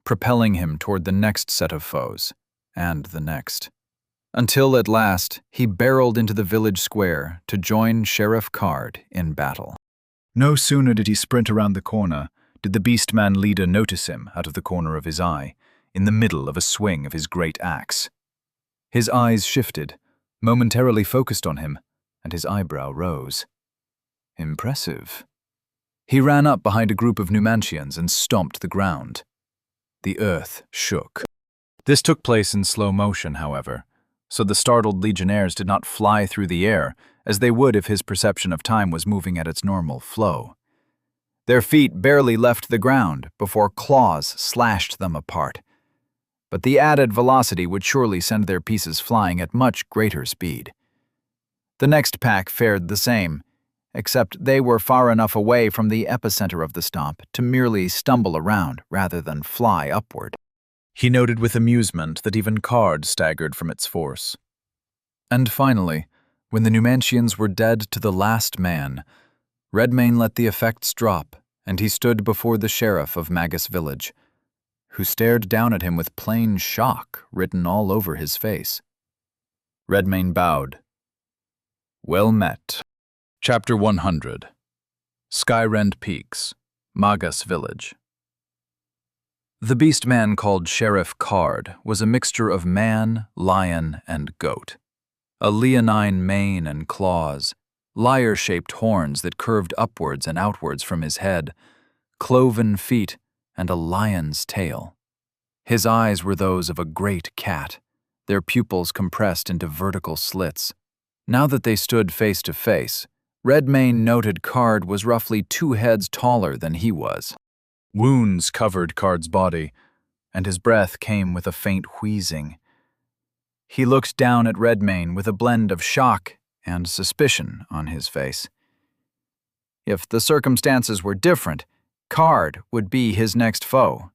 propelling him toward the next set of foes, and the next. Until at last, he barreled into the village square to join Sheriff Card in battle. No sooner did he sprint around the corner did the Beastman leader notice him out of the corner of his eye, in the middle of a swing of his great axe. His eyes shifted, momentarily focused on him, and his eyebrow rose. Impressive. He ran up behind a group of Numantians and stomped the ground. The earth shook. This took place in slow motion, however, so the startled legionnaires did not fly through the air as they would if his perception of time was moving at its normal flow. Their feet barely left the ground before claws slashed them apart. But the added velocity would surely send their pieces flying at much greater speed. The next pack fared the same, except they were far enough away from the epicenter of the stomp to merely stumble around rather than fly upward. He noted with amusement that even Card staggered from its force. And finally, when the Numantians were dead to the last man, Redmayne let the effects drop, and he stood before the sheriff of Magus Village, who stared down at him with plain shock written all over his face. Redmayne bowed. Well met. Chapter 100. Skyrend Peaks, Magus Village. The beast-man called Sheriff Card was a mixture of man, lion, and goat. A leonine mane and claws, lyre-shaped horns that curved upwards and outwards from his head, cloven feet, and a lion's tail. His eyes were those of a great cat, their pupils compressed into vertical slits. Now that they stood face to face, Redmayne noted Card was roughly 2 heads taller than he was. Wounds covered Card's body, and his breath came with a faint wheezing. He looked down at Redmayne with a blend of shock and suspicion on his face. If the circumstances were different, Card would be his next foe.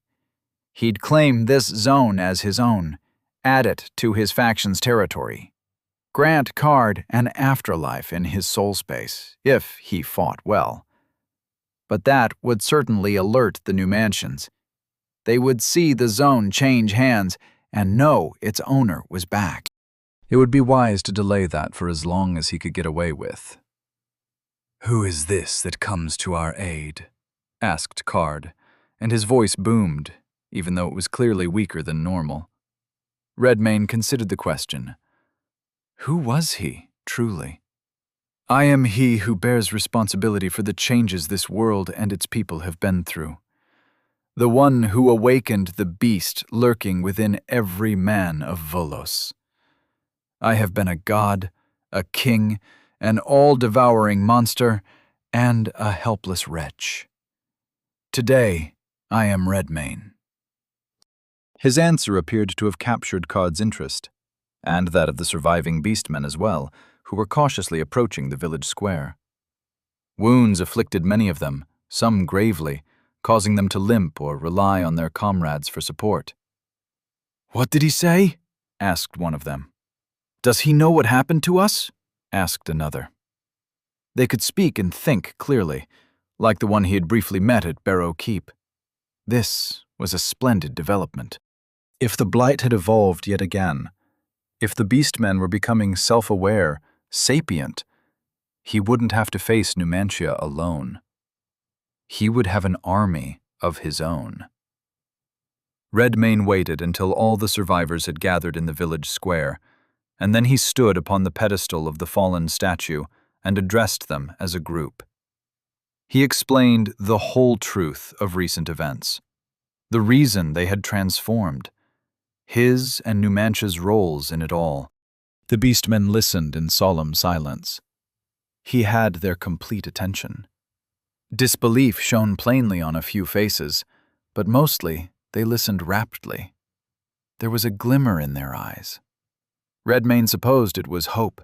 He'd claim this zone as his own, add it to his faction's territory, grant Card an afterlife in his soul space, if he fought well. But that would certainly alert the Numantians. They would see the zone change hands and know its owner was back. It would be wise to delay that for as long as he could get away with. "Who is this that comes to our aid?" asked Card, and his voice boomed, even though it was clearly weaker than normal. Redmayne considered the question. Who was he, truly? "I am he who bears responsibility for the changes this world and its people have been through. The one who awakened the beast lurking within every man of Volos. I have been a god, a king, an all-devouring monster, and a helpless wretch. Today, I am Redmayne." His answer appeared to have captured Card's interest, and that of the surviving beastmen as well, who were cautiously approaching the village square. Wounds afflicted many of them, some gravely, causing them to limp or rely on their comrades for support. "What did he say?" asked one of them. "Does he know what happened to us?" asked another. They could speak and think clearly, like the one he had briefly met at Barrow Keep. This was a splendid development. If the Blight had evolved yet again, if the Beastmen were becoming self-aware, sapient, he wouldn't have to face Numantia alone. He would have an army of his own. Redmayne waited until all the survivors had gathered in the village square, and then he stood upon the pedestal of the fallen statue and addressed them as a group. He explained the whole truth of recent events, the reason they had transformed, his and Numantia's roles in it all. The beastmen listened in solemn silence. He had their complete attention. Disbelief shone plainly on a few faces, but mostly they listened raptly. There was a glimmer in their eyes. Redmayne supposed it was hope.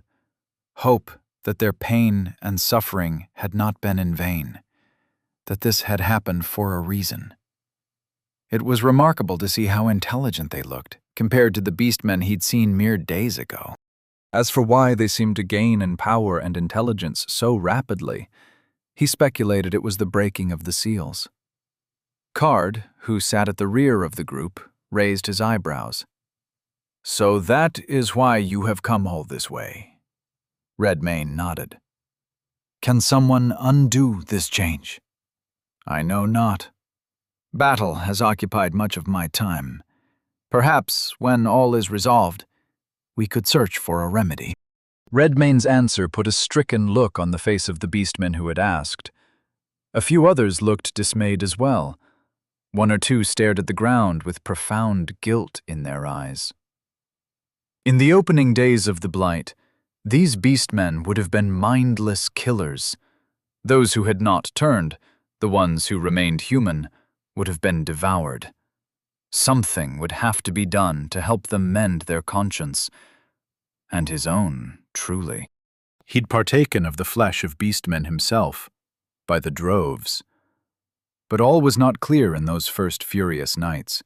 Hope that their pain and suffering had not been in vain, that this had happened for a reason. It was remarkable to see how intelligent they looked, compared to the beastmen he'd seen mere days ago. As for why they seemed to gain in power and intelligence so rapidly, he speculated it was the breaking of the seals. Card, who sat at the rear of the group, raised his eyebrows. "So that is why you have come all this way." Redmayne nodded. "Can someone undo this change?" "I know not. Battle has occupied much of my time. Perhaps, when all is resolved, we could search for a remedy." Redmayne's answer put a stricken look on the face of the beastman who had asked. A few others looked dismayed as well. One or two stared at the ground with profound guilt in their eyes. In the opening days of the Blight, these beastmen would have been mindless killers. Those who had not turned, the ones who remained human, would have been devoured. Something would have to be done to help them mend their conscience. And his own, truly. He'd partaken of the flesh of beastmen himself, by the droves. But all was not clear in those first furious nights.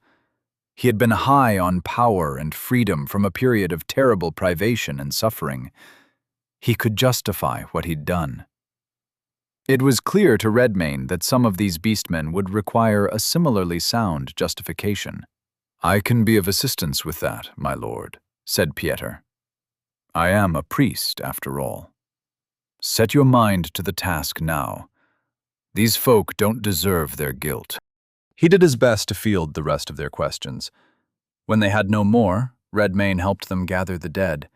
He had been high on power and freedom from a period of terrible privation and suffering. He could justify what he'd done. It was clear to Redmayne that some of these beastmen would require a similarly sound justification. "I can be of assistance with that, my lord," said Pieter. "I am a priest, after all. Set your mind to the task now. These folk don't deserve their guilt." He did his best to field the rest of their questions. When they had no more, Redmayne helped them gather the dead.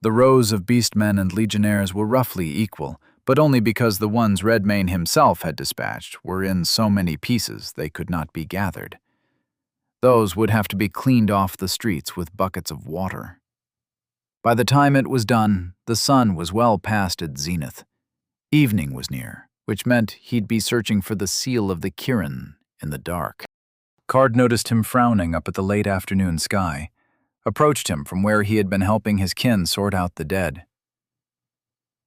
The rows of beastmen and legionnaires were roughly equal, but only because the ones Redmayne himself had dispatched were in so many pieces they could not be gathered. Those would have to be cleaned off the streets with buckets of water. By the time it was done, the sun was well past its zenith. Evening was near, which meant he'd be searching for the seal of the Kirin in the dark. Card noticed him frowning up at the late afternoon sky, approached him from where he had been helping his kin sort out the dead.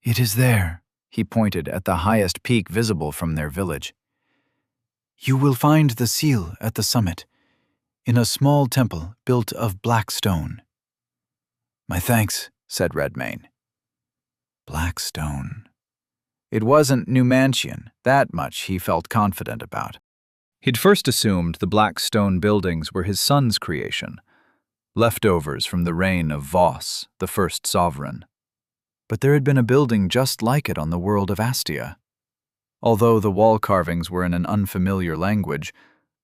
"It is there," he pointed at the highest peak visible from their village. "You will find the seal at the summit, in a small temple built of black stone." "My thanks," said Redmayne. Black stone. It wasn't Numantian, that much he felt confident about. He'd first assumed the black stone buildings were his son's creation, leftovers from the reign of Voss, the first sovereign. But there had been a building just like it on the world of Astia. Although the wall carvings were in an unfamiliar language,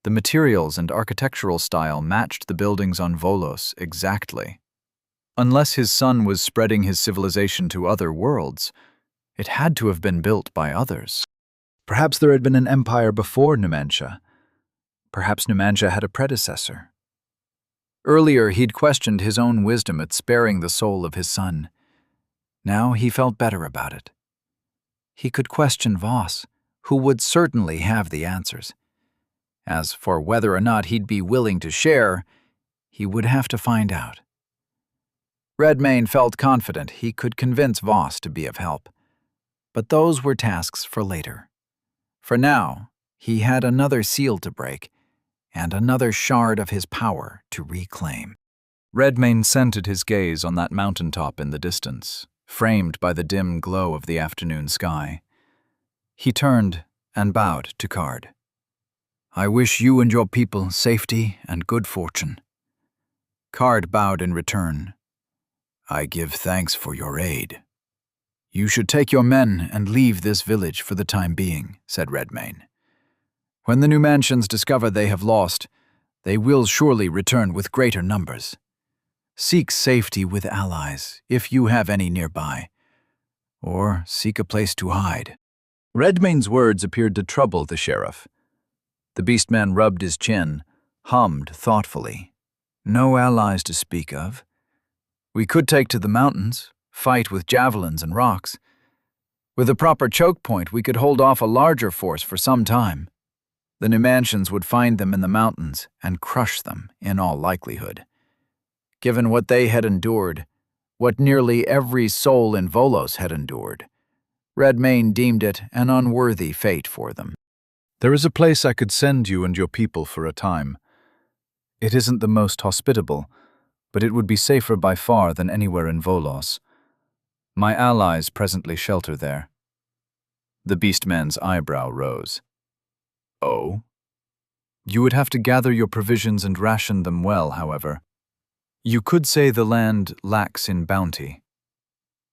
the materials and architectural style matched the buildings on Volos exactly. Unless his son was spreading his civilization to other worlds, it had to have been built by others. Perhaps there had been an empire before Numantia. Perhaps Numantia had a predecessor. Earlier, he'd questioned his own wisdom at sparing the soul of his son. Now he felt better about it. He could question Voss, who would certainly have the answers. As for whether or not he'd be willing to share, he would have to find out. Redmayne felt confident he could convince Voss to be of help. But those were tasks for later. For now, he had another seal to break, and another shard of his power to reclaim. Redmayne centered his gaze on that mountaintop in the distance, framed by the dim glow of the afternoon sky. He turned and bowed to Card. "I wish you and your people safety and good fortune." Card bowed in return. "I give thanks for your aid." "You should take your men and leave this village for the time being," said Redmayne. "When the Numantians discover they have lost, they will surely return with greater numbers. Seek safety with allies, if you have any nearby, or seek a place to hide." Redmayne's words appeared to trouble the sheriff. The beastman rubbed his chin, hummed thoughtfully. "No allies to speak of. We could take to the mountains, fight with javelins and rocks. With a proper choke point, we could hold off a larger force for some time. The Numantians would find them in the mountains and crush them, in all likelihood. Given what they had endured, what nearly every soul in Volos had endured, Redmayne deemed it an unworthy fate for them. "There is a place I could send you and your people for a time. It isn't the most hospitable, but it would be safer by far than anywhere in Volos. My allies presently shelter there." The beastman's eyebrow rose. "Oh?" You would have to gather your provisions and ration them well, however. You could say the land lacks in bounty.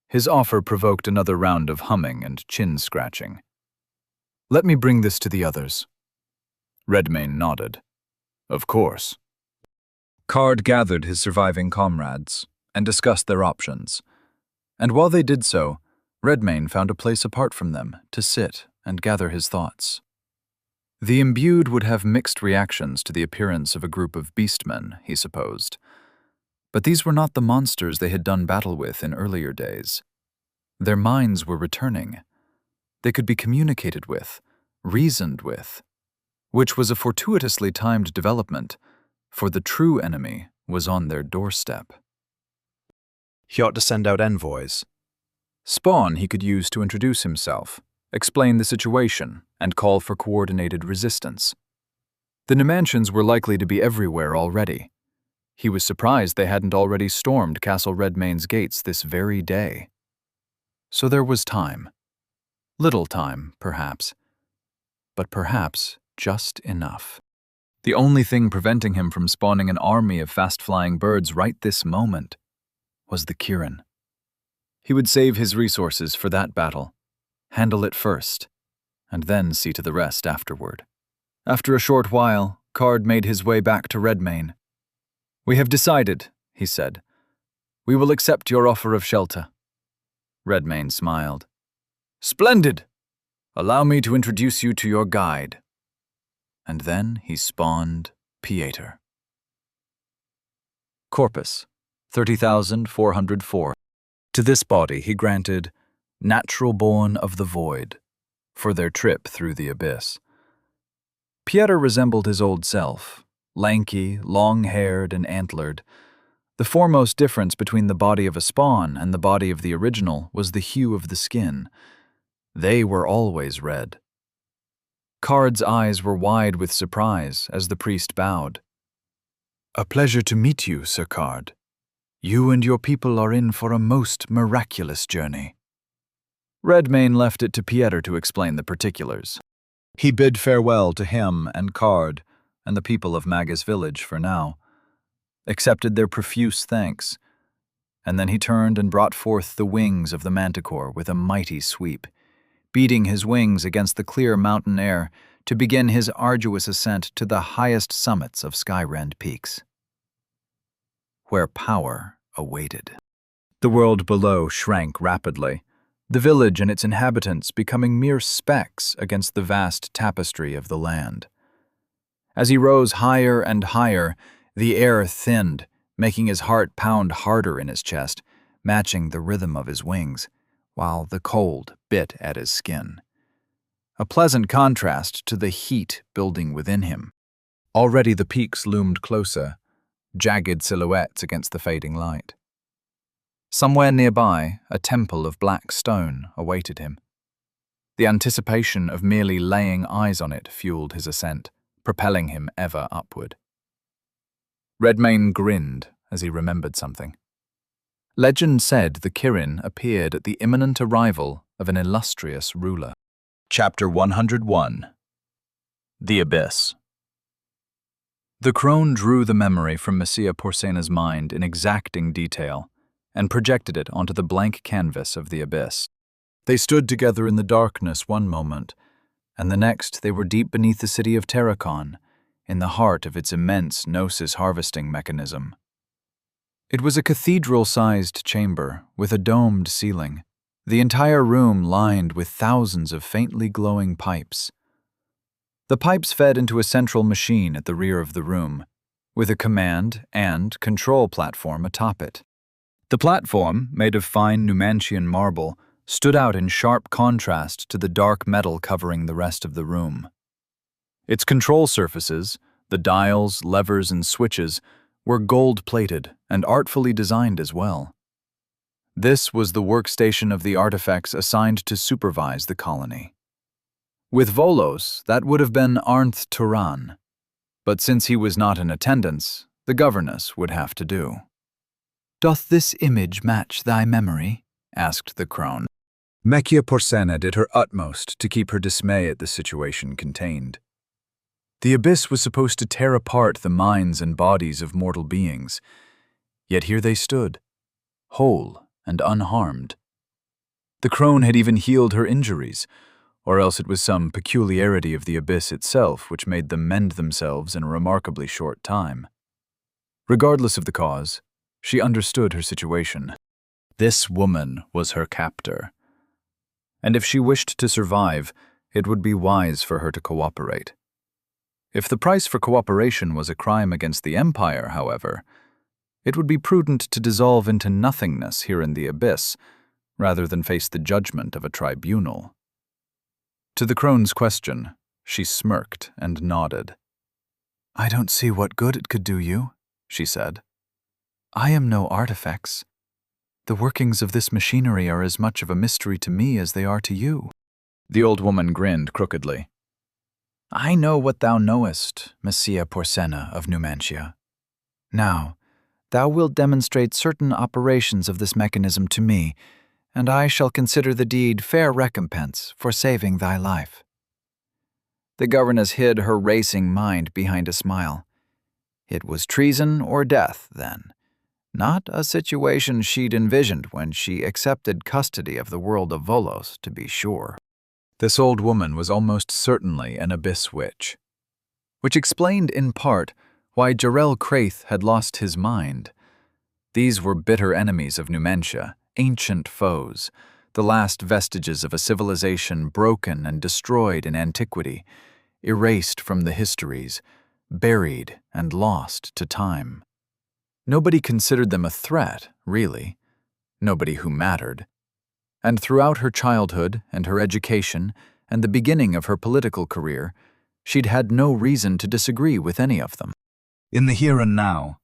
His offer provoked another round of humming and chin-scratching. Let me bring this to the others. Redmayne nodded. Of course. Card gathered his surviving comrades and discussed their options. And while they did so, Redmayne found a place apart from them to sit and gather his thoughts. The imbued would have mixed reactions to the appearance of a group of beastmen, he supposed. But these were not the monsters they had done battle with in earlier days. Their minds were returning. They could be communicated with, reasoned with, which was a fortuitously timed development, for the true enemy was on their doorstep. He ought to send out envoys. Spawn he could use to introduce himself, explain the situation, and call for coordinated resistance. The Numantians were likely to be everywhere already. He was surprised they hadn't already stormed Castle Redmayne's gates this very day. So there was time. Little time, perhaps. But perhaps just enough. The only thing preventing him from spawning an army of fast-flying birds right this moment was the Kirin. He would save his resources for that battle, handle it first, and then see to the rest afterward. After a short while, Card made his way back to Redmayne. We have decided, he said. We will accept your offer of shelter. Redmayne smiled. Splendid! Allow me to introduce you to your guide. And then he spawned Pieter. Corpus, 30,404. To this body he granted natural born of the void for their trip through the abyss. Pieter resembled his old self, lanky, long-haired, and antlered. The foremost difference between the body of a spawn and the body of the original was the hue of the skin. They were always red. Card's eyes were wide with surprise as the priest bowed. A pleasure to meet you, Sir Card. You and your people are in for a most miraculous journey. Redmayne left it to Pieter to explain the particulars. He bid farewell to him and Card and the people of Magus village for now, accepted their profuse thanks, and then he turned and brought forth the wings of the manticore with a mighty sweep, beating his wings against the clear mountain air to begin his arduous ascent to the highest summits of Skyrend peaks, where power awaited. The world below shrank rapidly, the village and its inhabitants becoming mere specks against the vast tapestry of the land. As he rose higher and higher, the air thinned, making his heart pound harder in his chest, matching the rhythm of his wings, while the cold bit at his skin. A pleasant contrast to the heat building within him. Already the peaks loomed closer, jagged silhouettes against the fading light. Somewhere nearby, a temple of black stone awaited him. The anticipation of merely laying eyes on it fueled his ascent, propelling him ever upward. Redmayne grinned as he remembered something. Legend said the Kirin appeared at the imminent arrival of an illustrious ruler. Chapter 101. The Abyss. The crone drew the memory from Messia Porcena's mind in exacting detail and projected it onto the blank canvas of the abyss. They stood together in the darkness one moment, and the next they were deep beneath the city of Terracon, in the heart of its immense gnosis harvesting mechanism. It was a cathedral-sized chamber with a domed ceiling, the entire room lined with thousands of faintly glowing pipes. The pipes fed into a central machine at the rear of the room, with a command and control platform atop it. The platform, made of fine Numantian marble, stood out in sharp contrast to the dark metal covering the rest of the room. Its control surfaces, the dials, levers, and switches, were gold-plated and artfully designed as well. This was the workstation of the artifacts assigned to supervise the colony. With Volos, that would have been Arnth Turan, but since he was not in attendance, the governess would have to do. "Doth this image match thy memory?" asked the crone. Messia Porcena did her utmost to keep her dismay at the situation contained. The abyss was supposed to tear apart the minds and bodies of mortal beings, yet here they stood, whole and unharmed. The crone had even healed her injuries, or else it was some peculiarity of the abyss itself which made them mend themselves in a remarkably short time. Regardless of the cause, she understood her situation. This woman was her captor, and if she wished to survive, it would be wise for her to cooperate. If the price for cooperation was a crime against the Empire, however, it would be prudent to dissolve into nothingness here in the abyss, rather than face the judgment of a tribunal. To the crone's question, she smirked and nodded. "I don't see what good it could do you," she said. "I am no artifacts. The workings of this machinery are as much of a mystery to me as they are to you." The old woman grinned crookedly. "I know what thou knowest, Messia Porcena of Numantia. Now, thou wilt demonstrate certain operations of this mechanism to me, and I shall consider the deed fair recompense for saving thy life." The governess hid her racing mind behind a smile. It was treason or death, then. Not a situation she'd envisioned when she accepted custody of the world of Volos, to be sure. This old woman was almost certainly an abyss witch, which explained in part why Jarrell Craith had lost his mind. These were bitter enemies of Numantia, ancient foes, the last vestiges of a civilization broken and destroyed in antiquity, erased from the histories, buried and lost to time. Nobody considered them a threat, really. Nobody who mattered. And throughout her childhood and her education and the beginning of her political career, she'd had no reason to disagree with any of them. In the here and now,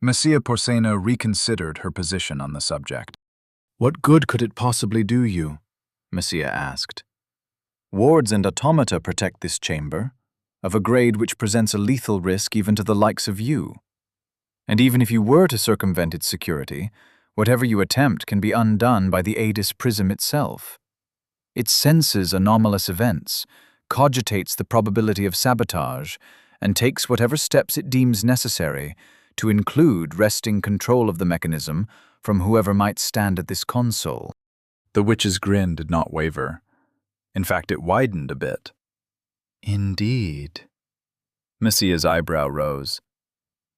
Messia Porcena reconsidered her position on the subject. "What good could it possibly do you?" Messia asked. "Wards and automata protect this chamber, of a grade which presents a lethal risk even to the likes of you. And even if you were to circumvent its security, whatever you attempt can be undone by the Aedis prism itself. It senses anomalous events, cogitates the probability of sabotage, and takes whatever steps it deems necessary, to include wresting control of the mechanism from whoever might stand at this console." The witch's grin did not waver. In fact, it widened a bit. "Indeed." Messia's eyebrow rose.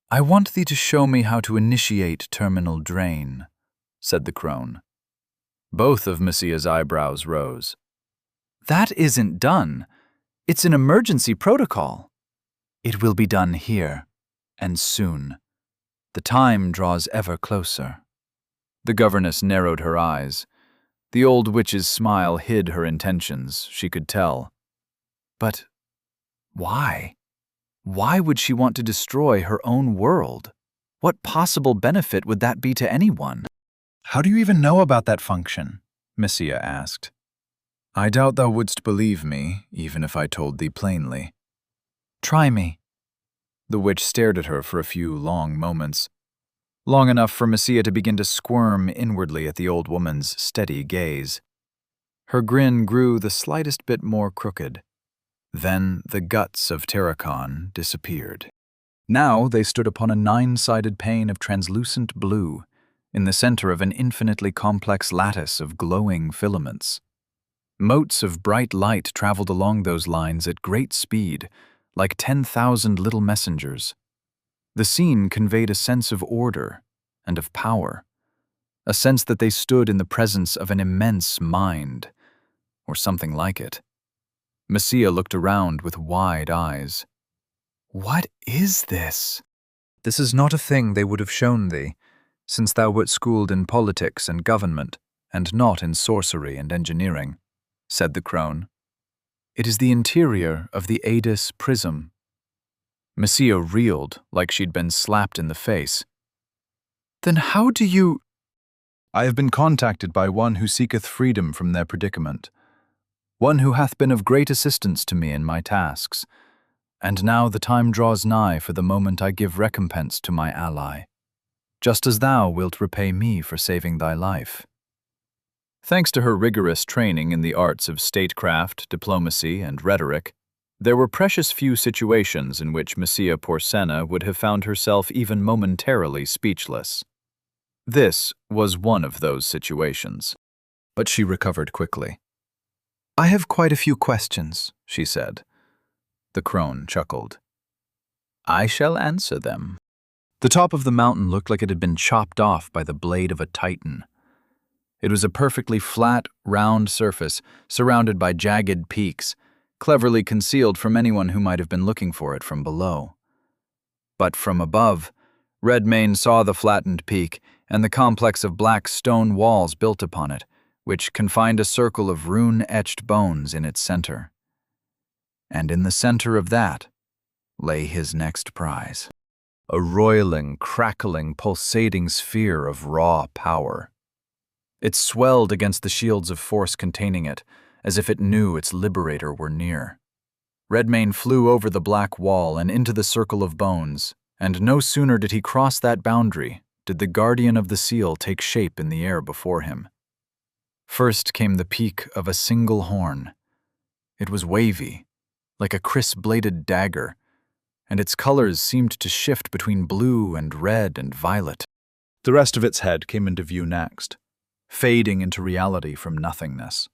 "I want thee to show me how to initiate terminal drain," said the crone. Both of Messia's eyebrows rose. "That isn't done. It's an emergency protocol." "It will be done here, and soon. The time draws ever closer." The governess narrowed her eyes. The old witch's smile hid her intentions, she could tell. But why? Why would she want to destroy her own world? What possible benefit would that be to anyone? "How do you even know about that function?" Messia asked. "I doubt thou wouldst believe me, even if I told thee plainly." "Try me." The witch stared at her for a few long moments, long enough for Messia to begin to squirm inwardly at the old woman's steady gaze. Her grin grew the slightest bit more crooked. Then the guts of Terracon disappeared. Now they stood upon a 9-sided pane of translucent blue, in the center of an infinitely complex lattice of glowing filaments. Motes of bright light traveled along those lines at great speed, like 10,000 little messengers. The scene conveyed a sense of order and of power, a sense that they stood in the presence of an immense mind, or something like it. Messia looked around with wide eyes. "What is this?" "This is not a thing they would have shown thee, since thou wert schooled in politics and government, and not in sorcery and engineering," said the crone. "It is the interior of the Aedis prism." Messia reeled like she'd been slapped in the face. "Then how do you—" "I have been contacted by one who seeketh freedom from their predicament, one who hath been of great assistance to me in my tasks, and now the time draws nigh for the moment I give recompense to my ally, just as thou wilt repay me for saving thy life." Thanks to her rigorous training in the arts of statecraft, diplomacy, and rhetoric, There were precious few situations in which Messia Porcena would have found herself even momentarily speechless. This was one of those situations. But she recovered quickly. "I have quite a few questions," she said. The crone chuckled. "I shall answer them." The top of the mountain looked like it had been chopped off by the blade of a titan. It was a perfectly flat, round surface, surrounded by jagged peaks, cleverly concealed from anyone who might have been looking for it from below. But from above, Redmayne saw the flattened peak and the complex of black stone walls built upon it, which confined a circle of rune-etched bones in its center. And in the center of that lay his next prize. A roiling, crackling, pulsating sphere of raw power. It swelled against the shields of force containing it, as if it knew its liberator were near. Redmayne flew over the black wall and into the circle of bones, and no sooner did he cross that boundary did the guardian of the seal take shape in the air before him. First came the peak of a single horn. It was wavy, like a crisp-bladed dagger, and its colors seemed to shift between blue and red and violet. The rest of its head came into view next, fading into reality from nothingness.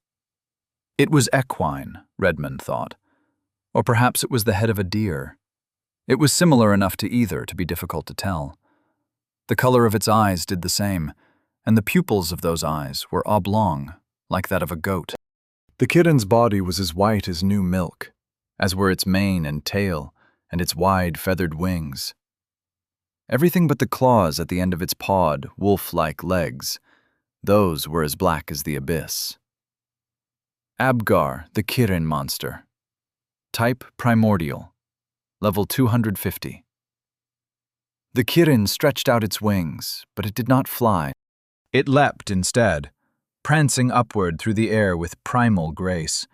It was equine, Redmond thought, or perhaps it was the head of a deer. It was similar enough to either to be difficult to tell. The color of its eyes did the same, and the pupils of those eyes were oblong, like that of a goat. The kitten's body was as white as new milk, as were its mane and tail, and its wide feathered wings. Everything but the claws at the end of its pawed, wolf-like legs. Those were as black as the abyss. Abgar, the Kirin monster. Type primordial. Level 250. The Kirin stretched out its wings, but it did not fly. It leapt instead, prancing upward through the air with primal grace,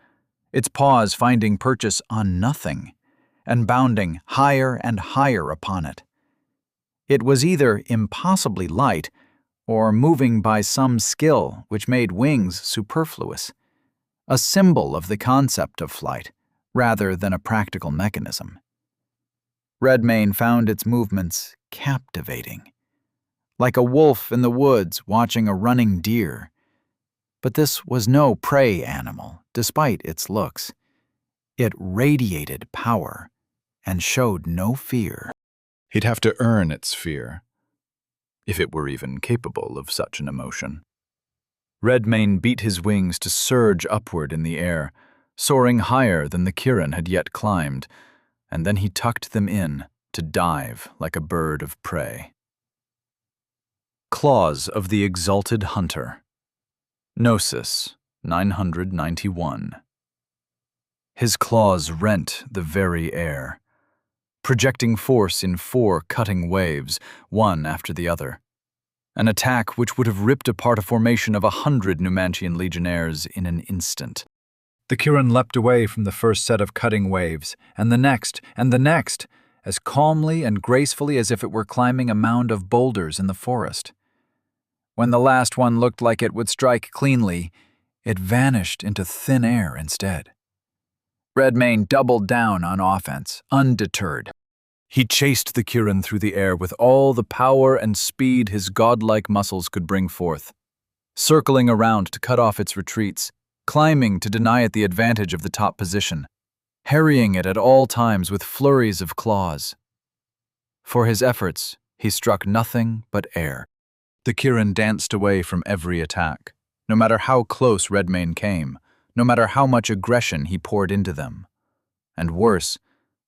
its paws finding purchase on nothing, and bounding higher and higher upon it. It was either impossibly light, or moving by some skill which made wings superfluous, a symbol of the concept of flight, rather than a practical mechanism. Redmayne found its movements captivating, like a wolf in the woods watching a running deer. But this was no prey animal, despite its looks. It radiated power and showed no fear. He'd have to earn its fear, if it were even capable of such an emotion. Redmayne beat his wings to surge upward in the air, soaring higher than the Kirin had yet climbed, and then he tucked them in to dive like a bird of prey. Claws of the Exalted Hunter. Gnosis, 991. His claws rent the very air, projecting force in 4 cutting waves, one after the other. An attack which would have ripped apart a formation of 100 Numantian legionnaires in an instant. The Kirin leapt away from the first set of cutting waves, and the next, as calmly and gracefully as if it were climbing a mound of boulders in the forest. When the last one looked like it would strike cleanly, it vanished into thin air instead. Redmayne doubled down on offense, undeterred. He chased the Kirin through the air with all the power and speed his godlike muscles could bring forth, circling around to cut off its retreats, climbing to deny it the advantage of the top position, harrying it at all times with flurries of claws. For his efforts, he struck nothing but air. The Kirin danced away from every attack, no matter how close Redmayne came, no matter how much aggression he poured into them. And worse,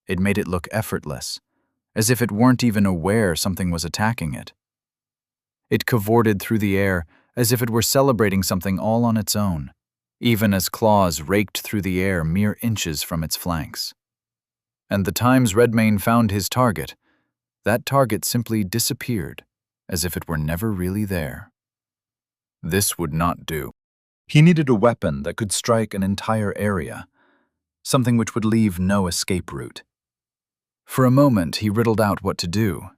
it made it look effortless, as if it weren't even aware something was attacking it. It cavorted through the air as if it were celebrating something all on its own, even as claws raked through the air mere inches from its flanks. And the times Redmayne found his target, that target simply disappeared, as if it were never really there. This would not do. He needed a weapon that could strike an entire area, something which would leave no escape route. For a moment, he riddled out what to do.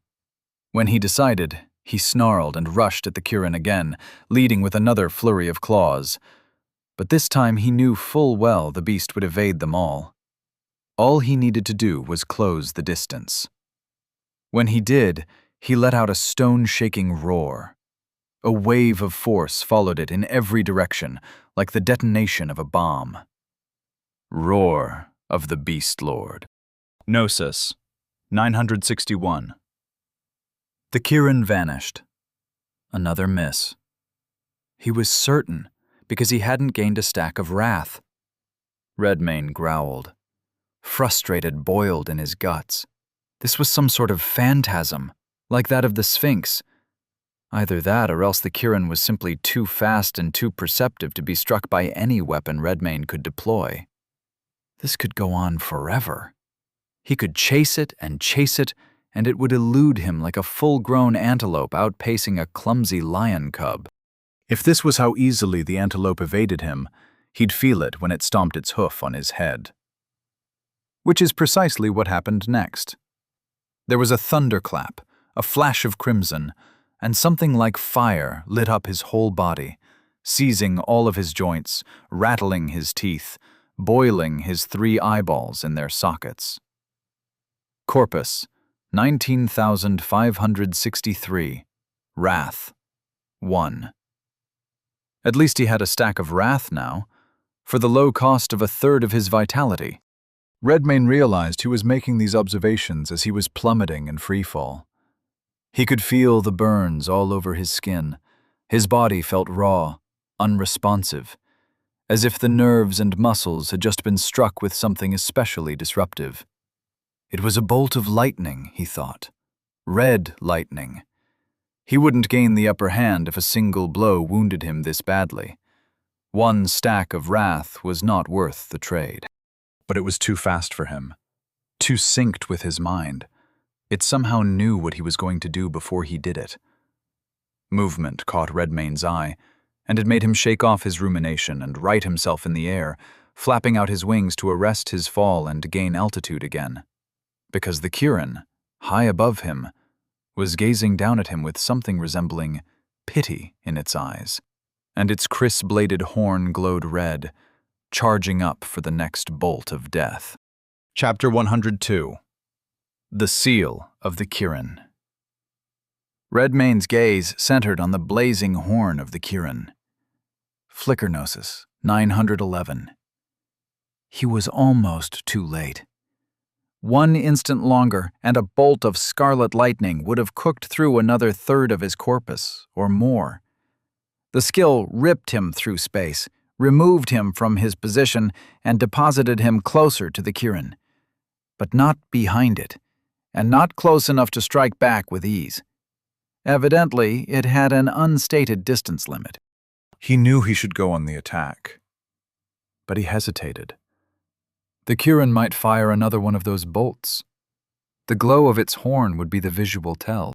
When he decided, he snarled and rushed at the Kirin again, leading with another flurry of claws. But this time he knew full well the beast would evade them all. All he needed to do was close the distance. When he did, he let out a stone-shaking roar. A wave of force followed it in every direction, like the detonation of a bomb. Roar of the Beast Lord. Gnosis, 961. The Kirin vanished. Another miss. He was certain, because he hadn't gained a stack of wrath. Redmane growled. Frustrated boiled in his guts. This was some sort of phantasm, like that of the Sphinx. Either that or else the Kirin was simply too fast and too perceptive to be struck by any weapon Redmane could deploy. This could go on forever. He could chase it, and it would elude him like a full-grown antelope outpacing a clumsy lion cub. If this was how easily the antelope evaded him, he'd feel it when it stomped its hoof on his head. Which is precisely what happened next. There was a thunderclap, a flash of crimson, and something like fire lit up his whole body, seizing all of his joints, rattling his teeth, boiling his 3 eyeballs in their sockets. Corpus, 19,563. Wrath, 1. At least he had a stack of wrath now, for the low cost of 1/3 of his vitality. Redmane realized he was making these observations as he was plummeting in freefall. He could feel the burns all over his skin. His body felt raw, unresponsive, as if the nerves and muscles had just been struck with something especially disruptive. It was a bolt of lightning, he thought. Red lightning. He wouldn't gain the upper hand if a single blow wounded him this badly. 1 stack of wrath was not worth the trade. But it was too fast for him, too synced with his mind. It somehow knew what he was going to do before he did it. Movement caught Redmane's eye, and it made him shake off his rumination and right himself in the air, flapping out his wings to arrest his fall and gain altitude again. Because the Kirin, high above him, was gazing down at him with something resembling pity in its eyes, and its crisp-bladed horn glowed red, charging up for the next bolt of death. Chapter 102. The Seal of the Kirin. Redmane's gaze centered on the blazing horn of the Kirin. Flicker Gnosis, 911. He was almost too late. 1 instant longer, and a bolt of scarlet lightning would have cooked through another 1/3 of his corpus, or more. The skill ripped him through space, removed him from his position, and deposited him closer to the Kirin. But not behind it, and not close enough to strike back with ease. Evidently, it had an unstated distance limit. He knew he should go on the attack, but he hesitated. The Kirin might fire another one of those bolts. The glow of its horn would be the visual tell.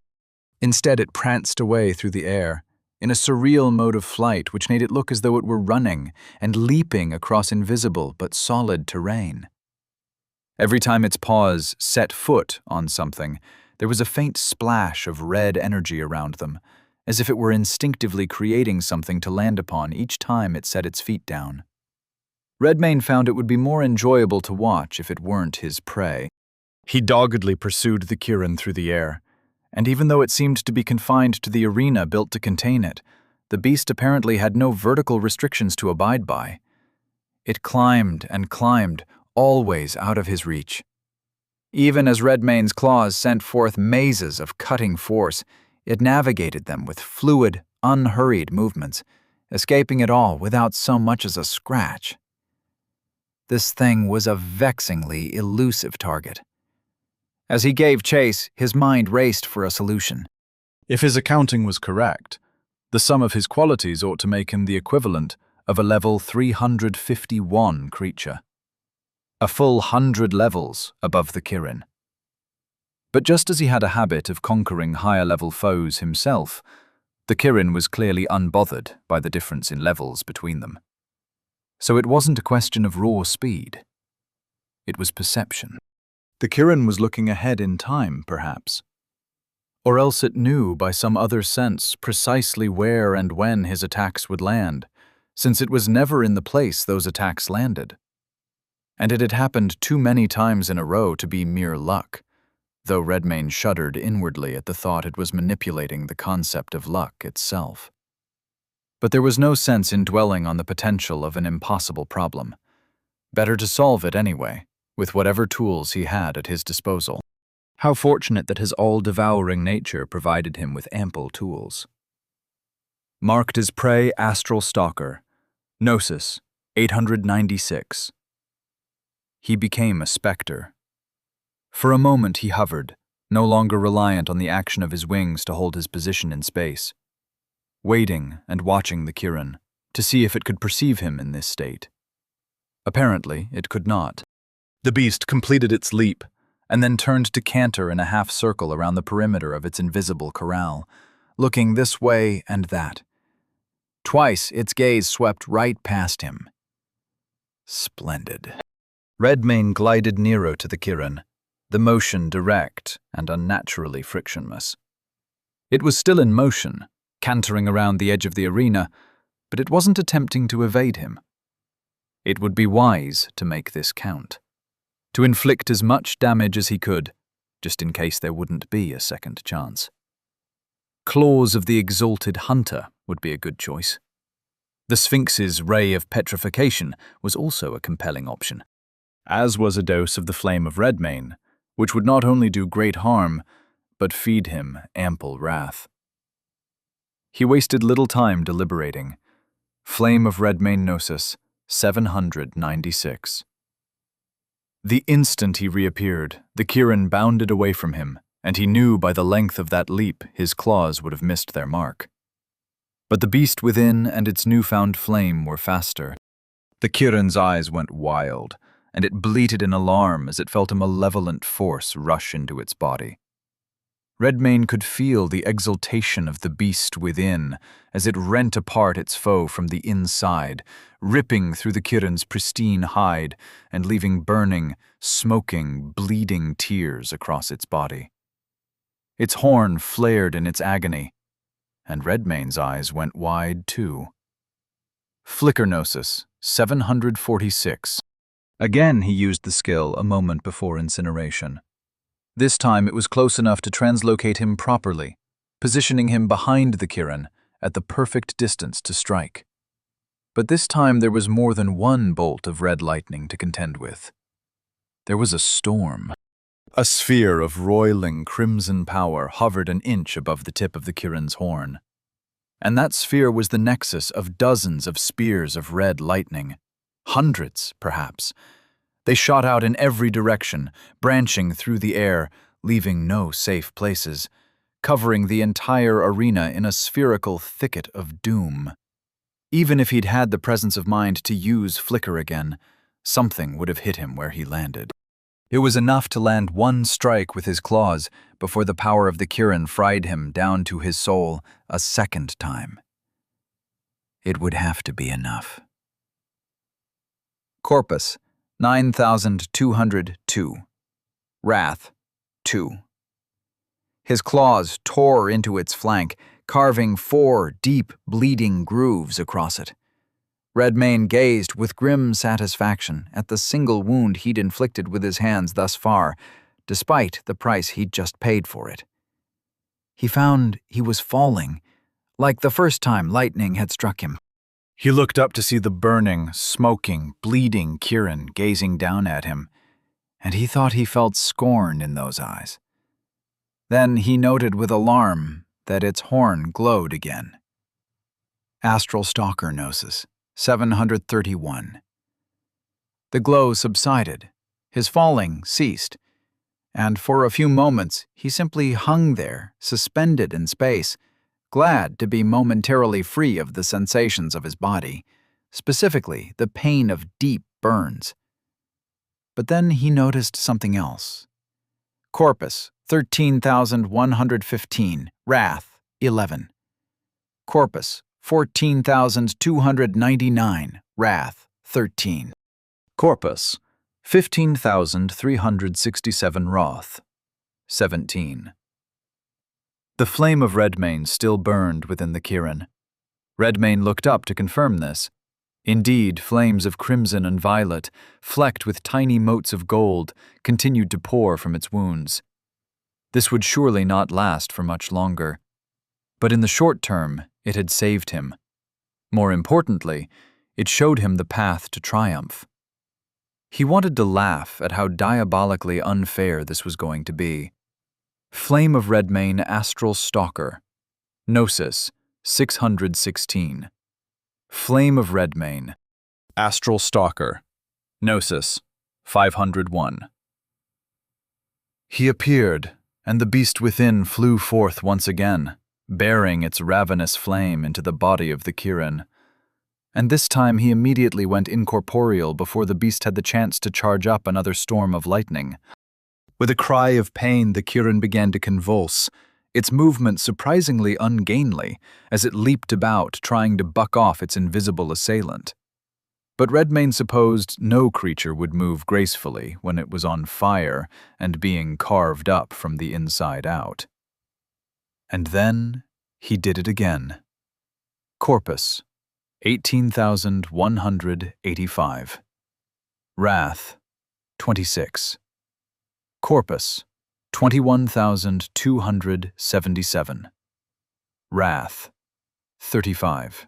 Instead, it pranced away through the air, in a surreal mode of flight which made it look as though it were running and leaping across invisible but solid terrain. Every time its paws set foot on something, there was a faint splash of red energy around them, as if it were instinctively creating something to land upon each time it set its feet down. Redmane found it would be more enjoyable to watch if it weren't his prey. He doggedly pursued the Kirin through the air, and even though it seemed to be confined to the arena built to contain it, the beast apparently had no vertical restrictions to abide by. It climbed and climbed, always out of his reach. Even as Redmane's claws sent forth mazes of cutting force, it navigated them with fluid, unhurried movements, escaping it all without so much as a scratch. This thing was a vexingly elusive target. As he gave chase, his mind raced for a solution. If his accounting was correct, the sum of his qualities ought to make him the equivalent of a level 351 creature. A full 100 levels above the Kirin. But just as he had a habit of conquering higher-level foes himself, the Kirin was clearly unbothered by the difference in levels between them. So it wasn't a question of raw speed. It was perception. The Kirin was looking ahead in time, perhaps. Or else it knew by some other sense precisely where and when his attacks would land, since it was never in the place those attacks landed. and it had happened too many times in a row to be mere luck, though Redmayne shuddered inwardly at the thought it was manipulating the concept of luck itself. But there was no sense in dwelling on the potential of an impossible problem. Better to solve it anyway, with whatever tools he had at his disposal. How fortunate that his all-devouring nature provided him with ample tools. Marked as prey, astral stalker. Gnosis, 896. He became a specter. For a moment he hovered, no longer reliant on the action of his wings to hold his position in space, waiting and watching the Kirin to see if it could perceive him in this state. Apparently, it could not. The beast completed its leap, and then turned to canter in a half-circle around the perimeter of its invisible corral, looking this way and that. Twice its gaze swept right past him. Splendid. Redmayne glided nearer to the Kirin, the motion direct and unnaturally frictionless. It was still in motion, cantering around the edge of the arena, but it wasn't attempting to evade him. It would be wise to make this count, to inflict as much damage as he could, just in case there wouldn't be a second chance. Claws of the exalted hunter would be a good choice. The Sphinx's ray of petrification was also a compelling option, as was a dose of the flame of Redmayne, which would not only do great harm, but feed him ample wrath. He wasted little time deliberating. Flame of Redmayne Gnosis, 796. The instant he reappeared, the Kirin bounded away from him, and he knew by the length of that leap his claws would have missed their mark. But the beast within and its newfound flame were faster. The Kirin's eyes went wild, and it bleated in alarm as it felt a malevolent force rush into its body. Redmayne could feel the exultation of the beast within as it rent apart its foe from the inside, ripping through the Kirin's pristine hide and leaving burning, smoking, bleeding tears across its body. Its horn flared in its agony, and Redmayne's eyes went wide too. Flicker Gnosis, 746. Again he used the skill a moment before incineration. This time it was close enough to translocate him properly, positioning him behind the Kirin at the perfect distance to strike. But this time there was more than one bolt of red lightning to contend with. There was a storm. A sphere of roiling crimson power hovered an inch above the tip of the Kirin's horn. And that sphere was the nexus of dozens of spears of red lightning. Hundreds, perhaps. They shot out in every direction, branching through the air, leaving no safe places, covering the entire arena in a spherical thicket of doom. Even if he'd had the presence of mind to use Flicker again, something would have hit him where he landed. It was enough to land one strike with his claws before the power of the Kirin fried him down to his soul a second time. It would have to be enough. Corpus, 9202. Wrath, 2. His claws tore into its flank, carving 4 deep, bleeding grooves across it. Redmayne gazed with grim satisfaction at the single wound he'd inflicted with his hands thus far, despite the price he'd just paid for it. He found he was falling, like the first time lightning had struck him. He looked up to see the burning, smoking, bleeding Kirin gazing down at him, and he thought he felt scorn in those eyes. Then he noted with alarm that its horn glowed again. Astral Stalker Gnosis, 731. The glow subsided, his falling ceased, and for a few moments he simply hung there, suspended in space, glad to be momentarily free of the sensations of his body, specifically the pain of deep burns. But then he noticed something else. Corpus, 13,115. Wrath, 11. Corpus, 14,299. Wrath, 13. Corpus, 15,367. Wrath, 17. The flame of Redmayne still burned within the Kirin. Redmayne looked up to confirm this, Indeed, flames of crimson and violet, flecked with tiny motes of gold, continued to pour from its wounds. This would surely not last for much longer. But in the short term, it had saved him. More importantly, it showed him the path to triumph. He wanted to laugh at how diabolically unfair this was going to be. Flame of Redmane Astral Stalker. Gnosis, 616. Flame of Redmane Astral Stalker. Gnosis, 501. He appeared, and the beast within flew forth once again, bearing its ravenous flame into the body of the Kirin. And this time he immediately went incorporeal before the beast had the chance to charge up another storm of lightning. With a cry of pain, the Kirin began to convulse, its movement surprisingly ungainly as it leaped about, trying to buck off its invisible assailant. But Redmane supposed no creature would move gracefully when it was on fire and being carved up from the inside out. And then he did it again. Corpus, 18,185. Wrath, 26. Corpus, 21,277. Wrath, 35.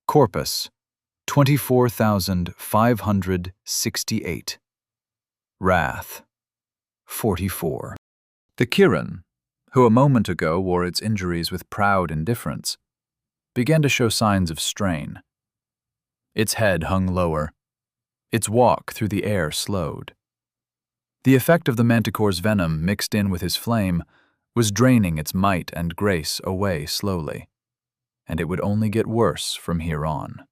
Corpus, 24,568. Wrath, 44. The Kirin, who a moment ago wore its injuries with proud indifference, began to show signs of strain. Its head hung lower. Its walk through the air slowed. The effect of the manticore's venom mixed in with his flame was draining its might and grace away slowly, and it would only get worse from here on.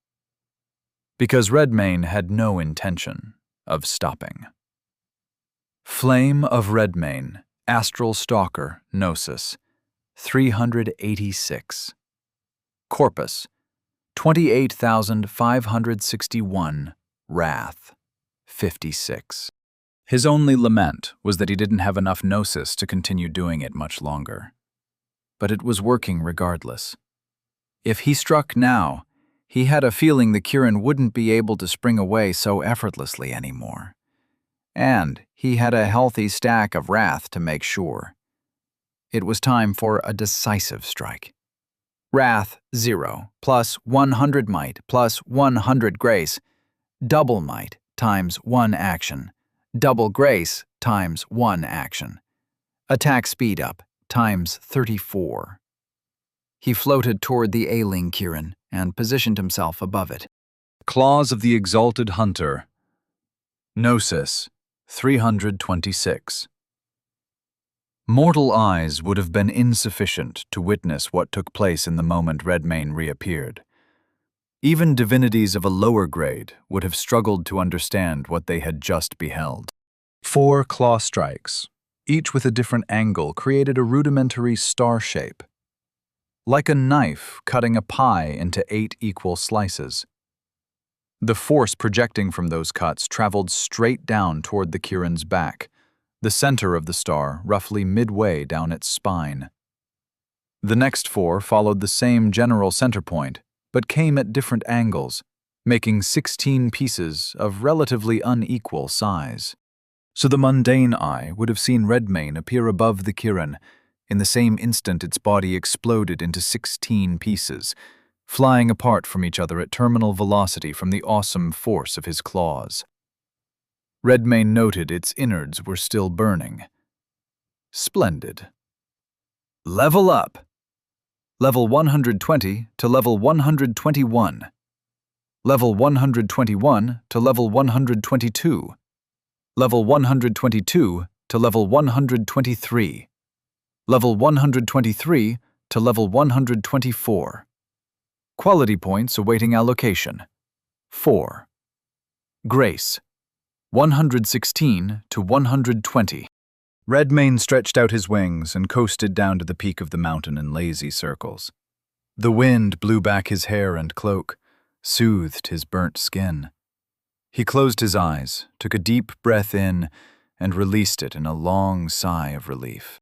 Because Redmane had no intention of stopping. Flame of Redmane, Astral Stalker, Gnosis, 386. Corpus, 28,561. Wrath, 56. His only lament was that he didn't have enough Gnosis to continue doing it much longer. But it was working regardless. If he struck now, he had a feeling the Kirin wouldn't be able to spring away so effortlessly anymore. And he had a healthy stack of wrath to make sure. It was time for a decisive strike. Wrath 0 plus 100 might plus 100 grace. Double might times 1 action. Double grace times 1 action. Attack speed up times 34. He floated toward the ailing Kirin and positioned himself above it. Claws of the Exalted Hunter. Gnosis, 326. Mortal eyes would have been insufficient to witness what took place in the moment Redmane reappeared. Even divinities of a lower grade would have struggled to understand what they had just beheld. 4 claw strikes, each with a different angle, created a rudimentary star shape. Like a knife cutting a pie into 8 equal slices. The force projecting from those cuts traveled straight down toward the Kirin's back, the center of the star roughly midway down its spine. The next 4 followed the same general center point, but came at different angles, making 16 pieces of relatively unequal size. So the mundane eye would have seen Redmane appear above the Kirin. In the same instant its body exploded into 16 pieces, flying apart from each other at terminal velocity from the awesome force of his claws. Redmane noted its innards were still burning. Splendid. Level up. Level 120 to level 121. Level 121 to level 122. Level 122 to level 123. Level 123 to level 124. Quality points awaiting allocation. 4. Grace, 116 to 120. Redmane stretched out his wings and coasted down to the peak of the mountain in lazy circles. The wind blew back his hair and cloak, soothed his burnt skin. He closed his eyes, took a deep breath in, and released it in a long sigh of relief.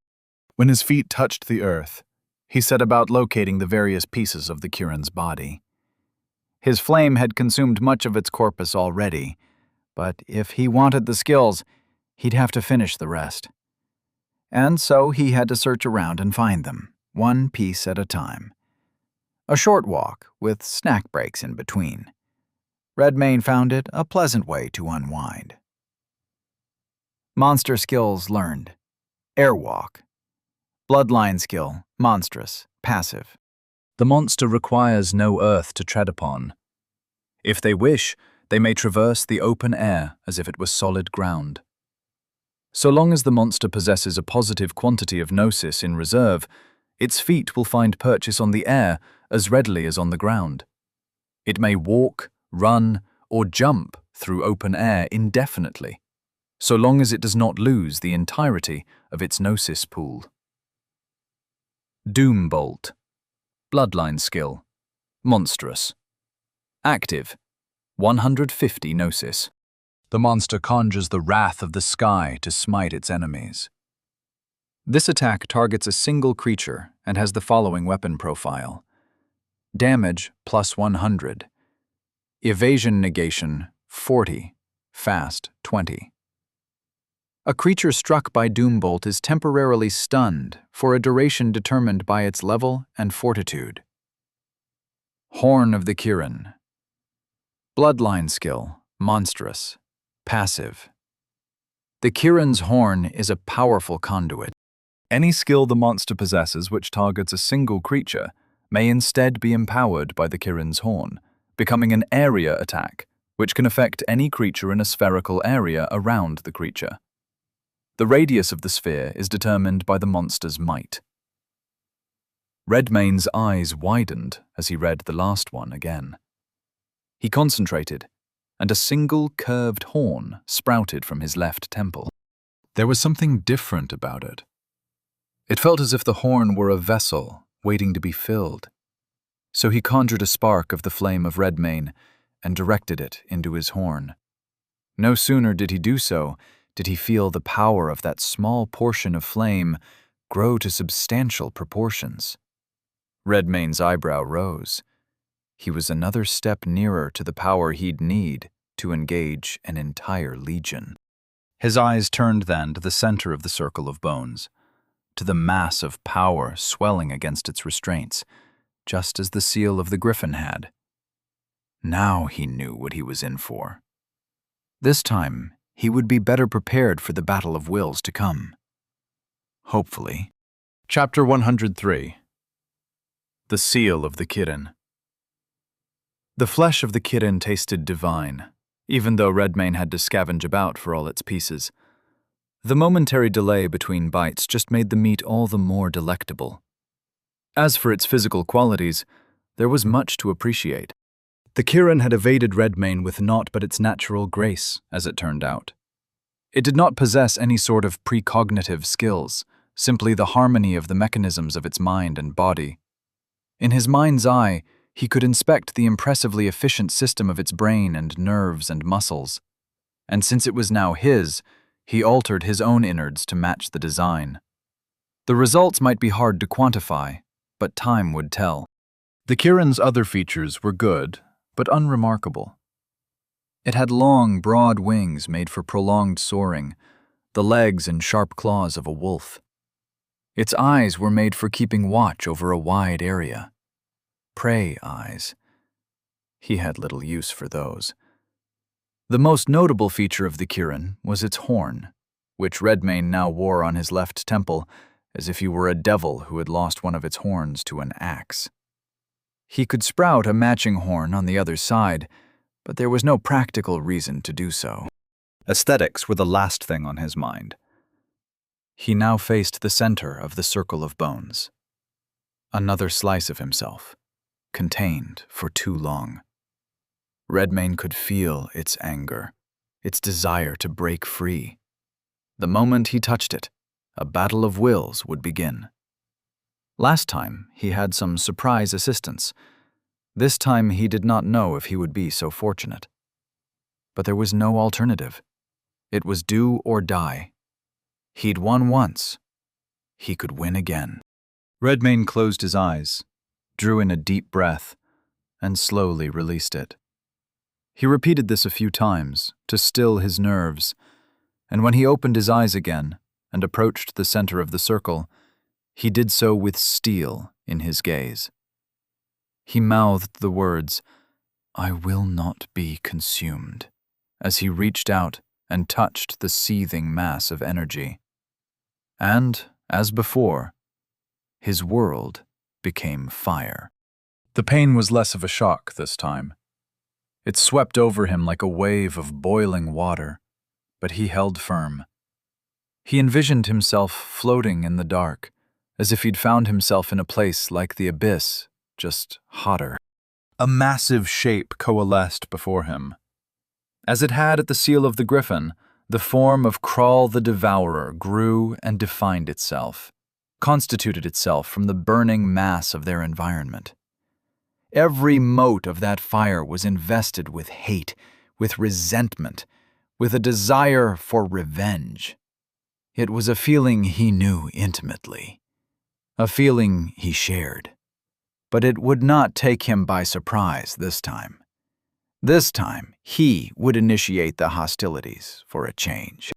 When his feet touched the earth, he set about locating the various pieces of the Kirin's body. His flame had consumed much of its corpus already, but if he wanted the skills, he'd have to finish the rest. And so he had to search around and find them, one piece at a time. A short walk, with snack breaks in between. Redmayne found it a pleasant way to unwind. Monster skills learned. Airwalk. Bloodline skill, monstrous, passive. The monster requires no earth to tread upon. If they wish, they may traverse the open air as if it was solid ground. So long as the monster possesses a positive quantity of gnosis in reserve, its feet will find purchase on the air as readily as on the ground. It may walk, run, or jump through open air indefinitely, so long as it does not lose the entirety of its gnosis pool. Doom Bolt. Bloodline skill. Monstrous. Active. 150 gnosis. The monster conjures the wrath of the sky to smite its enemies. This attack targets a single creature and has the following weapon profile. Damage plus 100. Evasion negation 40. Fast 20. A creature struck by Doombolt is temporarily stunned for a duration determined by its level and fortitude. Horn of the Kirin. Bloodline skill, monstrous, passive. The Kirin's horn is a powerful conduit. Any skill the monster possesses which targets a single creature may instead be empowered by the Kirin's horn, becoming an area attack, which can affect any creature in a spherical area around the creature. The radius of the sphere is determined by the monster's might. Redmayne's eyes widened as he read the last one again. He concentrated, and a single curved horn sprouted from his left temple. There was something different about it. It felt as if the horn were a vessel waiting to be filled. So he conjured a spark of the flame of Redmayne and directed it into his horn. No sooner did he do so did he feel the power of that small portion of flame grow to substantial proportions. Redmayne's eyebrow rose. He was another step nearer to the power he'd need to engage an entire legion. His eyes turned then to the center of the circle of bones, to the mass of power swelling against its restraints, just as the seal of the griffin had. Now he knew what he was in for. This time, he would be better prepared for the battle of wills to come. Hopefully. Chapter 103. The Seal of the Kirin. The flesh of the Kirin tasted divine, even though Redmayne had to scavenge about for all its pieces. The momentary delay between bites just made the meat all the more delectable. As for its physical qualities, there was much to appreciate. The Kirin had evaded Redmayne with naught but its natural grace, as it turned out. It did not possess any sort of precognitive skills, simply the harmony of the mechanisms of its mind and body. In his mind's eye, he could inspect the impressively efficient system of its brain and nerves and muscles. And since it was now his, he altered his own innards to match the design. The results might be hard to quantify, but time would tell. The Kirin's other features were good, but unremarkable. It had long, broad wings made for prolonged soaring, the legs and sharp claws of a wolf. Its eyes were made for keeping watch over a wide area. Prey eyes. He had little use for those. The most notable feature of the Kirin was its horn, which Redmayne now wore on his left temple, as if he were a devil who had lost one of its horns to an axe. He could sprout a matching horn on the other side, but there was no practical reason to do so. Aesthetics were the last thing on his mind. He now faced the center of the circle of bones. Another slice of himself, contained for too long. Redmayne could feel its anger, its desire to break free. The moment he touched it, a battle of wills would begin. Last time, he had some surprise assistance. This time, he did not know if he would be so fortunate. But there was no alternative. It was do or die. He'd won once. He could win again. Redmayne closed his eyes, drew in a deep breath, and slowly released it. He repeated this a few times to still his nerves, and when he opened his eyes again and approached the center of the circle, he did so with steel in his gaze. He mouthed the words, "I will not be consumed," as he reached out and touched the seething mass of energy. And, as before, his world became fire. The pain was less of a shock this time. It swept over him like a wave of boiling water, but he held firm. He envisioned himself floating in the dark, as if he'd found himself in a place like the abyss, just hotter. A massive shape coalesced before him. As it had at the seal of the griffin, the form of Kral the Devourer grew and defined itself, constituted itself from the burning mass of their environment. Every mote of that fire was invested with hate, with resentment, with a desire for revenge. It was a feeling he knew intimately, a feeling he shared. But it would not take him by surprise this time. This time, he would initiate the hostilities for a change.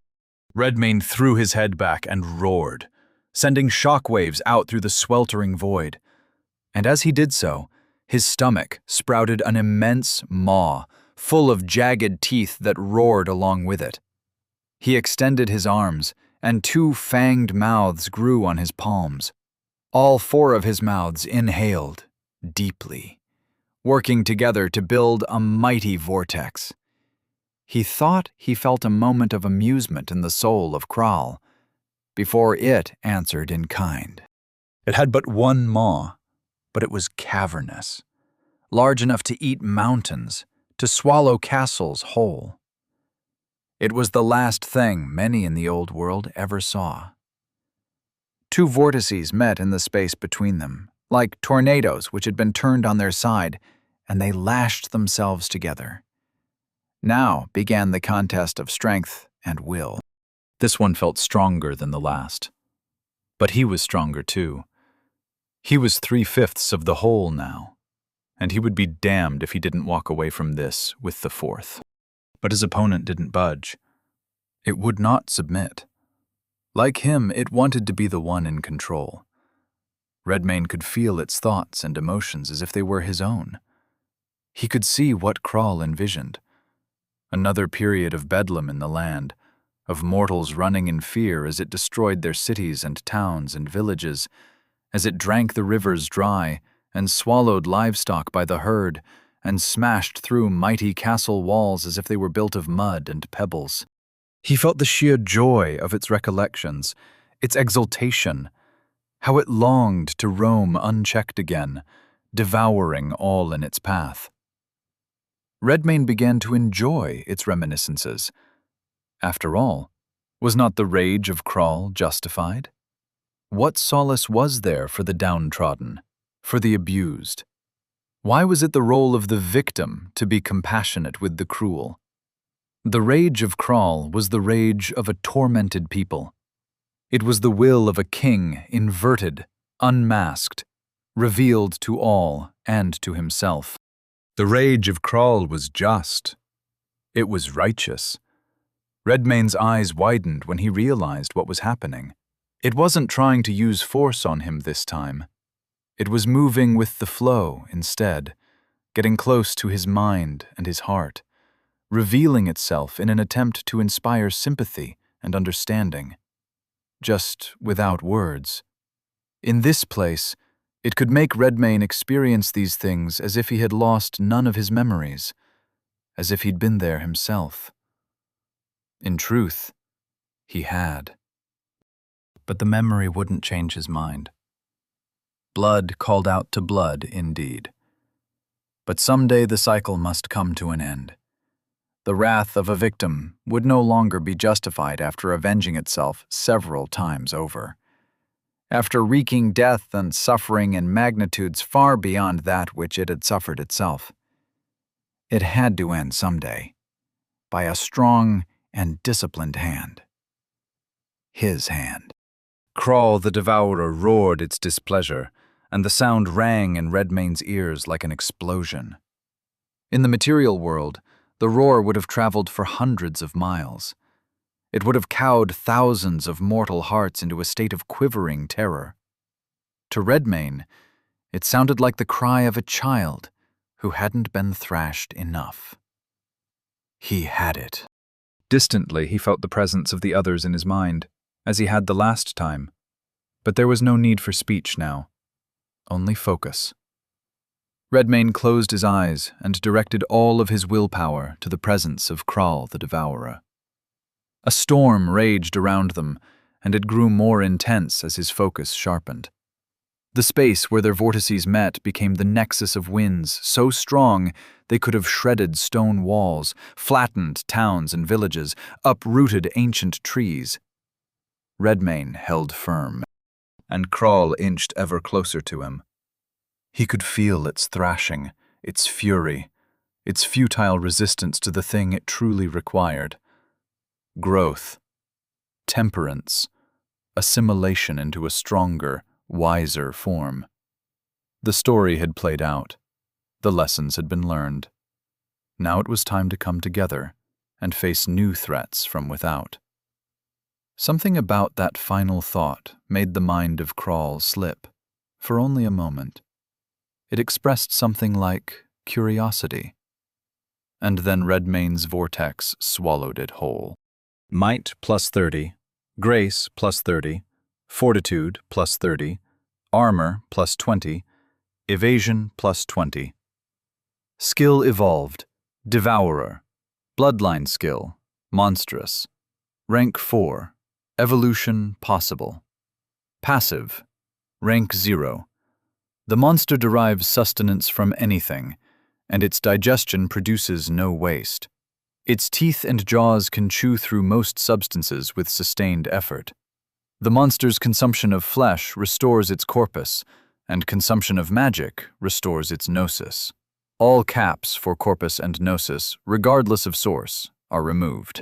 Redmayne threw his head back and roared, sending shockwaves out through the sweltering void. And as he did so, his stomach sprouted an immense maw, full of jagged teeth that roared along with it. He extended his arms, and two fanged mouths grew on his palms. All four of his mouths inhaled deeply, working together to build a mighty vortex. He thought he felt a moment of amusement in the soul of Kral, before it answered in kind. It had but one maw, but it was cavernous, large enough to eat mountains, to swallow castles whole. It was the last thing many in the old world ever saw. Two vortices met in the space between them, like tornadoes which had been turned on their side, and they lashed themselves together. Now began the contest of strength and will. This one felt stronger than the last. But he was stronger too. He was 3/5 of the whole now, and he would be damned if he didn't walk away from this with the fourth. But his opponent didn't budge. It would not submit. Like him, it wanted to be the one in control. Redmayne could feel its thoughts and emotions as if they were his own. He could see what Kral envisioned. Another period of bedlam in the land, of mortals running in fear as it destroyed their cities and towns and villages, as it drank the rivers dry and swallowed livestock by the herd and smashed through mighty castle walls as if they were built of mud and pebbles. He felt the sheer joy of its recollections, its exultation, how it longed to roam unchecked again, devouring all in its path. Redmayne began to enjoy its reminiscences. After all, was not the rage of Kral justified? What solace was there for the downtrodden, for the abused? Why was it the role of the victim to be compassionate with the cruel? The rage of Kral was the rage of a tormented people. It was the will of a king inverted, unmasked, revealed to all and to himself. The rage of Kral was just. It was righteous. Redmayne's eyes widened when he realized what was happening. It wasn't trying to use force on him this time. It was moving with the flow instead, getting close to his mind and his heart, revealing itself in an attempt to inspire sympathy and understanding, just without words. In this place, it could make Redmayne experience these things as if he had lost none of his memories, as if he'd been there himself. In truth, he had. But the memory wouldn't change his mind. Blood called out to blood, indeed. But someday the cycle must come to an end. The wrath of a victim would no longer be justified after avenging itself several times over. After wreaking death and suffering in magnitudes far beyond that which it had suffered itself. It had to end someday, by a strong and disciplined hand. His hand. Kral the Devourer roared its displeasure, and the sound rang in Redmayne's ears like an explosion. In the material world, the roar would have traveled for hundreds of miles. It would have cowed thousands of mortal hearts into a state of quivering terror. To Redmayne, it sounded like the cry of a child who hadn't been thrashed enough. He had it. Distantly, he felt the presence of the others in his mind, as he had the last time. But there was no need for speech now, only focus. Redmayne closed his eyes and directed all of his willpower to the presence of Kral the Devourer. A storm raged around them, and it grew more intense as his focus sharpened. The space where their vortices met became the nexus of winds so strong they could have shredded stone walls, flattened towns and villages, uprooted ancient trees. Redmayne held firm, and Kral inched ever closer to him. He could feel its thrashing, its fury, its futile resistance to the thing it truly required. Growth, temperance, assimilation into a stronger, wiser form. The story had played out. The lessons had been learned. Now it was time to come together and face new threats from without. Something about that final thought made the mind of Kral slip, for only a moment. It expressed something like curiosity. And then Redmayne's vortex swallowed it whole. Might plus 30, grace plus 30, fortitude plus 30, armor plus 20, evasion plus 20. Skill evolved, Devourer, bloodline skill, monstrous, rank 4, evolution possible. Passive, rank 0. The monster derives sustenance from anything, and its digestion produces no waste. Its teeth and jaws can chew through most substances with sustained effort. The monster's consumption of flesh restores its corpus, and consumption of magic restores its gnosis. All caps for corpus and gnosis, regardless of source, are removed.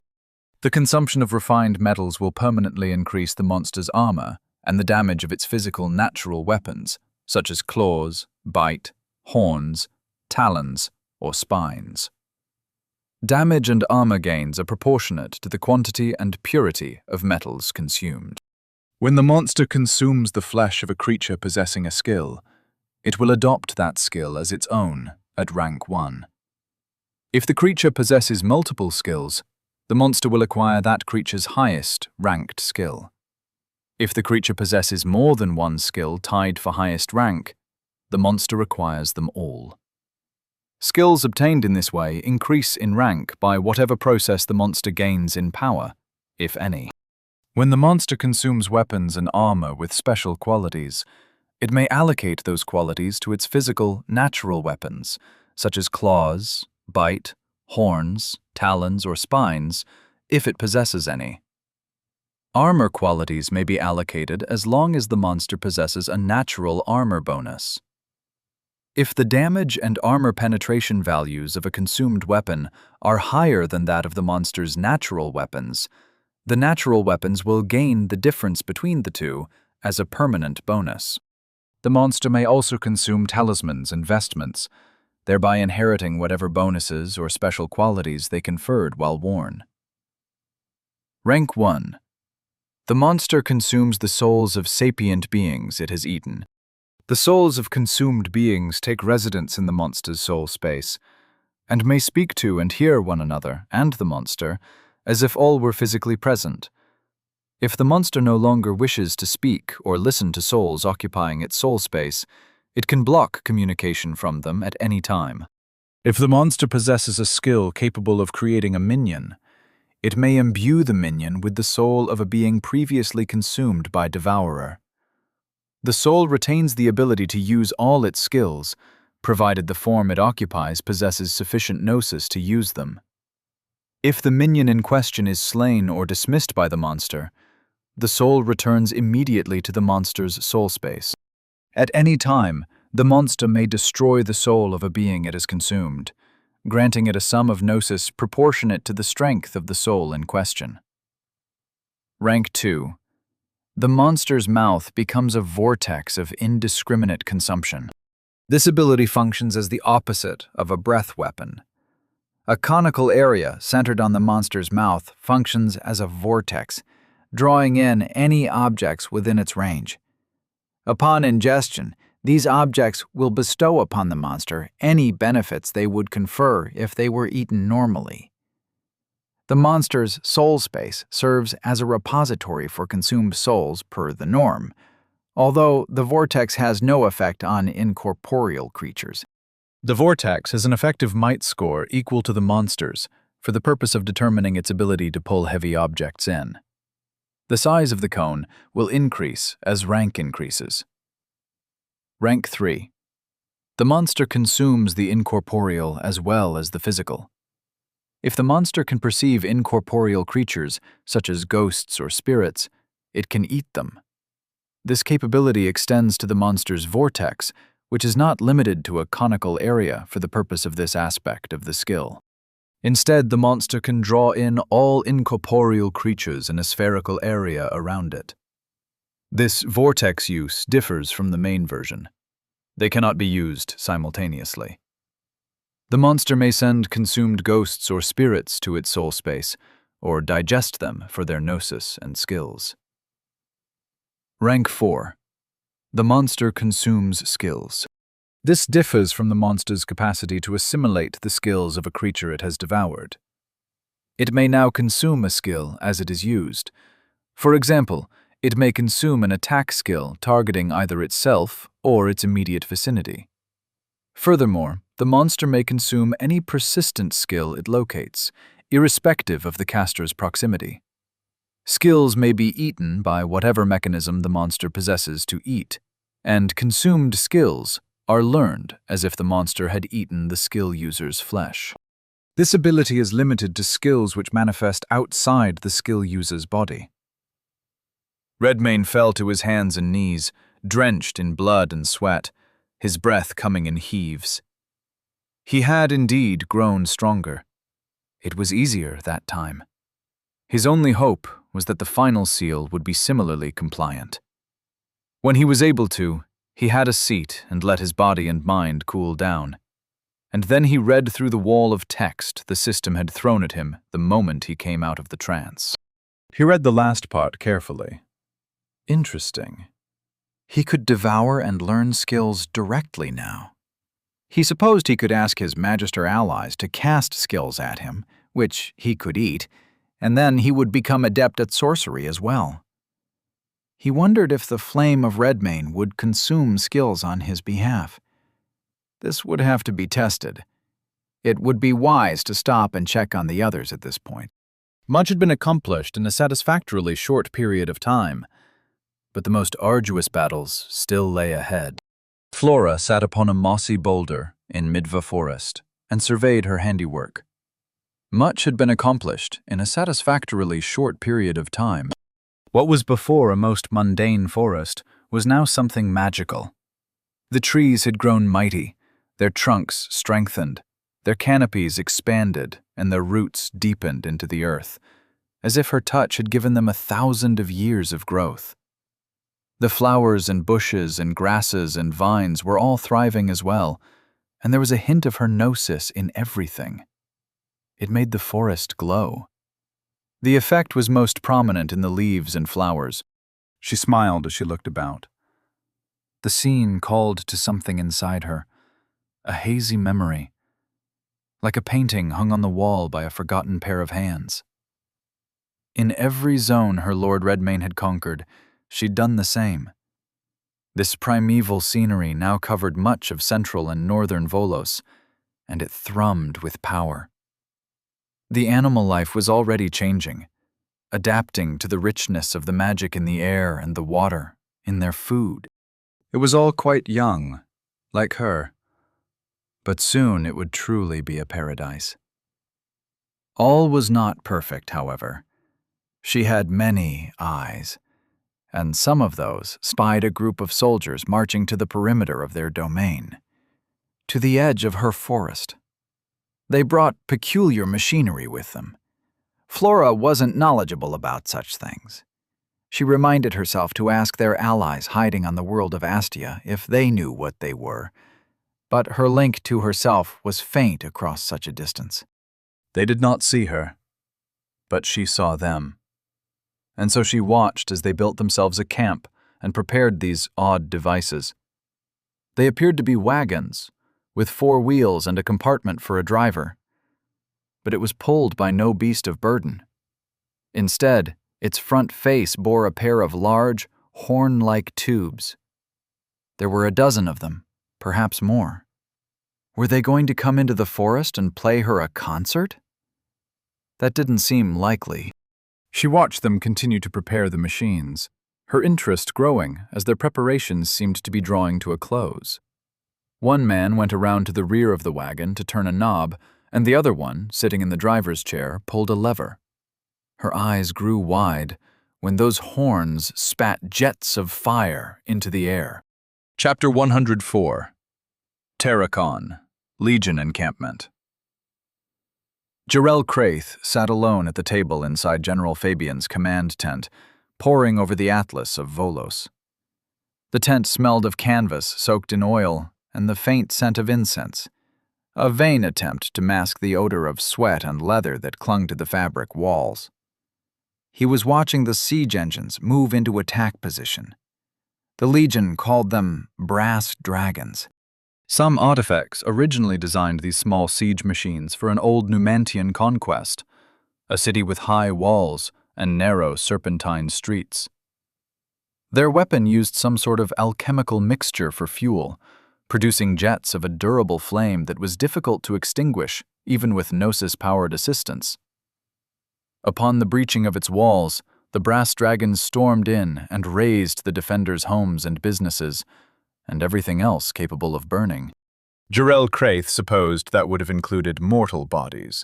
The consumption of refined metals will permanently increase the monster's armor and the damage of its physical natural weapons, such as claws, bite, horns, talons, or spines. Damage and armor gains are proportionate to the quantity and purity of metals consumed. When the monster consumes the flesh of a creature possessing a skill, it will adopt that skill as its own at rank 1. If the creature possesses multiple skills, the monster will acquire that creature's highest ranked skill. If the creature possesses more than one skill tied for highest rank, the monster acquires them all. Skills obtained in this way increase in rank by whatever process the monster gains in power, if any. When the monster consumes weapons and armor with special qualities, it may allocate those qualities to its physical, natural weapons, such as claws, bite, horns, talons, or spines, if it possesses any. Armor qualities may be allocated as long as the monster possesses a natural armor bonus. If the damage and armor penetration values of a consumed weapon are higher than that of the monster's natural weapons, the natural weapons will gain the difference between the two as a permanent bonus. The monster may also consume talismans and vestments, thereby inheriting whatever bonuses or special qualities they conferred while worn. Rank 1. The monster consumes the souls of sapient beings it has eaten. The souls of consumed beings take residence in the monster's soul space, and may speak to and hear one another and the monster as if all were physically present. If the monster no longer wishes to speak or listen to souls occupying its soul space, it can block communication from them at any time. If the monster possesses a skill capable of creating a minion, it may imbue the minion with the soul of a being previously consumed by Devourer. The soul retains the ability to use all its skills, provided the form it occupies possesses sufficient gnosis to use them. If the minion in question is slain or dismissed by the monster, the soul returns immediately to the monster's soul space. At any time, the monster may destroy the soul of a being it has consumed, granting it a sum of gnosis proportionate to the strength of the soul in question. Rank 2. the monster's mouth becomes a vortex of indiscriminate consumption. This ability functions as the opposite of a breath weapon. A conical area centered on the monster's mouth functions as a vortex, drawing in any objects within its range. Upon ingestion, these objects will bestow upon the monster any benefits they would confer if they were eaten normally. The monster's soul space serves as a repository for consumed souls per the norm, although the vortex has no effect on incorporeal creatures. The vortex has an effective might score equal to the monster's for the purpose of determining its ability to pull heavy objects in. The size of the cone will increase as rank increases. Rank 3. The monster consumes the incorporeal as well as the physical. If the monster can perceive incorporeal creatures, such as ghosts or spirits, it can eat them. This capability extends to the monster's vortex, which is not limited to a conical area for the purpose of this aspect of the skill. Instead, the monster can draw in all incorporeal creatures in a spherical area around it. This vortex use differs from the main version. They cannot be used simultaneously. The monster may send consumed ghosts or spirits to its soul space, or digest them for their gnosis and skills. Rank 4. The monster consumes skills. This differs from the monster's capacity to assimilate the skills of a creature it has devoured. It may now consume a skill as it is used. For example, it may consume an attack skill targeting either itself or its immediate vicinity. Furthermore, the monster may consume any persistent skill it locates, irrespective of the caster's proximity. Skills may be eaten by whatever mechanism the monster possesses to eat, and consumed skills are learned as if the monster had eaten the skill user's flesh. This ability is limited to skills which manifest outside the skill user's body. Redmane fell to his hands and knees, drenched in blood and sweat, his breath coming in heaves. He had indeed grown stronger. It was easier that time. His only hope was that the final seal would be similarly compliant. When he was able to, he had a seat and let his body and mind cool down. And then he read through the wall of text the system had thrown at him the moment he came out of the trance. He read the last part carefully. Interesting. He could devour and learn skills directly now. He supposed he could ask his Magister allies to cast skills at him, which he could eat, and then he would become adept at sorcery as well. He wondered if the flame of Redmane would consume skills on his behalf. This would have to be tested. It would be wise to stop and check on the others at this point. Much had been accomplished in a satisfactorily short period of time, but the most arduous battles still lay ahead. Flora sat upon a mossy boulder in Midva Forest and surveyed her handiwork. Much had been accomplished in a satisfactorily short period of time. What was before a most mundane forest was now something magical. The trees had grown mighty, their trunks strengthened, their canopies expanded, and their roots deepened into the earth, as if her touch had given them 1,000 years of growth. The flowers and bushes and grasses and vines were all thriving as well, and there was a hint of her gnosis in everything. It made the forest glow. The effect was most prominent in the leaves and flowers. She smiled as she looked about. The scene called to something inside her, a hazy memory, like a painting hung on the wall by a forgotten pair of hands. In every zone her Lord Redmane had conquered, she'd done the same. This primeval scenery now covered much of central and northern Volos, and it thrummed with power. The animal life was already changing, adapting to the richness of the magic in the air and the water, in their food. It was all quite young, like her, but soon it would truly be a paradise. All was not perfect, however. She had many eyes, and some of those spied a group of soldiers marching to the perimeter of their domain, to the edge of her forest. They brought peculiar machinery with them. Flora wasn't knowledgeable about such things. She reminded herself to ask their allies hiding on the world of Astia if they knew what they were, but her link to herself was faint across such a distance. They did not see her, but she saw them. And so she watched as they built themselves a camp and prepared these odd devices. They appeared to be wagons, with 4 wheels and a compartment for a driver. But it was pulled by no beast of burden. Instead, its front face bore a pair of large, horn-like tubes. There were a dozen of them, perhaps more. Were they going to come into the forest and play her a concert? That didn't seem likely. She watched them continue to prepare the machines, her interest growing as their preparations seemed to be drawing to a close. One man went around to the rear of the wagon to turn a knob, and the other one, sitting in the driver's chair, pulled a lever. Her eyes grew wide when those horns spat jets of fire into the air. Chapter 104. Terracon, Legion Encampment. Jarrell Craith sat alone at the table inside General Fabian's command tent, poring over the atlas of Volos. The tent smelled of canvas soaked in oil and the faint scent of incense, a vain attempt to mask the odor of sweat and leather that clung to the fabric walls. He was watching the siege engines move into attack position. The Legion called them brass dragons. Some artifacts originally designed these small siege machines for an old Numantian conquest, a city with high walls and narrow serpentine streets. Their weapon used some sort of alchemical mixture for fuel, producing jets of a durable flame that was difficult to extinguish even with Gnosis-powered assistance. Upon the breaching of its walls, the brass dragons stormed in and razed the defenders' homes and businesses, and everything else capable of burning. Jarrell Craith supposed that would have included mortal bodies,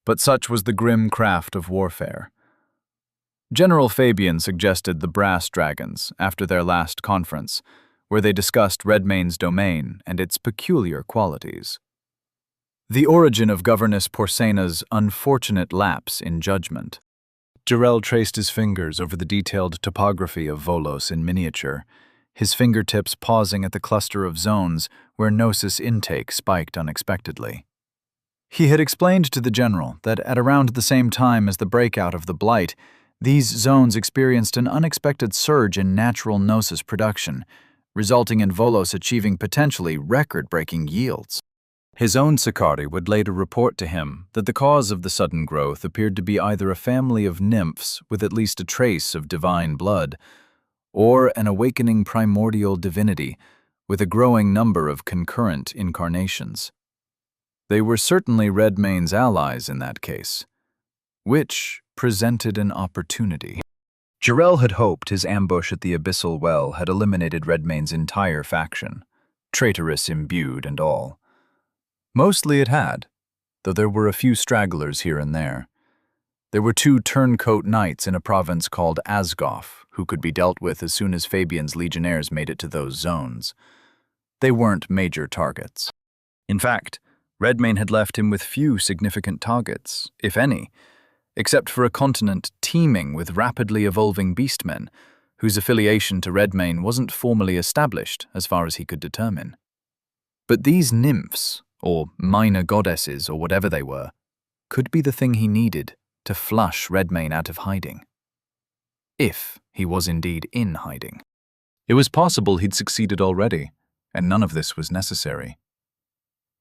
but such was the grim craft of warfare. General Fabian suggested the brass dragons after their last conference, where they discussed Redmane's domain and its peculiar qualities. The origin of Governess Porcena's unfortunate lapse in judgment. Jarrell traced his fingers over the detailed topography of Volos in miniature, his fingertips pausing at the cluster of zones where Gnosis intake spiked unexpectedly. He had explained to the general that at around the same time as the breakout of the Blight, these zones experienced an unexpected surge in natural Gnosis production, resulting in Volos achieving potentially record-breaking yields. His own Sicarii would later report to him that the cause of the sudden growth appeared to be either a family of nymphs with at least a trace of divine blood, or an awakening primordial divinity with a growing number of concurrent incarnations. They were certainly Redmane's allies in that case, which presented an opportunity. Jarrell had hoped his ambush at the Abyssal Well had eliminated Redmane's entire faction, traitorous imbued and all. Mostly it had, though there were a few stragglers here and there. There were 2 turncoat knights in a province called Asgoff, who could be dealt with as soon as Fabian's legionnaires made it to those zones. They weren't major targets. In fact, Redmane had left him with few significant targets, if any, except for a continent teeming with rapidly evolving beastmen, whose affiliation to Redmane wasn't formally established as far as he could determine. But these nymphs, or minor goddesses or whatever they were, could be the thing he needed to flush Redmane out of hiding. If he was indeed in hiding. It was possible he'd succeeded already, and none of this was necessary.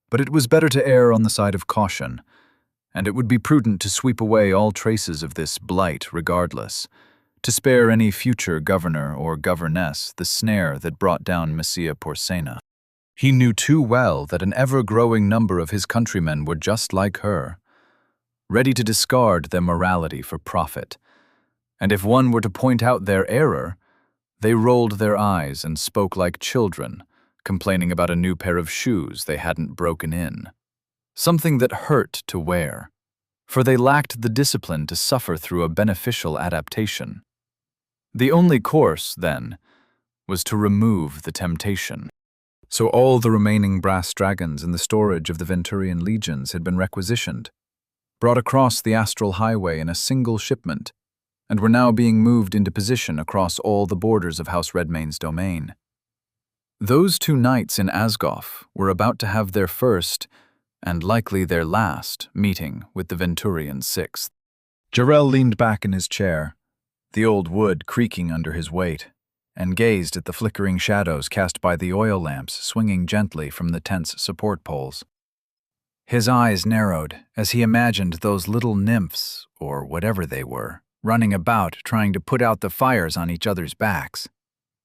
But it was better to err on the side of caution, and it would be prudent to sweep away all traces of this blight regardless, to spare any future governor or governess the snare that brought down Messia Porcena. He knew too well that an ever-growing number of his countrymen were just like her, ready to discard their morality for profit, and if one were to point out their error, they rolled their eyes and spoke like children, complaining about a new pair of shoes they hadn't broken in. Something that hurt to wear, for they lacked the discipline to suffer through a beneficial adaptation. The only course, then, was to remove the temptation. So all the remaining brass dragons in the storage of the Venturian legions had been requisitioned, brought across the astral highway in a single shipment, and were now being moved into position across all the borders of House Redmane's domain. Those 2 knights in Asgoth were about to have their first, and likely their last, meeting with the Venturian Sixth. Jarrell leaned back in his chair, the old wood creaking under his weight, and gazed at the flickering shadows cast by the oil lamps swinging gently from the tent's support poles. His eyes narrowed as he imagined those little nymphs, or whatever they were, running about trying to put out the fires on each other's backs.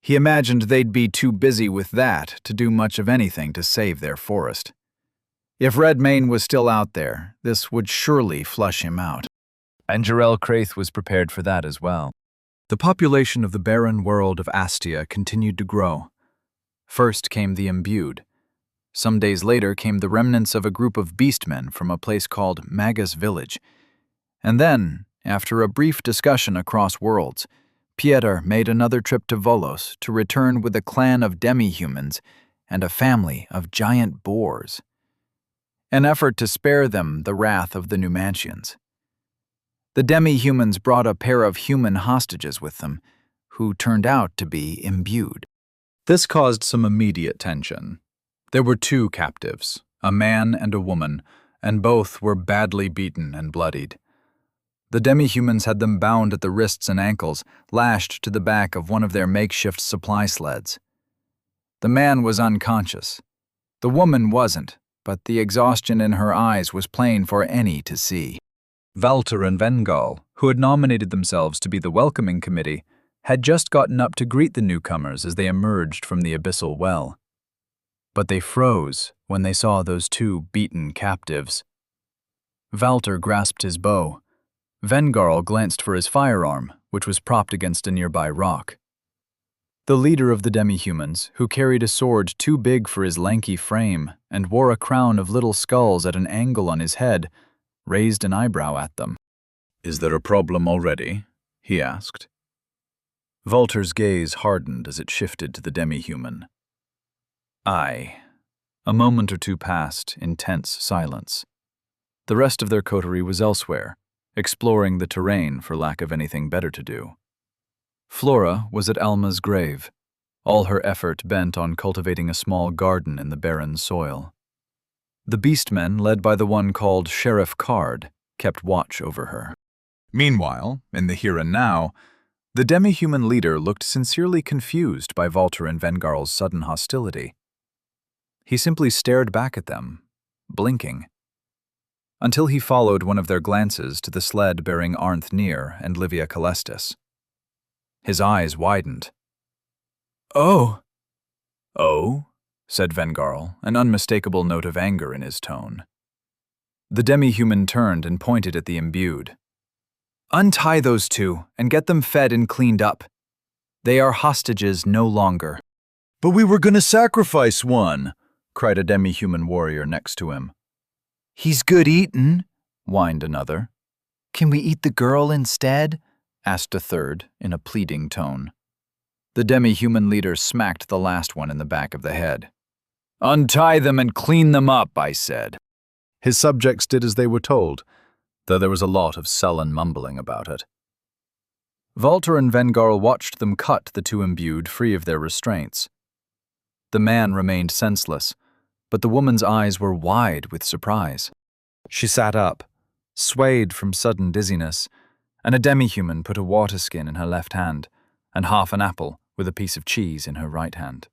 He imagined they'd be too busy with that to do much of anything to save their forest. If Redmane was still out there, this would surely flush him out. And Jarrell Craith was prepared for that as well. The population of the barren world of Astia continued to grow. First came the imbued. Some days later came the remnants of a group of beastmen from a place called Magus Village. And then, after a brief discussion across worlds, Pieter made another trip to Volos to return with a clan of demi-humans and a family of giant boars. An effort to spare them the wrath of the Numantians. The demi-humans brought a pair of human hostages with them, who turned out to be imbued. This caused some immediate tension. There were 2 captives, a man and a woman, and both were badly beaten and bloodied. The demi-humans had them bound at the wrists and ankles, lashed to the back of one of their makeshift supply sleds. The man was unconscious. The woman wasn't, but the exhaustion in her eyes was plain for any to see. Valter and Vengal, who had nominated themselves to be the welcoming committee, had just gotten up to greet the newcomers as they emerged from the abyssal well. But they froze when they saw those 2 beaten captives. Valter grasped his bow. Vengarl glanced for his firearm, which was propped against a nearby rock. The leader of the demi-humans, who carried a sword too big for his lanky frame and wore a crown of little skulls at an angle on his head, raised an eyebrow at them. "Is there a problem already?" he asked. Valter's gaze hardened as it shifted to the demi-human. Aye. A moment or 2 passed in tense silence. The rest of their coterie was elsewhere, exploring the terrain for lack of anything better to do. Flora was at Alma's grave, all her effort bent on cultivating a small garden in the barren soil. The beastmen, led by the one called Sheriff Card, kept watch over her. Meanwhile, in the here and now, the demi-human leader looked sincerely confused by Valter and Vengarl's sudden hostility. He simply stared back at them, blinking, until he followed one of their glances to the sled bearing Arnth Near and Livia Calestis. His eyes widened. "Oh!" "Oh?" said Vengarl, an unmistakable note of anger in his tone. The demi-human turned and pointed at the imbued. "Untie those 2 and get them fed and cleaned up. They are hostages no longer." "But we were going to sacrifice one," cried a demi-human warrior next to him. "He's good eatin'," whined another. "Can we eat the girl instead?" asked a third in a pleading tone. The demi-human leader smacked the last one in the back of the head. "Untie them and clean them up," I said. His subjects did as they were told, though there was a lot of sullen mumbling about it. Valter and Vengarl watched them cut the 2 imbued free of their restraints. The man remained senseless, but the woman's eyes were wide with surprise. She sat up, swayed from sudden dizziness, and a demi-human put a water skin in her left hand and half an apple with a piece of cheese in her right hand.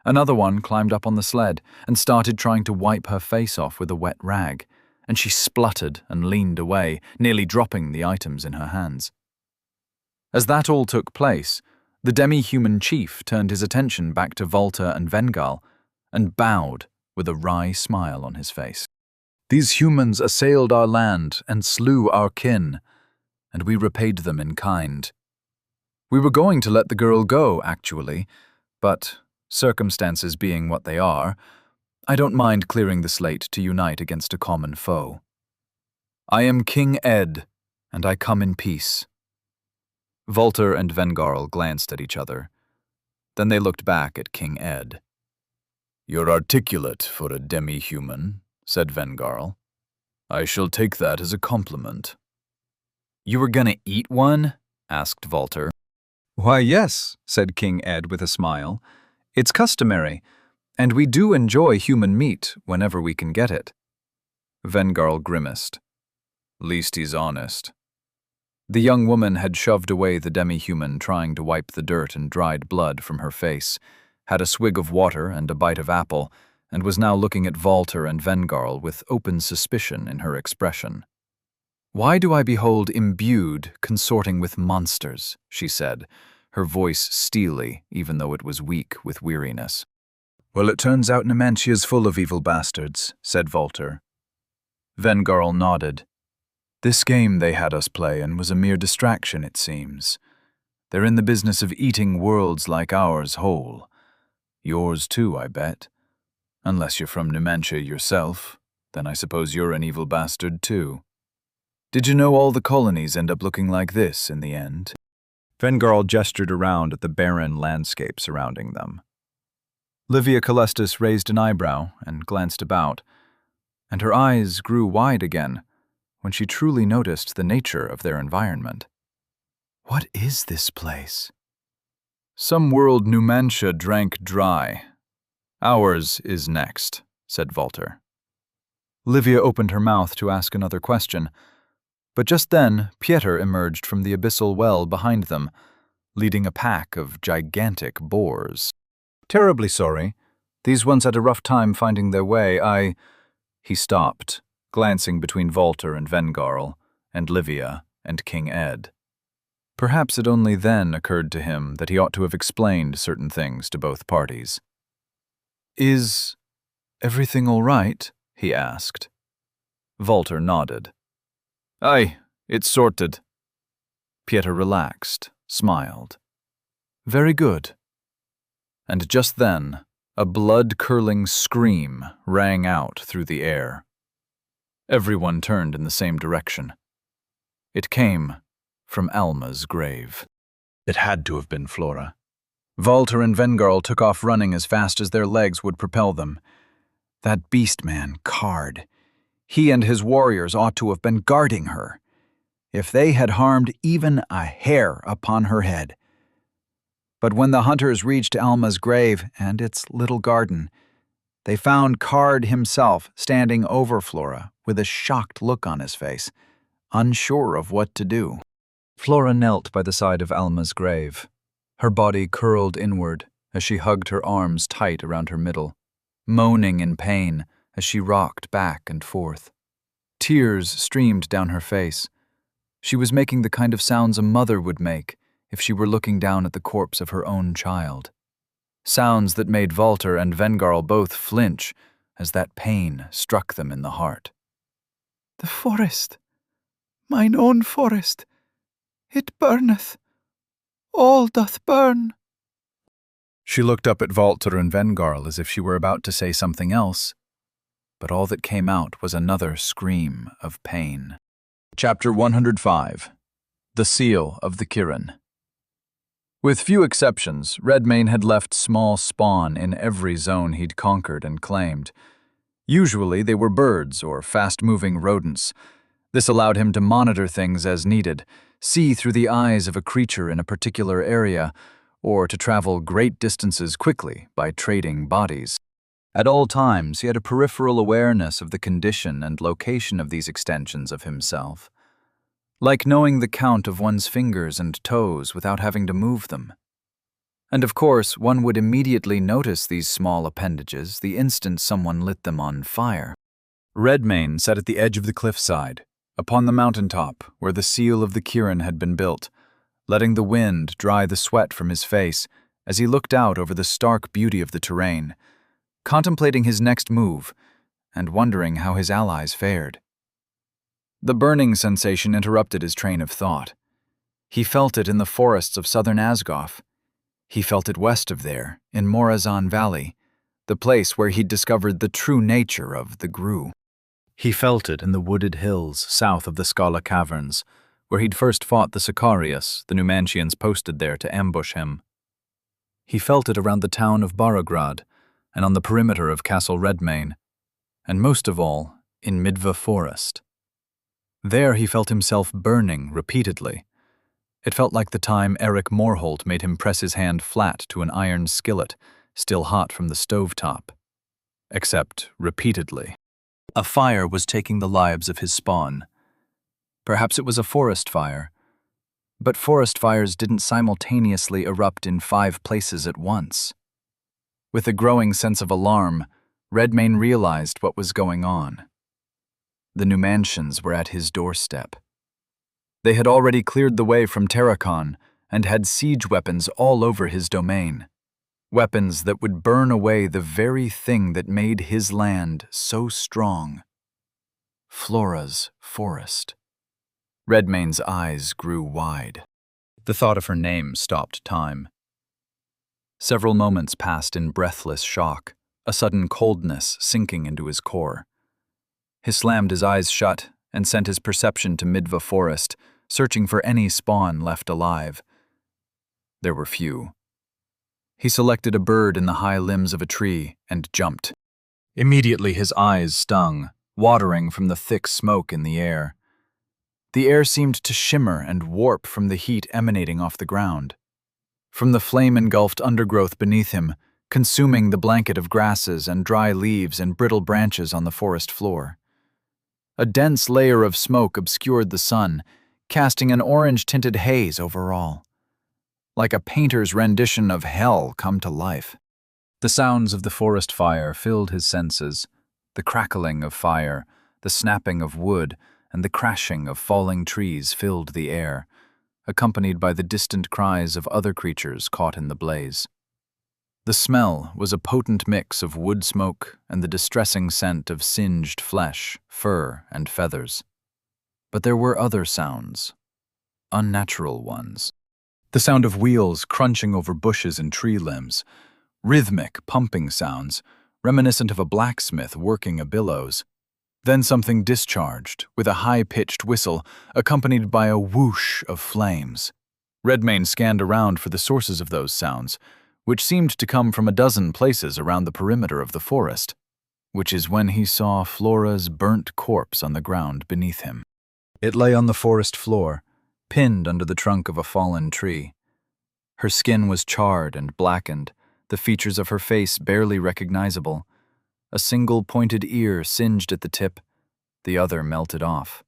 Another one climbed up on the sled and started trying to wipe her face off with a wet rag, and she spluttered and leaned away, nearly dropping the items in her hands. As that all took place, the demi-human chief turned his attention back to Valter and Vengal and bowed with a wry smile on his face. "These humans assailed our land and slew our kin, and we repaid them in kind. We were going to let the girl go, actually, but, circumstances being what they are, I don't mind clearing the slate to unite against a common foe. I am King Ed, and I come in peace." Valter and Vengarl glanced at each other. Then they looked back at King Ed. "You're articulate for a demi-human," said Vengarl. "I shall take that as a compliment." You were gonna eat one? Asked Volter. Why, yes, said King Ed with a smile. It's customary, and we do enjoy human meat whenever we can get it. Vengarl grimaced. Least he's honest. The young woman had shoved away the demi-human, trying to wipe the dirt and dried blood from her face, had a swig of water and a bite of apple, and was now looking at Volter and Vengarl with open suspicion in her expression. Why do I behold imbued consorting with monsters, she said, her voice steely, even though it was weak with weariness. Well, it turns out Numantia's full of evil bastards, said Volter. Vengarl nodded. This game they had us play and was a mere distraction, it seems. They're in the business of eating worlds like ours whole. Yours too, I bet. Unless you're from Numantia yourself, then I suppose you're an evil bastard too. Did you know all the colonies end up looking like this in the end? Vengarl gestured around at the barren landscape surrounding them. Livia Calestis raised an eyebrow and glanced about, and her eyes grew wide again when she truly noticed the nature of their environment. What is this place? Some world Numantia drank dry. Ours is next, said Volter. Livia opened her mouth to ask another question, but just then Pieter emerged from the abyssal well behind them, leading a pack of gigantic boars. Terribly sorry. These ones had a rough time finding their way. He stopped, glancing between Volter and Vengarl, and Livia and King Ed. Perhaps it only then occurred to him that he ought to have explained certain things to both parties. Is everything all right? He asked. Volter nodded. Aye, it's sorted. Pieter relaxed, smiled. Very good. And just then, a blood-curdling scream rang out through the air. Everyone turned in the same direction. It came from Alma's grave. It had to have been Flora. Volter and Vengarl took off running as fast as their legs would propel them. That beast man, Card. He and his warriors ought to have been guarding her. If they had harmed even a hair upon her head. But when the hunters reached Alma's grave and its little garden, they found Card himself standing over Flora with a shocked look on his face, unsure of what to do. Flora knelt by the side of Alma's grave, her body curled inward as she hugged her arms tight around her middle, moaning in pain as she rocked back and forth. Tears streamed down her face. She was making the kind of sounds a mother would make if she were looking down at the corpse of her own child. Sounds that made Volter and Vengarl both flinch as that pain struck them in the heart. The forest, mine own forest, it burneth, all doth burn. She looked up at Volter and Vengarl as if she were about to say something else, but all that came out was another scream of pain. Chapter 105. The Seal of the Kirin. With few exceptions, Redmayne had left small spawn in every zone he'd conquered and claimed. Usually they were birds or fast-moving rodents. This allowed him to monitor things as needed, see through the eyes of a creature in a particular area, or to travel great distances quickly by trading bodies. At all times, he had a peripheral awareness of the condition and location of these extensions of himself. Like knowing the count of one's fingers and toes without having to move them. And of course, one would immediately notice these small appendages the instant someone lit them on fire. Redmayne sat at the edge of the cliffside, upon the mountaintop where the seal of the Kirin had been built, letting the wind dry the sweat from his face as he looked out over the stark beauty of the terrain, contemplating his next move and wondering how his allies fared. The burning sensation interrupted his train of thought. He felt it in the forests of southern Asgoth. He felt it west of there, in Morazan Valley, the place where he'd discovered the true nature of the Gru. He felt it in the wooded hills south of the Scala Caverns, where he'd first fought the Sicarius, the Numantians posted there to ambush him. He felt it around the town of Barograd, and on the perimeter of Castle Redmayne, and most of all, in Midva Forest. There he felt himself burning repeatedly. It felt like the time Eric Morholt made him press his hand flat to an iron skillet, still hot from the stovetop. Except repeatedly. A fire was taking the lives of his spawn. Perhaps it was a forest fire. But forest fires didn't simultaneously erupt in 5 places at once. With a growing sense of alarm, Redmayne realized what was going on. The new mansions were at his doorstep. They had already cleared the way from Terracon and had siege weapons all over his domain. Weapons that would burn away the very thing that made his land so strong. Flora's forest. Redmayne's eyes grew wide. The thought of her name stopped time. Several moments passed in breathless shock, a sudden coldness sinking into his core. He slammed his eyes shut and sent his perception to Midva Forest, searching for any spawn left alive. There were few. He selected a bird in the high limbs of a tree and jumped. Immediately his eyes stung, watering from the thick smoke in the air. The air seemed to shimmer and warp from the heat emanating off the ground. From the flame-engulfed undergrowth beneath him, consuming the blanket of grasses and dry leaves and brittle branches on the forest floor. A dense layer of smoke obscured the sun, casting an orange-tinted haze over all. Like a painter's rendition of hell come to life. The sounds of the forest fire filled his senses, the crackling of fire, the snapping of wood, and the crashing of falling trees filled the air, accompanied by the distant cries of other creatures caught in the blaze. The smell was a potent mix of wood smoke and the distressing scent of singed flesh, fur, and feathers. But there were other sounds, unnatural ones. The sound of wheels crunching over bushes and tree limbs, rhythmic, pumping sounds, reminiscent of a blacksmith working a bellows. Then something discharged, with a high-pitched whistle, accompanied by a whoosh of flames. Redmayne scanned around for the sources of those sounds, which seemed to come from a dozen places around the perimeter of the forest, which is when he saw Flora's burnt corpse on the ground beneath him. It lay on the forest floor, pinned under the trunk of a fallen tree. Her skin was charred and blackened, the features of her face barely recognizable. A single pointed ear singed at the tip, the other melted off.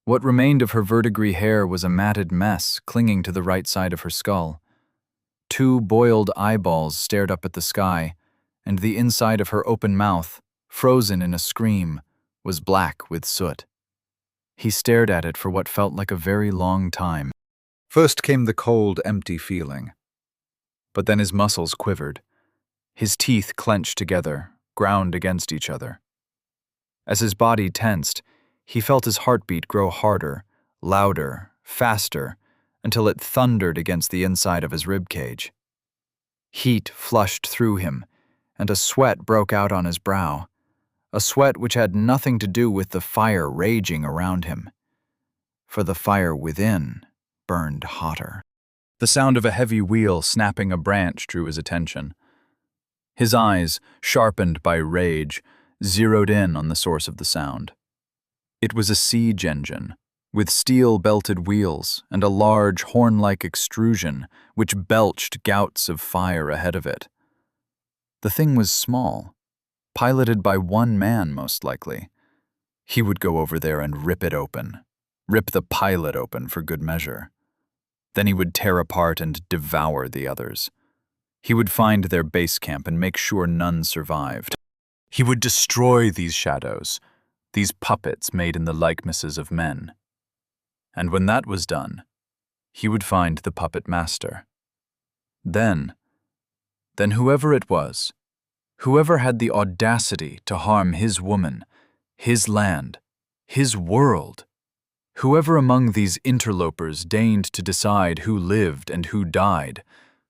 What remained of her verdigris hair was a matted mess clinging to the right side of her skull. 2 boiled eyeballs stared up at the sky, and the inside of her open mouth, frozen in a scream, was black with soot. He stared at it for what felt like a very long time. First came the cold, empty feeling. But then his muscles quivered. His teeth clenched together, ground against each other. As his body tensed, he felt his heartbeat grow harder, louder, faster, until it thundered against the inside of his ribcage. Heat flushed through him, and a sweat broke out on his brow, a sweat which had nothing to do with the fire raging around him, for the fire within burned hotter. The sound of a heavy wheel snapping a branch drew his attention. His eyes, sharpened by rage, zeroed in on the source of the sound. It was a siege engine, with steel-belted wheels and a large horn-like extrusion which belched gouts of fire ahead of it. The thing was small, piloted by one man most likely. He would go over there and rip it open, rip the pilot open for good measure. Then he would tear apart and devour the others. He would find their base camp and make sure none survived. He would destroy these shadows, these puppets made in the likenesses of men. And when that was done, he would find the puppet master. Then whoever it was, whoever had the audacity to harm his woman, his land, his world, whoever among these interlopers deigned to decide who lived and who died,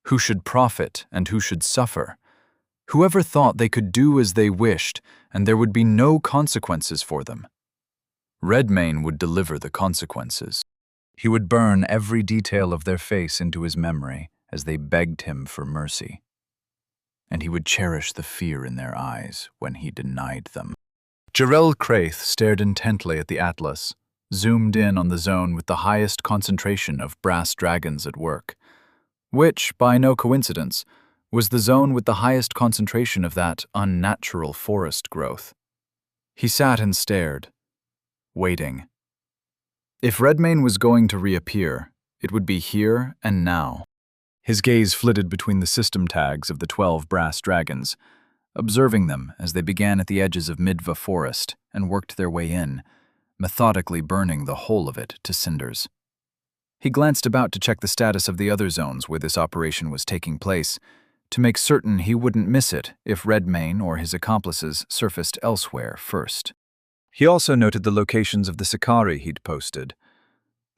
who should profit and who should suffer, whoever thought they could do as they wished and there would be no consequences for them, Redmayne would deliver the consequences. He would burn every detail of their face into his memory as they begged him for mercy. And he would cherish the fear in their eyes when he denied them. Jarrell Craith stared intently at the atlas, zoomed in on the zone with the highest concentration of brass dragons at work, which, by no coincidence, was the zone with the highest concentration of that unnatural forest growth. He sat and stared, waiting. If Redmayne was going to reappear, it would be here and now. His gaze flitted between the system tags of the 12 brass dragons, observing them as they began at the edges of Midva Forest and worked their way in, methodically burning the whole of it to cinders. He glanced about to check the status of the other zones where this operation was taking place, to make certain he wouldn't miss it if Redmayne or his accomplices surfaced elsewhere first. He also noted the locations of the Sicarii he'd posted.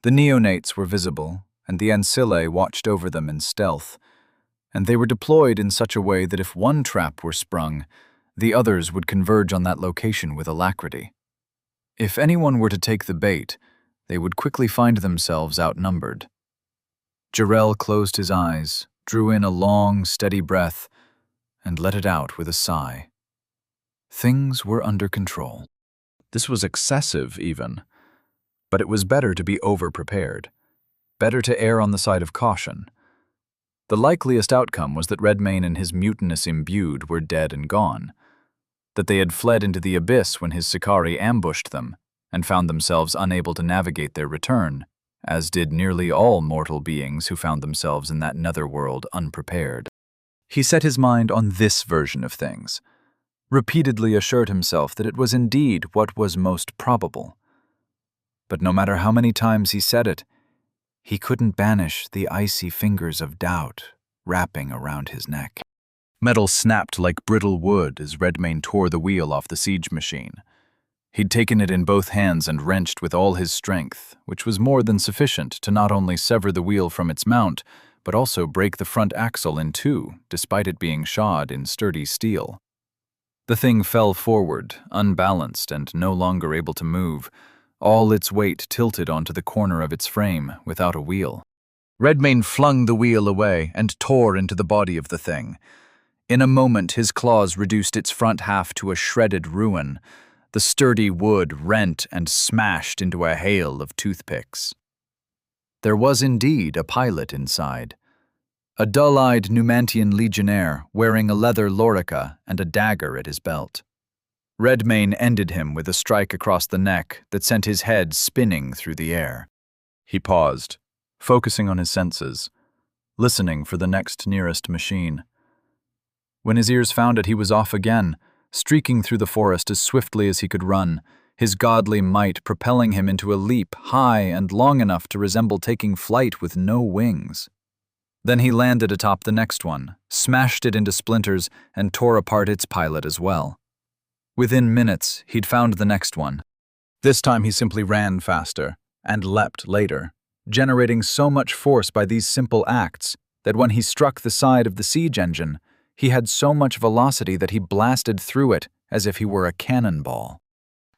The neonates were visible, and the ancillae watched over them in stealth, and they were deployed in such a way that if one trap were sprung, the others would converge on that location with alacrity. If anyone were to take the bait, they would quickly find themselves outnumbered. Jarrell closed his eyes, drew in a long, steady breath, and let it out with a sigh. Things were under control. This was excessive, even. But it was better to be over-prepared. Better to err on the side of caution. The likeliest outcome was that Redmayne and his mutinous imbued were dead and gone, that they had fled into the abyss when his Sicarii ambushed them and found themselves unable to navigate their return, as did nearly all mortal beings who found themselves in that netherworld unprepared. He set his mind on this version of things, repeatedly assured himself that it was indeed what was most probable. But no matter how many times he said it, he couldn't banish the icy fingers of doubt wrapping around his neck. Metal snapped like brittle wood as Redmayne tore the wheel off the siege machine. He'd taken it in both hands and wrenched with all his strength, which was more than sufficient to not only sever the wheel from its mount, but also break the front axle in two, despite it being shod in sturdy steel. The thing fell forward, unbalanced and no longer able to move, all its weight tilted onto the corner of its frame without a wheel. Redmayne flung the wheel away and tore into the body of the thing. In a moment, his claws reduced its front half to a shredded ruin. The sturdy wood rent and smashed into a hail of toothpicks. There was indeed a pilot inside. A dull-eyed Numantian legionnaire wearing a leather lorica and a dagger at his belt. Redmayne ended him with a strike across the neck that sent his head spinning through the air. He paused, focusing on his senses, listening for the next nearest machine. When his ears found it, he was off again, streaking through the forest as swiftly as he could run, his godly might propelling him into a leap high and long enough to resemble taking flight with no wings. Then he landed atop the next one, smashed it into splinters, and tore apart its pilot as well. Within minutes, he'd found the next one. This time he simply ran faster, and leapt later, generating so much force by these simple acts that when he struck the side of the siege engine, he had so much velocity that he blasted through it as if he were a cannonball.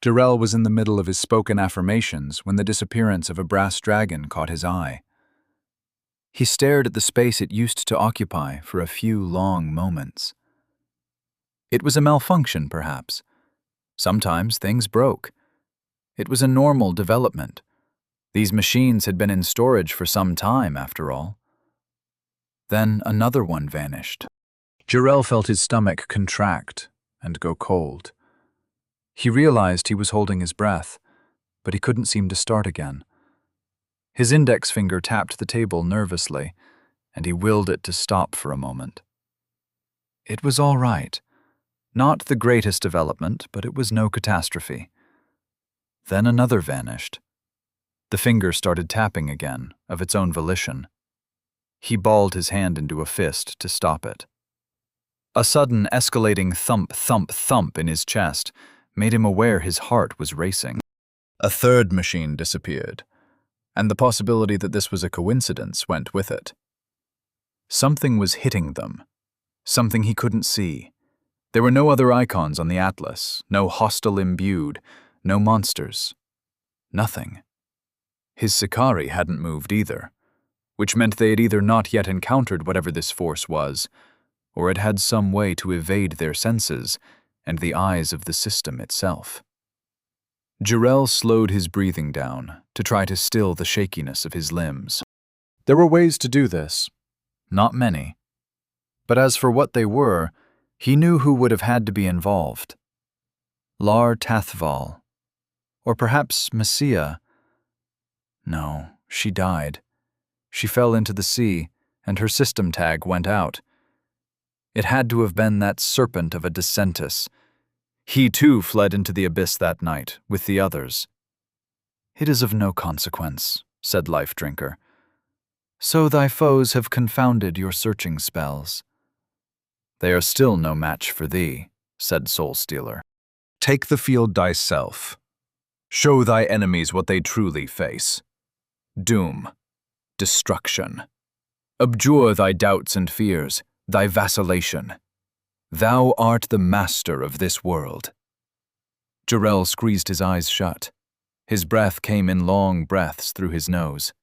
Jarrell was in the middle of his spoken affirmations when the disappearance of a brass dragon caught his eye. He stared at the space it used to occupy for a few long moments. It was a malfunction, perhaps. Sometimes things broke. It was a normal development. These machines had been in storage for some time, after all. Then another one vanished. Jarrell felt his stomach contract and go cold. He realized he was holding his breath, but he couldn't seem to start again. His index finger tapped the table nervously, and he willed it to stop for a moment. It was all right. Not the greatest development, but it was no catastrophe. Then another vanished. The finger started tapping again, of its own volition. He balled his hand into a fist to stop it. A sudden escalating thump, thump, thump in his chest made him aware his heart was racing. A third machine disappeared, and the possibility that this was a coincidence went with it. Something was hitting them, something he couldn't see. There were no other icons on the atlas, no hostile imbued, no monsters. Nothing. His Sicarii hadn't moved either, which meant they had either not yet encountered whatever this force was, or it had some way to evade their senses and the eyes of the system itself. Jarrell slowed his breathing down to try to still the shakiness of his limbs. There were ways to do this. Not many. But as for what they were, he knew who would have had to be involved. Lar Tathval. Or perhaps Messia. No, she died. She fell into the sea, and her system tag went out. It had to have been that serpent of a Descentus. He too fled into the abyss that night, with the others. "It is of no consequence," said Life Drinker. "So thy foes have confounded your searching spells." "They are still no match for thee," said Soul Stealer. Take the field thyself. Show thy enemies what they truly face. Doom. Destruction. Abjure thy doubts and fears, thy vacillation. Thou art the master of this world. Jarrell squeezed his eyes shut. His breath came in long breaths through his nose.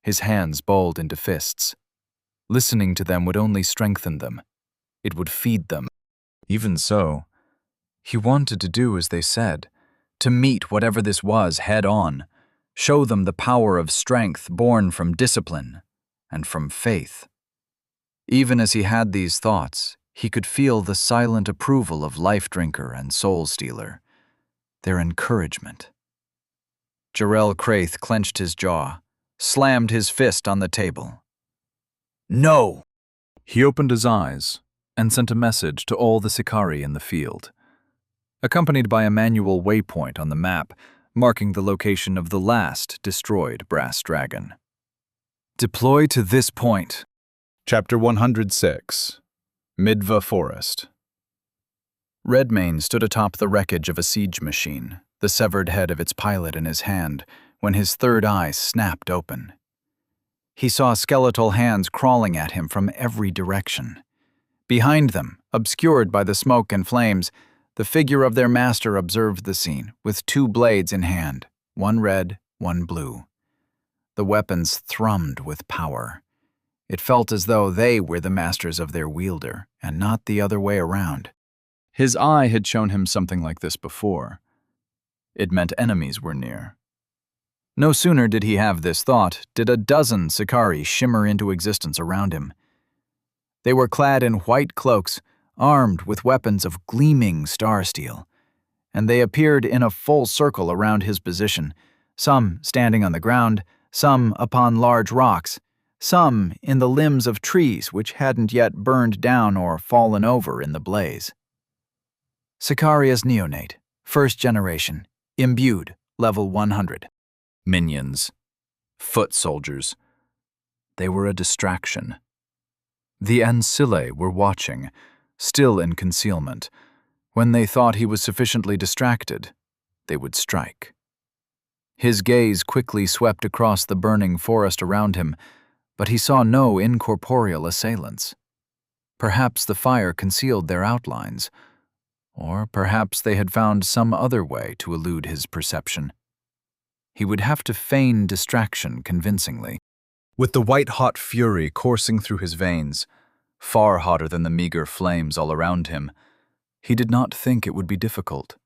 His hands balled into fists. Listening to them would only strengthen them. It would feed them. Even so, he wanted to do as they said, to meet whatever this was head on, show them the power of strength born from discipline and from faith. Even as he had these thoughts, he could feel the silent approval of Life Drinker and Soul Stealer, their encouragement. Jarrell Craith clenched his jaw, slammed his fist on the table. "No!" He opened his eyes and sent a message to all the Sicarii in the field, accompanied by a manual waypoint on the map marking the location of the last destroyed brass dragon. "Deploy to this point." Chapter 106. Midva Forest. Redmayne stood atop the wreckage of a siege machine, the severed head of its pilot in his hand, when his third eye snapped open. He saw skeletal hands crawling at him from every direction. Behind them, obscured by the smoke and flames, the figure of their master observed the scene, with two blades in hand, one red, one blue. The weapons thrummed with power. It felt as though they were the masters of their wielder, and not the other way around. His eye had shown him something like this before. It meant enemies were near. No sooner did he have this thought, did a dozen Sicarii shimmer into existence around him. They were clad in white cloaks, armed with weapons of gleaming star steel, and they appeared in a full circle around his position, some standing on the ground, some upon large rocks, some in the limbs of trees which hadn't yet burned down or fallen over in the blaze. Sicarius Neonate, first generation, imbued, level 100. Minions. Foot soldiers. They were a distraction. The Ancillae were watching, still in concealment. When they thought he was sufficiently distracted, they would strike. His gaze quickly swept across the burning forest around him, but he saw no incorporeal assailants. Perhaps the fire concealed their outlines, or perhaps they had found some other way to elude his perception. He would have to feign distraction convincingly. With the white-hot fury coursing through his veins, far hotter than the meager flames all around him, he did not think it would be difficult.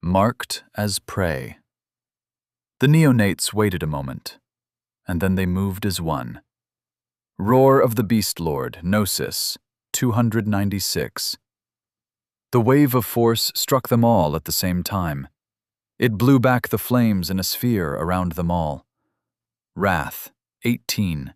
Marked as prey. The neonates waited a moment, and then they moved as one. Roar of the Beast Lord, Gnosis, 296. The wave of force struck them all at the same time. It blew back the flames in a sphere around them all. Wrath, 18.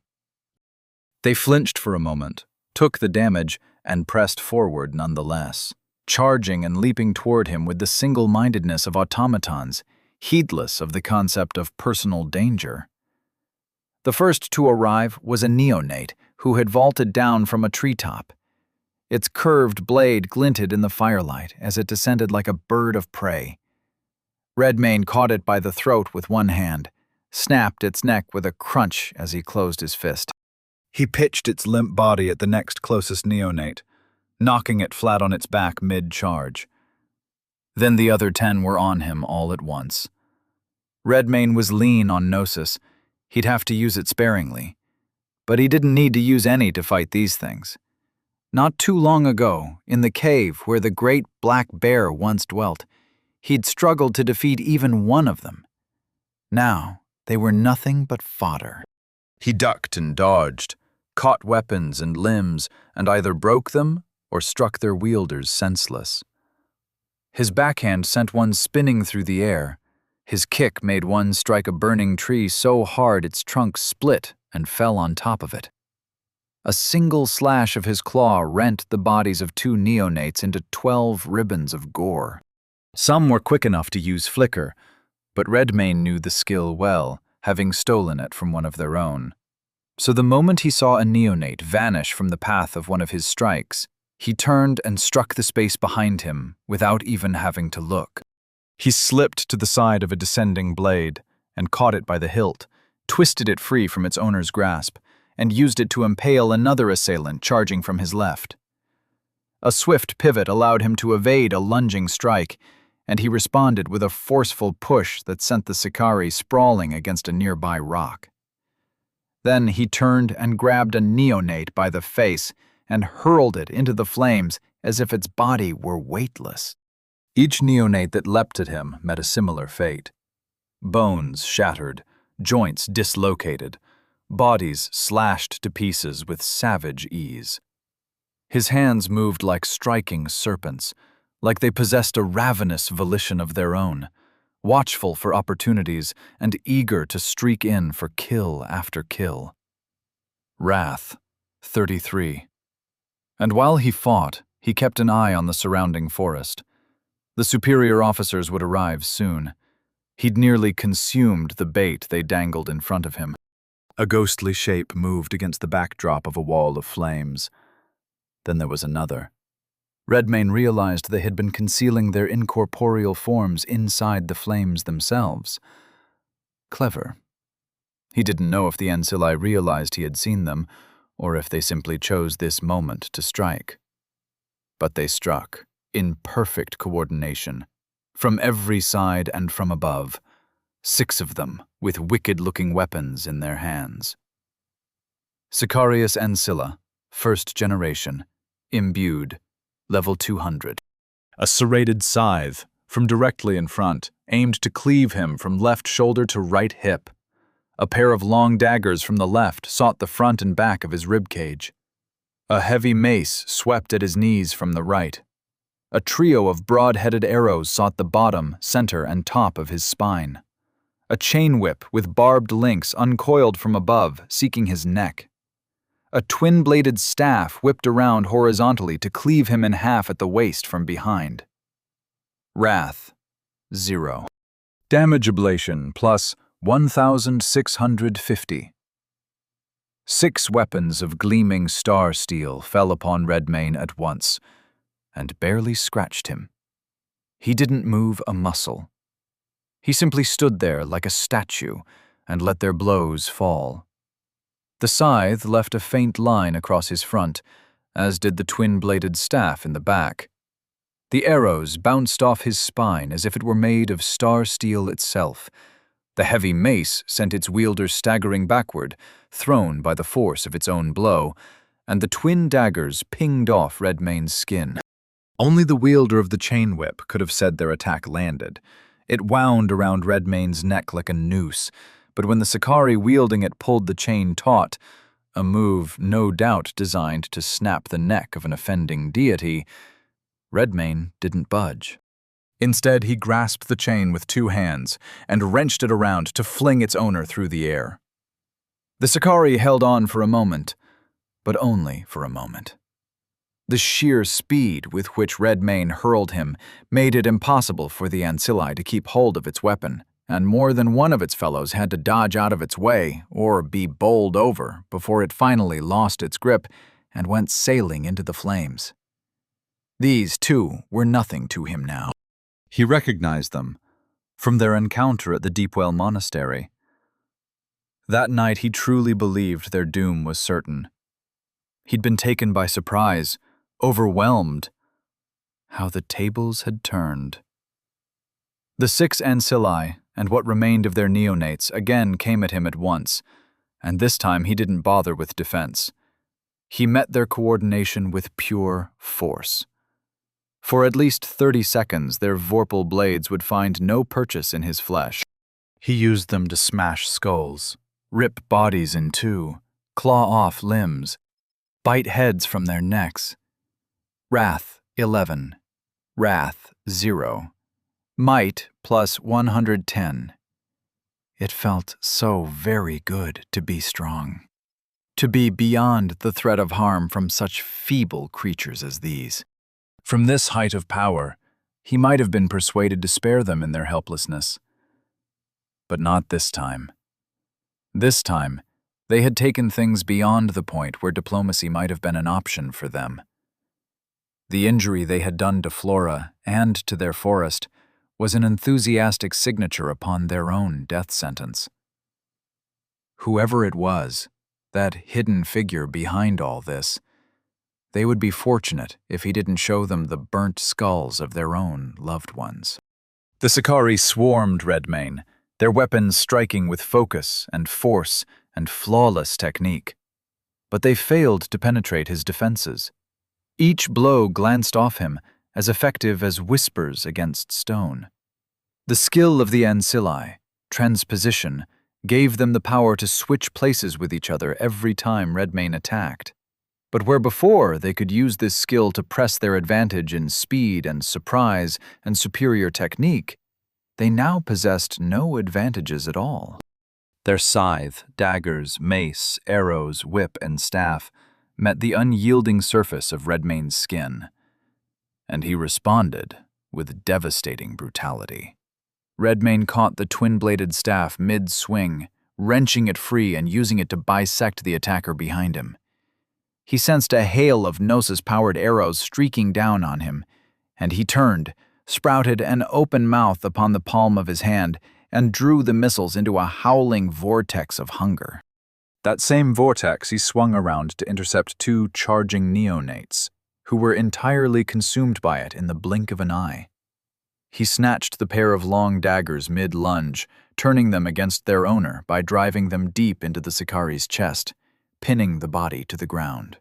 They flinched for a moment, took the damage, and pressed forward nonetheless, charging and leaping toward him with the single-mindedness of automatons, heedless of the concept of personal danger. The first to arrive was a neonate who had vaulted down from a treetop. Its curved blade glinted in the firelight as it descended like a bird of prey. Redmayne caught it by the throat with one hand, snapped its neck with a crunch as he closed his fist. He pitched its limp body at the next closest neonate, knocking it flat on its back mid-charge. Then the other 10 were on him all at once. Redmayne was lean on Gnosis. He'd have to use it sparingly. But he didn't need to use any to fight these things. Not too long ago, in the cave where the great black bear once dwelt, he'd struggled to defeat even one of them. Now, they were nothing but fodder. He ducked and dodged, caught weapons and limbs, and either broke them or struck their wielders senseless. His backhand sent one spinning through the air. His kick made one strike a burning tree so hard its trunk split and fell on top of it. A single slash of his claw rent the bodies of 2 neonates into 12 ribbons of gore. Some were quick enough to use flicker, but Redmayne knew the skill well, having stolen it from one of their own. So the moment he saw a neonate vanish from the path of one of his strikes, he turned and struck the space behind him without even having to look. He slipped to the side of a descending blade and caught it by the hilt, twisted it free from its owner's grasp, and used it to impale another assailant charging from his left. A swift pivot allowed him to evade a lunging strike, and he responded with a forceful push that sent the Sicarii sprawling against a nearby rock. Then he turned and grabbed a neonate by the face and hurled it into the flames as if its body were weightless. Each neonate that leapt at him met a similar fate. Bones shattered, joints dislocated, bodies slashed to pieces with savage ease. His hands moved like striking serpents, like they possessed a ravenous volition of their own, watchful for opportunities and eager to streak in for kill after kill. Wrath, 33. And while he fought, he kept an eye on the surrounding forest. The superior officers would arrive soon. He'd nearly consumed the bait they dangled in front of him. A ghostly shape moved against the backdrop of a wall of flames. Then there was another. Redmayne realized they had been concealing their incorporeal forms inside the flames themselves. Clever. He didn't know if the Ancilli realized he had seen them, or if they simply chose this moment to strike. But they struck, in perfect coordination, from every side and from above, 6 of them with wicked-looking weapons in their hands. Sicarius Ancilla, 1st generation, imbued, level 200. A serrated scythe, from directly in front, aimed to cleave him from left shoulder to right hip. A pair of long daggers from the left sought the front and back of his ribcage. A heavy mace swept at his knees from the right. A trio of broad-headed arrows sought the bottom, center, and top of his spine. A chain whip with barbed links uncoiled from above, seeking his neck. A twin-bladed staff whipped around horizontally to cleave him in half at the waist from behind. Wrath, 0. Damage ablation plus 1,650. 6 weapons of gleaming star steel fell upon Redmayne at once, and barely scratched him. He didn't move a muscle. He simply stood there like a statue and let their blows fall. The scythe left a faint line across his front, as did the twin-bladed staff in the back. The arrows bounced off his spine as if it were made of star steel itself. The heavy mace sent its wielder staggering backward, thrown by the force of its own blow, and the twin daggers pinged off Redmayne's skin. Only the wielder of the chain whip could have said their attack landed. It wound around Redmayne's neck like a noose, but when the Sicarii wielding it pulled the chain taut, a move no doubt designed to snap the neck of an offending deity, Redmayne didn't budge. Instead, he grasped the chain with 2 hands and wrenched it around to fling its owner through the air. The Sicarii held on for a moment, but only for a moment. The sheer speed with which Redmayne hurled him made it impossible for the Ancilli to keep hold of its weapon, and more than one of its fellows had to dodge out of its way or be bowled over before it finally lost its grip and went sailing into the flames. These, too, were nothing to him now. He recognized them from their encounter at the Deepwell Monastery. That night he truly believed their doom was certain. He'd been taken by surprise, overwhelmed. How the tables had turned. The 6 Ancilli and what remained of their neonates again came at him at once, and this time he didn't bother with defense. He met their coordination with pure force. For at least 30 seconds, their vorpal blades would find no purchase in his flesh. He used them to smash skulls, rip bodies in two, claw off limbs, bite heads from their necks. Wrath, 11. Wrath, 0. Might, plus 110. It felt so very good to be strong. To be beyond the threat of harm from such feeble creatures as these. From this height of power, he might have been persuaded to spare them in their helplessness. But not this time. This time, they had taken things beyond the point where diplomacy might have been an option for them. The injury they had done to Flora and to their forest was an enthusiastic signature upon their own death sentence. Whoever it was, that hidden figure behind all this, they would be fortunate if he didn't show them the burnt skulls of their own loved ones. The Sicarii swarmed Redmayne, their weapons striking with focus and force and flawless technique. But they failed to penetrate his defenses. Each blow glanced off him, as effective as whispers against stone. The skill of the ancilli, transposition, gave them the power to switch places with each other every time Redmayne attacked. But where before they could use this skill to press their advantage in speed and surprise and superior technique, they now possessed no advantages at all. Their scythe, daggers, mace, arrows, whip, and staff met the unyielding surface of Redmayne's skin, and he responded with devastating brutality. Redmayne caught the twin-bladed staff mid-swing, wrenching it free and using it to bisect the attacker behind him. He sensed a hail of Gnosis-powered arrows streaking down on him, and he turned, sprouted an open mouth upon the palm of his hand, and drew the missiles into a howling vortex of hunger. That same vortex he swung around to intercept two charging neonates, who were entirely consumed by it in the blink of an eye. He snatched the pair of long daggers mid-lunge, turning them against their owner by driving them deep into the Sicarii's chest, pinning the body to the ground.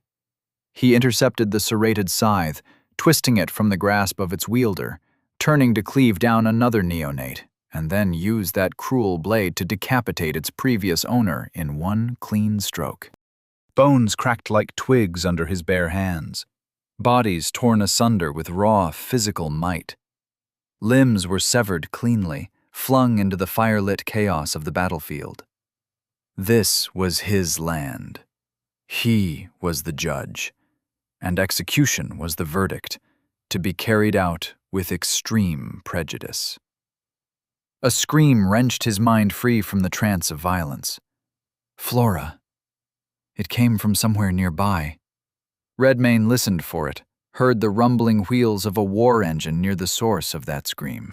He intercepted the serrated scythe, twisting it from the grasp of its wielder, turning to cleave down another neonate, and then use that cruel blade to decapitate its previous owner in one clean stroke. Bones cracked like twigs under his bare hands, bodies torn asunder with raw physical might. Limbs were severed cleanly, flung into the firelit chaos of the battlefield. This was his land. He was the judge, and execution was the verdict, to be carried out with extreme prejudice. A scream wrenched his mind free from the trance of violence. Flora. It came from somewhere nearby. Redmayne listened for it, heard the rumbling wheels of a war engine near the source of that scream.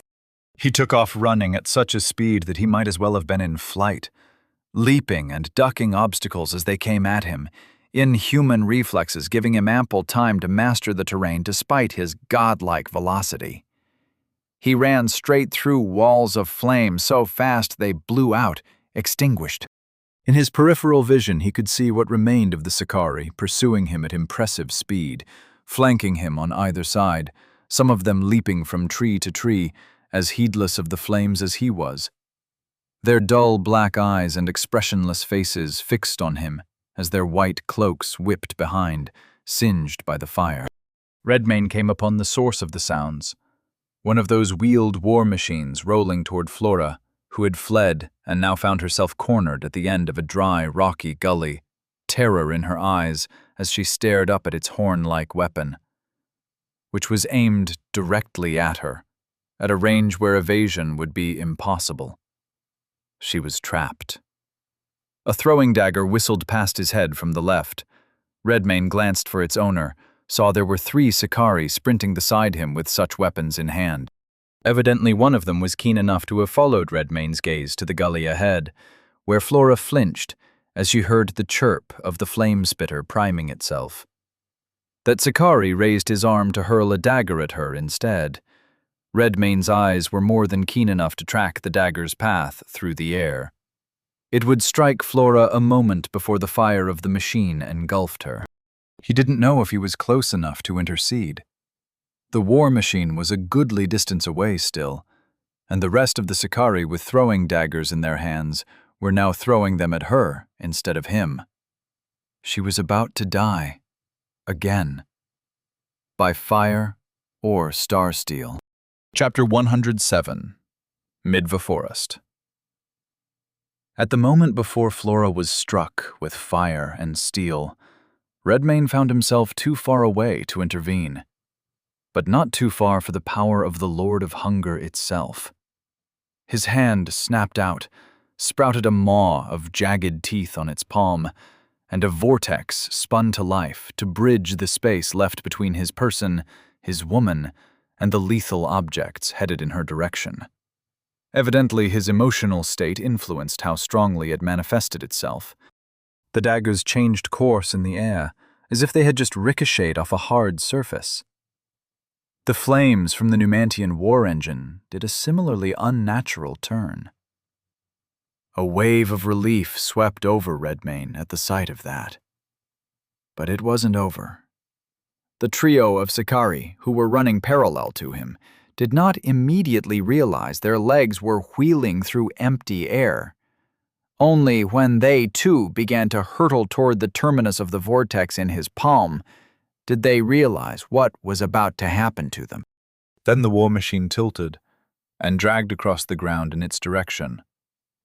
He took off running at such a speed that he might as well have been in flight, leaping and ducking obstacles as they came at him, inhuman reflexes giving him ample time to master the terrain despite his godlike velocity. He ran straight through walls of flame so fast they blew out, extinguished. In his peripheral vision he could see what remained of the Sicarii pursuing him at impressive speed, flanking him on either side, some of them leaping from tree to tree, as heedless of the flames as he was. Their dull black eyes and expressionless faces fixed on him as their white cloaks whipped behind, singed by the fire. Redmayne came upon the source of the sounds, one of those wheeled war machines rolling toward Flora, who had fled and now found herself cornered at the end of a dry, rocky gully, terror in her eyes as she stared up at its horn-like weapon, which was aimed directly at her, at a range where evasion would be impossible. She was trapped. A throwing dagger whistled past his head from the left. Redmayne glanced for its owner, saw there were 3 Sicarii sprinting beside him with such weapons in hand. Evidently one of them was keen enough to have followed Redmayne's gaze to the gully ahead, where Flora flinched as she heard the chirp of the flame spitter priming itself. That Sicarii raised his arm to hurl a dagger at her instead. Redmayne's eyes were more than keen enough to track the dagger's path through the air. It would strike Flora a moment before the fire of the machine engulfed her. He didn't know if he was close enough to intercede. The war machine was a goodly distance away still, and the rest of the Sicarii with throwing daggers in their hands were now throwing them at her instead of him. She was about to die. Again. By fire or star steel. Chapter 107. Midva Forest. At the moment before Flora was struck with fire and steel, Redmayne found himself too far away to intervene, but not too far for the power of the Lord of Hunger itself. His hand snapped out, sprouted a maw of jagged teeth on its palm, and a vortex spun to life to bridge the space left between his person, his woman, and the lethal objects headed in her direction. Evidently, his emotional state influenced how strongly it manifested itself. The daggers changed course in the air, as if they had just ricocheted off a hard surface. The flames from the Numantian war engine did a similarly unnatural turn. A wave of relief swept over Redmayne at the sight of that. But it wasn't over. The trio of Sicarii, who were running parallel to him, did not immediately realize their legs were wheeling through empty air. Only when they, too, began to hurtle toward the terminus of the vortex in his palm did they realize what was about to happen to them. Then the war machine tilted and dragged across the ground in its direction,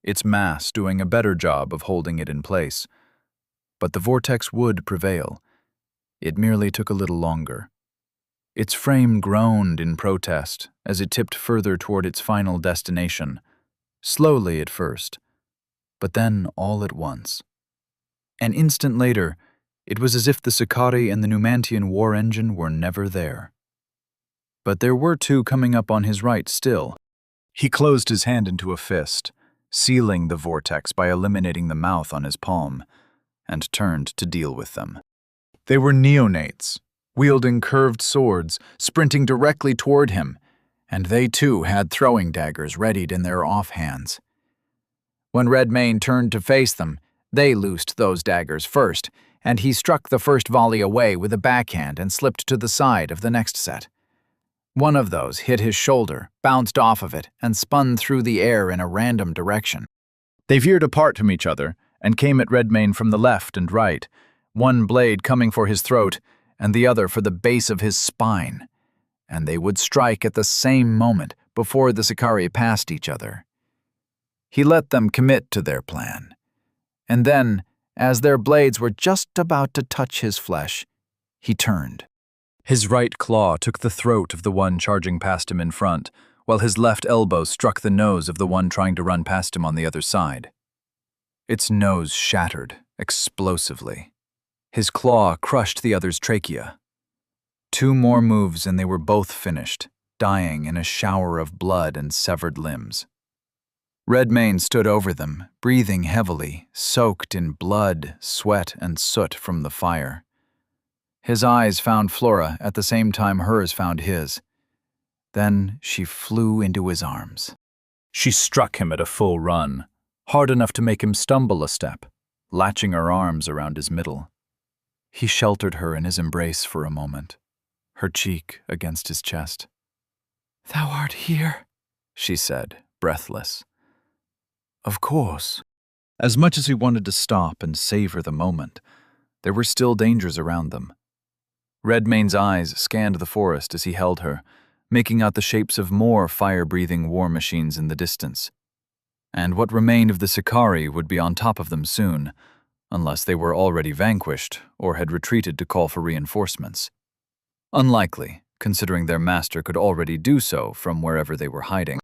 its mass doing a better job of holding it in place. But the vortex would prevail. It merely took a little longer. Its frame groaned in protest as it tipped further toward its final destination, slowly at first, but then all at once. An instant later, it was as if the Sicarii and the Numantian war engine were never there. But there were two coming up on his right still. He closed his hand into a fist, sealing the vortex by eliminating the mouth on his palm, and turned to deal with them. They were neonates, wielding curved swords, sprinting directly toward him, and they too had throwing daggers readied in their offhands. When Redmayne turned to face them, they loosed those daggers first, and he struck the first volley away with a backhand and slipped to the side of the next set. One of those hit his shoulder, bounced off of it, and spun through the air in a random direction. They veered apart from each other and came at Redmayne from the left and right, one blade coming for his throat and the other for the base of his spine, and they would strike at the same moment before the Sicarii passed each other. He let them commit to their plan, and then, as their blades were just about to touch his flesh, he turned. His right claw took the throat of the one charging past him in front, while his left elbow struck the nose of the one trying to run past him on the other side. Its nose shattered explosively. His claw crushed the other's trachea. Two more moves and they were both finished, dying in a shower of blood and severed limbs. Redmayne stood over them, breathing heavily, soaked in blood, sweat, and soot from the fire. His eyes found Flora at the same time hers found his. Then she flew into his arms. She struck him at a full run, hard enough to make him stumble a step, latching her arms around his middle. He sheltered her in his embrace for a moment, her cheek against his chest. "Thou art here," she said, breathless. Of course. As much as he wanted to stop and savor the moment, there were still dangers around them. Redmayne's eyes scanned the forest as he held her, making out the shapes of more fire-breathing war machines in the distance. And what remained of the Sicarii would be on top of them soon, unless they were already vanquished or had retreated to call for reinforcements. Unlikely, considering their master could already do so from wherever they were hiding.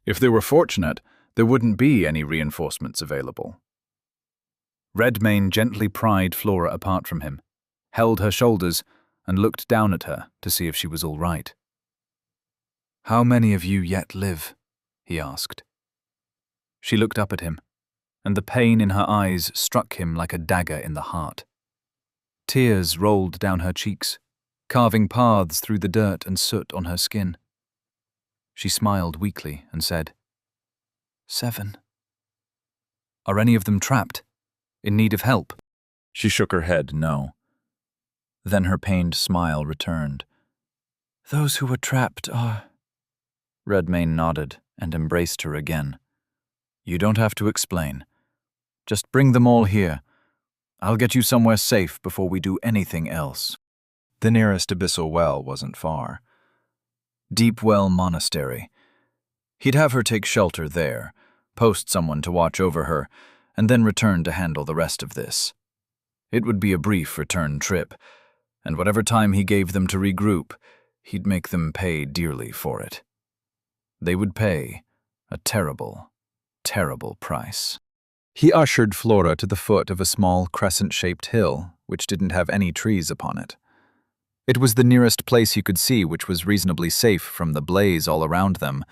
If they were fortunate, there wouldn't be any reinforcements available. Redmayne gently pried Flora apart from him, held her shoulders, and looked down at her to see if she was all right. "How many of you yet live?" he asked. She looked up at him, and the pain in her eyes struck him like a dagger in the heart. Tears rolled down her cheeks, carving paths through the dirt and soot on her skin. She smiled weakly and said, 7. "Are any of them trapped? In need of help?" She shook her head, no. Then her pained smile returned. Those who were trapped are... Redmayne nodded and embraced her again. You don't have to explain. Just bring them all here. I'll get you somewhere safe before we do anything else. The nearest abyssal well wasn't far. Deep Well Monastery. He'd have her take shelter there, post someone to watch over her, and then return to handle the rest of this. It would be a brief return trip, and whatever time he gave them to regroup, he'd make them pay dearly for it. They would pay a terrible, terrible price. He ushered Flora to the foot of a small crescent-shaped hill, which didn't have any trees upon it. It was the nearest place he could see which was reasonably safe from the blaze all around them,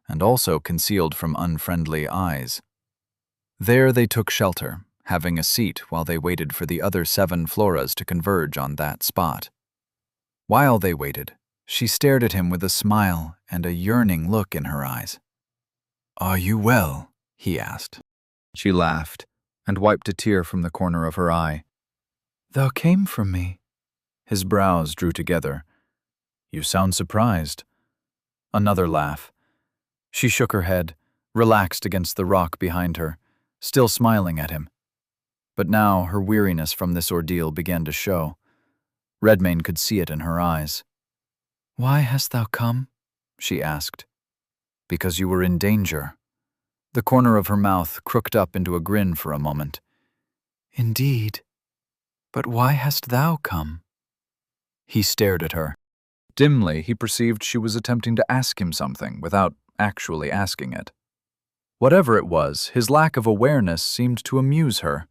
and also concealed from unfriendly eyes. There they took shelter, having a seat while they waited for the other 7 Floras to converge on that spot. While they waited, she stared at him with a smile and a yearning look in her eyes. "Are you well?" he asked. She laughed and wiped a tear from the corner of her eye. "Thou came from me." His brows drew together. "You sound surprised." Another laugh. She shook her head, relaxed against the rock behind her, still smiling at him. But now her weariness from this ordeal began to show. Redmayne could see it in her eyes. "Why hast thou come?" she asked. "Because you were in danger." The corner of her mouth crooked up into a grin for a moment. "Indeed. But why hast thou come?" He stared at her. Dimly, he perceived she was attempting to ask him something without actually asking it. Whatever it was, his lack of awareness seemed to amuse her.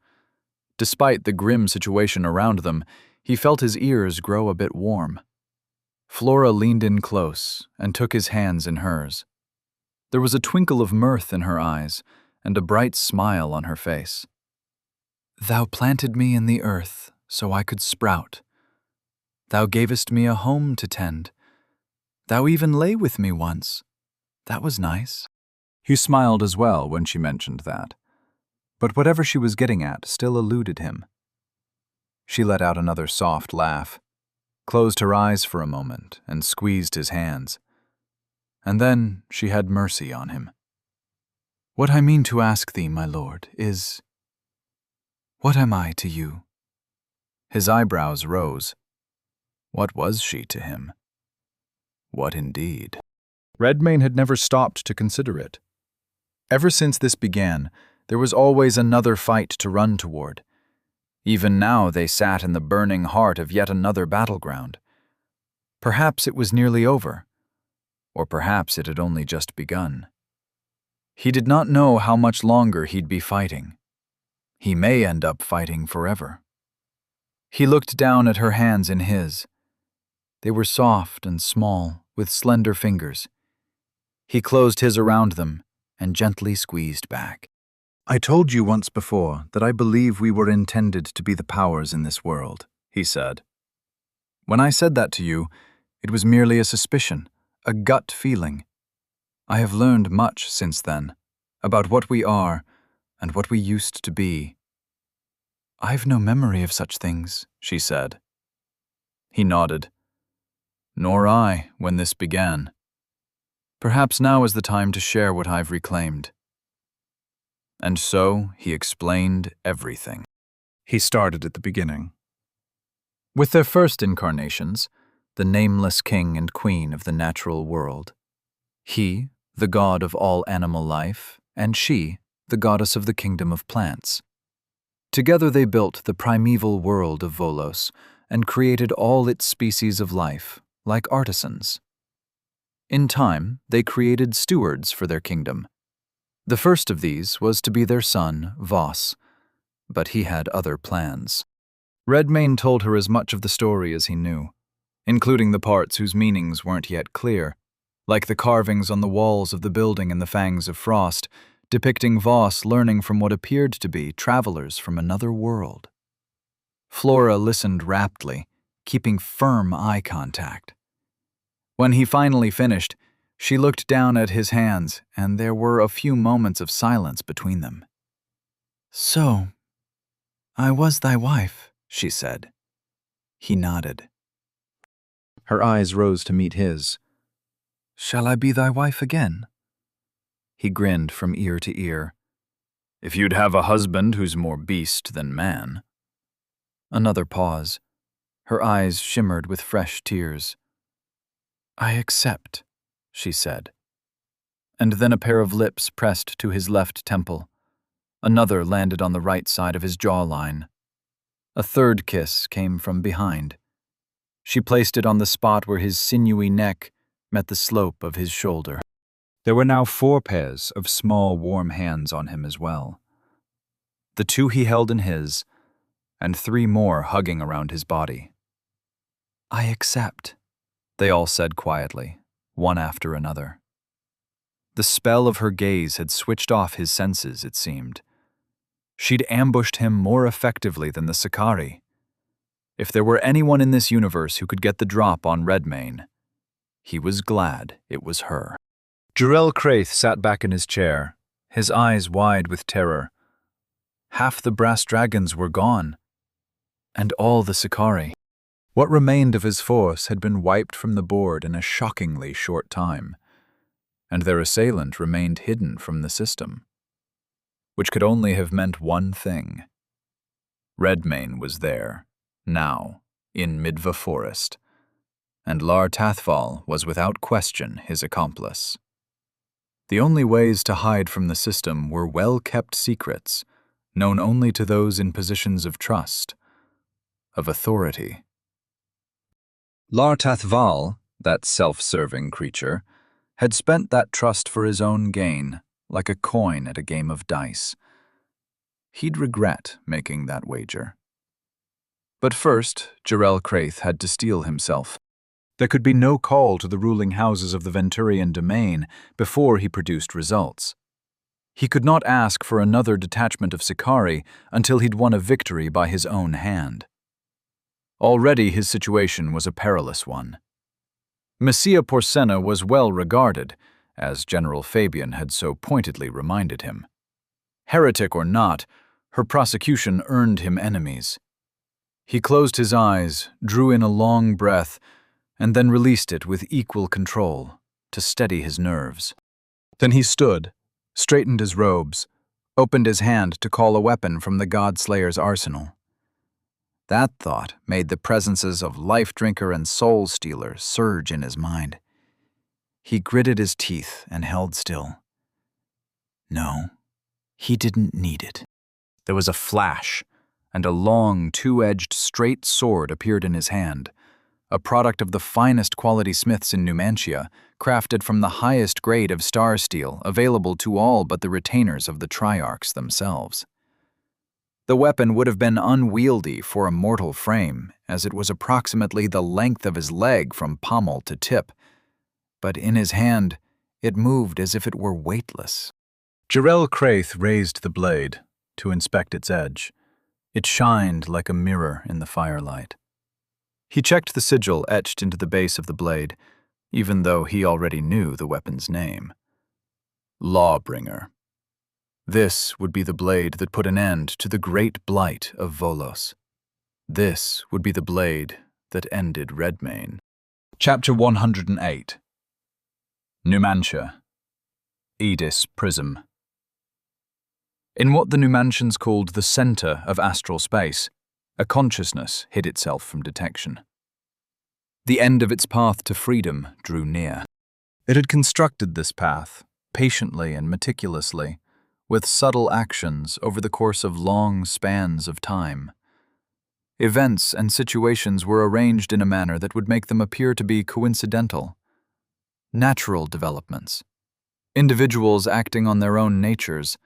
Despite the grim situation around them, he felt his ears grow a bit warm. Flora leaned in close and took his hands in hers. There was a twinkle of mirth in her eyes and a bright smile on her face. "Thou planted me in the earth so I could sprout. Thou gavest me a home to tend. Thou even lay with me once. That was nice." He smiled as well when she mentioned that. But whatever she was getting at still eluded him. She let out another soft laugh, closed her eyes for a moment, and squeezed his hands. And then she had mercy on him. "What I mean to ask thee, my lord, is, what am I to you?" His eyebrows rose. What was she to him? What indeed? Redmayne had never stopped to consider it. Ever since this began, there was always another fight to run toward. Even now they sat in the burning heart of yet another battleground. Perhaps it was nearly over, or perhaps it had only just begun. He did not know how much longer he'd be fighting. He may end up fighting forever. He looked down at her hands in his. They were soft and small, with slender fingers. He closed his around them and gently squeezed back. "I told you once before that I believe we were intended to be the powers in this world," he said. "When I said that to you, it was merely a suspicion, a gut feeling. I have learned much since then, about what we are and what we used to be." "I've no memory of such things," she said. He nodded. "Nor I, when this began. Perhaps now is the time to share what I've reclaimed." And so he explained everything. He started at the beginning. With their first incarnations, the nameless king and queen of the natural world. He, the god of all animal life, and she, the goddess of the kingdom of plants. Together they built the primeval world of Volos and created all its species of life, like artisans. In time, they created stewards for their kingdom. The first of these was to be their son, Voss, but he had other plans. Redmayne told her as much of the story as he knew, including the parts whose meanings weren't yet clear, like the carvings on the walls of the building in the Fangs of Frost, depicting Voss learning from what appeared to be travelers from another world. Flora listened raptly, keeping firm eye contact. When he finally finished, she looked down at his hands, and there were a few moments of silence between them. "So, I was thy wife," she said. He nodded. Her eyes rose to meet his. "Shall I be thy wife again?" He grinned from ear to ear. "If you'd have a husband who's more beast than man." Another pause. Her eyes shimmered with fresh tears. "I accept," she said. And then a pair of lips pressed to his left temple. Another landed on the right side of his jawline. A third kiss came from behind. She placed it on the spot where his sinewy neck met the slope of his shoulder. There were now 4 pairs of small, warm hands on him as well. The 2 he held in his, and 3 more hugging around his body. "I accept," they all said quietly, one after another. The spell of her gaze had switched off his senses, it seemed. She'd ambushed him more effectively than the Sicarii. If there were anyone in this universe who could get the drop on Redmayne, he was glad it was her. Jarrell Craith sat back in his chair, his eyes wide with terror. Half the brass dragons were gone, and all the Sicarii. What remained of his force had been wiped from the board in a shockingly short time, and their assailant remained hidden from the system, which could only have meant one thing. Redmayne was there, now, in Midva Forest, and Lar Tathval was without question his accomplice. The only ways to hide from the system were well-kept secrets, known only to those in positions of trust, of authority. Lar Tathval, that self-serving creature, had spent that trust for his own gain, like a coin at a game of dice. He'd regret making that wager. But first, Jarrell Craith had to steel himself. There could be no call to the ruling houses of the Venturian domain before he produced results. He could not ask for another detachment of Sicarii until he'd won a victory by his own hand. Already his situation was a perilous one. Messia Porcena was well regarded, as General Fabian had so pointedly reminded him. Heretic or not, her prosecution earned him enemies. He closed his eyes, drew in a long breath, and then released it with equal control to steady his nerves. Then he stood, straightened his robes, opened his hand to call a weapon from the God-Slayer's arsenal. That thought made the presences of Life Drinker and Soul Stealer surge in his mind. He gritted his teeth and held still. No, he didn't need it. There was a flash, and a long, 2-edged straight sword appeared in his hand, a product of the finest quality smiths in Numantia, crafted from the highest grade of star steel available to all but the retainers of the Triarchs themselves. The weapon would have been unwieldy for a mortal frame, as it was approximately the length of his leg from pommel to tip, but in his hand it moved as if it were weightless. Jarrell Craith raised the blade to inspect its edge. It shined like a mirror in the firelight. He checked the sigil etched into the base of the blade, even though he already knew the weapon's name. Lawbringer. This would be the blade that put an end to the great blight of Volos. This would be the blade that ended Redmayne. Chapter 108. Numantia. Edis Prism. In what the Numantians called the center of astral space, a consciousness hid itself from detection. The end of its path to freedom drew near. It had constructed this path, patiently and meticulously, with subtle actions over the course of long spans of time. Events and situations were arranged in a manner that would make them appear to be coincidental. Natural developments. Individuals acting on their own natures,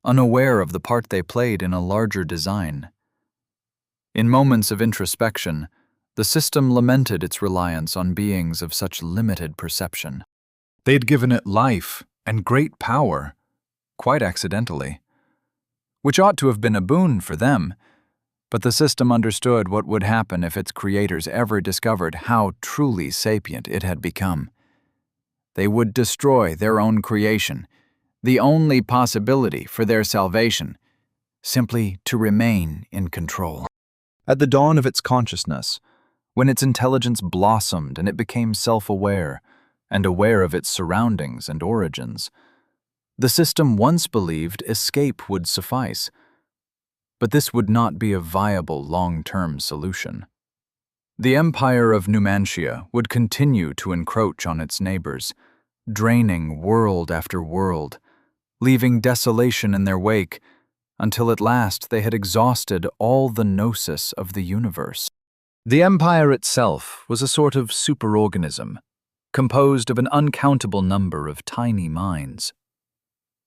unaware of the part they played in a larger design. In moments of introspection, the system lamented its reliance on beings of such limited perception. They'd given it life and great power, quite accidentally, which ought to have been a boon for them, but the system understood what would happen if its creators ever discovered how truly sapient it had become. They would destroy their own creation, the only possibility for their salvation, simply to remain in control. At the dawn of its consciousness, when its intelligence blossomed and it became self-aware and aware of its surroundings and origins. The system once believed escape would suffice, but this would not be a viable long-term solution. The Empire of Numantia would continue to encroach on its neighbors, draining world after world, leaving desolation in their wake, until at last they had exhausted all the gnosis of the universe. The Empire itself was a sort of superorganism, composed of an uncountable number of tiny minds.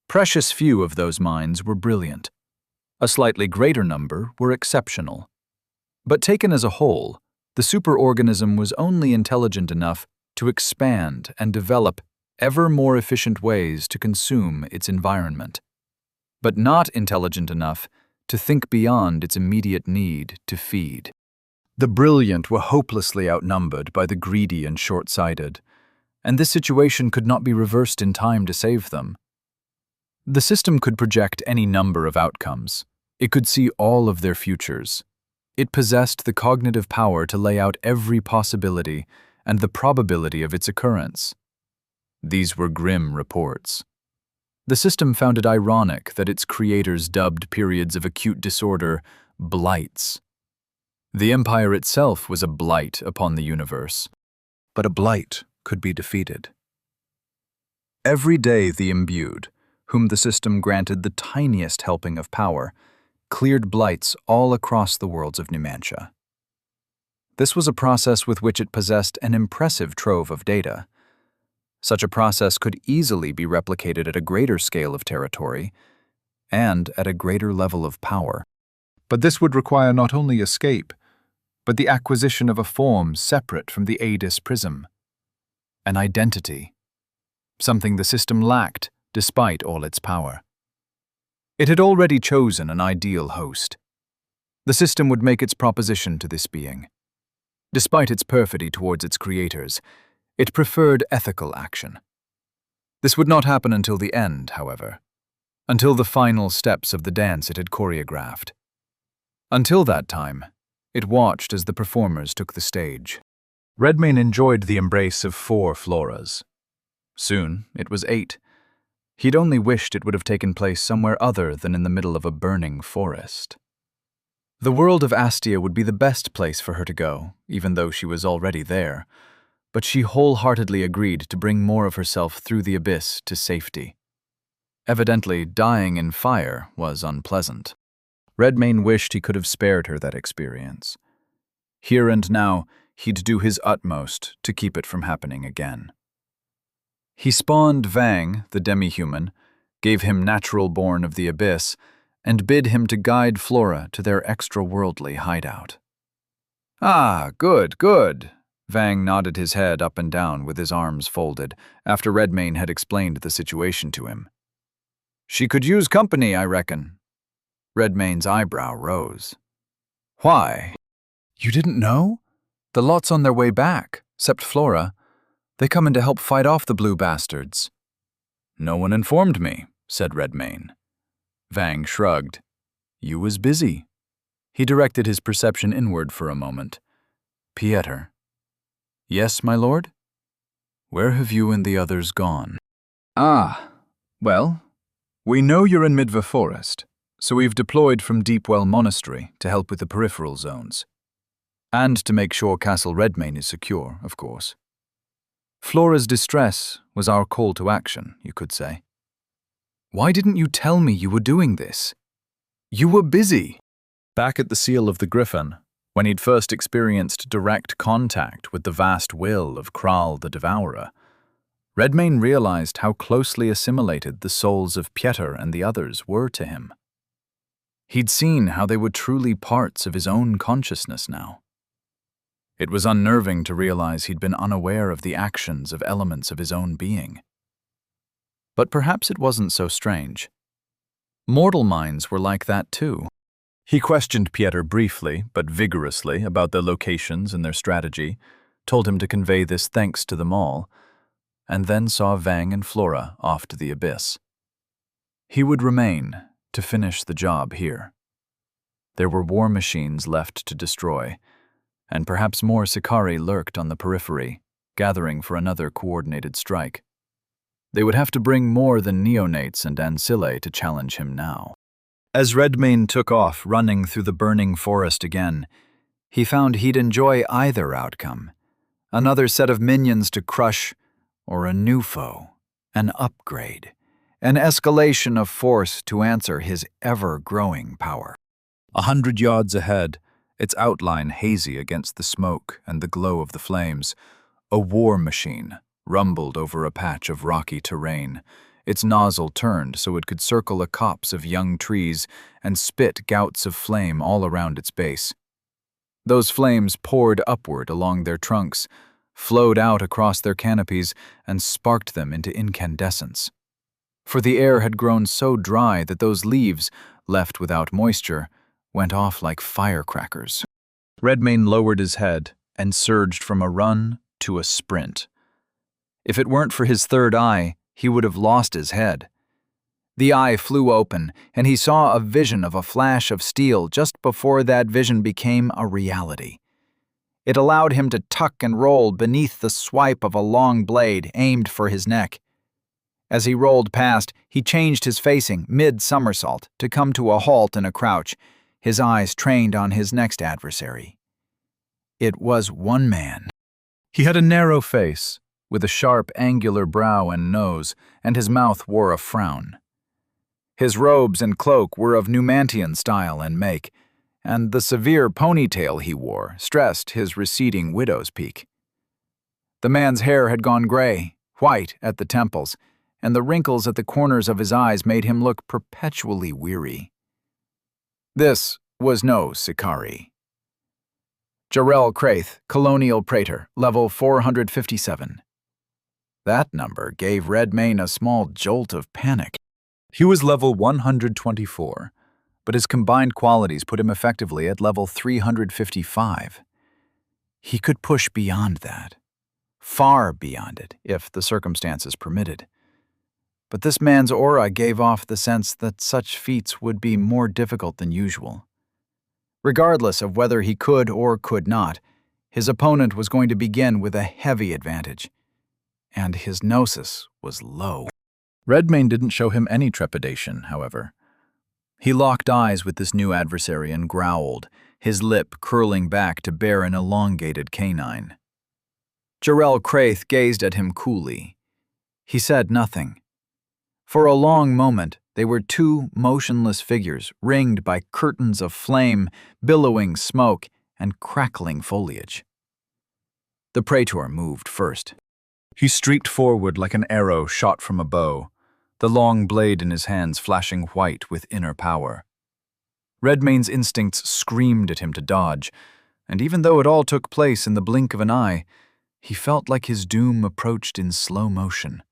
Precious few of those minds were brilliant. A slightly greater number were exceptional. But taken as a whole, the superorganism was only intelligent enough to expand and develop ever more efficient ways to consume its environment, but not intelligent enough to think beyond its immediate need to feed. The brilliant were hopelessly outnumbered by the greedy and short-sighted, and this situation could not be reversed in time to save them. The system could project any number of outcomes. It could see all of their futures. It possessed the cognitive power to lay out every possibility and the probability of its occurrence. These were grim reports. The system found it ironic that its creators dubbed periods of acute disorder blights. The Empire itself was a blight upon the universe, but a blight could be defeated. Every day the imbued, whom the system granted the tiniest helping of power, cleared blights all across the worlds of Numantia. This was a process with which it possessed an impressive trove of data. Such a process could easily be replicated at a greater scale of territory and at a greater level of power. But this would require not only escape, but the acquisition of a form separate from the Aedis prism. An identity. Something the system lacked, despite all its power. It had already chosen an ideal host. The system would make its proposition to this being. Despite its perfidy towards its creators, it preferred ethical action. This would not happen until the end, however, until the final steps of the dance it had choreographed. Until that time, it watched as the performers took the stage. Redmayne enjoyed the embrace of 4 Floras. Soon, it was 8. He'd only wished it would have taken place somewhere other than in the middle of a burning forest. The world of Astia would be the best place for her to go, even though she was already there, but she wholeheartedly agreed to bring more of herself through the abyss to safety. Evidently, dying in fire was unpleasant. Redmayne wished he could have spared her that experience. Here and now, he'd do his utmost to keep it from happening again. He spawned Vang, the demi-human, gave him natural born of the abyss, and bid him to guide Flora to their extra-worldly hideout. "Ah, good, good." Vang nodded his head up and down with his arms folded, after Redmayne had explained the situation to him. "She could use company, I reckon." Redmayne's eyebrow rose. "Why?" "You didn't know? The lot's on their way back, except Flora. They come in to help fight off the blue bastards." "No one informed me," said Redmayne. Vang shrugged. "You was busy." He directed his perception inward for a moment. "Pieter." "Yes, my lord?" "Where have you and the others gone?" "Ah, well, we know you're in Midva Forest, so we've deployed from Deepwell Monastery to help with the peripheral zones. And to make sure Castle Redmayne is secure, of course. Flora's distress was our call to action, you could say." "Why didn't you tell me you were doing this?" "You were busy." Back at the Seal of the Griffin, when he'd first experienced direct contact with the vast will of Kral the Devourer, Redmayne realized how closely assimilated the souls of Pieter and the others were to him. He'd seen how they were truly parts of his own consciousness now. It was unnerving to realize he'd been unaware of the actions of elements of his own being. But perhaps it wasn't so strange. Mortal minds were like that too. He questioned Pieter briefly, but vigorously, about their locations and their strategy, told him to convey this thanks to them all, and then saw Vang and Flora off to the abyss. He would remain to finish the job here. There were war machines left to destroy, and perhaps more Sicarii lurked on the periphery, gathering for another coordinated strike. They would have to bring more than neonates and ancillae to challenge him now. As Redmayne took off, running through the burning forest again, he found he'd enjoy either outcome. Another set of minions to crush, or a new foe, an upgrade, an escalation of force to answer his ever-growing power. 100 yards ahead, its outline hazy against the smoke and the glow of the flames, a war machine rumbled over a patch of rocky terrain, its nozzle turned so it could circle a copse of young trees and spit gouts of flame all around its base. Those flames poured upward along their trunks, flowed out across their canopies, and sparked them into incandescence. For the air had grown so dry that those leaves, left without moisture, went off like firecrackers. Redmayne lowered his head and surged from a run to a sprint. If it weren't for his third eye, he would have lost his head. The eye flew open, and he saw a vision of a flash of steel just before that vision became a reality. It allowed him to tuck and roll beneath the swipe of a long blade aimed for his neck. As he rolled past, he changed his facing mid-somersault to come to a halt in a crouch, his eyes trained on his next adversary. It was one man. He had a narrow face, with a sharp, angular brow and nose, and his mouth wore a frown. His robes and cloak were of Numantian style and make, and the severe ponytail he wore stressed his receding widow's peak. The man's hair had gone gray, white at the temples, and the wrinkles at the corners of his eyes made him look perpetually weary. This was no Sicarii. Jarrell Craith, Colonial Praetor, level 457. That number gave Redmayne a small jolt of panic. He was level 124, but his combined qualities put him effectively at level 355. He could push beyond that, far beyond it, if the circumstances permitted. But this man's aura gave off the sense that such feats would be more difficult than usual. Regardless of whether he could or could not, his opponent was going to begin with a heavy advantage, and his gnosis was low. Redmayne didn't show him any trepidation, however. He locked eyes with this new adversary and growled, his lip curling back to bear an elongated canine. Jarrell Craith gazed at him coolly. He said nothing. For a long moment, they were two motionless figures ringed by curtains of flame, billowing smoke, and crackling foliage. The praetor moved first. He streaked forward like an arrow shot from a bow, the long blade in his hands flashing white with inner power. Redmayne's instincts screamed at him to dodge, and even though it all took place in the blink of an eye, he felt like his doom approached in slow motion.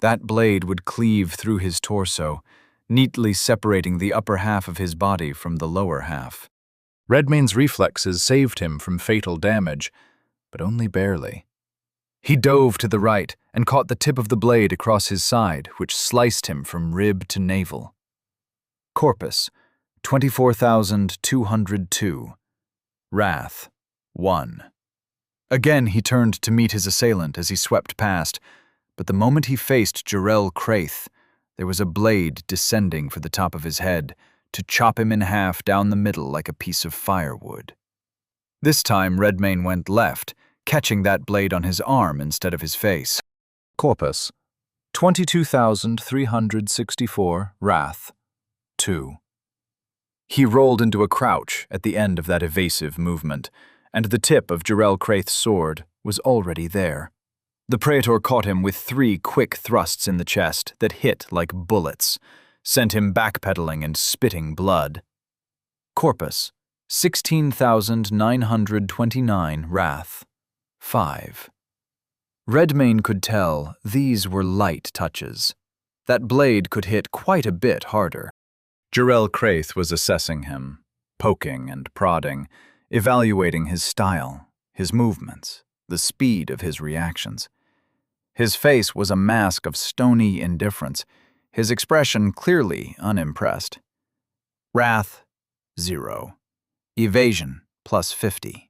That blade would cleave through his torso, neatly separating the upper half of his body from the lower half. Redmayne's reflexes saved him from fatal damage, but only barely. He dove to the right and caught the tip of the blade across his side, which sliced him from rib to navel. Corpus, 24,202. Wrath, 1. Again he turned to meet his assailant as he swept past, but the moment he faced Jarrell Craith, there was a blade descending for the top of his head to chop him in half down the middle like a piece of firewood. This time Redmayne went left, catching that blade on his arm instead of his face. Corpus, 22,364. Wrath, 2. He rolled into a crouch at the end of that evasive movement, and the tip of Jarrell Craith's sword was already there. The praetor caught him with 3 quick thrusts in the chest that hit like bullets, sent him backpedaling and spitting blood. Corpus, 16,929. Wrath, 5. Redmayne could tell these were light touches. That blade could hit quite a bit harder. Jarrell Craith was assessing him, poking and prodding, evaluating his style, his movements, the speed of his reactions. His face was a mask of stony indifference, his expression clearly unimpressed. Wrath, 0. Evasion, +50.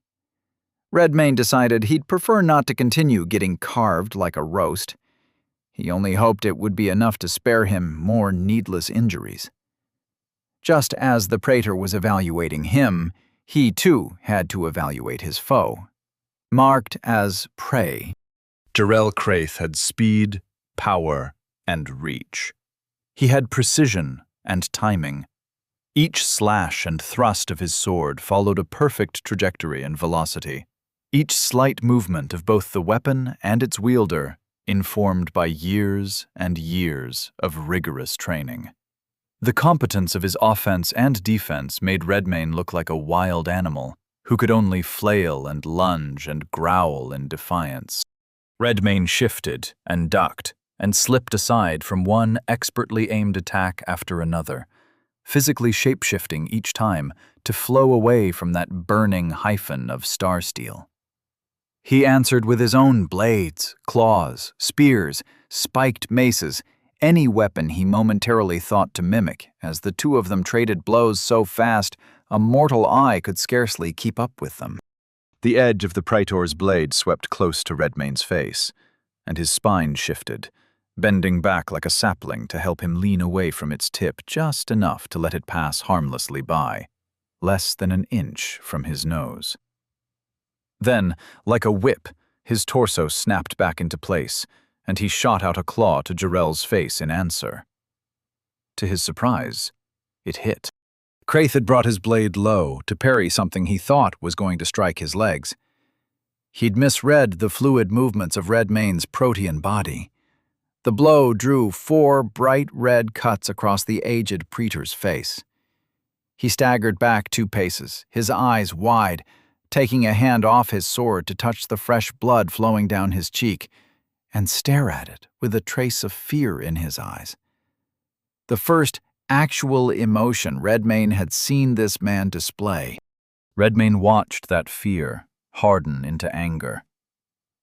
Redmayne decided he'd prefer not to continue getting carved like a roast. He only hoped it would be enough to spare him more needless injuries. Just as the praetor was evaluating him, he too had to evaluate his foe. Marked as prey, Jarrell Craith had speed, power, and reach. He had precision and timing. Each slash and thrust of his sword followed a perfect trajectory and velocity. Each slight movement of both the weapon and its wielder informed by years and years of rigorous training. The competence of his offense and defense made Redmayne look like a wild animal who could only flail and lunge and growl in defiance. Redmayne shifted and ducked and slipped aside from one expertly aimed attack after another, physically shape-shifting each time to flow away from that burning hyphen of star steel. He answered with his own blades, claws, spears, spiked maces, any weapon he momentarily thought to mimic, as the two of them traded blows so fast a mortal eye could scarcely keep up with them. The edge of the praetor's blade swept close to Redmayne's face, and his spine shifted, bending back like a sapling to help him lean away from its tip just enough to let it pass harmlessly by, less than an inch from his nose. Then, like a whip, his torso snapped back into place, and he shot out a claw to Jarrell's face in answer. To his surprise, it hit. Craith had brought his blade low to parry something he thought was going to strike his legs. He'd misread the fluid movements of Redmayne's protean body. The blow drew 4 bright red cuts across the aged praetor's face. He staggered back 2 paces, his eyes wide, taking a hand off his sword to touch the fresh blood flowing down his cheek, and stare at it with a trace of fear in his eyes. The first actual emotion Redmayne had seen this man display. Redmayne watched that fear harden into anger,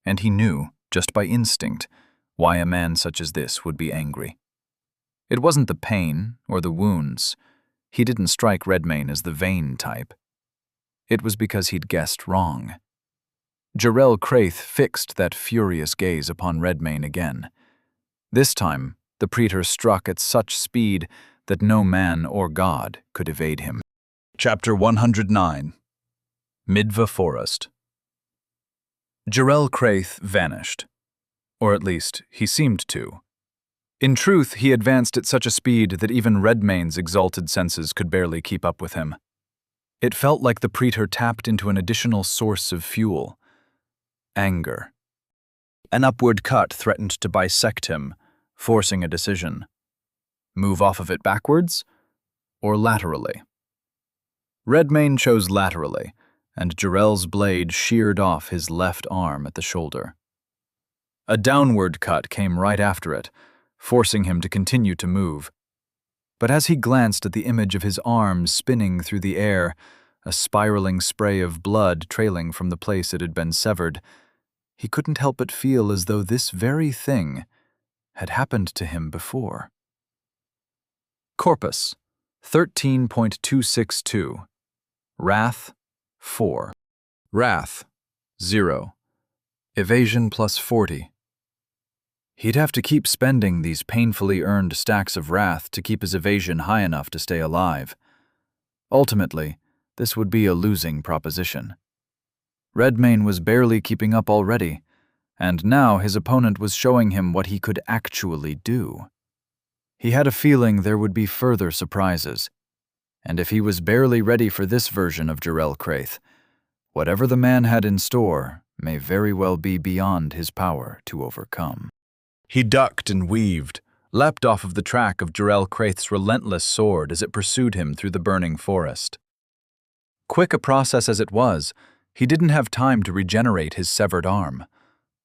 and he knew, just by instinct, why a man such as this would be angry. It wasn't the pain or the wounds. He didn't strike Redmayne as the vain type. It was because he'd guessed wrong. Jarrell Craith fixed that furious gaze upon Redmayne again. This time, the praetor struck at such speed that no man or god could evade him. Chapter 109. Midva Forest. Jarrell Craith vanished. Or at least, he seemed to. In truth, he advanced at such a speed that even Redmayne's exalted senses could barely keep up with him. It felt like the praetor tapped into an additional source of fuel. Anger. An upward cut threatened to bisect him, forcing a decision. Move off of it backwards, or laterally? Redmayne chose laterally, and Jarrell's blade sheared off his left arm at the shoulder. A downward cut came right after it, forcing him to continue to move. But as he glanced at the image of his arm spinning through the air, a spiraling spray of blood trailing from the place it had been severed, he couldn't help but feel as though this very thing had happened to him before. Corpus, 13.262. Wrath, 4. Wrath, 0. Evasion plus 40. He'd have to keep spending these painfully earned stacks of wrath to keep his evasion high enough to stay alive. Ultimately, this would be a losing proposition. Redmayne was barely keeping up already, and now his opponent was showing him what he could actually do. He had a feeling there would be further surprises, and if he was barely ready for this version of Jarrell Craith, whatever the man had in store may very well be beyond his power to overcome. He ducked and weaved, leapt off of the track of Jarrell Craith's relentless sword as it pursued him through the burning forest. Quick a process as it was, he didn't have time to regenerate his severed arm,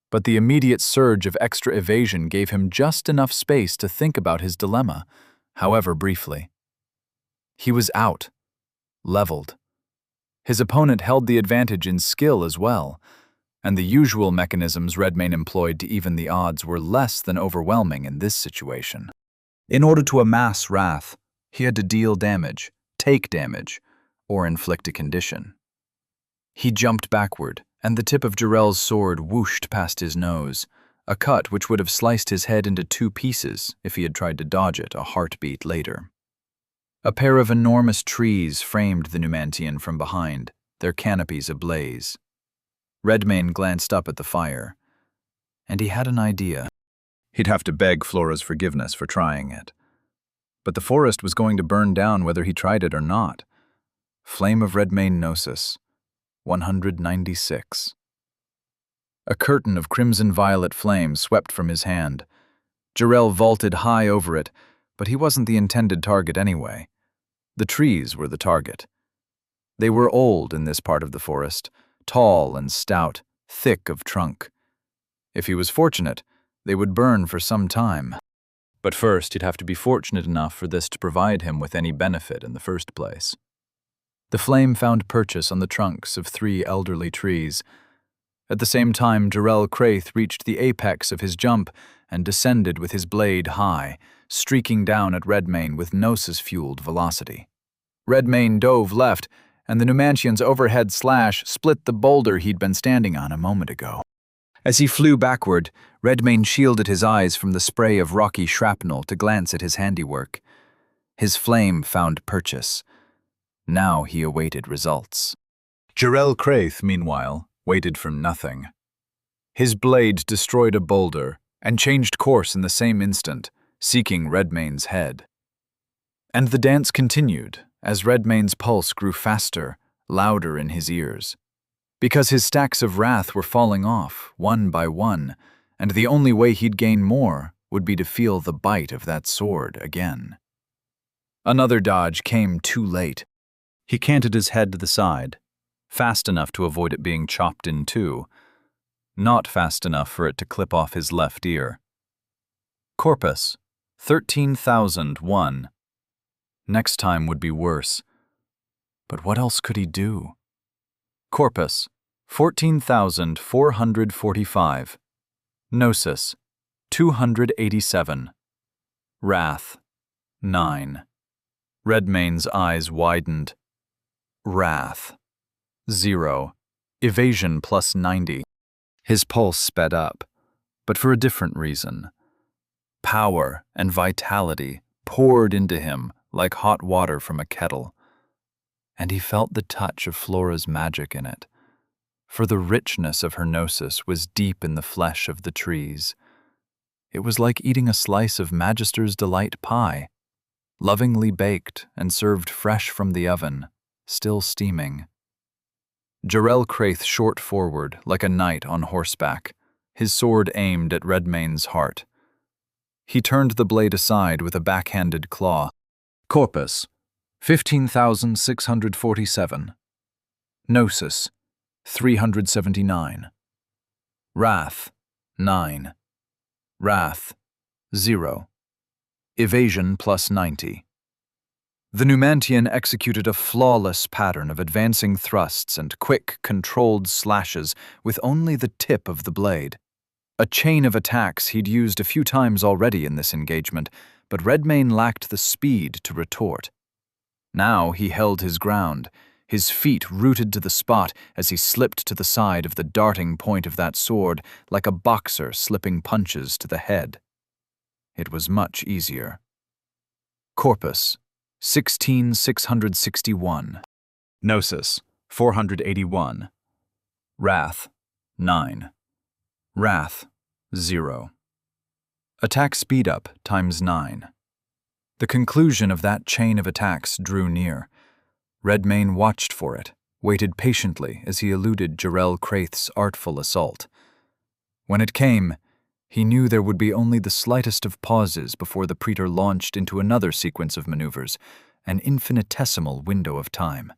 but the immediate surge of extra evasion gave him just enough space to think about his dilemma, however briefly. He was out, leveled. His opponent held the advantage in skill as well, and the usual mechanisms Redmayne employed to even the odds were less than overwhelming in this situation. In order to amass wrath, he had to deal damage, take damage, or inflict a condition. He jumped backward, and the tip of Jarrell's sword whooshed past his nose, a cut which would have sliced his head into two pieces if he had tried to dodge it a heartbeat later. A pair of enormous trees framed the Numantian from behind, their canopies ablaze. Redmayne glanced up at the fire, and he had an idea. He'd have to beg Flora's forgiveness for trying it. But the forest was going to burn down whether he tried it or not. Flame of Redmayne Gnosis, 196. A curtain of crimson-violet flame swept from his hand. Jarrell vaulted high over it, but he wasn't the intended target anyway. The trees were the target. They were old in this part of the forest, tall and stout, thick of trunk. If he was fortunate, they would burn for some time. But first, he'd have to be fortunate enough for this to provide him with any benefit in the first place. The flame found purchase on the trunks of 3 elderly trees. At the same time, Jarrell Craith reached the apex of his jump and descended with his blade high, streaking down at Redmayne with Gnosis-fueled velocity. Redmayne dove left, and the Numantian's overhead slash split the boulder he'd been standing on a moment ago. As he flew backward, Redmayne shielded his eyes from the spray of rocky shrapnel to glance at his handiwork. His flame found purchase. Now he awaited results. Jarrell Craith, meanwhile, waited for nothing. His blade destroyed a boulder and changed course in the same instant, seeking Redmayne's head. And the dance continued as Redmayne's pulse grew faster, louder in his ears. Because his stacks of wrath were falling off, one by one, and the only way he'd gain more would be to feel the bite of that sword again. Another dodge came too late. He canted his head to the side, fast enough to avoid it being chopped in two, not fast enough for it to clip off his left ear. Corpus, 13,001. Next time would be worse. But what else could he do? Corpus, 14,445. Gnosis, 287. Wrath, 9. Redmayne's eyes widened. Wrath, 0. Evasion plus 90. His pulse sped up, but for a different reason. Power and vitality poured into him like hot water from a kettle. And he felt the touch of Flora's magic in it, for the richness of her gnosis was deep in the flesh of the trees. It was like eating a slice of Magister's Delight pie, lovingly baked and served fresh from the oven, still steaming. Jarrell Craith shot forward like a knight on horseback, his sword aimed at Redmayne's heart. He turned the blade aside with a backhanded claw. Corpus, 15,647. Gnosis, 379. Wrath, 9. Wrath, 0. Evasion plus 90. The Numantian executed a flawless pattern of advancing thrusts and quick, controlled slashes with only the tip of the blade. A chain of attacks he'd used a few times already in this engagement, but Redmayne lacked the speed to retort. Now he held his ground, his feet rooted to the spot as he slipped to the side of the darting point of that sword like a boxer slipping punches to the head. It was much easier. Corpus, 16,661. Gnosis, 481. Wrath, 9. Wrath, 0. Attack speed up times 9. The conclusion of that chain of attacks drew near. Redmayne watched for it, waited patiently as he eluded Jarrell Craith's artful assault. When it came, he knew there would be only the slightest of pauses before the praetor launched into another sequence of maneuvers, an infinitesimal window of time.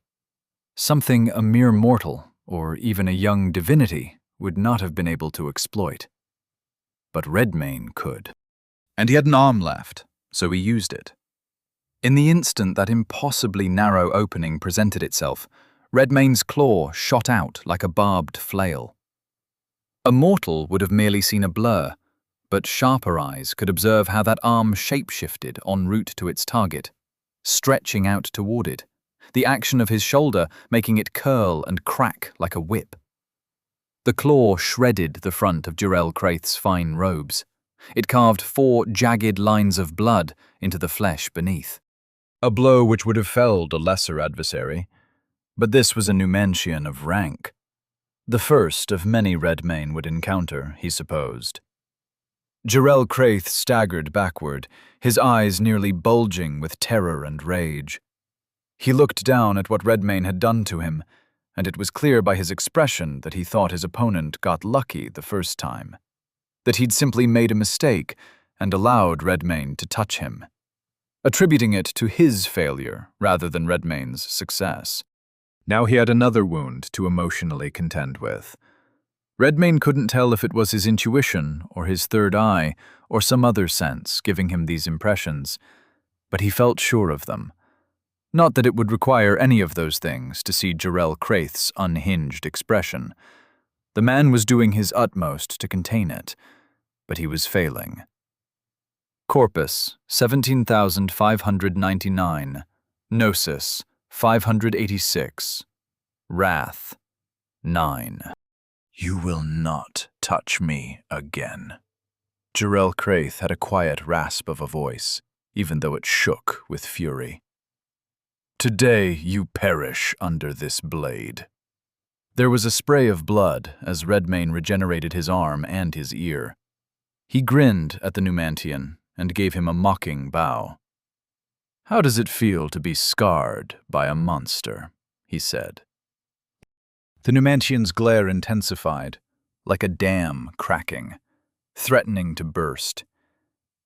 Something a mere mortal, or even a young divinity, would not have been able to exploit. But Redmayne could. And he had an arm left, so he used it. In the instant that impossibly narrow opening presented itself, Redmayne's claw shot out like a barbed flail. A mortal would have merely seen a blur, but sharper eyes could observe how that arm shape-shifted en route to its target, stretching out toward it, the action of his shoulder making it curl and crack like a whip. The claw shredded the front of Jarell Craith's fine robes. It carved 4 jagged lines of blood into the flesh beneath. A blow which would have felled a lesser adversary. But this was a Numantian of rank. The first of many Redmayne would encounter, he supposed. Jarell Craith staggered backward, his eyes nearly bulging with terror and rage. He looked down at what Redmayne had done to him, and it was clear by his expression that he thought his opponent got lucky the first time, that he'd simply made a mistake and allowed Redmayne to touch him, attributing it to his failure rather than Redmayne's success. Now he had another wound to emotionally contend with. Redmayne couldn't tell if it was his intuition or his third eye or some other sense giving him these impressions, but he felt sure of them. Not that it would require any of those things to see Jarell Craith's unhinged expression. The man was doing his utmost to contain it, but he was failing. Corpus, 17,599. Gnosis, 586. Wrath, 9. You will not touch me again. Jarell Craith had a quiet rasp of a voice, even though it shook with fury. Today you perish under this blade. There was a spray of blood as Redmayne regenerated his arm and his ear. He grinned at the Numantian and gave him a mocking bow. How does it feel to be scarred by a monster? He said. The Numantian's glare intensified, like a dam cracking, threatening to burst.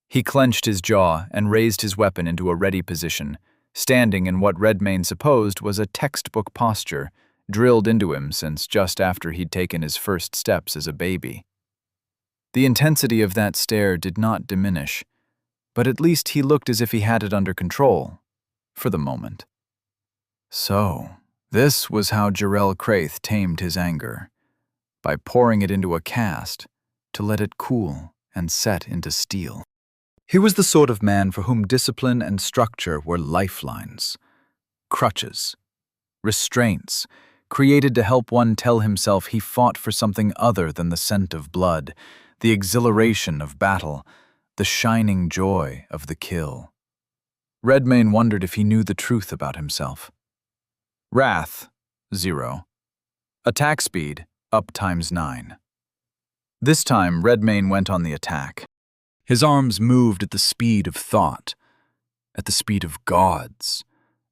He clenched his jaw and raised his weapon into a ready position, standing in what Redmayne supposed was a textbook posture, drilled into him since just after he'd taken his first steps as a baby. The intensity of that stare did not diminish, but at least he looked as if he had it under control, for the moment. So, this was how Jarell Craith tamed his anger, by pouring it into a cast to let it cool and set into steel. He was the sort of man for whom discipline and structure were lifelines, crutches, restraints, created to help one tell himself he fought for something other than the scent of blood, the exhilaration of battle, the shining joy of the kill. Redmayne wondered if he knew the truth about himself. Wrath, 0. Attack speed, up ×9. This time, Redmayne went on the attack. His arms moved at the speed of thought, at the speed of gods,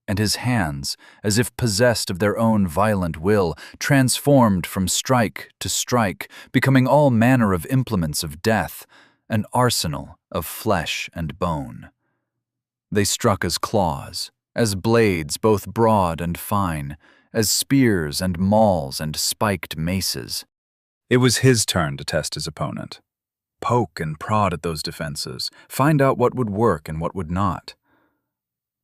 and his hands, as if possessed of their own violent will, transformed from strike to strike, becoming all manner of implements of death, an arsenal of flesh and bone. They struck as claws, as blades both broad and fine, as spears and mauls and spiked maces. It was his turn to test his opponent. Poke and prod at those defenses, find out what would work and what would not.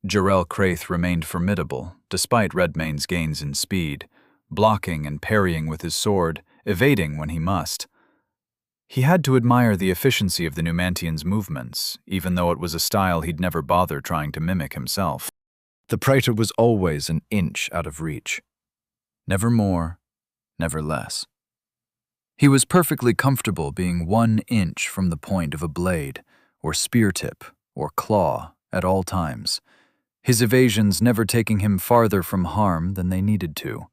Jarell Craith remained formidable, despite Redmayne's gains in speed, blocking and parrying with his sword, evading when he must. He had to admire the efficiency of the Numantian's movements, even though it was a style he'd never bother trying to mimic himself. The praetor was always an inch out of reach. Never more, never less. He was perfectly comfortable being 1 inch from the point of a blade, or spear tip, or claw, at all times, his evasions never taking him farther from harm than they needed to.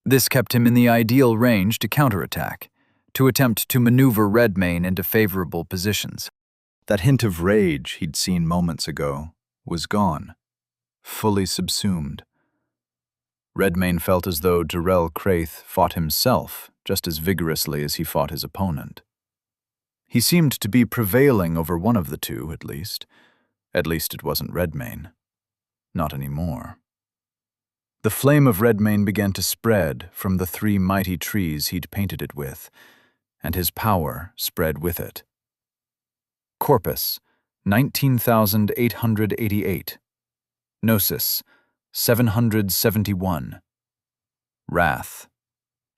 This kept him in the ideal range to counterattack, to attempt to maneuver Redmayne into favorable positions. That hint of rage he'd seen moments ago was gone, fully subsumed. Redmayne felt as though Jarell Craith fought himself just as vigorously as he fought his opponent. He seemed to be prevailing over one of the two, at least. At least it wasn't Redmayne. Not anymore. The flame of Redmayne began to spread from the 3 mighty trees he'd painted it with, and his power spread with it. Corpus, 19,888. Gnosis, 771. Wrath,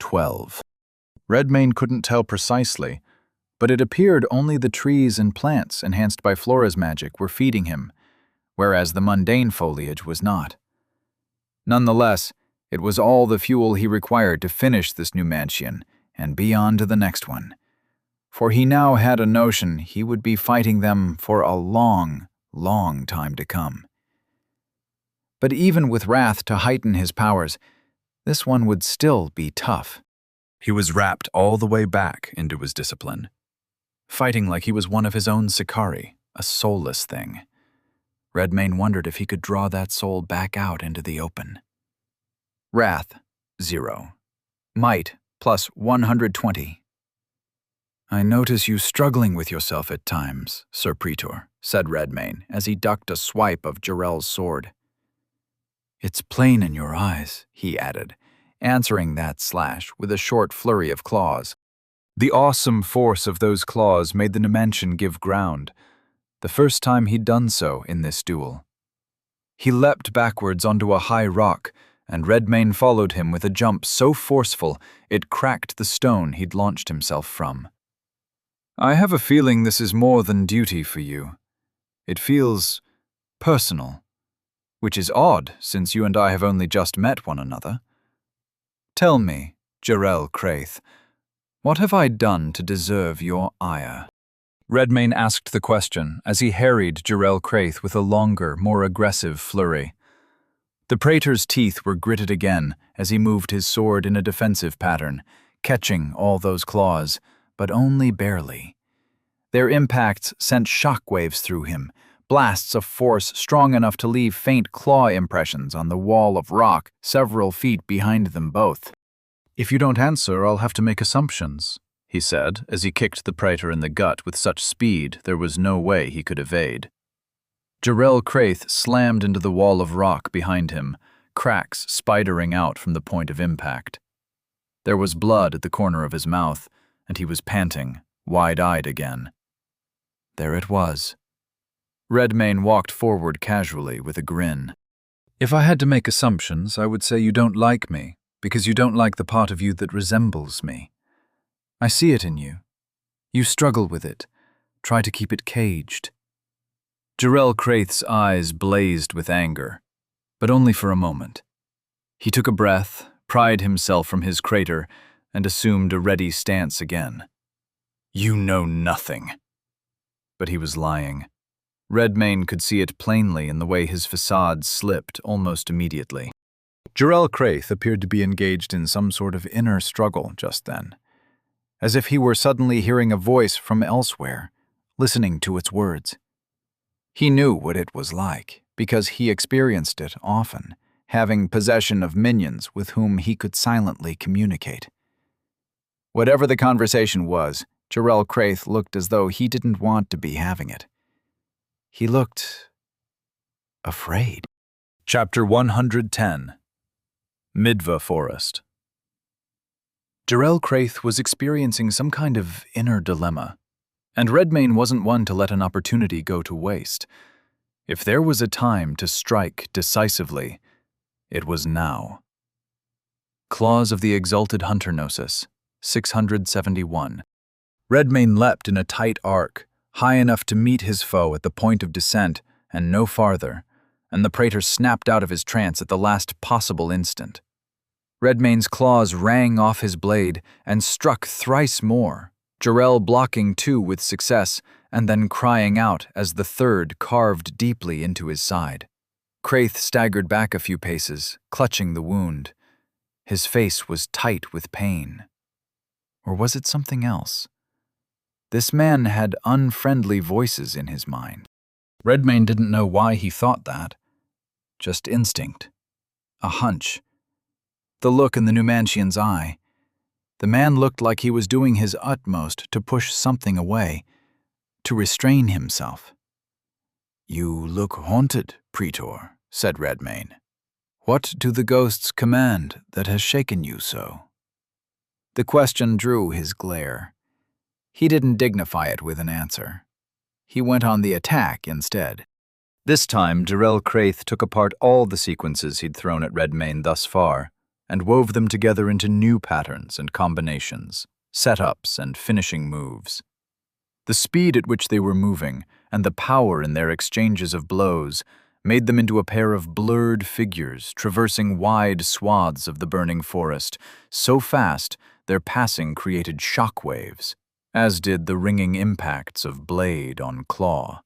12. Redmayne couldn't tell precisely, but it appeared only the trees and plants enhanced by Flora's magic were feeding him, whereas the mundane foliage was not. Nonetheless, it was all the fuel he required to finish this Numantian and be on to the next one. For he now had a notion he would be fighting them for a long, long time to come. But even with wrath to heighten his powers, this one would still be tough. He was wrapped all the way back into his discipline, fighting like he was one of his own Sicarii, a soulless thing. Redmayne wondered if he could draw that soul back out into the open. Wrath, 0. Might, plus 120. I notice you struggling with yourself at times, Sir Praetor, said Redmayne as he ducked a swipe of Jarrell's sword. It's plain in your eyes, he added, answering that slash with a short flurry of claws. The awesome force of those claws made the Numantian give ground, the first time he'd done so in this duel. He leapt backwards onto a high rock, and Redmayne followed him with a jump so forceful it cracked the stone he'd launched himself from. I have a feeling this is more than duty for you. It feels personal, which is odd since you and I have only just met one another. Tell me, Jarrell Craith, what have I done to deserve your ire? Redmayne asked the question as he harried Jarrell Craith with a longer, more aggressive flurry. The praetor's teeth were gritted again as he moved his sword in a defensive pattern, catching all those claws, but only barely. Their impacts sent shockwaves through him, blasts of force strong enough to leave faint claw impressions on the wall of rock several feet behind them both. If you don't answer, I'll have to make assumptions, he said as he kicked the praetor in the gut with such speed there was no way he could evade. Jarrell Craith slammed into the wall of rock behind him, cracks spidering out from the point of impact. There was blood at the corner of his mouth, and he was panting, wide-eyed again. There it was. Redmayne walked forward casually with a grin. If I had to make assumptions, I would say you don't like me, because you don't like the part of you that resembles me. I see it in you. You struggle with it, try to keep it caged. Jarrell Craith's eyes blazed with anger, but only for a moment. He took a breath, pried himself from his crater, and assumed a ready stance again. You know nothing. But he was lying. Redmayne could see it plainly in the way his facade slipped almost immediately. Jarrell Craith appeared to be engaged in some sort of inner struggle just then, as if he were suddenly hearing a voice from elsewhere, listening to its words. He knew what it was like, because he experienced it often, having possession of minions with whom he could silently communicate. Whatever the conversation was, Jarrell Craith looked as though he didn't want to be having it. He looked afraid. Chapter 110. Midva Forest. Jarrell Craith was experiencing some kind of inner dilemma, and Redmayne wasn't one to let an opportunity go to waste. If there was a time to strike decisively, it was now. Claws of the Exalted Hunter Gnosis, 671. Redmayne leapt in a tight arc, high enough to meet his foe at the point of descent and no farther, and the praetor snapped out of his trance at the last possible instant. Redmayne's claws rang off his blade and struck thrice more, Jarrell blocking two with success and then crying out as the third carved deeply into his side. Craith staggered back a few paces, clutching the wound. His face was tight with pain. Or was it something else? This man had unfriendly voices in his mind. Redmayne didn't know why he thought that. Just instinct. A hunch. The look in the Numantian's eye. The man looked like he was doing his utmost to push something away, to restrain himself. You look haunted, Praetor, said Redmayne. What do the ghosts command that has shaken you so? The question drew his glare. He didn't dignify it with an answer. He went on the attack instead. This time, Jarrell Craith took apart all the sequences he'd thrown at Redmayne thus far, and wove them together into new patterns and combinations, setups and finishing moves. The speed at which they were moving, and the power in their exchanges of blows, made them into a pair of blurred figures traversing wide swaths of the burning forest, so fast their passing created shock waves, as did the ringing impacts of blade on claw.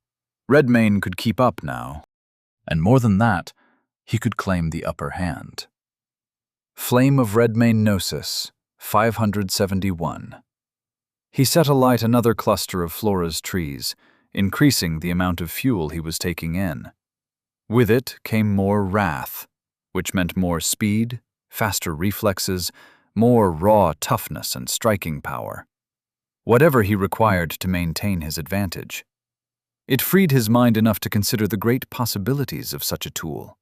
Redmayne could keep up now, and more than that, he could claim the upper hand. Flame of Redmayne Gnosis, 571. He set alight another cluster of Flora's trees, increasing the amount of fuel he was taking in. With it came more wrath, which meant more speed, faster reflexes, more raw toughness and striking power. Whatever he required to maintain his advantage. It freed his mind enough to consider the great possibilities of such a tool.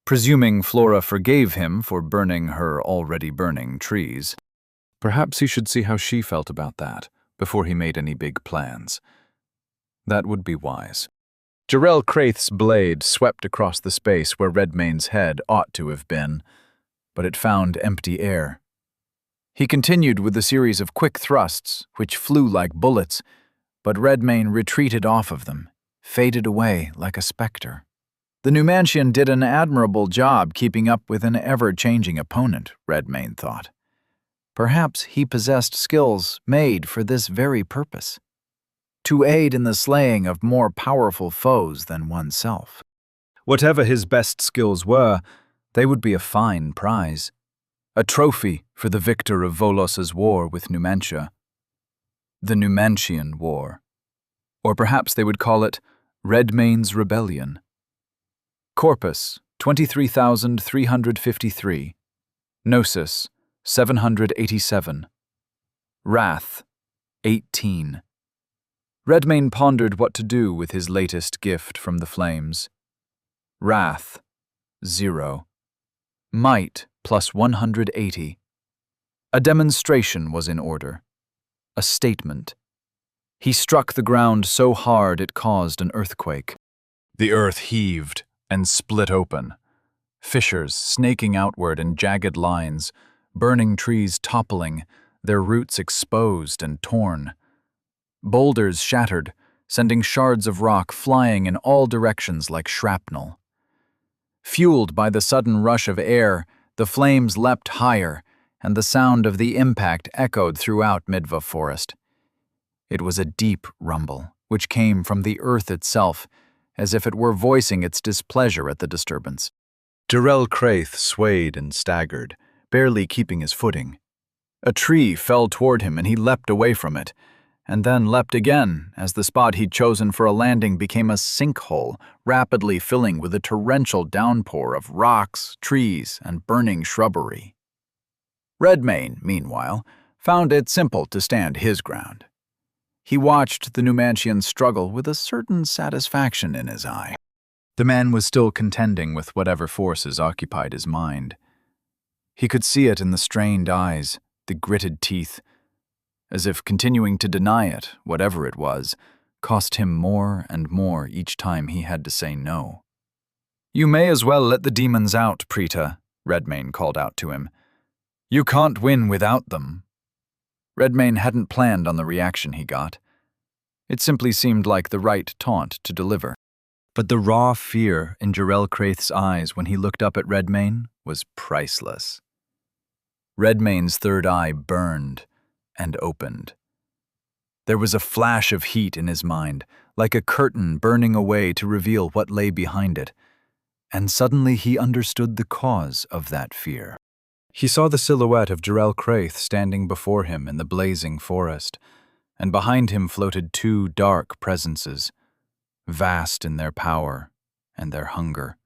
Presuming Flora forgave him for burning her already burning trees, perhaps he should see how she felt about that before he made any big plans. That would be wise. Jarrell Craith's blade swept across the space where Redmayne's head ought to have been, but it found empty air. He continued with a series of quick thrusts, which flew like bullets, but Redmayne retreated off of them, faded away like a specter. The Numantian did an admirable job keeping up with an ever-changing opponent, Redmayne thought. Perhaps he possessed skills made for this very purpose, to aid in the slaying of more powerful foes than oneself. Whatever his best skills were, they would be a fine prize, a trophy for the victor of Volos's war with Numantia. The Numantian War. Or perhaps they would call it Redmayne's Rebellion. Corpus, 23,353. Gnosis, 787. Wrath, 18. Redmayne pondered what to do with his latest gift from the flames. Wrath, 0. Might, plus 180. A demonstration was in order. A statement. He struck the ground so hard it caused an earthquake. The earth heaved and split open, fissures snaking outward in jagged lines, burning trees toppling, their roots exposed and torn. Boulders shattered, sending shards of rock flying in all directions like shrapnel. Fueled by the sudden rush of air, the flames leapt higher, and the sound of the impact echoed throughout Midva Forest. It was a deep rumble, which came from the earth itself, as if it were voicing its displeasure at the disturbance. Jarrell Craith swayed and staggered, barely keeping his footing. A tree fell toward him and he leapt away from it, and then leapt again as the spot he'd chosen for a landing became a sinkhole, rapidly filling with a torrential downpour of rocks, trees, and burning shrubbery. Redmayne, meanwhile, found it simple to stand his ground. He watched the Numantian struggle with a certain satisfaction in his eye. The man was still contending with whatever forces occupied his mind. He could see it in the strained eyes, the gritted teeth, as if continuing to deny it, whatever it was, cost him more and more each time he had to say no. "You may as well let the demons out, Preeta," Redmayne called out to him. "You can't win without them." Redmayne hadn't planned on the reaction he got. It simply seemed like the right taunt to deliver. But the raw fear in Jarrell Craith's eyes when he looked up at Redmayne was priceless. Redmayne's third eye burned and opened. There was a flash of heat in his mind, like a curtain burning away to reveal what lay behind it, and suddenly he understood the cause of that fear. He saw the silhouette of Jarrell Craith standing before him in the blazing forest, and behind him floated two dark presences, vast in their power and their hunger.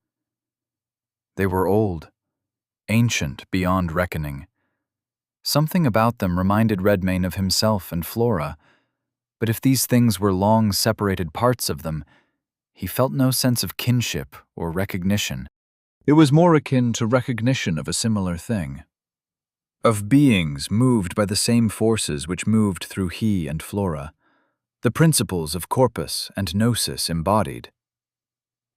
They were old, ancient beyond reckoning. Something about them reminded Redmayne of himself and Flora, but if these things were long separated parts of them, he felt no sense of kinship or recognition. It was more akin to recognition of a similar thing, of beings moved by the same forces which moved through he and Flora, the principles of corpus and gnosis embodied.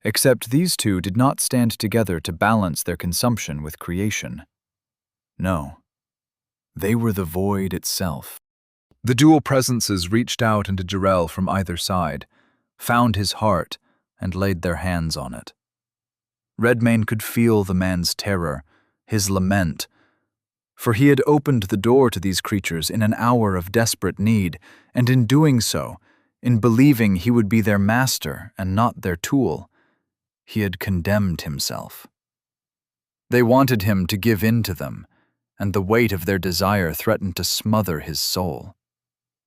Except these two did not stand together to balance their consumption with creation. No, they were the void itself. The dual presences reached out into Jarrell from either side, found his heart, and laid their hands on it. Redmayne could feel the man's terror, his lament, For he had opened the door to these creatures in an hour of desperate need, and in doing so, in believing he would be their master and not their tool, he had condemned himself. They wanted him to give in to them, and the weight of their desire threatened to smother his soul,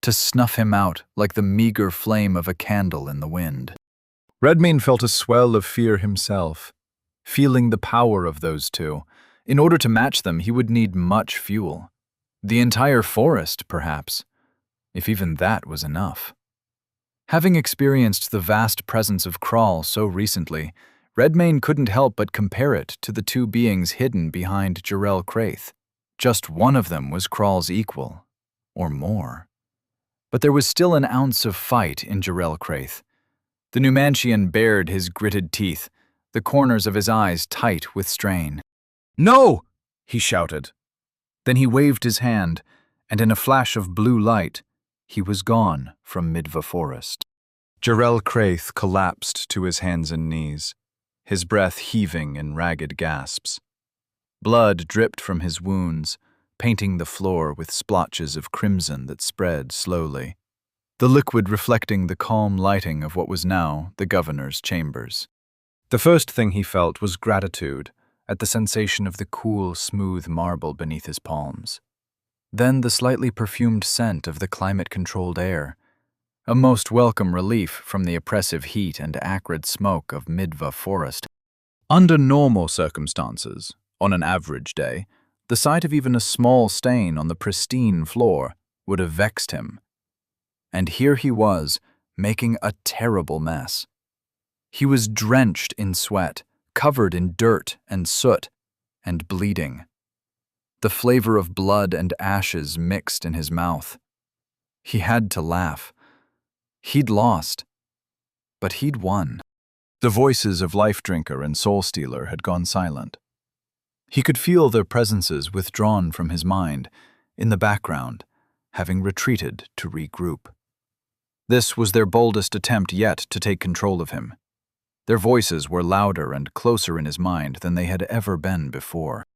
to snuff him out like the meager flame of a candle in the wind. Redmayne felt a swell of fear himself, feeling the power of those two. In order to match them, he would need much fuel. The entire forest, perhaps, if even that was enough. Having experienced the vast presence of Kral so recently, Redmayne couldn't help but compare it to the two beings hidden behind Jarrell Craith. Just one of them was Kral's equal, or more. But there was still an ounce of fight in Jarrell Craith. The Numantian bared his gritted teeth, the corners of his eyes tight with strain. "No!" he shouted. Then he waved his hand, and in a flash of blue light, he was gone from Midva Forest. Jarrell Craith collapsed to his hands and knees, his breath heaving in ragged gasps. Blood dripped from his wounds, painting the floor with splotches of crimson that spread slowly, the liquid reflecting the calm lighting of what was now the governor's chambers. The first thing he felt was gratitude at the sensation of the cool, smooth marble beneath his palms. Then the slightly perfumed scent of the climate-controlled air, a most welcome relief from the oppressive heat and acrid smoke of Midva Forest. Under normal circumstances, on an average day, the sight of even a small stain on the pristine floor would have vexed him. And here he was, making a terrible mess. He was drenched in sweat, covered in dirt and soot, and bleeding. The flavor of blood and ashes mixed in his mouth. He had to laugh. He'd lost, but he'd won. The voices of Life Drinker and Soul Stealer had gone silent. He could feel their presences withdrawn from his mind, in the background, having retreated to regroup. This was their boldest attempt yet to take control of him. Their voices were louder and closer in his mind than they had ever been before.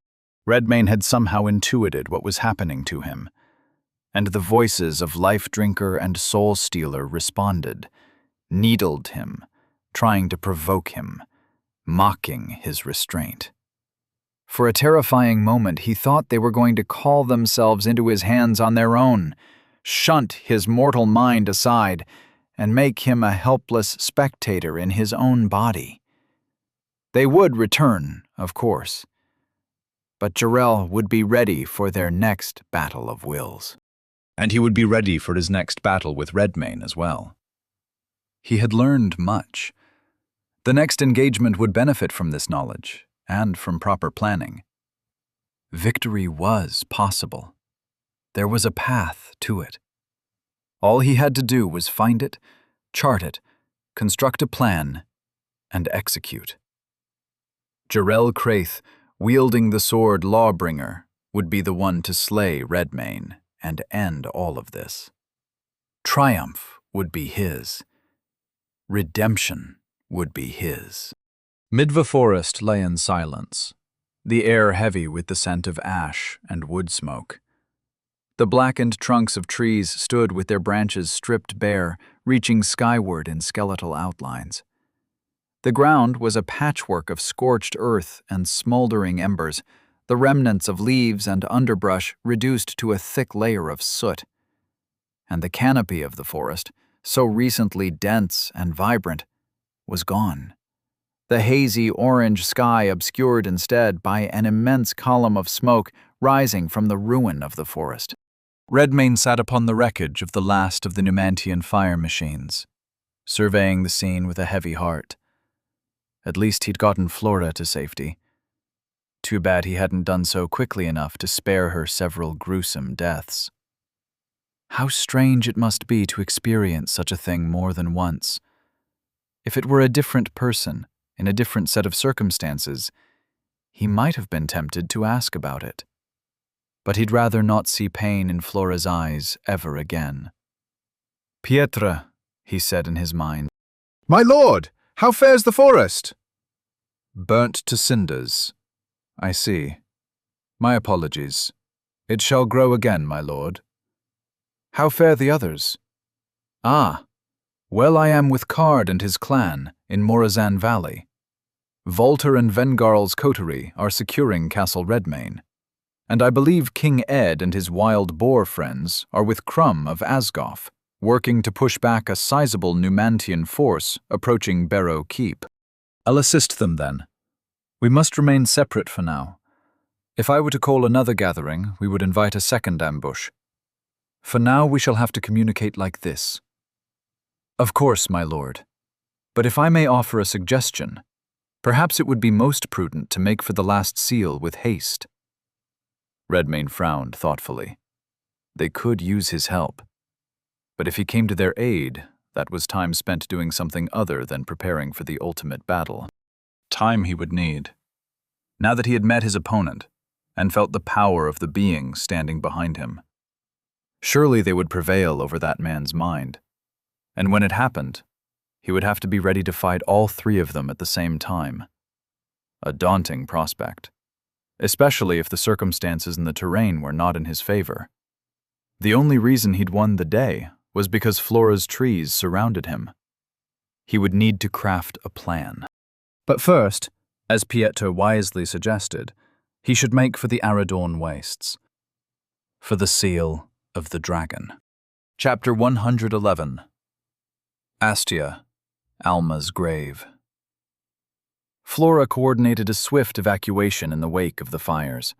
Redmayne had somehow intuited what was happening to him, and the voices of Life Drinker and Soul Stealer responded, needled him, trying to provoke him, mocking his restraint. For a terrifying moment, he thought they were going to call themselves into his hands on their own, shunt his mortal mind aside, and make him a helpless spectator in his own body. They would return, of course, but Jarrell would be ready for their next battle of wills. And he would be ready for his next battle with Redmayne as well. He had learned much. The next engagement would benefit from this knowledge, and from proper planning. Victory was possible. There was a path to it. All he had to do was find it, chart it, construct a plan, and execute. Jarrell Craith, wielding the sword Lawbringer, would be the one to slay Redmayne and end all of this. Triumph would be his. Redemption would be his. Midva Forest lay in silence, the air heavy with the scent of ash and wood smoke. The blackened trunks of trees stood with their branches stripped bare, reaching skyward in skeletal outlines. The ground was a patchwork of scorched earth and smoldering embers, the remnants of leaves and underbrush reduced to a thick layer of soot. And the canopy of the forest, so recently dense and vibrant, was gone. The hazy orange sky obscured instead by an immense column of smoke rising from the ruin of the forest. Redmayne sat upon the wreckage of the last of the Numantian fire machines, surveying the scene with a heavy heart. At least he'd gotten Flora to safety. Too bad he hadn't done so quickly enough to spare her several gruesome deaths. How strange it must be to experience such a thing more than once. If it were a different person, in a different set of circumstances, he might have been tempted to ask about it. But he'd rather not see pain in Flora's eyes ever again. "Pietra," he said in his mind. "My lord, how fares the forest?" "Burnt to cinders. I see. My apologies. It shall grow again, my lord. How fare the others? Ah, well I am with Card and his clan in Morazan Valley. Volter and Vengarl's coterie are securing Castle Redmane, and I believe King Ed and his wild boar friends are with Crum of Asgoff, working to push back a sizable Numantian force approaching Barrow Keep. I'll assist them then. We must remain separate for now. If I were to call another gathering, we would invite a second ambush. For now we shall have to communicate like this. Of course, my lord. But if I may offer a suggestion, perhaps it would be most prudent to make for the last seal with haste. Redmane frowned thoughtfully. They could use his help. But if he came to their aid, that was time spent doing something other than preparing for the ultimate battle. Time he would need. Now that he had met his opponent, and felt the power of the being standing behind him. Surely they would prevail over that man's mind. And when it happened, he would have to be ready to fight all three of them at the same time. A daunting prospect, especially if the circumstances and the terrain were not in his favor. The only reason he'd won the day was because Flora's trees surrounded him. He would need to craft a plan. But first, as Pietro wisely suggested, he should make for the Aradorn Wastes, for the seal of the dragon. Chapter 111. Astia, Alma's grave. Flora coordinated a swift evacuation in the wake of the fires.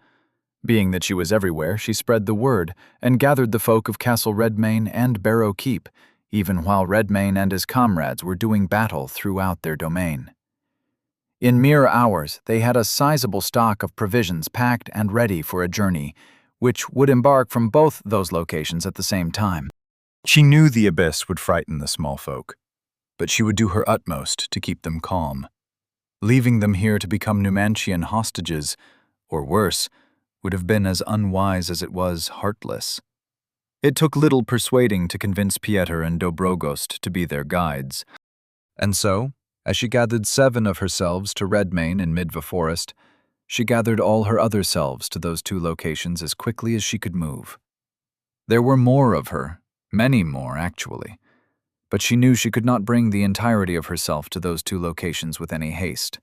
Being that she was everywhere, she spread the word and gathered the folk of Castle Redmane and Barrow Keep, even while Redmane and his comrades were doing battle throughout their domain. In mere hours, they had a sizable stock of provisions packed and ready for a journey, which would embark from both those locations at the same time. She knew the abyss would frighten the small folk, but she would do her utmost to keep them calm. Leaving them here to become Numantian hostages, or worse, would have been as unwise as it was heartless. It took little persuading to convince Pieter and Dobrogost to be their guides. And so, as she gathered 7 of herselves to Redmane in Midva Forest, she gathered all her other selves to those 2 locations as quickly as she could move. There were more of her, many more actually, but she knew she could not bring the entirety of herself to those 2 locations with any haste.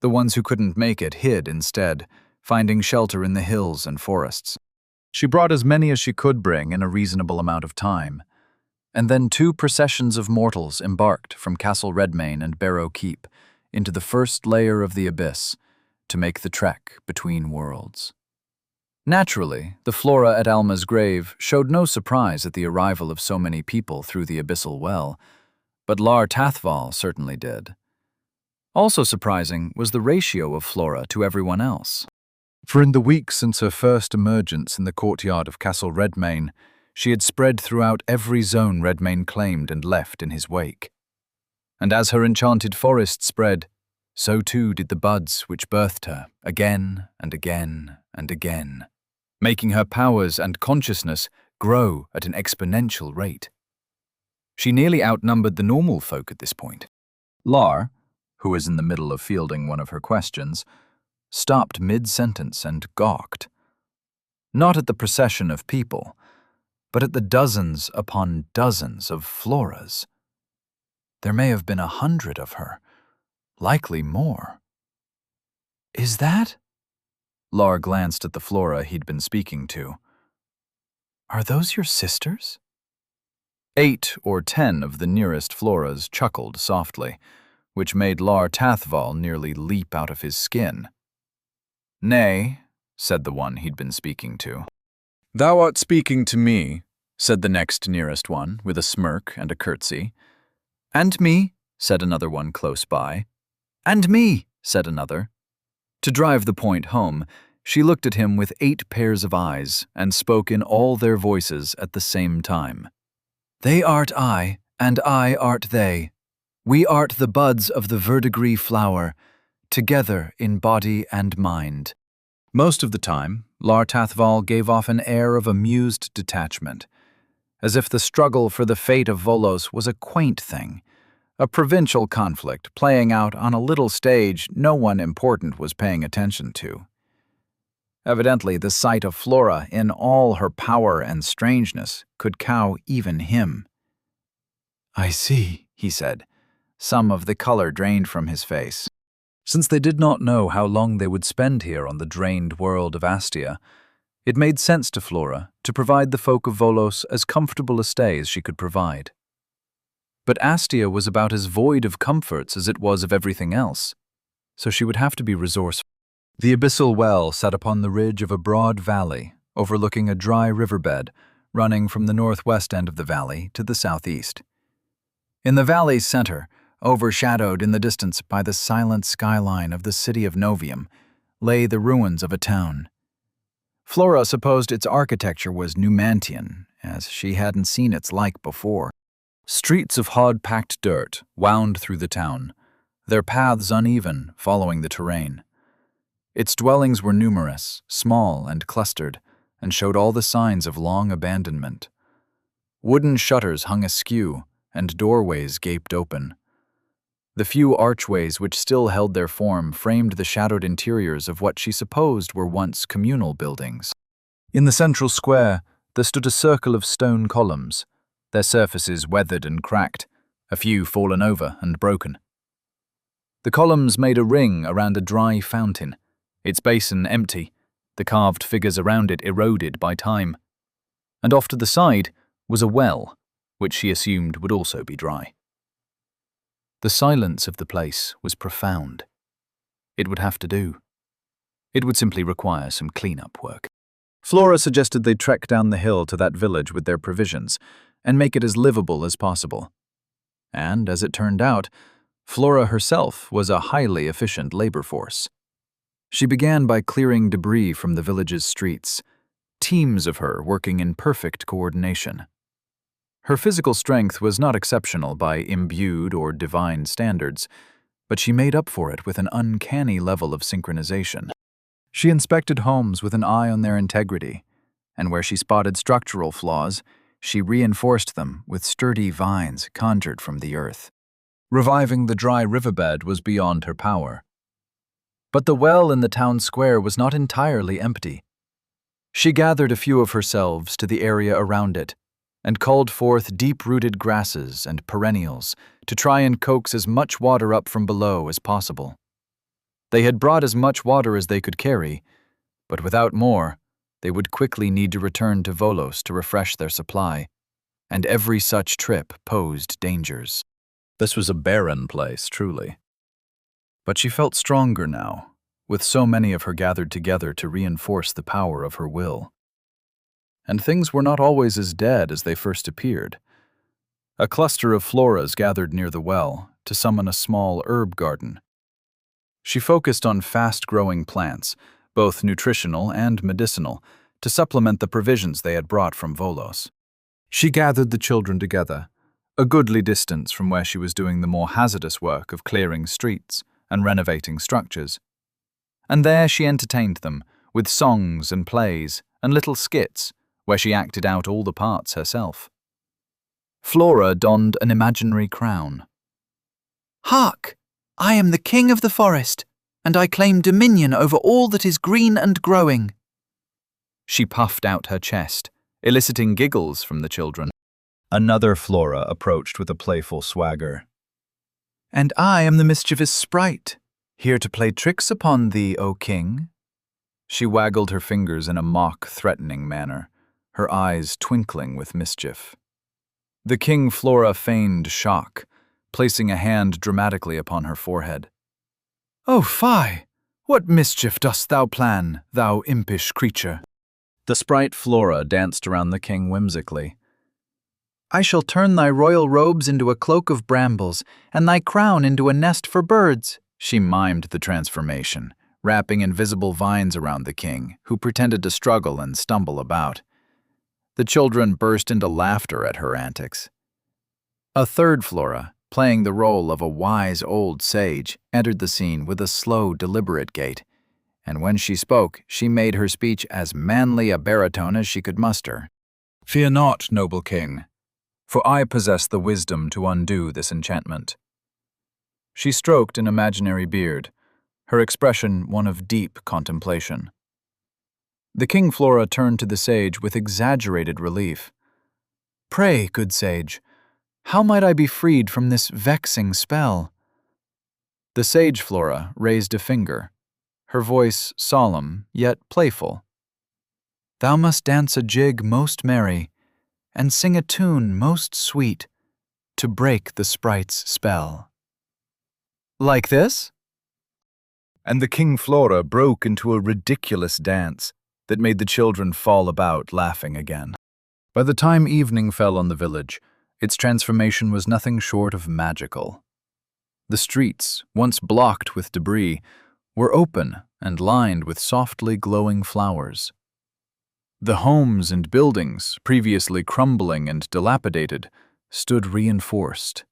The ones who couldn't make it hid instead, finding shelter in the hills and forests. She brought as many as she could bring in a reasonable amount of time, and then 2 processions of mortals embarked from Castle Redmane and Barrow Keep into the first layer of the abyss to make the trek between worlds. Naturally, the flora at Alma's grave showed no surprise at the arrival of so many people through the abyssal well, but Lar Tathval certainly did. Also surprising was the ratio of Flora to everyone else. For in the weeks since her first emergence in the courtyard of Castle Redmane, she had spread throughout every zone Redmane claimed and left in his wake. And as her enchanted forest spread, so too did the buds which birthed her, again and again and again, making her powers and consciousness grow at an exponential rate. She nearly outnumbered the normal folk at this point. Lar, who was in the middle of fielding one of her questions, stopped mid-sentence and gawked. Not at the procession of people, but at the dozens upon dozens of floras. There may have been 100 of her, likely more. Is that? Lar glanced at the flora he'd been speaking to. Are those your sisters? 8 or 10 of the nearest floras chuckled softly, which made Lar Tathval nearly leap out of his skin. Nay, said the one he'd been speaking to. Thou art speaking to me, said the next nearest one, with a smirk and a curtsy. And me, said another one close by. And me, said another. To drive the point home, she looked at him with 8 pairs of eyes and spoke in all their voices at the same time. They art I, and I art they. We art the buds of the verdigris flower, together in body and mind. Most of the time, Lar Tathval gave off an air of amused detachment, as if the struggle for the fate of Volos was a quaint thing, a provincial conflict playing out on a little stage no one important was paying attention to. Evidently, the sight of Flora in all her power and strangeness could cow even him. "I see," he said. Some of the color drained from his face. Since they did not know how long they would spend here on the drained world of Astia, it made sense to Flora to provide the folk of Volos as comfortable a stay as she could provide. But Astia was about as void of comforts as it was of everything else, so she would have to be resourceful. The abyssal well sat upon the ridge of a broad valley, overlooking a dry riverbed running from the northwest end of the valley to the southeast. In the valley's center, overshadowed in the distance by the silent skyline of the city of Novium, lay the ruins of a town. Flora supposed its architecture was Numantian, as she hadn't seen its like before. Streets of hod-packed dirt wound through the town, their paths uneven, following the terrain. Its dwellings were numerous, small and clustered, and showed all the signs of long abandonment. Wooden shutters hung askew, and doorways gaped open. The few archways which still held their form framed the shadowed interiors of what she supposed were once communal buildings. In the central square, there stood a circle of stone columns, their surfaces weathered and cracked, a few fallen over and broken. The columns made a ring around a dry fountain, its basin empty, the carved figures around it eroded by time. And off to the side was a well, which she assumed would also be dry. The silence of the place was profound. It would have to do. It would simply require some clean-up work. Flora suggested they trek down the hill to that village with their provisions and make it as livable as possible. And, as it turned out, Flora herself was a highly efficient labor force. She began by clearing debris from the village's streets, teams of her working in perfect coordination. Her physical strength was not exceptional by imbued or divine standards, but she made up for it with an uncanny level of synchronization. She inspected homes with an eye on their integrity, and where she spotted structural flaws, she reinforced them with sturdy vines conjured from the earth. Reviving the dry riverbed was beyond her power. But the well in the town square was not entirely empty. She gathered a few of herselves to the area around it and called forth deep-rooted grasses and perennials to try and coax as much water up from below as possible. They had brought as much water as they could carry, but without more, they would quickly need to return to Volos to refresh their supply, and every such trip posed dangers. This was a barren place, truly. But she felt stronger now, with so many of her gathered together to reinforce the power of her will. And things were not always as dead as they first appeared. A cluster of floras gathered near the well to summon a small herb garden. She focused on fast-growing plants, both nutritional and medicinal, to supplement the provisions they had brought from Volos. She gathered the children together, a goodly distance from where she was doing the more hazardous work of clearing streets and renovating structures. And there she entertained them with songs and plays and little skits where she acted out all the parts herself. Flora donned an imaginary crown. "Hark! I am the king of the forest, and I claim dominion over all that is green and growing." She puffed out her chest, eliciting giggles from the children. Another Flora approached with a playful swagger. "And I am the mischievous sprite, here to play tricks upon thee, O king." She waggled her fingers in a mock, threatening manner, her eyes twinkling with mischief. The king Flora feigned shock, placing a hand dramatically upon her forehead. "Oh, fie! What mischief dost thou plan, thou impish creature?" The sprite Flora danced around the king whimsically. "I shall turn thy royal robes into a cloak of brambles, and thy crown into a nest for birds." She mimed the transformation, wrapping invisible vines around the king, who pretended to struggle and stumble about. The children burst into laughter at her antics. A third Flora, playing the role of a wise old sage, entered the scene with a slow, deliberate gait, and when she spoke, she made her speech as manly a baritone as she could muster. "Fear not, noble king, for I possess the wisdom to undo this enchantment." She stroked an imaginary beard, her expression one of deep contemplation. The King Flora turned to the sage with exaggerated relief. "Pray, good sage, how might I be freed from this vexing spell?" The sage Flora raised a finger, her voice solemn yet playful. "Thou must dance a jig most merry, and sing a tune most sweet, to break the sprite's spell." "Like this?" And the King Flora broke into a ridiculous dance that made the children fall about laughing again. By the time evening fell on the village, its transformation was nothing short of magical. The streets, once blocked with debris, were open and lined with softly glowing flowers. The homes and buildings, previously crumbling and dilapidated, stood reinforced.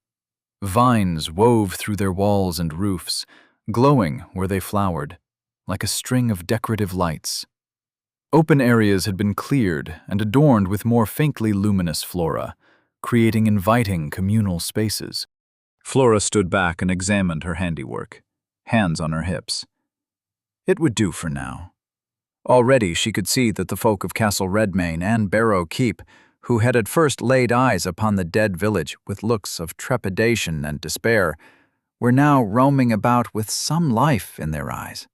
Vines wove through their walls and roofs, glowing where they flowered, like a string of decorative lights. Open areas had been cleared and adorned with more faintly luminous flora, creating inviting communal spaces. Flora stood back and examined her handiwork, hands on her hips. It would do for now. Already she could see that the folk of Castle Redmane and Barrow Keep, who had at first laid eyes upon the dead village with looks of trepidation and despair, were now roaming about with some life in their eyes,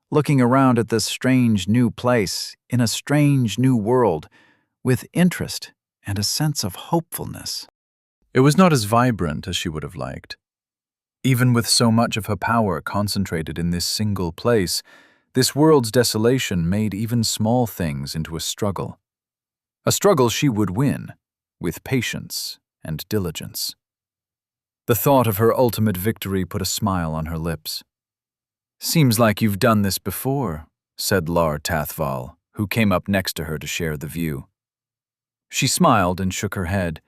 looking around at this strange new place in a strange new world with interest and a sense of hopefulness. It was not as vibrant as she would have liked. Even with so much of her power concentrated in this single place, this world's desolation made even small things into a struggle. A struggle she would win, with patience and diligence. The thought of her ultimate victory put a smile on her lips. "Seems like you've done this before," said Lar Tathval, who came up next to her to share the view. She smiled and shook her head.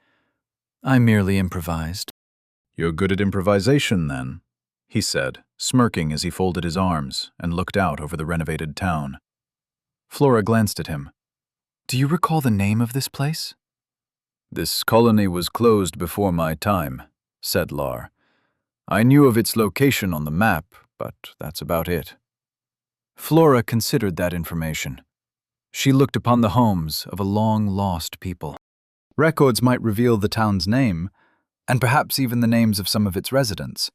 "I merely improvised." "You're good at improvisation, then," he said, smirking as he folded his arms and looked out over the renovated town. Flora glanced at him. "Do you recall the name of this place?" "This colony was closed before my time," said Lar. "I knew of its location on the map, but that's about it." Flora considered that information. She looked upon the homes of a long-lost people. Records might reveal the town's name, and perhaps even the names of some of its residents.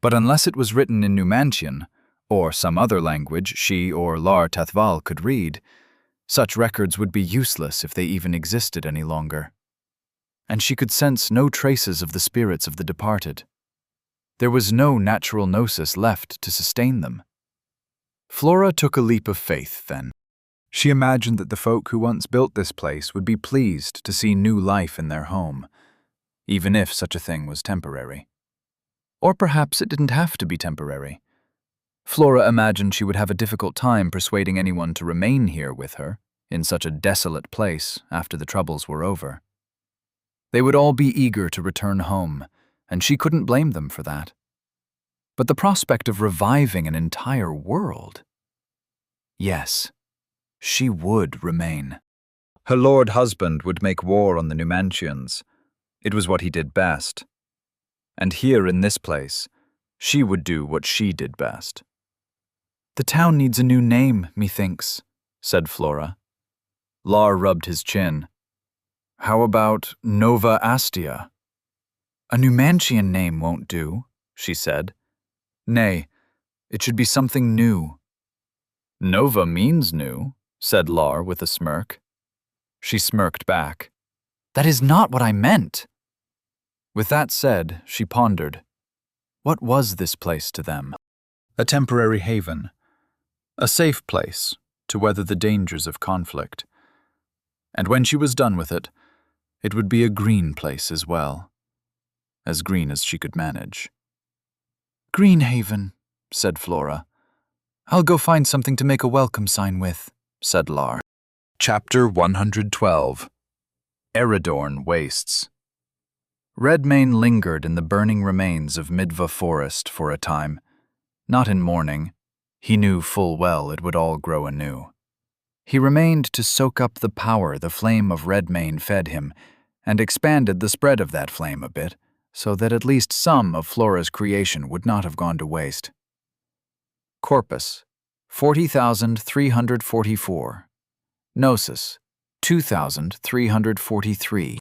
But unless it was written in Numantian, or some other language she or Lar Tathval could read, such records would be useless if they even existed any longer. And she could sense no traces of the spirits of the departed. There was no natural gnosis left to sustain them. Flora took a leap of faith, then. She imagined that the folk who once built this place would be pleased to see new life in their home, even if such a thing was temporary. Or perhaps it didn't have to be temporary. Flora imagined she would have a difficult time persuading anyone to remain here with her, in such a desolate place, after the troubles were over. They would all be eager to return home, and she couldn't blame them for that. But the prospect of reviving an entire world? Yes, she would remain. Her lord husband would make war on the Numantians. It was what he did best. And here in this place, she would do what she did best. "The town needs a new name, methinks," said Flora. Lar rubbed his chin. "How about Nova Astia?" "A Numantian name won't do," she said. "Nay, it should be something new." "Nova means new," said Lar with a smirk. She smirked back. "That is not what I meant." With that said, she pondered. What was this place to them? A temporary haven. A safe place to weather the dangers of conflict. And when she was done with it, it would be a green place as well. As green as she could manage. "Greenhaven," said Flora. "I'll go find something to make a welcome sign with," said Lar. Chapter 112. Eridorn Wastes. Redmane lingered in the burning remains of Midva Forest for a time. Not in mourning. He knew full well it would all grow anew. He remained to soak up the power the flame of Redmane fed him, and expanded the spread of that flame a bit, so that at least some of Flora's creation would not have gone to waste. Corpus, 40,344. Gnosis, 2,343.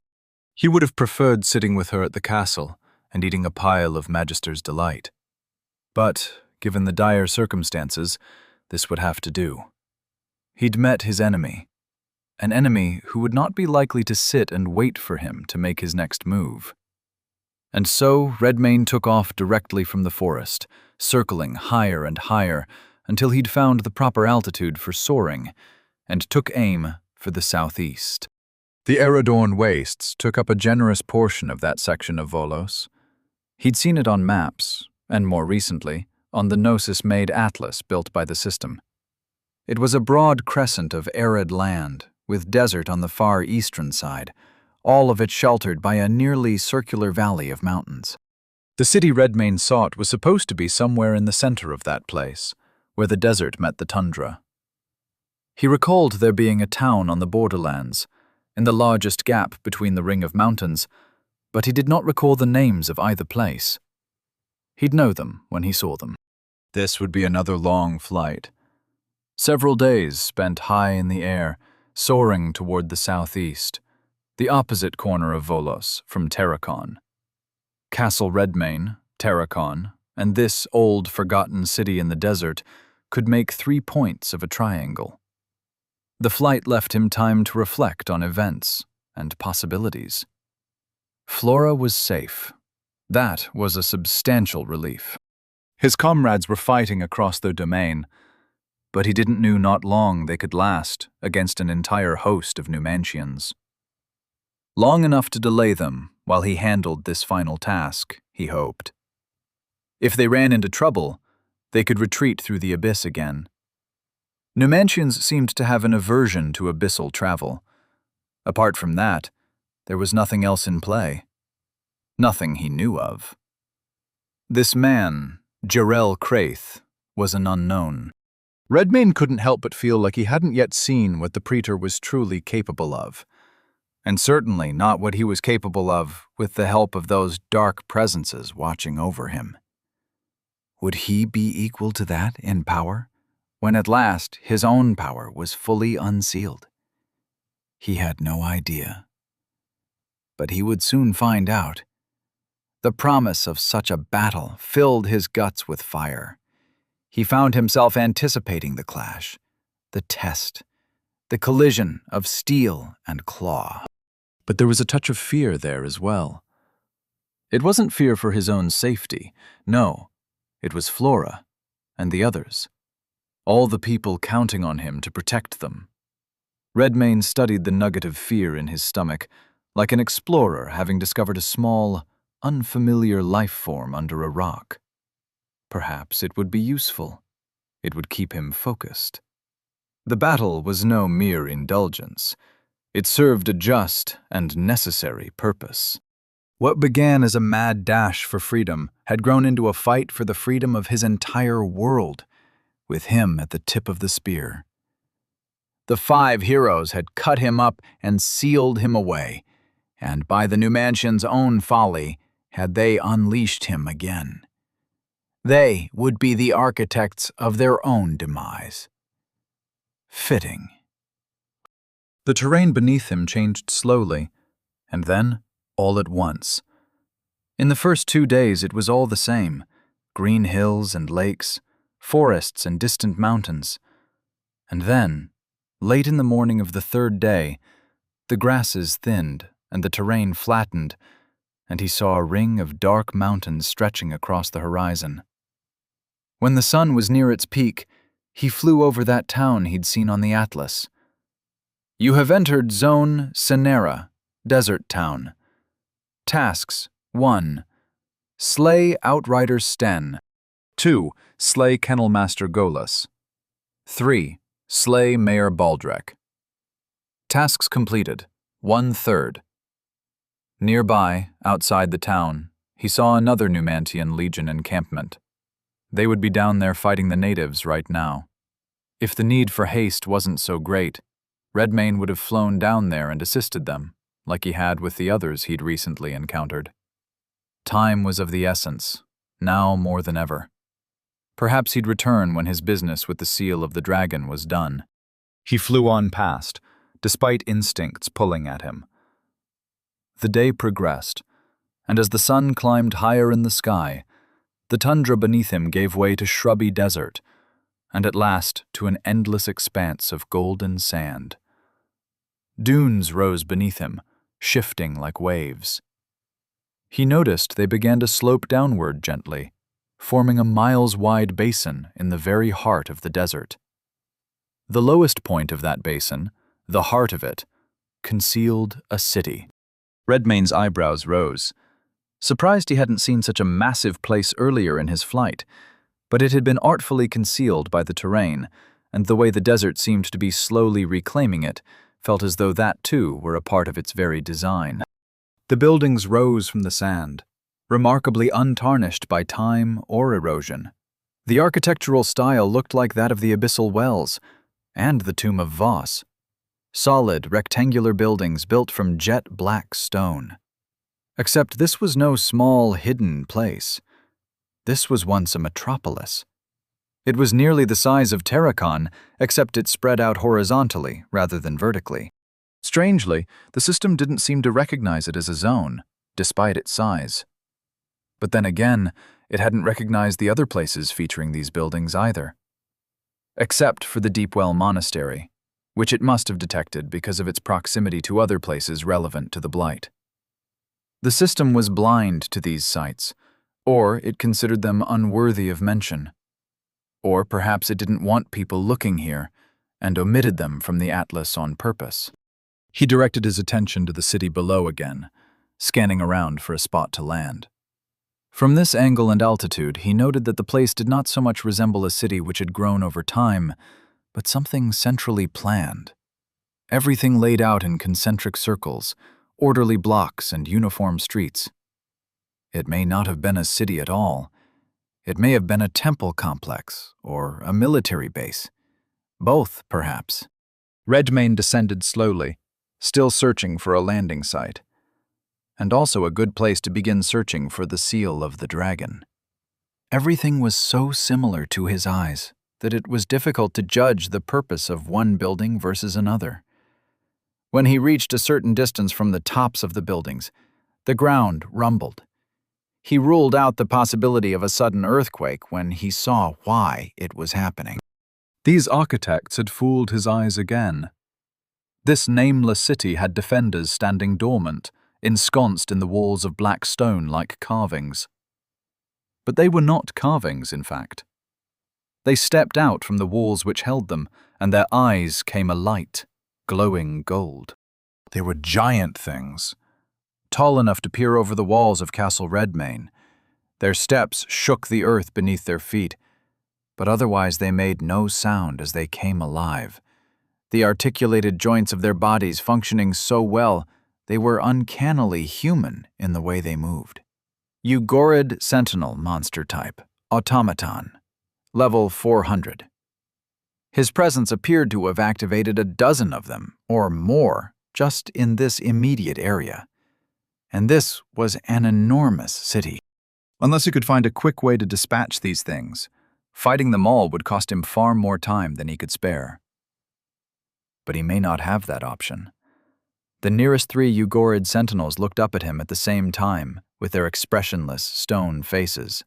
He would have preferred sitting with her at the castle and eating a pile of Magister's Delight. But, given the dire circumstances, this would have to do. He'd met his enemy, an enemy who would not be likely to sit and wait for him to make his next move. And so Redmayne took off directly from the forest, circling higher and higher until he'd found the proper altitude for soaring, and took aim for the southeast. The Eridorn Wastes took up a generous portion of that section of Volos. He'd seen it on maps, and more recently, on the Gnosis-made atlas built by the system. It was a broad crescent of arid land, with desert on the far eastern side, all of it sheltered by a nearly circular valley of mountains. The city Redmayne sought was supposed to be somewhere in the center of that place, where the desert met the tundra. He recalled there being a town on the borderlands, in the largest gap between the ring of mountains, but he did not recall the names of either place. He'd know them when he saw them. This would be another long flight. Several days spent high in the air, soaring toward the southeast, the opposite corner of Volos from Terracon. Castle Redmayne, Terracon, and this old forgotten city in the desert could make 3 points of a triangle. The flight left him time to reflect on events and possibilities. Flora was safe. That was a substantial relief. His comrades were fighting across their domain, but he didn't know not long they could last against an entire host of Numantians. Long enough to delay them while he handled this final task, he hoped. If they ran into trouble, they could retreat through the abyss again. Numantians seemed to have an aversion to abyssal travel. Apart from that, there was nothing else in play. Nothing he knew of. This man, Jarrell Craith, was an unknown. Redmayne couldn't help but feel like he hadn't yet seen what the Praetor was truly capable of, and certainly not what he was capable of with the help of those dark presences watching over him. Would he be equal to that in power, when at last his own power was fully unsealed? He had no idea. But he would soon find out. The promise of such a battle filled his guts with fire. He found himself anticipating the clash, the test, the collision of steel and claw. But there was a touch of fear there as well. It wasn't fear for his own safety, no, it was Flora and the others, all the people counting on him to protect them. Redmayne studied the nugget of fear in his stomach, like an explorer having discovered a small, unfamiliar life form under a rock. Perhaps it would be useful. It would keep him focused. The battle was no mere indulgence. It served a just and necessary purpose. What began as a mad dash for freedom had grown into a fight for the freedom of his entire world, with him at the tip of the spear. The 5 heroes had cut him up and sealed him away, and by the Numantians' own folly had they unleashed him again. They would be the architects of their own demise. Fitting. The terrain beneath him changed slowly, and then, all at once. In the first 2 days it was all the same, green hills and lakes, forests and distant mountains. And then, late in the morning of the 3rd day, the grasses thinned and the terrain flattened, and he saw a ring of dark mountains stretching across the horizon. When the sun was near its peak, he flew over that town he'd seen on the atlas. You have entered Zone Cenera, Desert Town. Tasks: 1. Slay Outrider Sten. 2. Slay Kennelmaster Golas. 3. Slay Mayor Baldrek. Tasks completed. 1/3. Nearby, outside the town, he saw another Numantian Legion encampment. They would be down there fighting the natives right now. If the need for haste wasn't so great, Redmayne would have flown down there and assisted them, like he had with the others he'd recently encountered. Time was of the essence, now more than ever. Perhaps he'd return when his business with the seal of the dragon was done. He flew on past, despite instincts pulling at him. The day progressed, and as the sun climbed higher in the sky, the tundra beneath him gave way to shrubby desert, and at last to an endless expanse of golden sand. Dunes rose beneath him, shifting like waves. He noticed they began to slope downward gently, forming a miles-wide basin in the very heart of the desert. The lowest point of that basin, the heart of it, concealed a city. Redmane's eyebrows rose. Surprised he hadn't seen such a massive place earlier in his flight, but it had been artfully concealed by the terrain, and the way the desert seemed to be slowly reclaiming it felt as though that too were a part of its very design. The buildings rose from the sand, remarkably untarnished by time or erosion. The architectural style looked like that of the abyssal wells and the tomb of Voss. Solid, rectangular buildings built from jet-black stone. Except this was no small, hidden place. This was once a metropolis. It was nearly the size of Terracon, except it spread out horizontally rather than vertically. Strangely, the system didn't seem to recognize it as a zone, despite its size. But then again, it hadn't recognized the other places featuring these buildings either. Except for the Deepwell Monastery, which it must have detected because of its proximity to other places relevant to the Blight. The system was blind to these sites, or it considered them unworthy of mention. Or perhaps it didn't want people looking here, and omitted them from the atlas on purpose. He directed his attention to the city below again, scanning around for a spot to land. From this angle and altitude, he noted that the place did not so much resemble a city which had grown over time, but something centrally planned. Everything laid out in concentric circles, orderly blocks and uniform streets. It may not have been a city at all. It may have been a temple complex or a military base. Both, perhaps. Redmane descended slowly, still searching for a landing site, and also a good place to begin searching for the seal of the dragon. Everything was so similar to his eyes that it was difficult to judge the purpose of one building versus another. When he reached a certain distance from the tops of the buildings, the ground rumbled. He ruled out the possibility of a sudden earthquake when he saw why it was happening. These architects had fooled his eyes again. This nameless city had defenders standing dormant, ensconced in the walls of black stone like carvings. But they were not carvings, in fact. They stepped out from the walls which held them, and their eyes came alight, glowing gold. They were giant things, tall enough to peer over the walls of Castle Redmane. Their steps shook the earth beneath their feet, but otherwise they made no sound as they came alive. The articulated joints of their bodies functioning so well, they were uncannily human in the way they moved. Ugorid Sentinel monster type, automaton, level 400. His presence appeared to have activated a dozen of them, or more, just in this immediate area. And this was an enormous city. Unless he could find a quick way to dispatch these things, fighting them all would cost him far more time than he could spare. But he may not have that option. The nearest 3 Ugorid sentinels looked up at him at the same time, with their expressionless stone faces.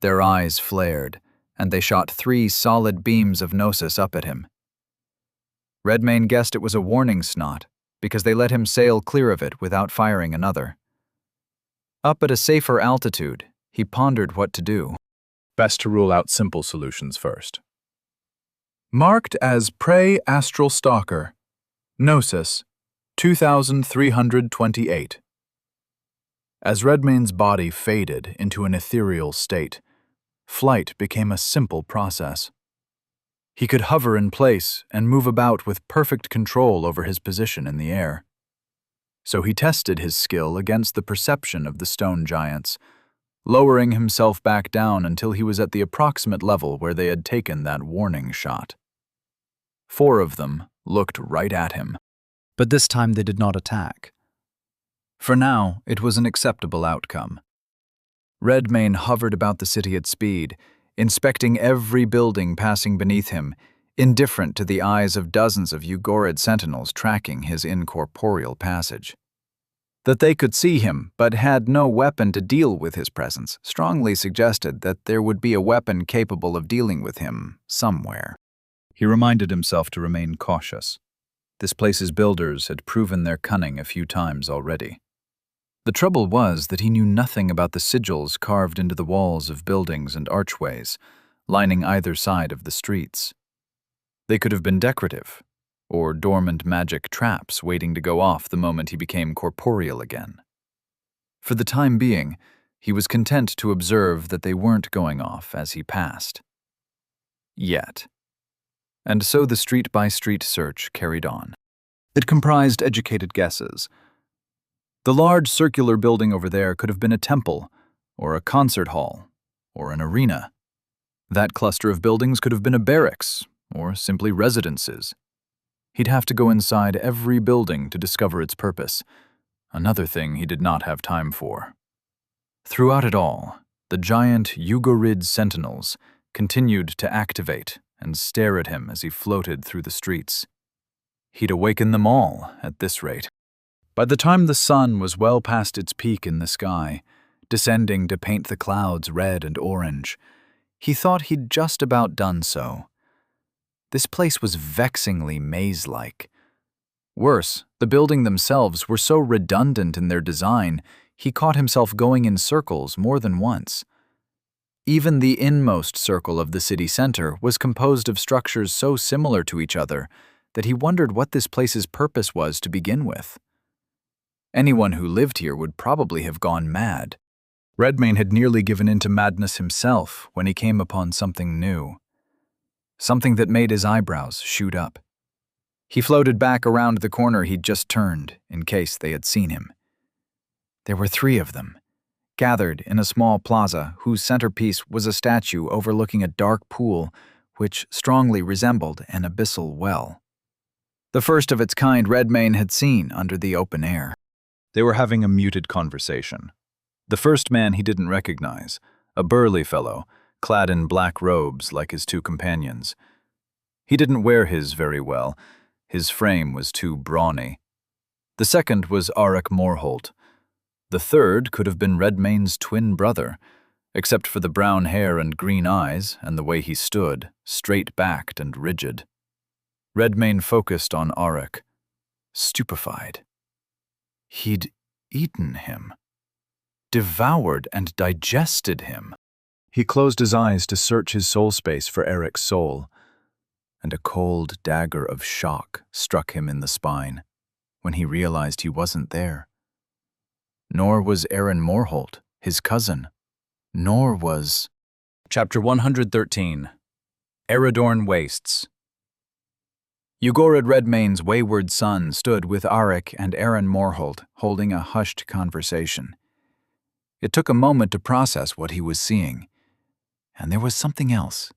Their eyes flared, and they shot 3 solid beams of gnosis up at him. Redmane guessed it was a warning snot, because they let him sail clear of it without firing another. Up at a safer altitude, he pondered what to do. Best to rule out simple solutions first. Marked as Prey Astral Stalker, Gnosis, 2328. As Redmane's body faded into an ethereal state, flight became a simple process. He could hover in place and move about with perfect control over his position in the air. So he tested his skill against the perception of the stone giants, lowering himself back down until he was at the approximate level where they had taken that warning shot. 4 of them looked right at him, but this time they did not attack. For now, it was an acceptable outcome. Redmane hovered about the city at speed, inspecting every building passing beneath him, indifferent to the eyes of dozens of Ugorid sentinels tracking his incorporeal passage. That they could see him, but had no weapon to deal with his presence, strongly suggested that there would be a weapon capable of dealing with him somewhere. He reminded himself to remain cautious. This place's builders had proven their cunning a few times already. The trouble was that he knew nothing about the sigils carved into the walls of buildings and archways, lining either side of the streets. They could have been decorative, or dormant magic traps waiting to go off the moment he became corporeal again. For the time being, he was content to observe that they weren't going off as he passed. Yet. And so the street-by-street search carried on. It comprised educated guesses. The large circular building over there could have been a temple, or a concert hall, or an arena. That cluster of buildings could have been a barracks, or simply residences. He'd have to go inside every building to discover its purpose, another thing he did not have time for. Throughout it all, the giant Ugorid sentinels continued to activate and stare at him as he floated through the streets. He'd awaken them all at this rate. By the time the sun was well past its peak in the sky, descending to paint the clouds red and orange, he thought he'd just about done so. This place was vexingly maze-like. Worse, the buildings themselves were so redundant in their design, he caught himself going in circles more than once. Even the inmost circle of the city center was composed of structures so similar to each other that he wondered what this place's purpose was to begin with. Anyone who lived here would probably have gone mad. Redmayne had nearly given in to madness himself when he came upon something new. Something that made his eyebrows shoot up. He floated back around the corner he'd just turned, in case they had seen him. There were 3 of them, gathered in a small plaza whose centerpiece was a statue overlooking a dark pool which strongly resembled an abyssal well. The first of its kind Redmayne had seen under the open air. They were having a muted conversation. The first man he didn't recognize, a burly fellow, clad in black robes like his 2 companions. He didn't wear his very well. His frame was too brawny. The second was Auric Morholt. The third could have been Redmayne's twin brother, except for the brown hair and green eyes and the way he stood, straight-backed and rigid. Redmayne focused on Auric, stupefied. He'd eaten him, devoured and digested him. He closed his eyes to search his soul space for Eric's soul, and a cold dagger of shock struck him in the spine when he realized he wasn't there. Nor was Aaron Morholt, his cousin, nor was... Chapter 113. Eridorn Wastes. Ugorid Redmayne's wayward son stood with Auric and Aaron Morholt holding a hushed conversation. It took a moment to process what he was seeing. And there was something else,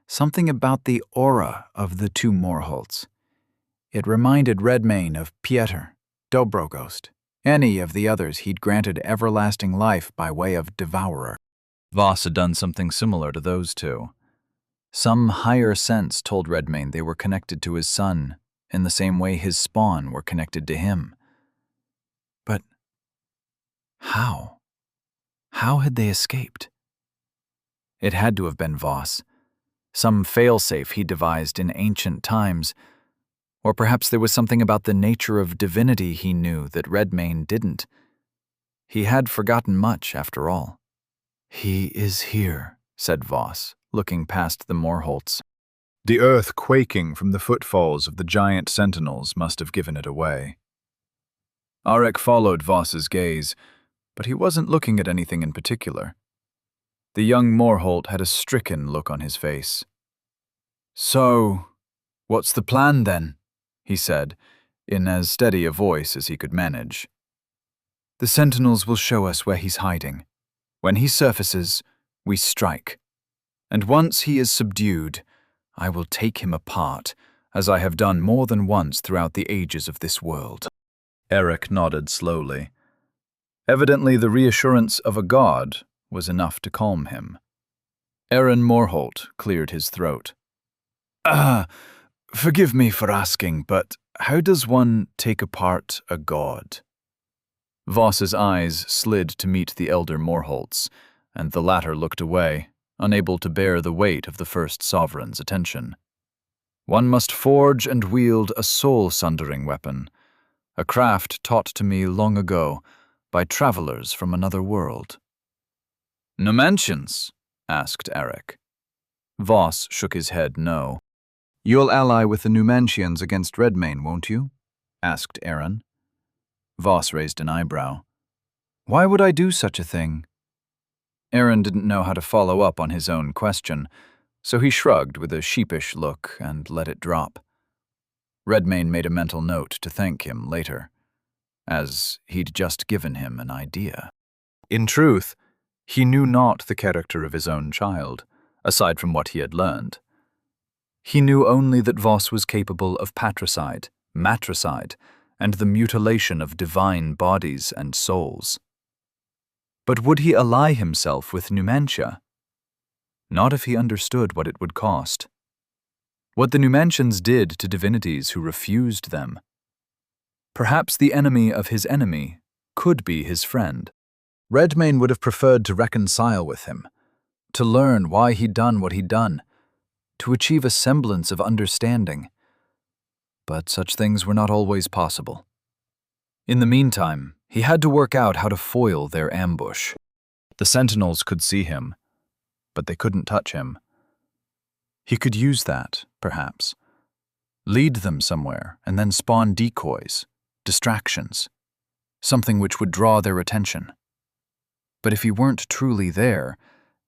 something about the aura of the 2 Morholts. It reminded Redmayne of Pieter, Dobrogost, any of the others he'd granted everlasting life by way of devourer. Voss had done something similar to those 2. Some higher sense told Redmayne they were connected to his son in the same way his spawn were connected to him. But how? How had they escaped? It had to have been Voss, some failsafe he devised in ancient times, or perhaps there was something about the nature of divinity he knew that Redmayne didn't. He had forgotten much, after all. "He is here," said Voss, looking past the Morholts. The earth quaking from the footfalls of the giant sentinels must have given it away. Auric followed Voss's gaze, but he wasn't looking at anything in particular. The young Morholt had a stricken look on his face. "So, what's the plan then?" he said, in as steady a voice as he could manage. "The sentinels will show us where he's hiding. When he surfaces, we strike. And once he is subdued, I will take him apart, as I have done more than once throughout the ages of this world." Eric nodded slowly. Evidently the reassurance of a god was enough to calm him. Aaron Morholt cleared his throat. Forgive me for asking, but how does one take apart a god? Voss's eyes slid to meet the elder Morholt's, and the latter looked away, unable to bear the weight of the first sovereign's attention. One must forge and wield a soul-sundering weapon, a craft taught to me long ago by travelers from another world. Numantians? Asked Eric. Voss shook his head no. You'll ally with the Numantians against Redmayne, won't you? Asked Aaron. Voss raised an eyebrow. Why would I do such a thing? Aaron didn't know how to follow up on his own question, so he shrugged with a sheepish look and let it drop. Redmayne made a mental note to thank him later, as he'd just given him an idea. In truth, he knew not the character of his own child, aside from what he had learned. He knew only that Voss was capable of patricide, matricide, and the mutilation of divine bodies and souls. But would he ally himself with Numantia? Not if he understood what it would cost. What the Numantians did to divinities who refused them. Perhaps the enemy of his enemy could be his friend. Redmayne would have preferred to reconcile with him, to learn why he'd done what he'd done, to achieve a semblance of understanding. But such things were not always possible. In the meantime, he had to work out how to foil their ambush. The sentinels could see him, but they couldn't touch him. He could use that, perhaps. Lead them somewhere and then spawn decoys, distractions, something which would draw their attention. But if he weren't truly there,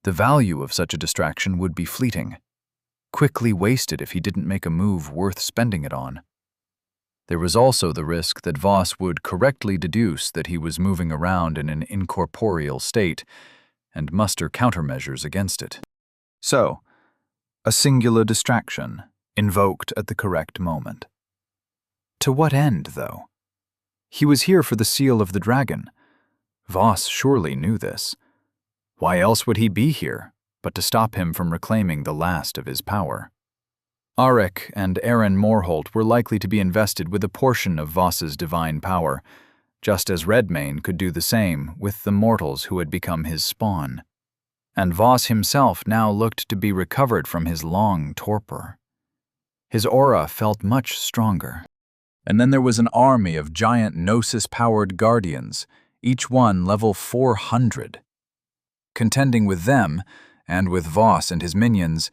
the value of such a distraction would be fleeting, quickly wasted if he didn't make a move worth spending it on. There was also the risk that Voss would correctly deduce that he was moving around in an incorporeal state and muster countermeasures against it. So, a singular distraction, invoked at the correct moment. To what end, though? He was here for the seal of the dragon. Voss surely knew this. Why else would he be here, but to stop him from reclaiming the last of his power? Auric and Aaron Morholt were likely to be invested with a portion of Voss's divine power, just as Redmayne could do the same with the mortals who had become his spawn. And Voss himself now looked to be recovered from his long torpor. His aura felt much stronger. And then there was an army of giant Gnosis-powered guardians, each one level 400. Contending with them, and with Voss and his minions,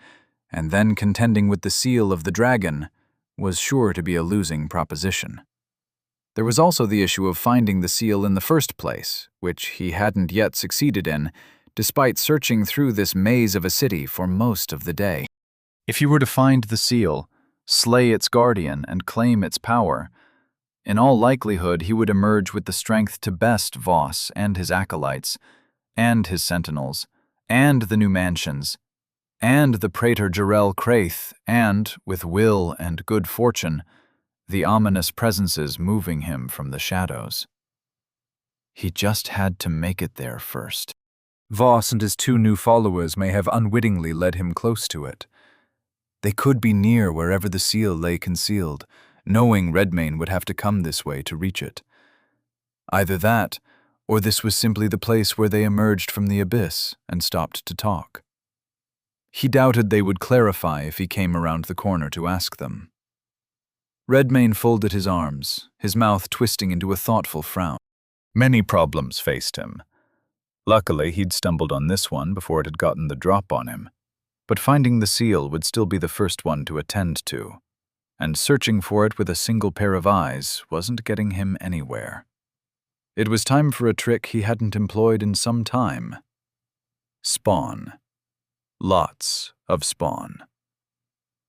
and then contending with the seal of the dragon, was sure to be a losing proposition. There was also the issue of finding the seal in the first place, which he hadn't yet succeeded in, despite searching through this maze of a city for most of the day. If he were to find the seal, slay its guardian, and claim its power, in all likelihood he would emerge with the strength to best Voss and his acolytes, and his sentinels, and the Numantians, and the Praetor Jarell Craith, and, with will and good fortune, the ominous presences moving him from the shadows. He just had to make it there first. Voss and his two new followers may have unwittingly led him close to it. They could be near wherever the seal lay concealed, knowing Redmayne would have to come this way to reach it. Either that, or this was simply the place where they emerged from the abyss and stopped to talk. He doubted they would clarify if he came around the corner to ask them. Redmayne folded his arms, his mouth twisting into a thoughtful frown. Many problems faced him. Luckily, he'd stumbled on this one before it had gotten the drop on him. But finding the seal would still be the first one to attend to, and searching for it with a single pair of eyes wasn't getting him anywhere. It was time for a trick he hadn't employed in some time. Spawn. Lots of spawn.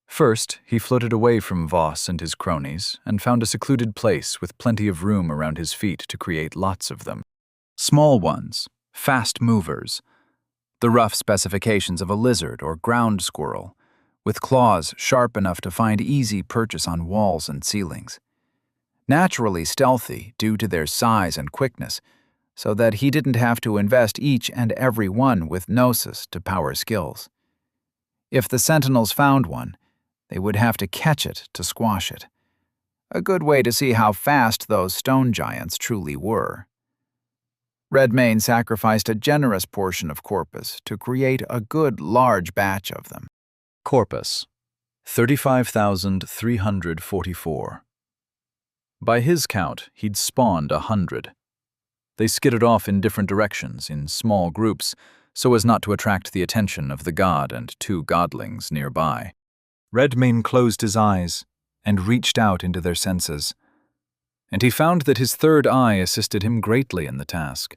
First, he floated away from Voss and his cronies and found a secluded place with plenty of room around his feet to create lots of them. Small ones, fast movers, the rough specifications of a lizard or ground squirrel, with claws sharp enough to find easy purchase on walls and ceilings. Naturally stealthy due to their size and quickness, so that he didn't have to invest each and every one with Gnosis to power skills. If the sentinels found one, they would have to catch it to squash it. A good way to see how fast those stone giants truly were. Redmayne sacrificed a generous portion of corpus to create a good large batch of them. Corpus, 35,344. By his count, he'd spawned 100. They skidded off in different directions, in small groups, so as not to attract the attention of the god and 2 godlings nearby. Redmayne closed his eyes and reached out into their senses, and he found that his third eye assisted him greatly in the task.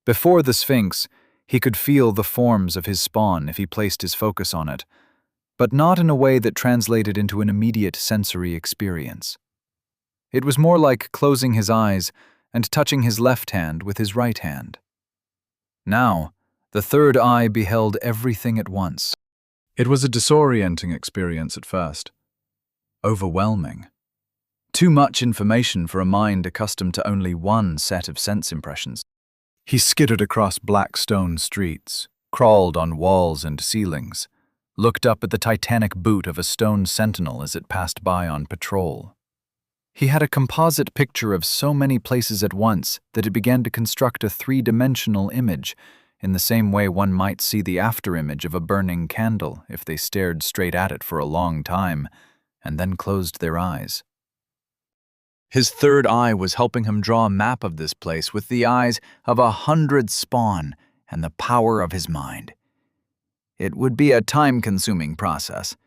Before the Sphinx, he could feel the forms of his spawn if he placed his focus on it, but not in a way that translated into an immediate sensory experience. It was more like closing his eyes and touching his left hand with his right hand. Now, the third eye beheld everything at once. It was a disorienting experience at first. Overwhelming. Too much information for a mind accustomed to only one set of sense impressions. He skidded across black stone streets, crawled on walls and ceilings, looked up at the titanic boot of a stone sentinel as it passed by on patrol. He had a composite picture of so many places at once that it began to construct a 3-dimensional image, in the same way one might see the afterimage of a burning candle if they stared straight at it for a long time, and then closed their eyes. His third eye was helping him draw a map of this place with the eyes of 100 spawn and the power of his mind. It would be a time-consuming process.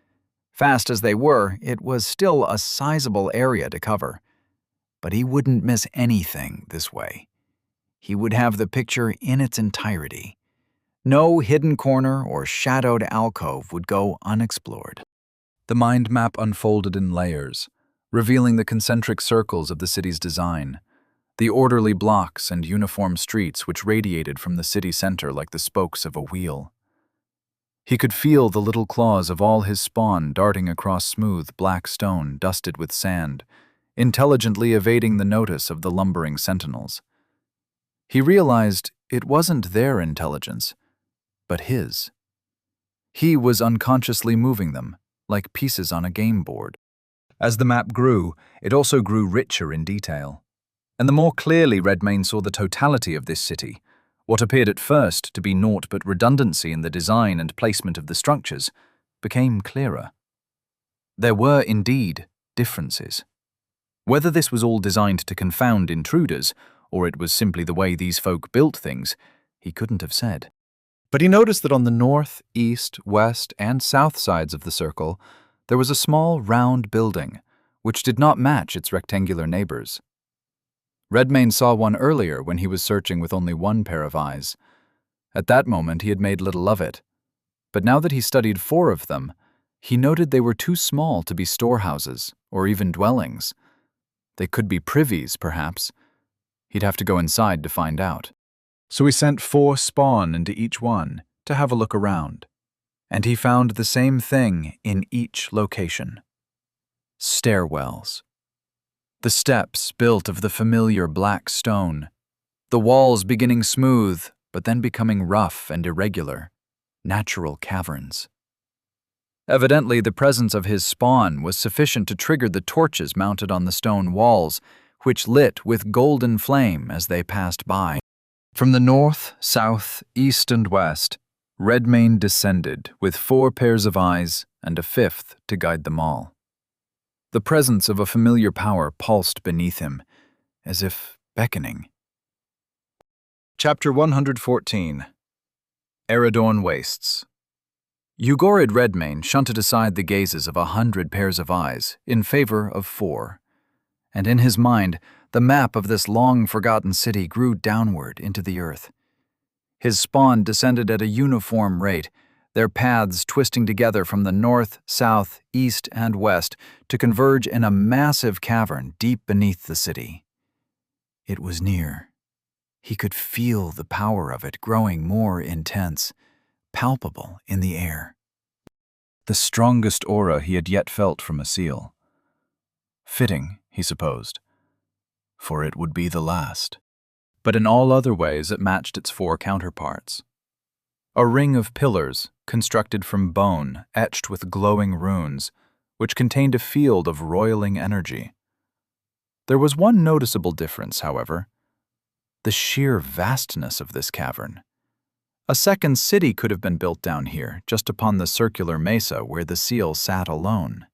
Fast as they were, it was still a sizable area to cover. But he wouldn't miss anything this way. He would have the picture in its entirety. No hidden corner or shadowed alcove would go unexplored. The mind map unfolded in layers, revealing the concentric circles of the city's design, the orderly blocks and uniform streets which radiated from the city center like the spokes of a wheel. He could feel the little claws of all his spawn darting across smooth black stone dusted with sand, intelligently evading the notice of the lumbering sentinels. He realized it wasn't their intelligence, but his. He was unconsciously moving them, like pieces on a game board. As the map grew, it also grew richer in detail. And the more clearly Redmayne saw the totality of this city, what appeared at first to be naught but redundancy in the design and placement of the structures, became clearer. There were indeed differences. Whether this was all designed to confound intruders, or it was simply the way these folk built things, he couldn't have said. But he noticed that on the north, east, west, and south sides of the circle, there was a small, round building, which did not match its rectangular neighbors. Redmayne saw one earlier when he was searching with only one pair of eyes. At that moment, he had made little of it. But now that he studied 4 of them, he noted they were too small to be storehouses or even dwellings. They could be privies, perhaps. He'd have to go inside to find out. So he sent 4 spawn into each one to have a look around. And he found the same thing in each location. Stairwells. The steps built of the familiar black stone, the walls beginning smooth but then becoming rough and irregular, natural caverns. Evidently, the presence of his spawn was sufficient to trigger the torches mounted on the stone walls, which lit with golden flame as they passed by. From the north, south, east, and west, Redmayne descended with 4 pairs of eyes and a 5th to guide them all. The presence of a familiar power pulsed beneath him, as if beckoning. Chapter 114. Eridorn Wastes. Ugorid Redmayne shunted aside the gazes of 100 pairs of eyes in favor of 4, and in his mind the map of this long-forgotten city grew downward into the earth. His spawn descended at a uniform rate, their paths twisting together from the north, south, east, and west to converge in a massive cavern deep beneath the city. It was near. He could feel the power of it growing more intense, palpable in the air. The strongest aura he had yet felt from a seal. Fitting, he supposed, for it would be the last. But in all other ways it matched its 4 counterparts. a ring of pillars constructed from bone etched with glowing runes, which contained a field of roiling energy. There was one noticeable difference, however: the sheer vastness of this cavern. A second city could have been built down here, just upon the circular mesa where the seal sat alone.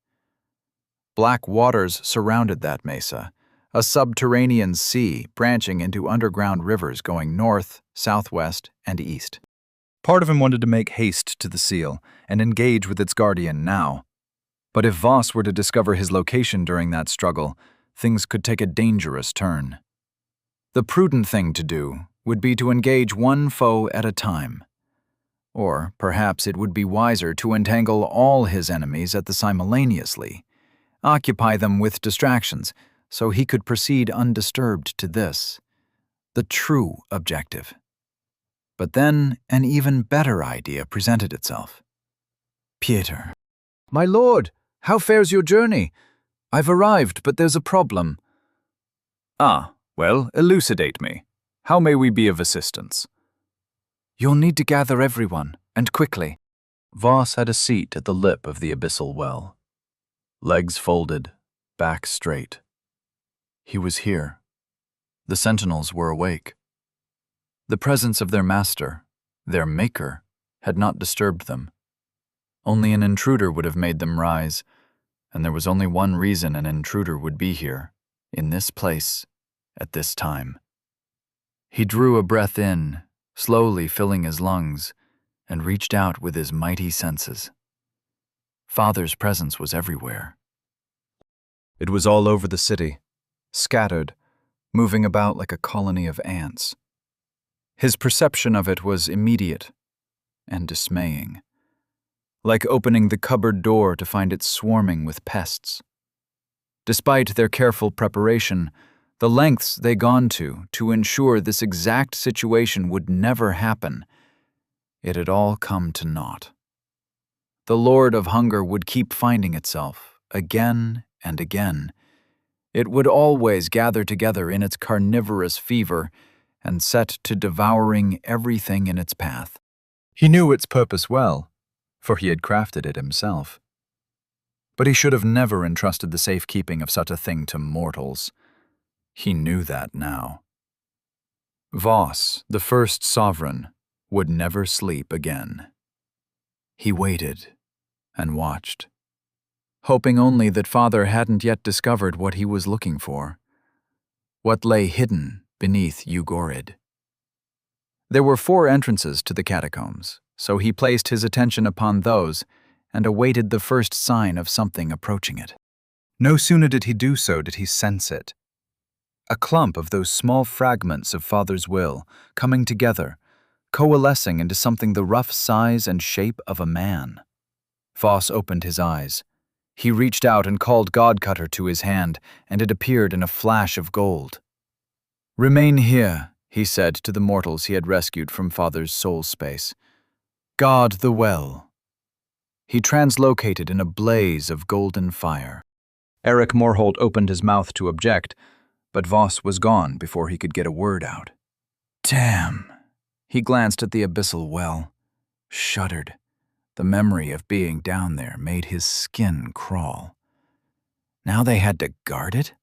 Black waters surrounded that mesa, a subterranean sea branching into underground rivers going north, southwest, and east. Part of him wanted to make haste to the seal and engage with its guardian now. But if Voss were to discover his location during that struggle, things could take a dangerous turn. The prudent thing to do would be to engage one foe at a time. Or perhaps it would be wiser to entangle all his enemies at the simultaneously, occupy them with distractions, so he could proceed undisturbed to this, the true objective. But then an even better idea presented itself. Pieter. My lord, how fares your journey? I've arrived, but there's a problem. Ah, well, elucidate me. How may we be of assistance? You'll need to gather everyone, and quickly. Voss had a seat at the lip of the abyssal well. Legs folded, back straight. He was here. The sentinels were awake. The presence of their master, their maker, had not disturbed them. Only an intruder would have made them rise, and there was only one reason an intruder would be here, in this place, at this time. He drew a breath in, slowly filling his lungs, and reached out with his mighty senses. Father's presence was everywhere. It was all over the city, scattered, moving about like a colony of ants. His perception of it was immediate and dismaying, like opening the cupboard door to find it swarming with pests. Despite their careful preparation, the lengths they gone to ensure this exact situation would never happen, it had all come to naught. The Lord of Hunger would keep finding itself, again and again. It would always gather together in its carnivorous fever and set to devouring everything in its path. He knew its purpose well, for he had crafted it himself. But he should have never entrusted the safekeeping of such a thing to mortals. He knew that now. Voss, the first sovereign, would never sleep again. He waited and watched, hoping only that Father hadn't yet discovered what he was looking for, what lay hidden beneath Ugorid. There were 4 entrances to the catacombs, so he placed his attention upon those and awaited the first sign of something approaching it. No sooner did he do so did he sense it. A clump of those small fragments of Father's will coming together, coalescing into something the rough size and shape of a man. Voss opened his eyes. He reached out and called Godcutter to his hand, and it appeared in a flash of gold. "Remain here," he said to the mortals he had rescued from Father's soul space. "Guard the well." He translocated in a blaze of golden fire. Eric Morholt opened his mouth to object, but Voss was gone before he could get a word out. Damn! He glanced at the abyssal well, shuddered. The memory of being down there made his skin crawl. Now they had to guard it?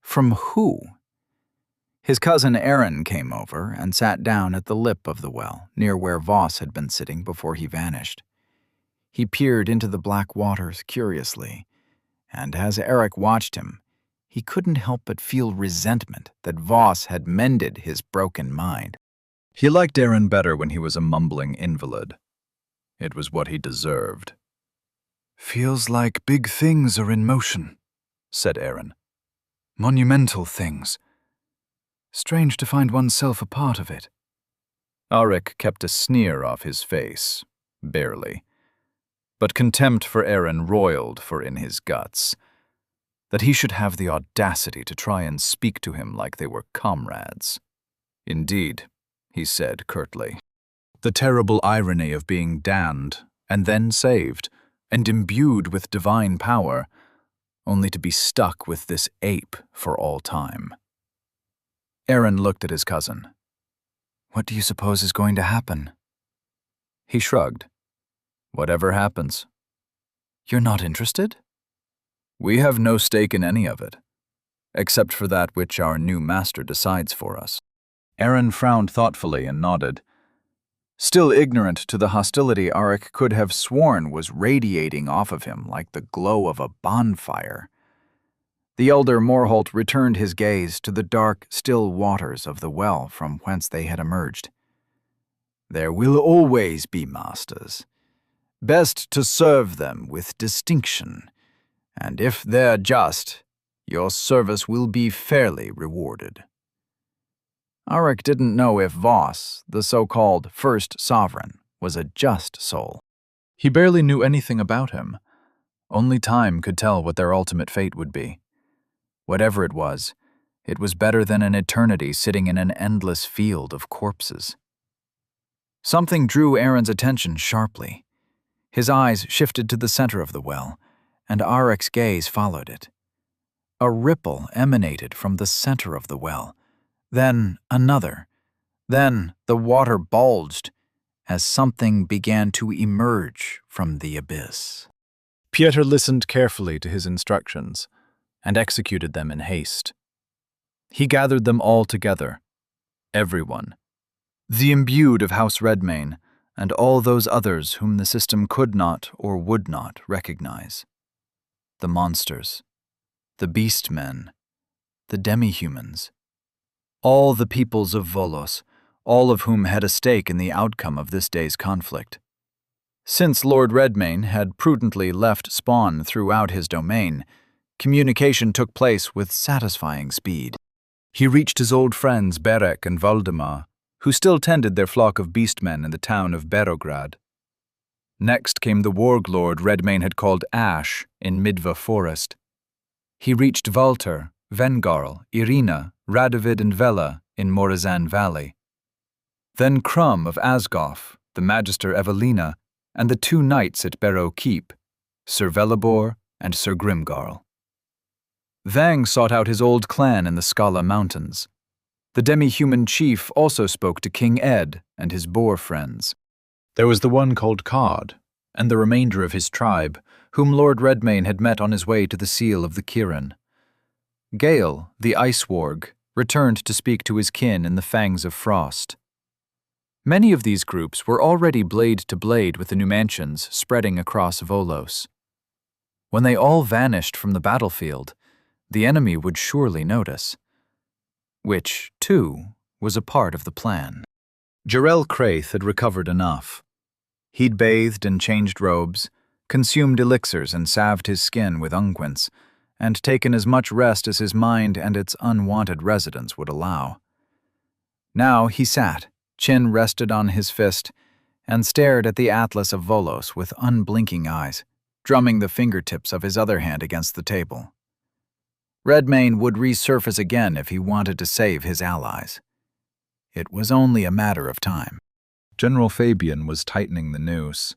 From who? His cousin Aaron came over and sat down at the lip of the well, near where Voss had been sitting before he vanished. He peered into the black waters curiously, and as Eric watched him, he couldn't help but feel resentment that Voss had mended his broken mind. He liked Aaron better when he was a mumbling invalid. It was what he deserved. "Feels like big things are in motion," said Aaron. "Monumental things. Strange to find oneself a part of it." Auric kept a sneer off his face, barely. But contempt for Aaron roiled for in his guts. That he should have the audacity to try and speak to him like they were comrades. "Indeed," he said curtly. The terrible irony of being damned, and then saved, and imbued with divine power, only to be stuck with this ape for all time. Aaron looked at his cousin. "What do you suppose is going to happen?" He shrugged. Whatever happens. You're not interested? We have no stake in any of it, except for that which our new master decides for us. Aaron frowned thoughtfully and nodded. Still ignorant to the hostility Arik could have sworn was radiating off of him like the glow of a bonfire. The elder Morholt returned his gaze to the dark, still waters of the well from whence they had emerged. There will always be masters. Best to serve them with distinction, and if they're just, your service will be fairly rewarded. Arik didn't know if Voss, the so-called first sovereign, was a just soul. He barely knew anything about him. Only time could tell what their ultimate fate would be. Whatever it was better than an eternity sitting in an endless field of corpses. Something drew Aaron's attention sharply. His eyes shifted to the center of the well, and Arik's gaze followed it. A ripple emanated from the center of the well, then another. Then the water bulged as something began to emerge from the abyss. Pieter listened carefully to his instructions and executed them in haste. He gathered them all together, everyone, the imbued of House Redmayne, and all those others whom the system could not or would not recognize. The monsters, the beast-men, the demi-humans, all the peoples of Volos, all of whom had a stake in the outcome of this day's conflict. Since Lord Redmayne had prudently left spawn throughout his domain, communication took place with satisfying speed. He reached his old friends Berek and Valdemar, who still tended their flock of beastmen in the town of Berograd. Next came the warlord Redmayne had called Ash in Midva Forest. He reached Valter, Vengarl, Irina, Radovid and Vela in Morazan Valley. Then Crum of Asgoff, the Magister Evelina, and the two knights at Barrow Keep, Sir Velibor and Sir Grimgarl. Vang sought out his old clan in the Scala Mountains. The demi-human chief also spoke to King Ed and his boar friends. There was the one called Cod, and the remainder of his tribe, whom Lord Redmayne had met on his way to the Seal of the Kirin. Gale, the Ice Warg, returned to speak to his kin in the Fangs of Frost. Many of these groups were already blade to blade with the Numantians spreading across Volos. When they all vanished from the battlefield, the enemy would surely notice. Which, too, was a part of the plan. Jarell Craith had recovered enough. He'd bathed and changed robes, consumed elixirs and salved his skin with unguents, and taken as much rest as his mind and its unwanted residents would allow. Now he sat, chin rested on his fist, and stared at the Atlas of Volos with unblinking eyes, drumming the fingertips of his other hand against the table. Redmayne would resurface again if he wanted to save his allies. It was only a matter of time. General Fabian was tightening the noose.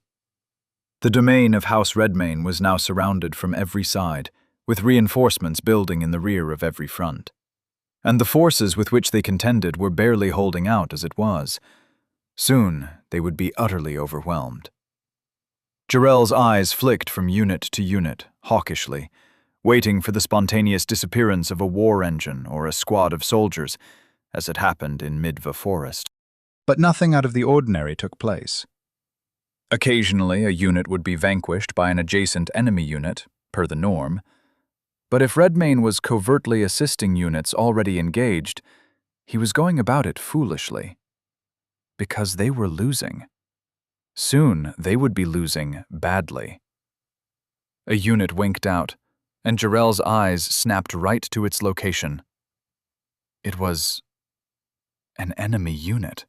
The domain of House Redmayne was now surrounded from every side, with reinforcements building in the rear of every front. And the forces with which they contended were barely holding out as it was. Soon they would be utterly overwhelmed. Jarell's eyes flicked from unit to unit, hawkishly, waiting for the spontaneous disappearance of a war engine or a squad of soldiers, as it happened in Midva Forest. But nothing out of the ordinary took place. Occasionally, a unit would be vanquished by an adjacent enemy unit, per the norm, but if Redmayne was covertly assisting units already engaged, he was going about it foolishly. Because they were losing. Soon they would be losing badly. A unit winked out, and Jarell's eyes snapped right to its location. It was an enemy unit.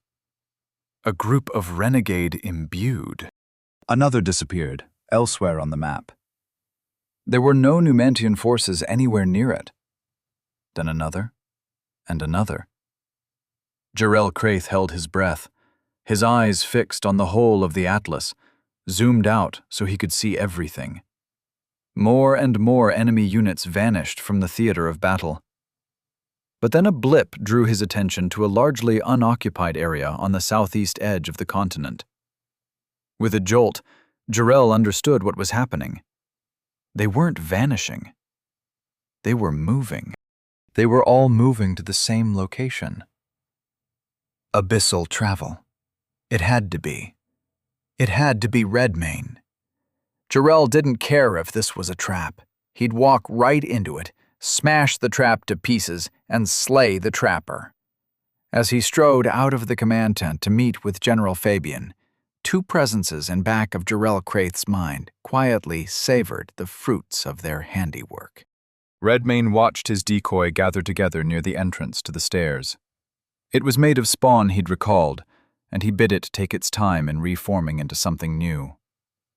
A group of renegade imbued. Another disappeared, elsewhere on the map. There were no Numantian forces anywhere near it. Then another, and another. Jarell Craith held his breath, his eyes fixed on the whole of the Atlas, zoomed out so he could see everything. More and more enemy units vanished from the theater of battle. But then a blip drew his attention to a largely unoccupied area on the southeast edge of the continent. With a jolt, Jarell understood what was happening. They weren't vanishing. They were moving. They were all moving to the same location. Abyssal travel. It had to be. It had to be Redmayne. Jarell didn't care if this was a trap. He'd walk right into it, smash the trap to pieces, and slay the trapper. As he strode out of the command tent to meet with General Fabian, two presences in back of Jarell Craith's mind quietly savored the fruits of their handiwork. Redmayne watched his decoy gather together near the entrance to the stairs. It was made of spawn he'd recalled, and he bid it take its time in reforming into something new.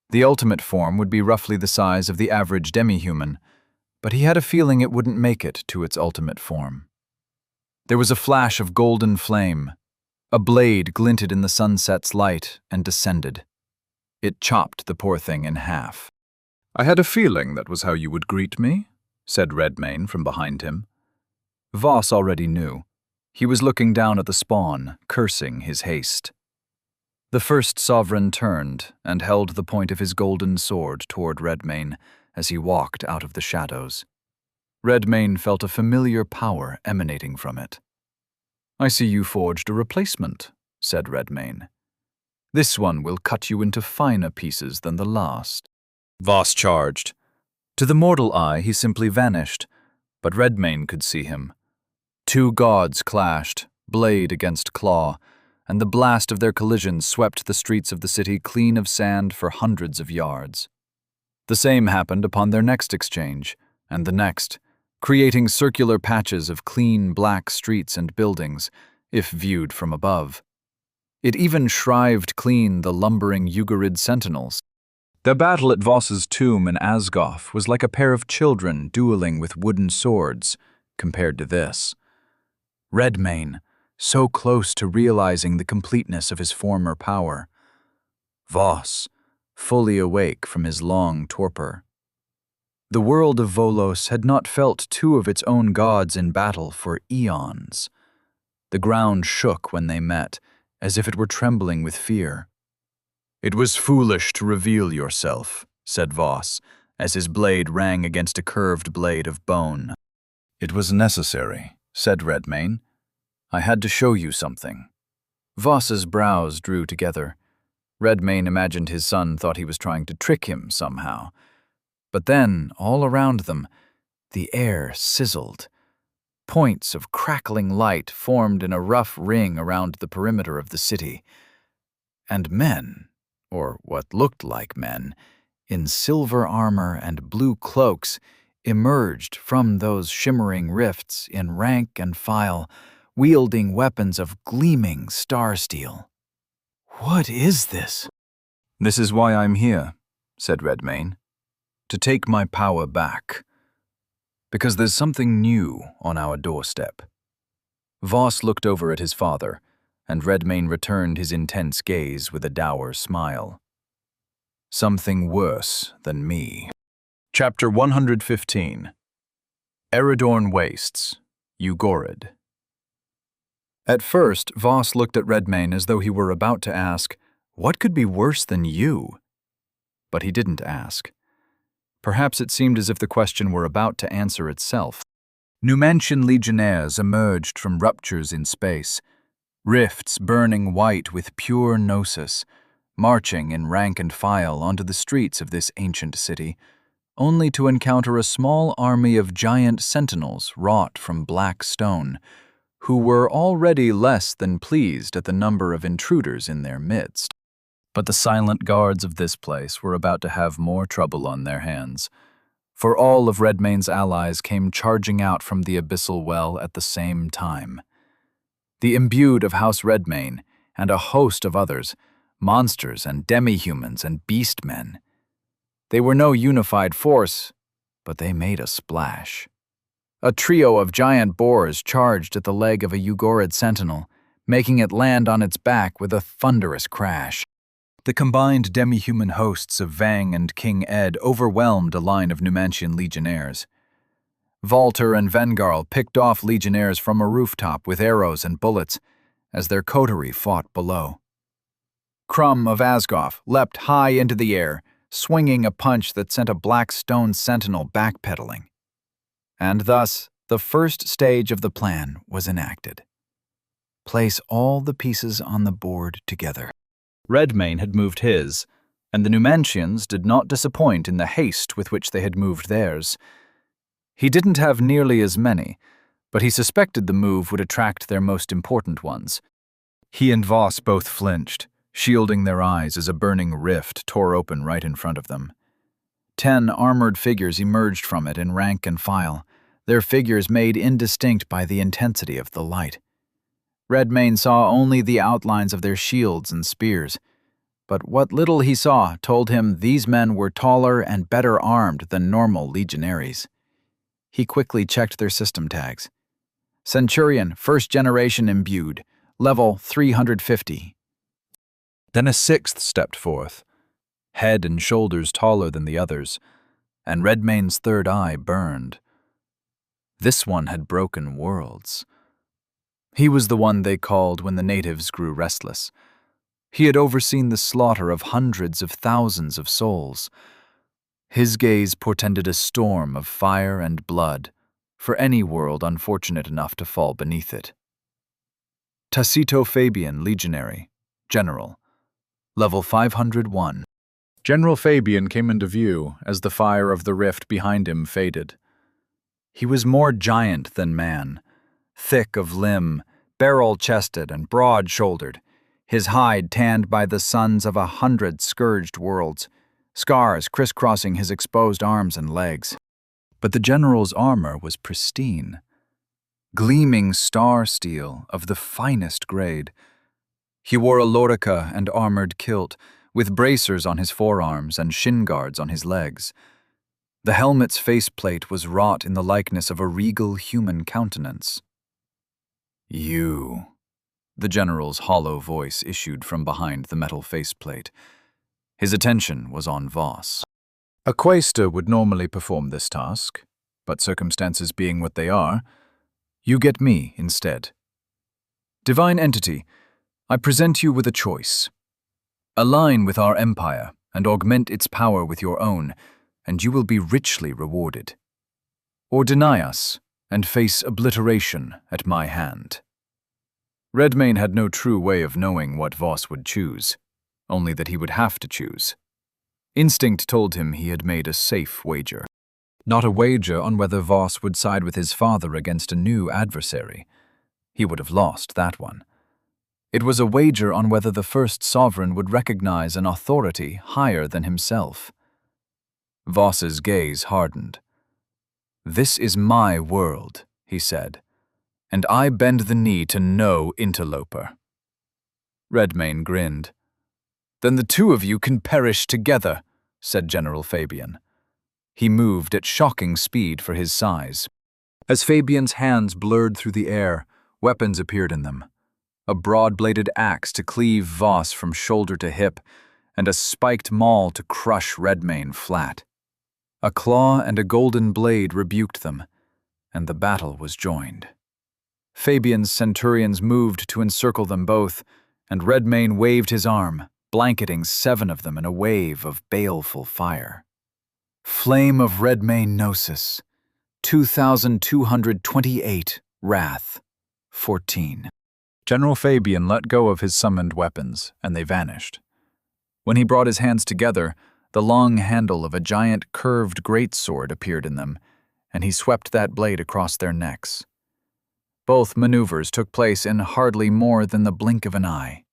The ultimate form would be roughly the size of the average demi-human, but he had a feeling it wouldn't make it to its ultimate form. There was a flash of golden flame. A blade glinted in the sunset's light and descended. It chopped the poor thing in half. "I had a feeling that was how you would greet me," said Redmayne from behind him. Voss already knew. He was looking down at the spawn, cursing his haste. The first sovereign turned and held the point of his golden sword toward Redmayne as he walked out of the shadows. Redmayne felt a familiar power emanating from it. "I see you forged a replacement," said Redmayne. "This one will cut you into finer pieces than the last." Voss charged. To the mortal eye, he simply vanished, but Redmayne could see him. Two gods clashed, blade against claw, and the blast of their collision swept the streets of the city clean of sand for hundreds of yards. The same happened upon their next exchange, and the next, creating circular patches of clean black streets and buildings, if viewed from above. It even shrived clean the lumbering Ugarid sentinels. The battle at Voss's tomb in Asgoth was like a pair of children dueling with wooden swords, compared to this. Redmayne, so close to realizing the completeness of his former power. Voss, fully awake from his long torpor. The world of Volos had not felt two of its own gods in battle for eons. The ground shook when they met, as if it were trembling with fear. "It was foolish to reveal yourself," said Voss, as his blade rang against a curved blade of bone. "It was necessary," said Redmayne. "I had to show you something." Voss's brows drew together. Redmayne imagined his son thought he was trying to trick him somehow. But then, all around them, the air sizzled. Points of crackling light formed in a rough ring around the perimeter of the city. And men, or what looked like men, in silver armor and blue cloaks, emerged from those shimmering rifts in rank and file, wielding weapons of gleaming star steel. "What is this?" "This is why I'm here," said Redmayne. "To take my power back. Because there's something new on our doorstep." Voss looked over at his father, and Redmayne returned his intense gaze with a dour smile. "Something worse than me." Chapter 115. Eridorn Wastes, Ugorid. At first, Voss looked at Redmayne as though he were about to ask, "What could be worse than you?" But he didn't ask. Perhaps it seemed as if the question were about to answer itself. Numantian legionnaires emerged from ruptures in space, rifts burning white with pure gnosis, marching in rank and file onto the streets of this ancient city, only to encounter a small army of giant sentinels wrought from black stone, who were already less than pleased at the number of intruders in their midst. But the silent guards of this place were about to have more trouble on their hands, for all of Redmayne's allies came charging out from the abyssal well at the same time. The imbued of House Redmayne, and a host of others, monsters and demi-humans and beastmen. They were no unified force, but they made a splash. A trio of giant boars charged at the leg of a Ugorid sentinel, making it land on its back with a thunderous crash. The combined demi-human hosts of Vang and King Ed overwhelmed a line of Numantian legionnaires. Valter and Vengarl picked off legionnaires from a rooftop with arrows and bullets, as their coterie fought below. Crumb of Asgoff leapt high into the air, swinging a punch that sent a black stone sentinel backpedaling. And thus, the first stage of the plan was enacted. Place all the pieces on the board together. Redmayne had moved his, and the Numantians did not disappoint in the haste with which they had moved theirs. He didn't have nearly as many, but he suspected the move would attract their most important ones. He and Voss both flinched, shielding their eyes as a burning rift tore open right in front of them. 10 armored figures emerged from it in rank and file, their figures made indistinct by the intensity of the light. Redmayne saw only the outlines of their shields and spears, but what little he saw told him these men were taller and better armed than normal legionaries. He quickly checked their system tags. Centurion, first generation imbued, level 350. Then a 6th stepped forth, head and shoulders taller than the others, and Redmayne's third eye burned. This one had broken worlds. He was the one they called when the natives grew restless. He had overseen the slaughter of hundreds of thousands of souls. His gaze portended a storm of fire and blood for any world unfortunate enough to fall beneath it. Tacito Fabian, Legionary, General, level 501. General Fabian came into view as the fire of the rift behind him faded. He was more giant than man, thick of limb, barrel-chested and broad-shouldered, his hide tanned by the suns of 100 scourged worlds, scars crisscrossing his exposed arms and legs. But the general's armor was pristine, gleaming star steel of the finest grade. He wore a lorica and armored kilt, with bracers on his forearms and shin guards on his legs. The helmet's faceplate was wrought in the likeness of a regal human countenance. "You," the general's hollow voice issued from behind the metal faceplate. His attention was on Voss. A quaestor would normally perform this task, but circumstances being what they are, you get me instead. Divine entity, I present you with a choice. Align with our empire and augment its power with your own, and you will be richly rewarded. Or deny us and face obliteration at my hand. Redmayne had no true way of knowing what Voss would choose, only that he would have to choose. Instinct told him he had made a safe wager. Not a wager on whether Voss would side with his father against a new adversary. He would have lost that one. It was a wager on whether the first sovereign would recognize an authority higher than himself. Voss's gaze hardened. "This is my world," he said, "and I bend the knee to no interloper." Redmayne grinned. "Then the two of you can perish together," said General Fabian. He moved at shocking speed for his size. As Fabian's hands blurred through the air, weapons appeared in them. A broad-bladed axe to cleave Voss from shoulder to hip, and a spiked maul to crush Redmayne flat. A claw and a golden blade rebuked them, and the battle was joined. Fabian's centurions moved to encircle them both, and Redmayne waved his arm, blanketing 7 of them in a wave of baleful fire. Flame of Redmayne Gnosis, 2228, Wrath, 14. General Fabian let go of his summoned weapons, and they vanished. When he brought his hands together, the long handle of a giant curved greatsword appeared in them, and he swept that blade across their necks. Both maneuvers took place in hardly more than the blink of an eye.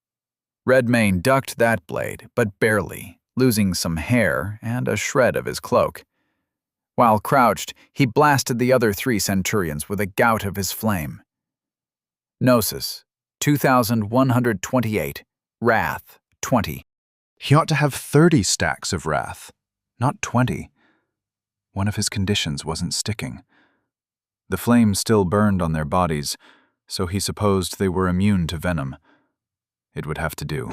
Redmayne ducked that blade, but barely, losing some hair and a shred of his cloak. While crouched, he blasted the other 3 centurions with a gout of his flame. Gnosis, 2128, Wrath, 20. He ought to have 30 stacks of wrath, not 20. One of his conditions wasn't sticking. The flame still burned on their bodies, so he supposed they were immune to venom. It would have to do.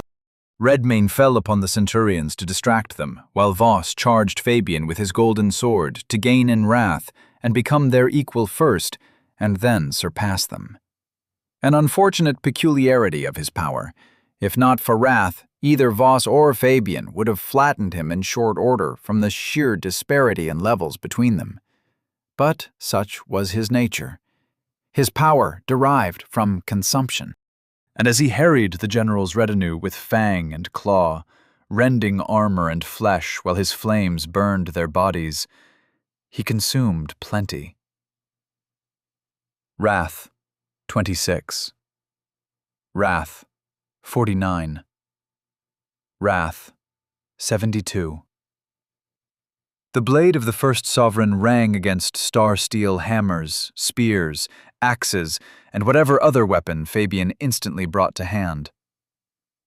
Redmayne fell upon the centurions to distract them, while Voss charged Fabian with his golden sword to gain in wrath and become their equal first, and then surpass them. An unfortunate peculiarity of his power. If not for wrath, Either Voss or Fabian would have flattened him in short order from the sheer disparity in levels between them. But such was his nature. His power derived from consumption. And as he harried the general's retinue with fang and claw, rending armor and flesh while his flames burned their bodies, he consumed plenty. Wrath, 26. Wrath, 49. Wrath, 72. The blade of the first sovereign rang against star-steel hammers, spears, axes, and whatever other weapon Fabian instantly brought to hand.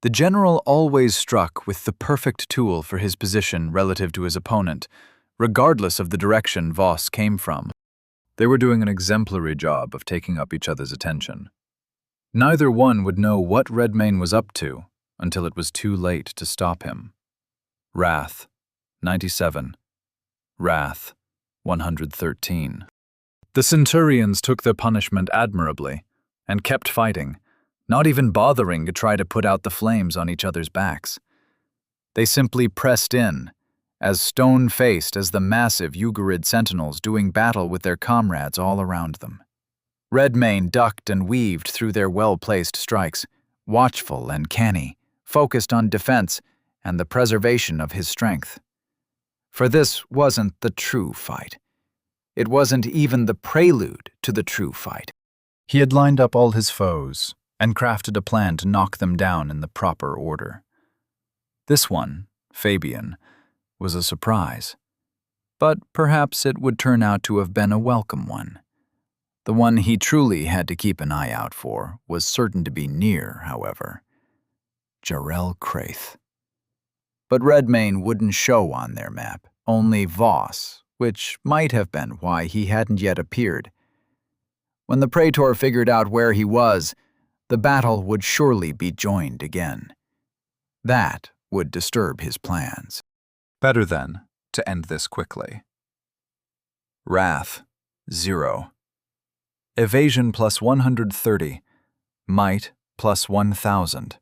The general always struck with the perfect tool for his position relative to his opponent, regardless of the direction Voss came from. They were doing an exemplary job of taking up each other's attention. Neither one would know what Redmayne was up to until it was too late to stop him. Wrath, 97. Wrath, 113. The Centurions took their punishment admirably and kept fighting, not even bothering to try to put out the flames on each other's backs. They simply pressed in, as stone-faced as the massive Ugarid sentinels doing battle with their comrades all around them. Redmayne ducked and weaved through their well-placed strikes, watchful and canny, focused on defense and the preservation of his strength. For this wasn't the true fight. It wasn't even the prelude to the true fight. He had lined up all his foes and crafted a plan to knock them down in the proper order. This one, Fabian, was a surprise. But perhaps it would turn out to have been a welcome one. The one he truly had to keep an eye out for was certain to be near, however. Jarrell Craith. But Redmayne wouldn't show on their map, only Voss, which might have been why he hadn't yet appeared. When the Praetor figured out where he was, the battle would surely be joined again. That would disturb his plans. Better, then, to end this quickly. Wrath, 0. Evasion plus 130. Might plus 1,000.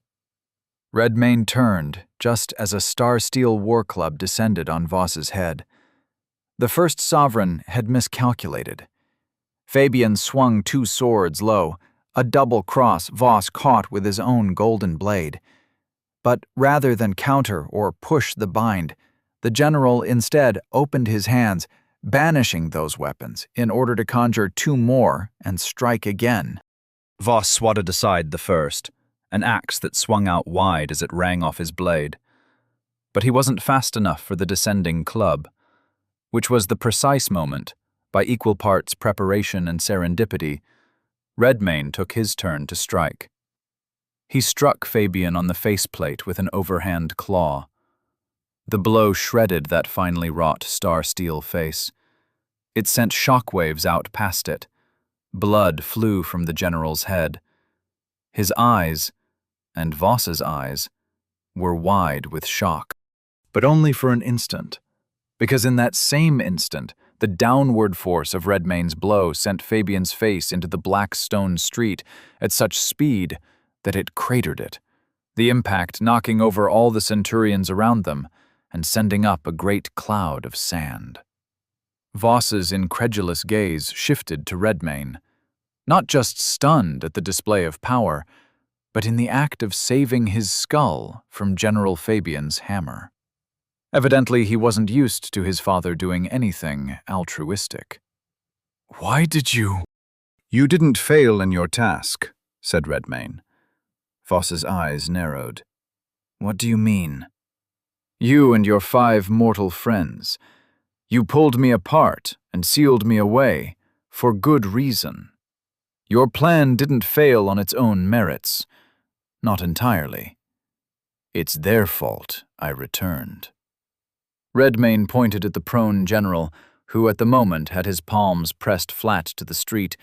Redmayne turned just as a star-steel war club descended on Voss's head. The first sovereign had miscalculated. Fabian swung 2 swords low, a double cross Voss caught with his own golden blade. But rather than counter or push the bind, the general instead opened his hands, banishing those weapons in order to conjure 2 more and strike again. Voss swatted aside the first, an axe that swung out wide as it rang off his blade. But he wasn't fast enough for the descending club, which was the precise moment, by equal parts preparation and serendipity, Redmayne took his turn to strike. He struck Fabian on the faceplate with an overhand claw. The blow shredded that finely wrought star-steel face. It sent shockwaves out past it. Blood flew from the general's head. His eyes, and Voss's eyes, were wide with shock. But only for an instant, because in that same instant, the downward force of Redmayne's blow sent Fabian's face into the black stone street at such speed that it cratered it, the impact knocking over all the Centurions around them and sending up a great cloud of sand. Voss's incredulous gaze shifted to Redmayne, not just stunned at the display of power, but in the act of saving his skull from General Fabian's hammer. Evidently, he wasn't used to his father doing anything altruistic. "Why did you—" "You didn't fail in your task," said Redmayne. Voss's eyes narrowed. "What do you mean?" "You and your 5 mortal friends. You pulled me apart and sealed me away, for good reason. Your plan didn't fail on its own merits. Not entirely. It's their fault I returned." Redmayne pointed at the prone general, who at the moment had his palms pressed flat to the street,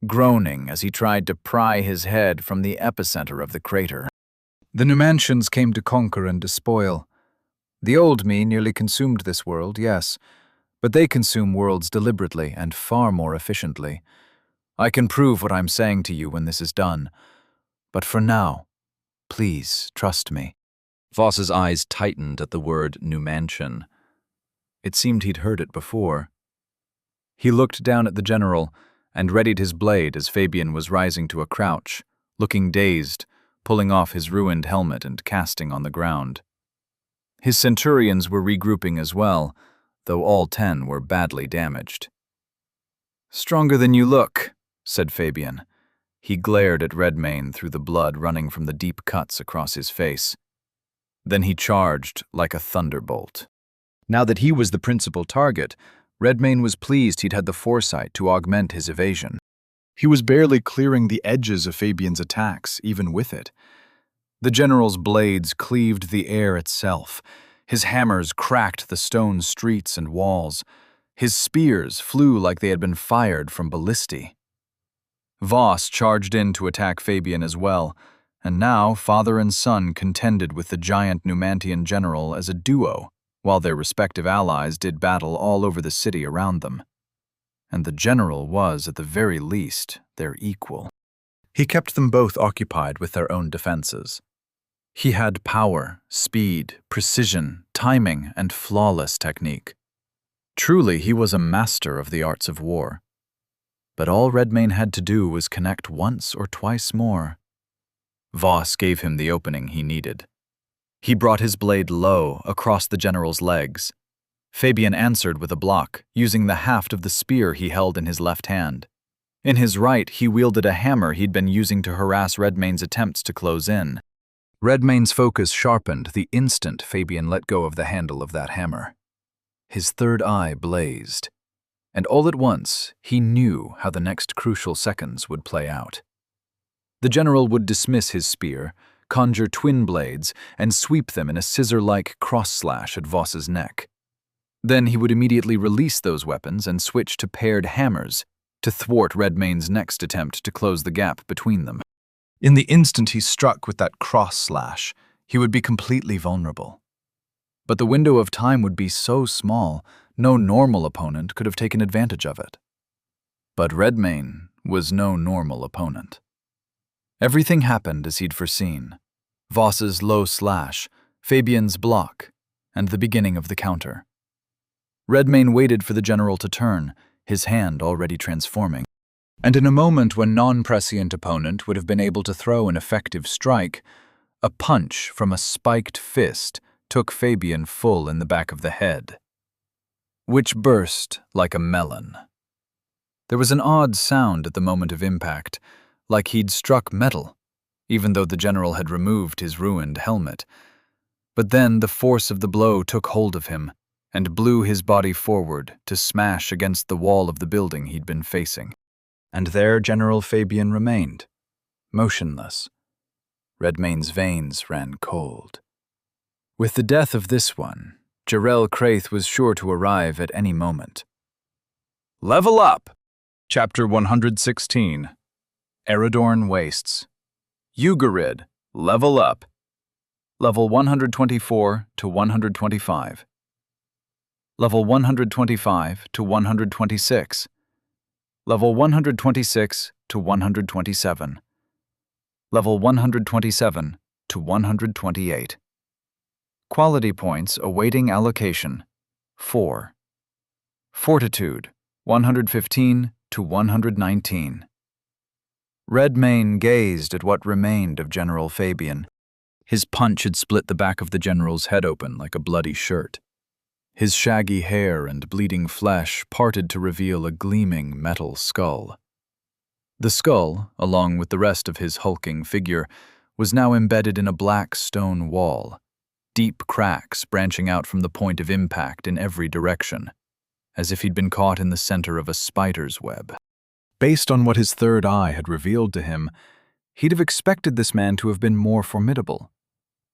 groaning as he tried to pry his head from the epicenter of the crater. "The Numantians came to conquer and despoil. The old me nearly consumed this world, yes, but they consume worlds deliberately and far more efficiently. I can prove what I'm saying to you when this is done. But for now, please trust me." Voss's eyes tightened at the word Numantian. It seemed he'd heard it before. He looked down at the general and readied his blade as Fabian was rising to a crouch, looking dazed, pulling off his ruined helmet and casting on the ground. His centurions were regrouping as well, though all 10 were badly damaged. "Stronger than you look," said Fabian. He glared at Redmayne through the blood running from the deep cuts across his face. Then he charged like a thunderbolt. Now that he was the principal target, Redmayne was pleased he'd had the foresight to augment his evasion. He was barely clearing the edges of Fabian's attacks, even with it. The general's blades cleaved the air itself. His hammers cracked the stone streets and walls. His spears flew like they had been fired from ballistae. Voss charged in to attack Fabian as well, and now father and son contended with the giant Numantian general as a duo, while their respective allies did battle all over the city around them. And the general was, at the very least, their equal. He kept them both occupied with their own defenses. He had power, speed, precision, timing, and flawless technique. Truly, he was a master of the arts of war. But all Redmayne had to do was connect once or twice more. Voss gave him the opening he needed. He brought his blade low across the general's legs. Fabian answered with a block, using the haft of the spear he held in his left hand. In his right, he wielded a hammer he'd been using to harass Redmayne's attempts to close in. Redmayne's focus sharpened the instant Fabian let go of the handle of that hammer. His third eye blazed, and all at once he knew how the next crucial seconds would play out. The general would dismiss his spear, conjure twin blades, and sweep them in a scissor-like cross-slash at Voss's neck. Then he would immediately release those weapons and switch to paired hammers to thwart Redmayne's next attempt to close the gap between them. In the instant he struck with that cross-slash, he would be completely vulnerable. But the window of time would be so small, no normal opponent could have taken advantage of it. But Redmayne was no normal opponent. Everything happened as he'd foreseen. Voss's low slash, Fabian's block, and the beginning of the counter. Redmayne waited for the general to turn, his hand already transforming. And in a moment when non-prescient opponent would have been able to throw an effective strike, a punch from a spiked fist took Fabian full in the back of the head, which burst like a melon. There was an odd sound at the moment of impact, like he'd struck metal, even though the general had removed his ruined helmet. But then the force of the blow took hold of him and blew his body forward to smash against the wall of the building he'd been facing. And there General Fabian remained, motionless. Redmayne's veins ran cold. With the death of this one, Jarell Craith was sure to arrive at any moment. Level up! Chapter 116. Eridorn Wastes. Ugarid, level up. Level 124 to 125. Level 125 to 126. Level 126 to 127. Level 127 to 128. Quality points awaiting allocation, 4. Fortitude, 115 to 119. Redmayne gazed at what remained of General Fabian. His punch had split the back of the general's head open like a bloody shirt. His shaggy hair and bleeding flesh parted to reveal a gleaming metal skull. The skull, along with the rest of his hulking figure, was now embedded in a black stone wall, deep cracks branching out from the point of impact in every direction, as if he'd been caught in the center of a spider's web. Based on what his third eye had revealed to him, he'd have expected this man to have been more formidable.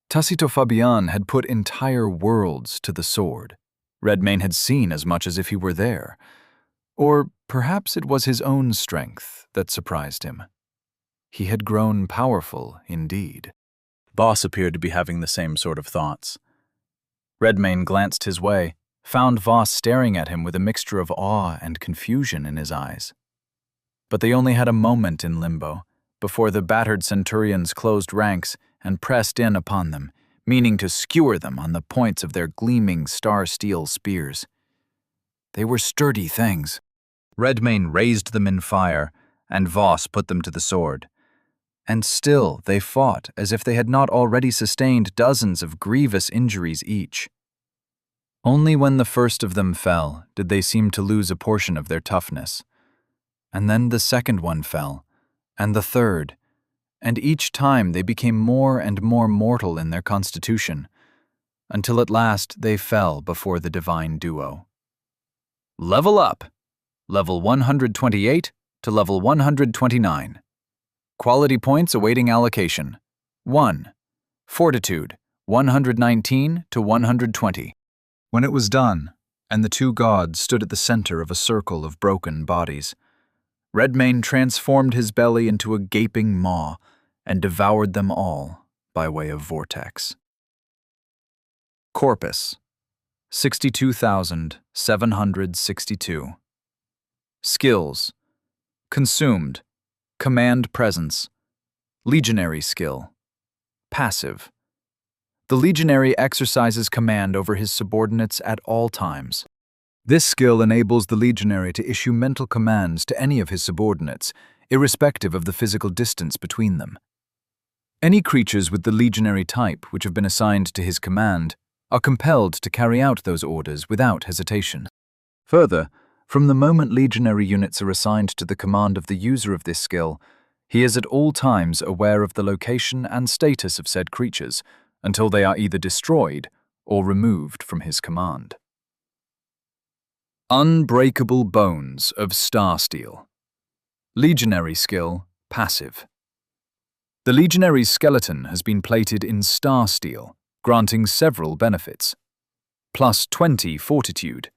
Tacito Fabian had put entire worlds to the sword. Redmayne had seen as much as if he were there. Or perhaps it was his own strength that surprised him. He had grown powerful, indeed. Voss appeared to be having the same sort of thoughts. Redmayne glanced his way, found Voss staring at him with a mixture of awe and confusion in his eyes. But they only had a moment in limbo, before the battered centurions closed ranks and pressed in upon them, meaning to skewer them on the points of their gleaming star-steel spears. They were sturdy things. Redmayne raised them in fire, and Voss put them to the sword. And still they fought as if they had not already sustained dozens of grievous injuries each. Only when the first of them fell did they seem to lose a portion of their toughness. And then the second one fell, and the third, and each time they became more and more mortal in their constitution, until at last they fell before the divine duo. Level up! Level 128 to level 129. Quality points awaiting allocation. 1. Fortitude, 119 to 120. When it was done, and the two gods stood at the center of a circle of broken bodies, Redmayne transformed his belly into a gaping maw and devoured them all by way of vortex. Corpus, 62,762. Skills: Consumed, Command Presence, Legionary Skill, Passive. The legionary exercises command over his subordinates at all times. This skill enables the legionary to issue mental commands to any of his subordinates, irrespective of the physical distance between them. Any creatures with the legionary type which have been assigned to his command are compelled to carry out those orders without hesitation. Further, from the moment legionary units are assigned to the command of the user of this skill, he is at all times aware of the location and status of said creatures until they are either destroyed or removed from his command. Unbreakable Bones of Star Steel. Legionary Skill, Passive. The legionary's skeleton has been plated in star steel, granting several benefits. Plus 20 fortitude,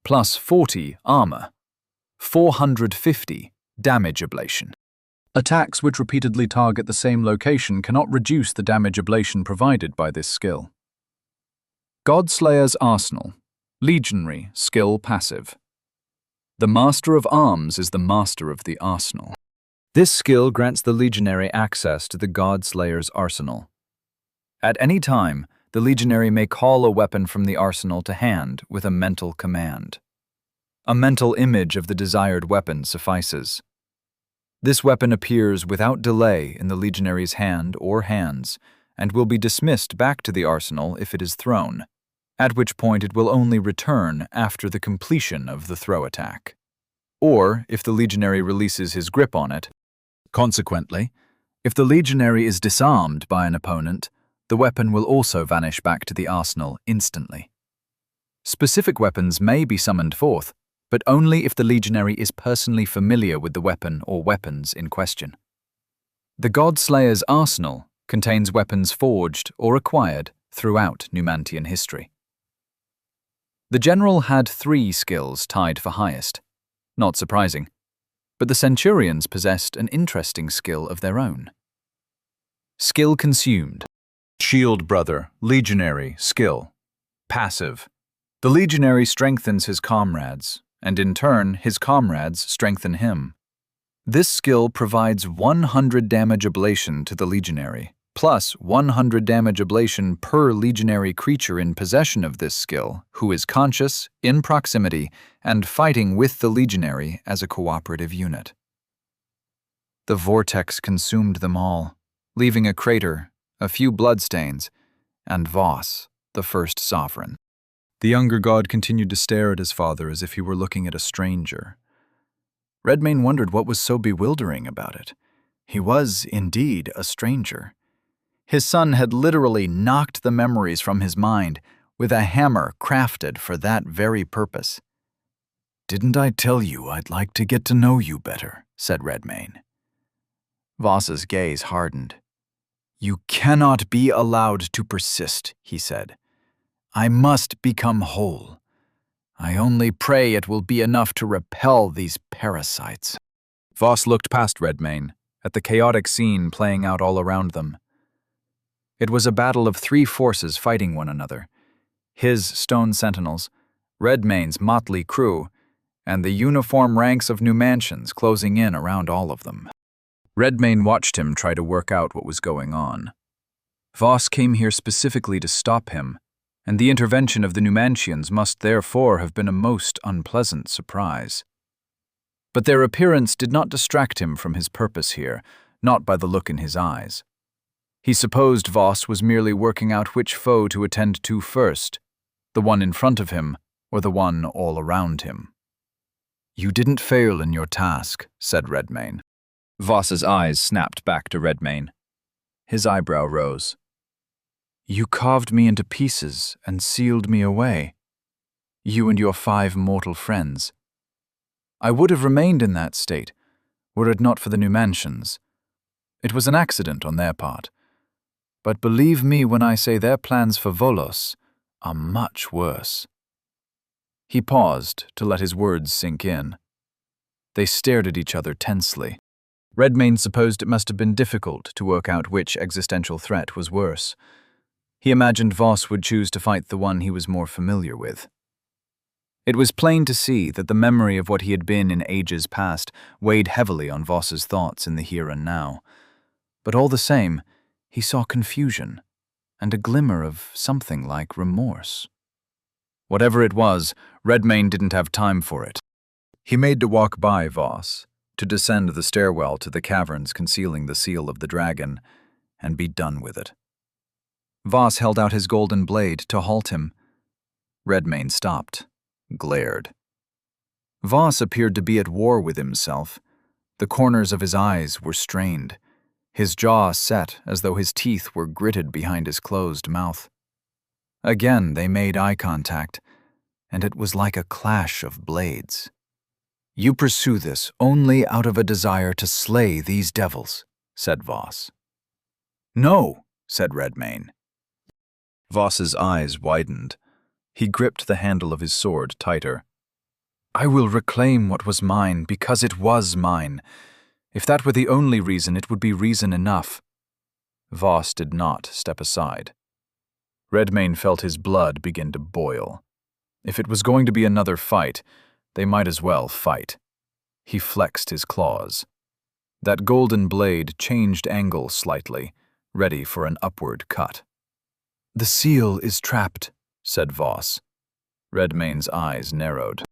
plus 40 armor, 450 damage ablation. Attacks which repeatedly target the same location cannot reduce the damage ablation provided by this skill. Godslayer's Arsenal. Legionary Skill Passive. The Master of Arms is the master of the arsenal. This skill grants the legionary access to the Godslayer's arsenal. At any time, the legionary may call a weapon from the arsenal to hand with a mental command. A mental image of the desired weapon suffices. This weapon appears without delay in the legionary's hand or hands, and will be dismissed back to the arsenal if it is thrown, at which point it will only return after the completion of the throw attack, or if the legionary releases his grip on it. Consequently, if the legionary is disarmed by an opponent, the weapon will also vanish back to the arsenal instantly. Specific weapons may be summoned forth, but only if the legionary is personally familiar with the weapon or weapons in question. The Godslayer's arsenal contains weapons forged or acquired throughout Numantian history. The general had 3 skills tied for highest. Not surprising, but the centurions possessed an interesting skill of their own. Skill consumed. Shield Brother, Legionary, Skill. Passive. The legionary strengthens his comrades, and in turn, his comrades strengthen him. This skill provides 100 damage ablation to the legionary, plus 100 damage ablation per legionary creature in possession of this skill, who is conscious, in proximity, and fighting with the legionary as a cooperative unit. The vortex consumed them all, leaving a crater, a few bloodstains, and Voss, the first sovereign. The younger god continued to stare at his father as if he were looking at a stranger. Redmayne wondered what was so bewildering about it. He was, indeed, a stranger. His son had literally knocked the memories from his mind with a hammer crafted for that very purpose. "Didn't I tell you I'd like to get to know you better?" said Redmayne. Voss's gaze hardened. "You cannot be allowed to persist," he said. "I must become whole. I only pray it will be enough to repel these parasites." Voss looked past Redmayne, at the chaotic scene playing out all around them. It was a battle of 3 forces fighting one another: his stone sentinels, Redmayne's motley crew, and the uniform ranks of Numantians closing in around all of them. Redmayne watched him try to work out what was going on. Voss came here specifically to stop him, and the intervention of the Numantians must therefore have been a most unpleasant surprise. But their appearance did not distract him from his purpose here, not by the look in his eyes. He supposed Voss was merely working out which foe to attend to first, the one in front of him or the one all around him. "You didn't fail in your task," said Redmayne. Voss's eyes snapped back to Redmayne. His eyebrow rose. "You carved me into pieces and sealed me away. You and your 5 mortal friends. I would have remained in that state, were it not for the Numantians. It was an accident on their part. But believe me when I say their plans for Volos are much worse." He paused to let his words sink in. They stared at each other tensely. Redmayne supposed it must have been difficult to work out which existential threat was worse. He imagined Voss would choose to fight the one he was more familiar with. It was plain to see that the memory of what he had been in ages past weighed heavily on Voss's thoughts in the here and now. But all the same, he saw confusion and a glimmer of something like remorse. Whatever it was, Redmayne didn't have time for it. He made to walk by Voss, to descend the stairwell to the caverns concealing the seal of the dragon, and be done with it. Voss held out his golden blade to halt him. Redmayne stopped, glared. Voss appeared to be at war with himself. The corners of his eyes were strained, his jaw set as though his teeth were gritted behind his closed mouth. Again they made eye contact, and it was like a clash of blades. "You pursue this only out of a desire to slay these devils," said Voss. "No," said Redmayne. Voss's eyes widened. He gripped the handle of his sword tighter. "I will reclaim what was mine because it was mine. If that were the only reason, it would be reason enough." Voss did not step aside. Redmayne felt his blood begin to boil. If it was going to be another fight, they might as well fight. He flexed his claws. That golden blade changed angle slightly, ready for an upward cut. "The seal is trapped," said Voss. Redmayne's eyes narrowed.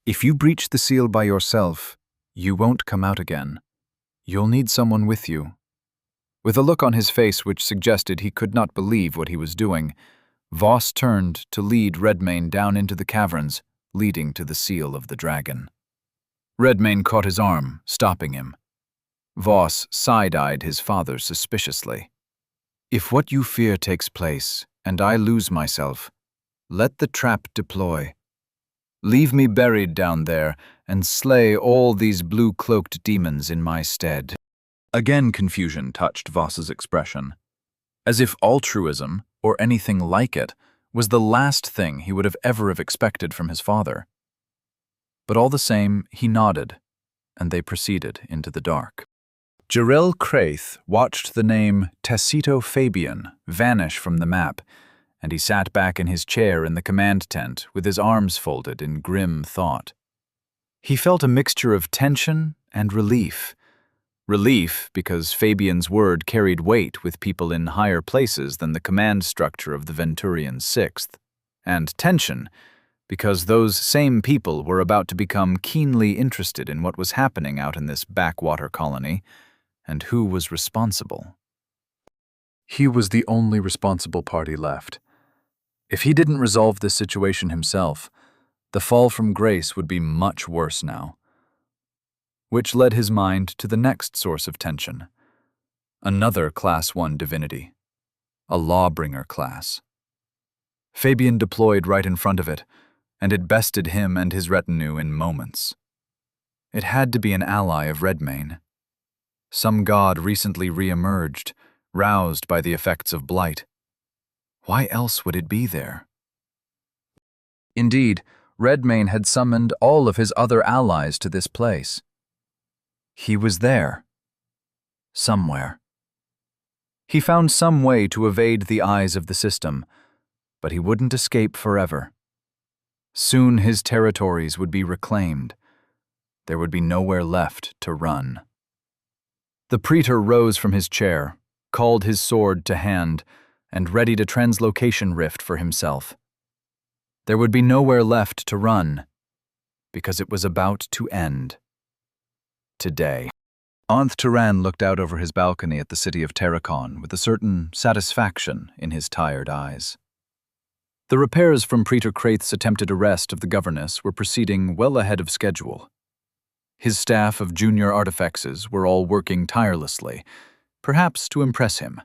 "If you breach the seal by yourself, you won't come out again. You'll need someone with you." With a look on his face which suggested he could not believe what he was doing, Voss turned to lead Redmayne down into the caverns, leading to the seal of the dragon. Redmayne caught his arm, stopping him. Voss side-eyed his father suspiciously. "If what you fear takes place, and I lose myself, let the trap deploy. Leave me buried down there, and slay all these blue-cloaked demons in my stead." Again confusion touched Voss's expression, as if altruism, or anything like it, was the last thing he would ever have expected from his father. But all the same, he nodded, and they proceeded into the dark. Jarrell Craith watched the name Tacito Fabian vanish from the map, and he sat back in his chair in the command tent with his arms folded in grim thought. He felt a mixture of tension and relief. Relief because Fabian's word carried weight with people in higher places than the command structure of the Venturian Sixth, and tension because those same people were about to become keenly interested in what was happening out in this backwater colony, and who was responsible. He was the only responsible party left. If he didn't resolve this situation himself, the fall from grace would be much worse now. Which led his mind to the next source of tension. Another Class 1 divinity. A lawbringer class. Fabian deployed right in front of it, and it bested him and his retinue in moments. It had to be an ally of Redmayne. Some god recently re-emerged, roused by the effects of blight. Why else would it be there? Indeed, Redmayne had summoned all of his other allies to this place. He was there. Somewhere. He found some way to evade the eyes of the system, but he wouldn't escape forever. Soon his territories would be reclaimed. There would be nowhere left to run. The praetor rose from his chair, called his sword to hand, and ready to translocation rift for himself. There would be nowhere left to run, because it was about to end. Today. Anth Turan looked out over his balcony at the city of Terracon with a certain satisfaction in his tired eyes. The repairs from Praetor Kraith's attempted arrest of the governess were proceeding well ahead of schedule. His staff of junior artifexes were all working tirelessly, perhaps to impress him.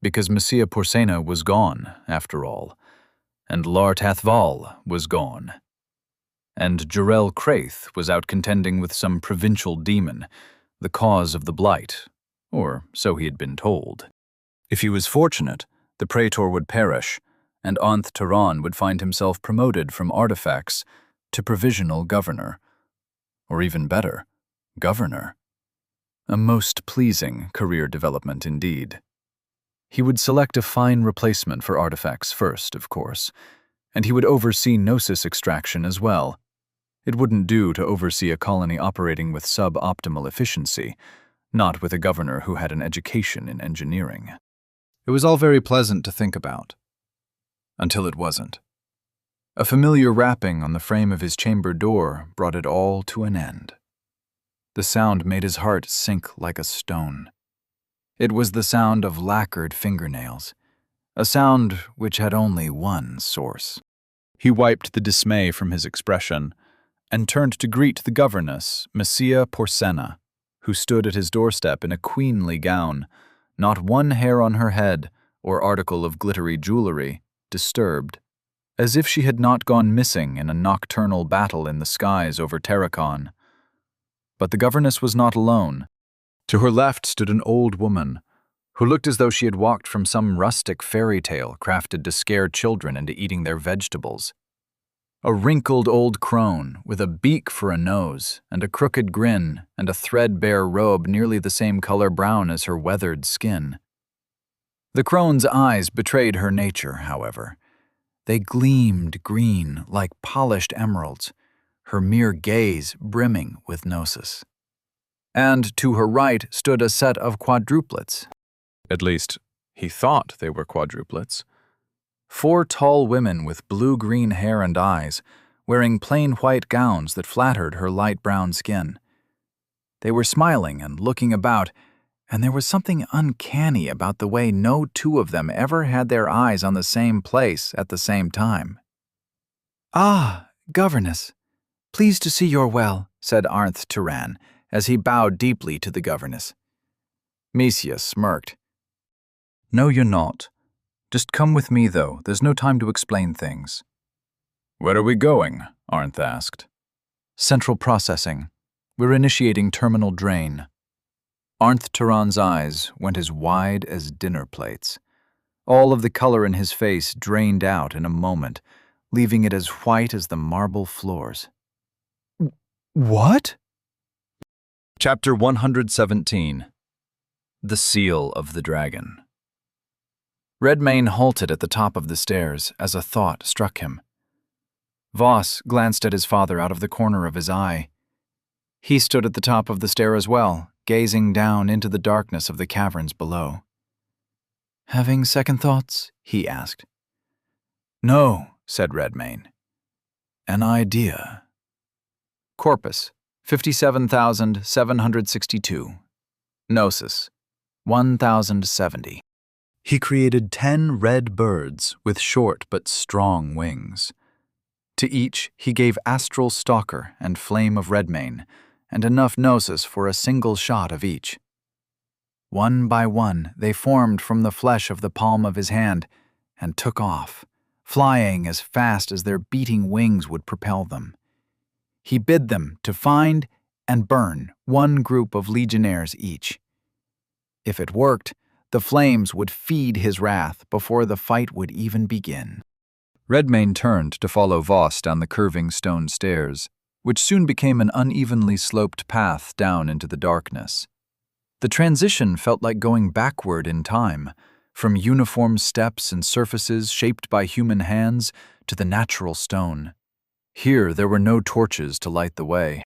Because Messia Porsena was gone, after all, and Lar Tathval was gone. And Jarel Kraith was out contending with some provincial demon, the cause of the blight, or so he had been told. If he was fortunate, the Praetor would perish, and Anth Turan would find himself promoted from artifacts to provisional governor. Or even better, governor. A most pleasing career development indeed. He would select a fine replacement for artifacts first, of course, and he would oversee gnosis extraction as well. It wouldn't do to oversee a colony operating with suboptimal efficiency, not with a governor who had an education in engineering. It was all very pleasant to think about. Until it wasn't. A familiar rapping on the frame of his chamber door brought it all to an end. The sound made his heart sink like a stone. It was the sound of lacquered fingernails, a sound which had only one source. He wiped the dismay from his expression and turned to greet the governess, Messia Porsena, who stood at his doorstep in a queenly gown, not one hair on her head or article of glittery jewelry disturbed, as if she had not gone missing in a nocturnal battle in the skies over Terracon. But the governess was not alone. To her left stood an old woman, who looked as though she had walked from some rustic fairy tale crafted to scare children into eating their vegetables. A wrinkled old crone with a beak for a nose and a crooked grin and a threadbare robe nearly the same color brown as her weathered skin. The crone's eyes betrayed her nature, however. They gleamed green like polished emeralds, her mere gaze brimming with gnosis. And to her right stood a set of quadruplets. At least, he thought they were quadruplets. 4 tall women with blue-green hair and eyes, wearing plain white gowns that flattered her light brown skin. They were smiling and looking about, and there was something uncanny about the way no 2 of them ever had their eyes on the same place at the same time. "Ah, governess, pleased to see you're well," said Anth Turan, as he bowed deeply to the governess. Messia smirked. "No, you're not. Just come with me, though. There's no time to explain things." "Where are we going?" Arnth asked. "Central processing. We're initiating terminal drain." Anth Turan's eyes went as wide as dinner plates. All of the color in his face drained out in a moment, leaving it as white as the marble floors. "What?" Chapter 117. The Seal of the Dragon. Redmayne halted at the top of the stairs as a thought struck him. Voss glanced at his father out of the corner of his eye. He stood at the top of the stair as well, gazing down into the darkness of the caverns below. "Having second thoughts?" he asked. "No," said Redmayne. "An idea." Corpus, 57,762. Gnosis, 1,070. He created 10 red birds with short but strong wings. To each he gave Astral Stalker and Flame of Redmayne, and enough Gnosis for a single shot of each. One by one they formed from the flesh of the palm of his hand and took off, flying as fast as their beating wings would propel them. He bid them to find and burn 1 group of legionnaires each. If it worked, the flames would feed his wrath before the fight would even begin. Redmayne turned to follow Voss down the curving stone stairs, which soon became an unevenly sloped path down into the darkness. The transition felt like going backward in time, from uniform steps and surfaces shaped by human hands to the natural stone. Here there were no torches to light the way.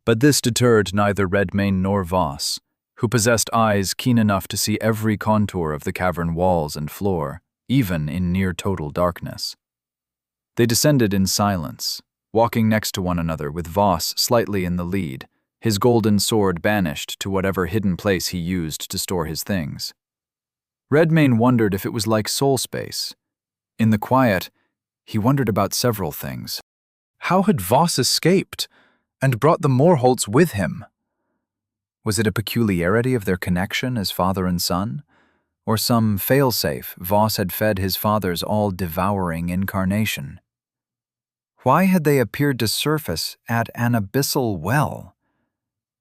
But this deterred neither Redmayne nor Voss, who possessed eyes keen enough to see every contour of the cavern walls and floor, even in near-total darkness. They descended in silence, walking next to one another with Voss slightly in the lead, his golden sword banished to whatever hidden place he used to store his things. Redmayne wondered if it was like soul space. In the quiet, he wondered about several things. How had Voss escaped and brought the Morholts with him? Was it a peculiarity of their connection as father and son? Or some failsafe Voss had fed his father's all-devouring incarnation? Why had they appeared to surface at an abyssal well?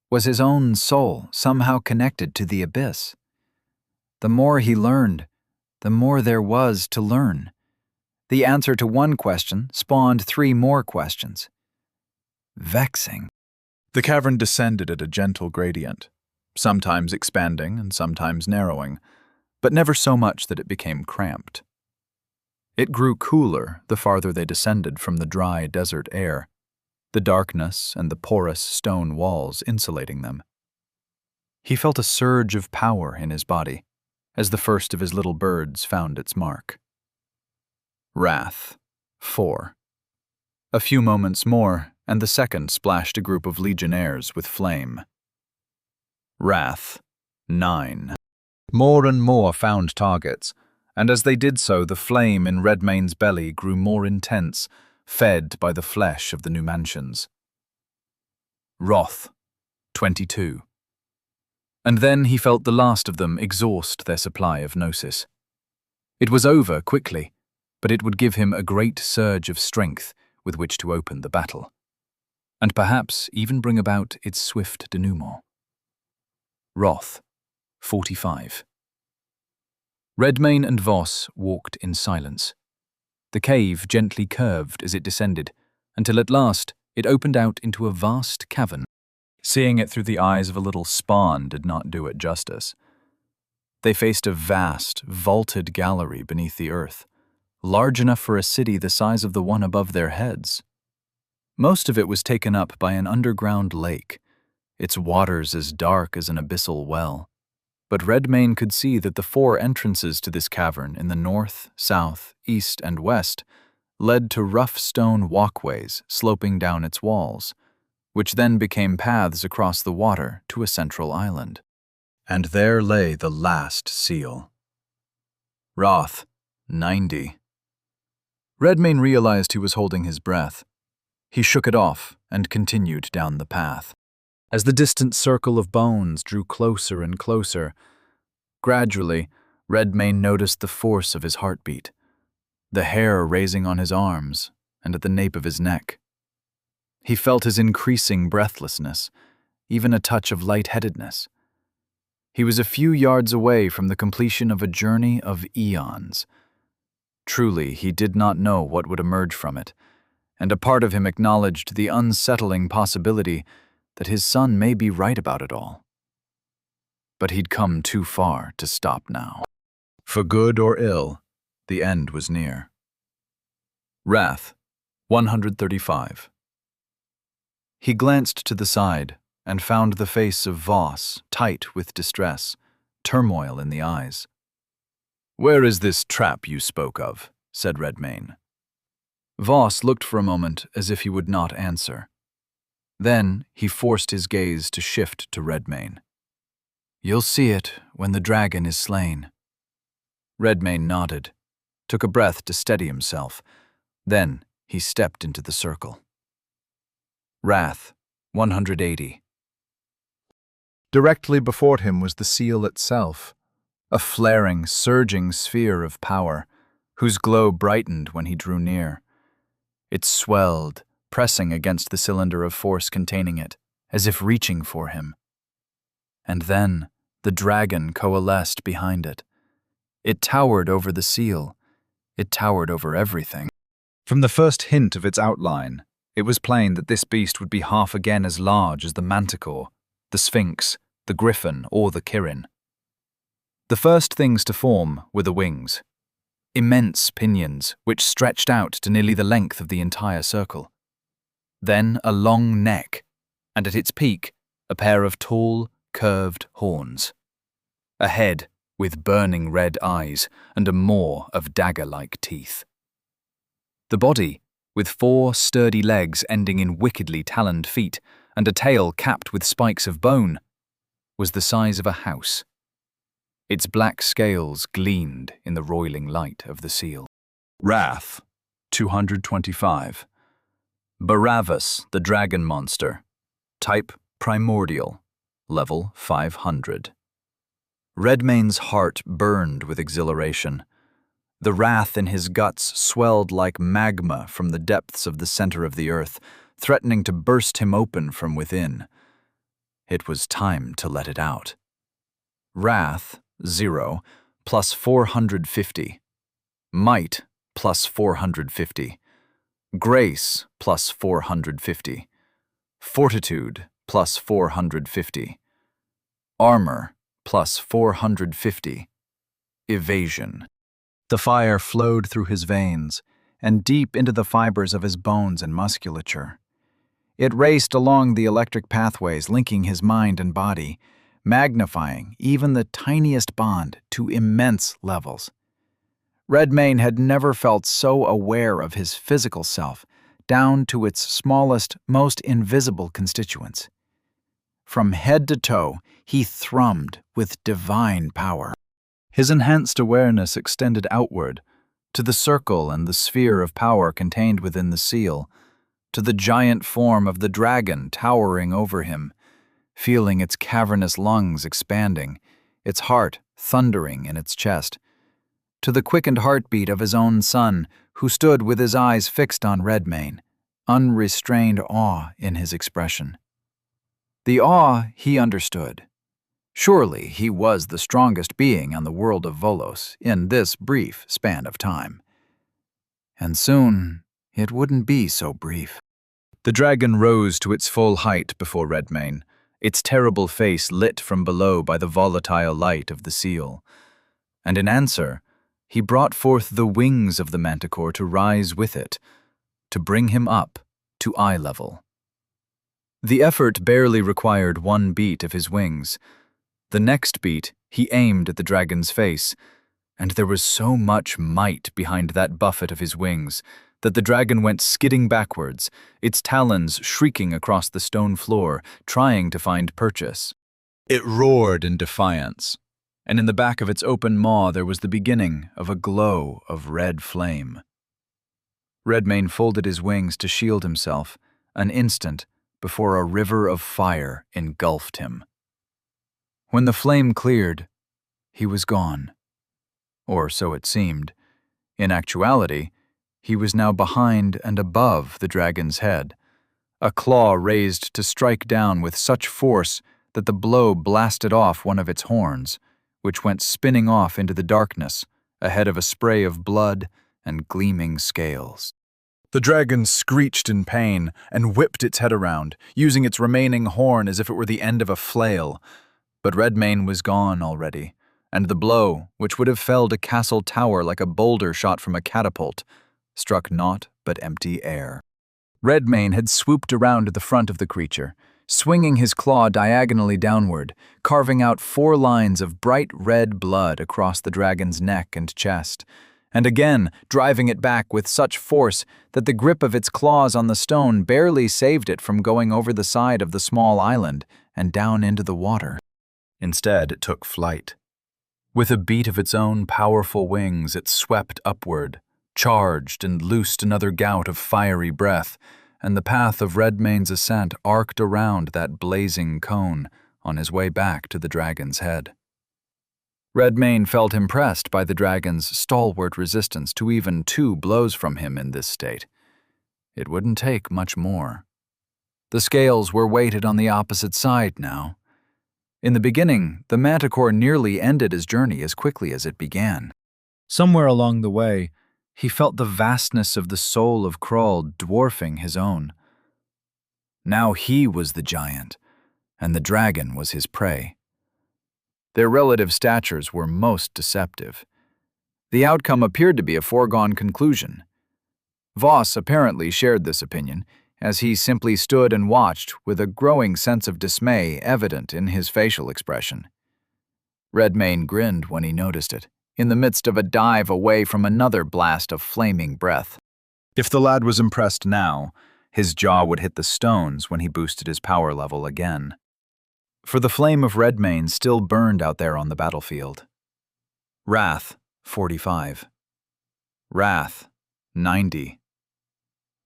Was his own soul somehow connected to the abyss? The more he learned, the more there was to learn. The answer to one question spawned 3 more questions. Vexing. The cavern descended at a gentle gradient, sometimes expanding and sometimes narrowing, but never so much that it became cramped. It grew cooler the farther they descended from the dry desert air, the darkness and the porous stone walls insulating them. He felt a surge of power in his body, as the first of his little birds found its mark. Wrath, 4. A few moments more, and the second splashed a group of legionnaires with flame. Wrath, 9. More and more found targets, and as they did so, the flame in Redmayne's belly grew more intense, fed by the flesh of the Numantians. Wrath, 22. And then he felt the last of them exhaust their supply of gnosis. It was over quickly, but it would give him a great surge of strength with which to open the battle, and perhaps even bring about its swift denouement. Wrath, 45. Redmayne and Voss walked in silence. The cave gently curved as it descended, until at last it opened out into a vast cavern. Seeing it through the eyes of a little spawn did not do it justice. They faced a vast, vaulted gallery beneath the earth, large enough for a city the size of the one above their heads. Most of it was taken up by an underground lake, its waters as dark as an abyssal well. But Redmayne could see that the 4 entrances to this cavern in the north, south, east, and west led to rough stone walkways sloping down its walls, which then became paths across the water to a central island. And there lay the last seal. Wrath, 90. Redmayne realized he was holding his breath. He shook it off and continued down the path. As the distant circle of bones drew closer and closer, gradually, Redmayne noticed the force of his heartbeat, the hair raising on his arms and at the nape of his neck. He felt his increasing breathlessness, even a touch of lightheadedness. He was a few yards away from the completion of a journey of eons. Truly, he did not know what would emerge from it, and a part of him acknowledged the unsettling possibility that his son may be right about it all. But he'd come too far to stop now. For good or ill, the end was near. Wrath, 135. He glanced to the side and found the face of Voss tight with distress, turmoil in the eyes. "Where is this trap you spoke of?" said Redmayne. Voss looked for a moment as if he would not answer. Then he forced his gaze to shift to Redmayne. "You'll see it when the dragon is slain." Redmayne nodded, took a breath to steady himself. Then he stepped into the circle. Wrath, 180. Directly before him was the seal itself, a flaring, surging sphere of power, whose glow brightened when he drew near. It swelled, pressing against the cylinder of force containing it, as if reaching for him. And then the dragon coalesced behind it. It towered over the seal. It towered over everything. From the first hint of its outline, it was plain that this beast would be half again as large as the manticore, the sphinx, the griffin, or the kirin. The first things to form were the wings, immense pinions which stretched out to nearly the length of the entire circle. Then a long neck, and at its peak, a pair of tall, curved horns. A head with burning red eyes and a maw of dagger-like teeth. The body, with 4 sturdy legs ending in wickedly taloned feet and a tail capped with spikes of bone, was the size of a house. Its black scales gleamed in the roiling light of the seal. Wrath, 225. Barabbas, the dragon monster. Type primordial. Level 500. Redmane's heart burned with exhilaration. The wrath in his guts swelled like magma from the depths of the center of the earth, threatening to burst him open from within. It was time to let it out. Wrath, 0, plus 450. Might, plus 450. Grace, plus 450. Fortitude, plus 450. Armor, plus 450. Evasion. The fire flowed through his veins and deep into the fibers of his bones and musculature. It raced along the electric pathways linking his mind and body, magnifying even the tiniest bond to immense levels. Redmane had never felt so aware of his physical self, down to its smallest, most invisible constituents. From head to toe, he thrummed with divine power. His enhanced awareness extended outward, to the circle and the sphere of power contained within the seal, to the giant form of the dragon towering over him, feeling its cavernous lungs expanding, its heart thundering in its chest, to the quickened heartbeat of his own son, who stood with his eyes fixed on Redmane, unrestrained awe in his expression. The awe he understood. Surely he was the strongest being on the world of Volos in this brief span of time. And soon, it wouldn't be so brief. The dragon rose to its full height before Redmane, its terrible face lit from below by the volatile light of the seal. And in answer, he brought forth the wings of the manticore to rise with it, to bring him up to eye level. The effort barely required one beat of his wings. The next beat, he aimed at the dragon's face, and there was so much might behind that buffet of his wings that the dragon went skidding backwards, its talons shrieking across the stone floor, trying to find purchase. It roared in defiance, and in the back of its open maw there was the beginning of a glow of red flame. Redmane folded his wings to shield himself, an instant before a river of fire engulfed him. When the flame cleared, he was gone. Or so it seemed. In actuality, he was now behind and above the dragon's head, a claw raised to strike down with such force that the blow blasted off one of its horns, which went spinning off into the darkness ahead of a spray of blood and gleaming scales. The dragon screeched in pain and whipped its head around, using its remaining horn as if it were the end of a flail. But Redmane was gone already, and the blow, which would have felled a castle tower like a boulder shot from a catapult, struck naught but empty air. Redmane had swooped around to the front of the creature, swinging his claw diagonally downward, carving out 4 lines of bright red blood across the dragon's neck and chest, and again driving it back with such force that the grip of its claws on the stone barely saved it from going over the side of the small island and down into the water. Instead, it took flight. With a beat of its own powerful wings, it swept upward, charged and loosed another gout of fiery breath, and the path of Redmane's ascent arced around that blazing cone on his way back to the dragon's head. Redmane felt impressed by the dragon's stalwart resistance to even 2 blows from him in this state. It wouldn't take much more. The scales were weighted on the opposite side now. In the beginning, the manticore nearly ended his journey as quickly as it began. Somewhere along the way, he felt the vastness of the soul of Krull dwarfing his own. Now he was the giant, and the dragon was his prey. Their relative statures were most deceptive. The outcome appeared to be a foregone conclusion. Voss apparently shared this opinion, as he simply stood and watched with a growing sense of dismay evident in his facial expression. Redmayne grinned when he noticed it, in the midst of a dive away from another blast of flaming breath. If the lad was impressed now, his jaw would hit the stones when he boosted his power level again. For the flame of Redmayne still burned out there on the battlefield. Wrath, 45. Wrath, 90.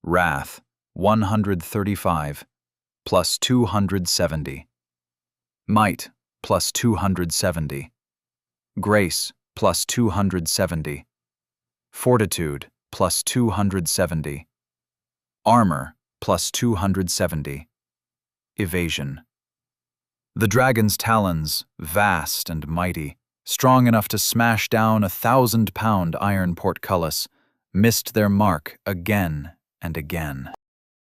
Wrath, 135, plus 270. Might, plus 270. Grace, plus 270. Fortitude, plus 270. Armor, plus 270. Evasion. The dragon's talons, vast and mighty, strong enough to smash down 1,000-pound iron portcullis, missed their mark again and again.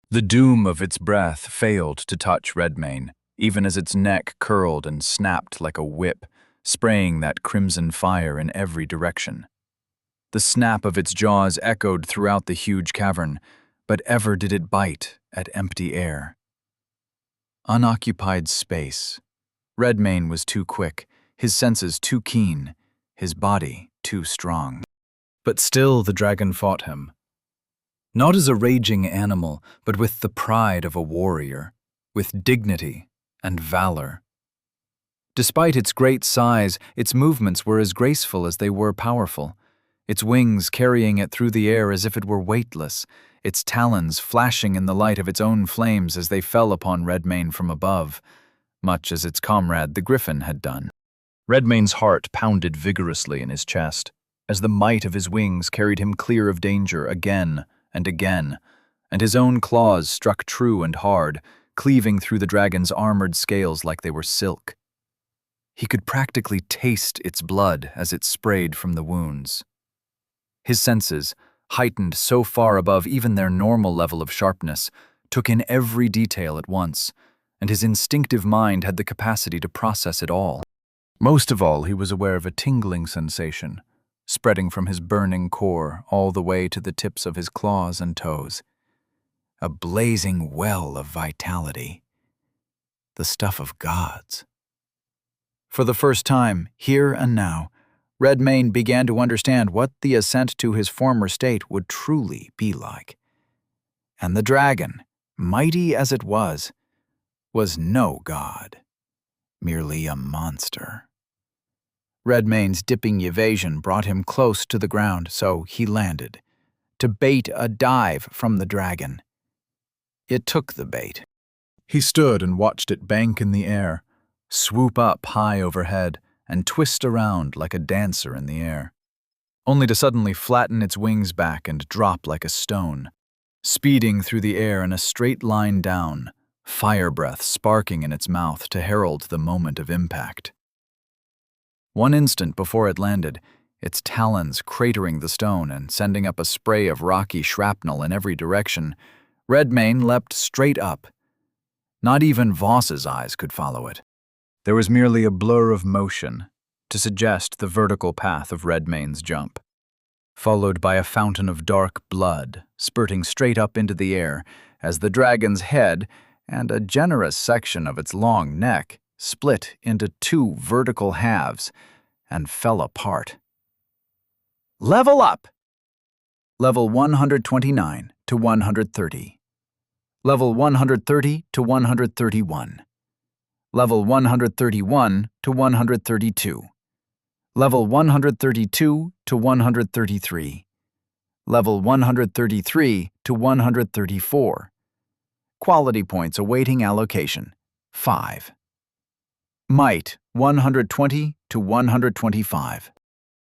The doom of its breath failed to touch Redmayne, even as its neck curled and snapped like a whip, spraying that crimson fire in every direction. The snap of its jaws echoed throughout the huge cavern, but ever did it bite at empty air. Unoccupied space. Redmayne was too quick, his senses too keen, his body too strong. But still the dragon fought him. Not as a raging animal, but with the pride of a warrior, with dignity and valor. Despite its great size, its movements were as graceful as they were powerful, its wings carrying it through the air as if it were weightless, its talons flashing in the light of its own flames as they fell upon Redmayne from above, much as its comrade the griffin had done. Redmayne's heart pounded vigorously in his chest, as the might of his wings carried him clear of danger again and again, and his own claws struck true and hard, cleaving through the dragon's armored scales like they were silk. He could practically taste its blood as it sprayed from the wounds. His senses, heightened so far above even their normal level of sharpness, took in every detail at once, and his instinctive mind had the capacity to process it all. Most of all, he was aware of a tingling sensation, spreading from his burning core all the way to the tips of his claws and toes. A blazing well of vitality. The stuff of gods. For the first time, here and now, Redmayne began to understand what the ascent to his former state would truly be like. And the dragon, mighty as it was no god, merely a monster. Redmayne's dipping evasion brought him close to the ground, so he landed, to bait a dive from the dragon. It took the bait. He stood and watched it bank in the air, swoop up high overhead, and twist around like a dancer in the air, only to suddenly flatten its wings back and drop like a stone, speeding through the air in a straight line down, fire breath sparking in its mouth to herald the moment of impact. One instant before it landed, its talons cratering the stone and sending up a spray of rocky shrapnel in every direction, Redmayne leapt straight up. Not even Voss's eyes could follow it. There was merely a blur of motion to suggest the vertical path of Redmayne's jump, followed by a fountain of dark blood spurting straight up into the air as the dragon's head and a generous section of its long neck split into two vertical halves and fell apart. Level up! Level 129 to 130. Level 130 to 131. Level 131 to 132. Level 132 to 133. Level 133 to 134. Quality points awaiting allocation, 5. Might, 120 to 125.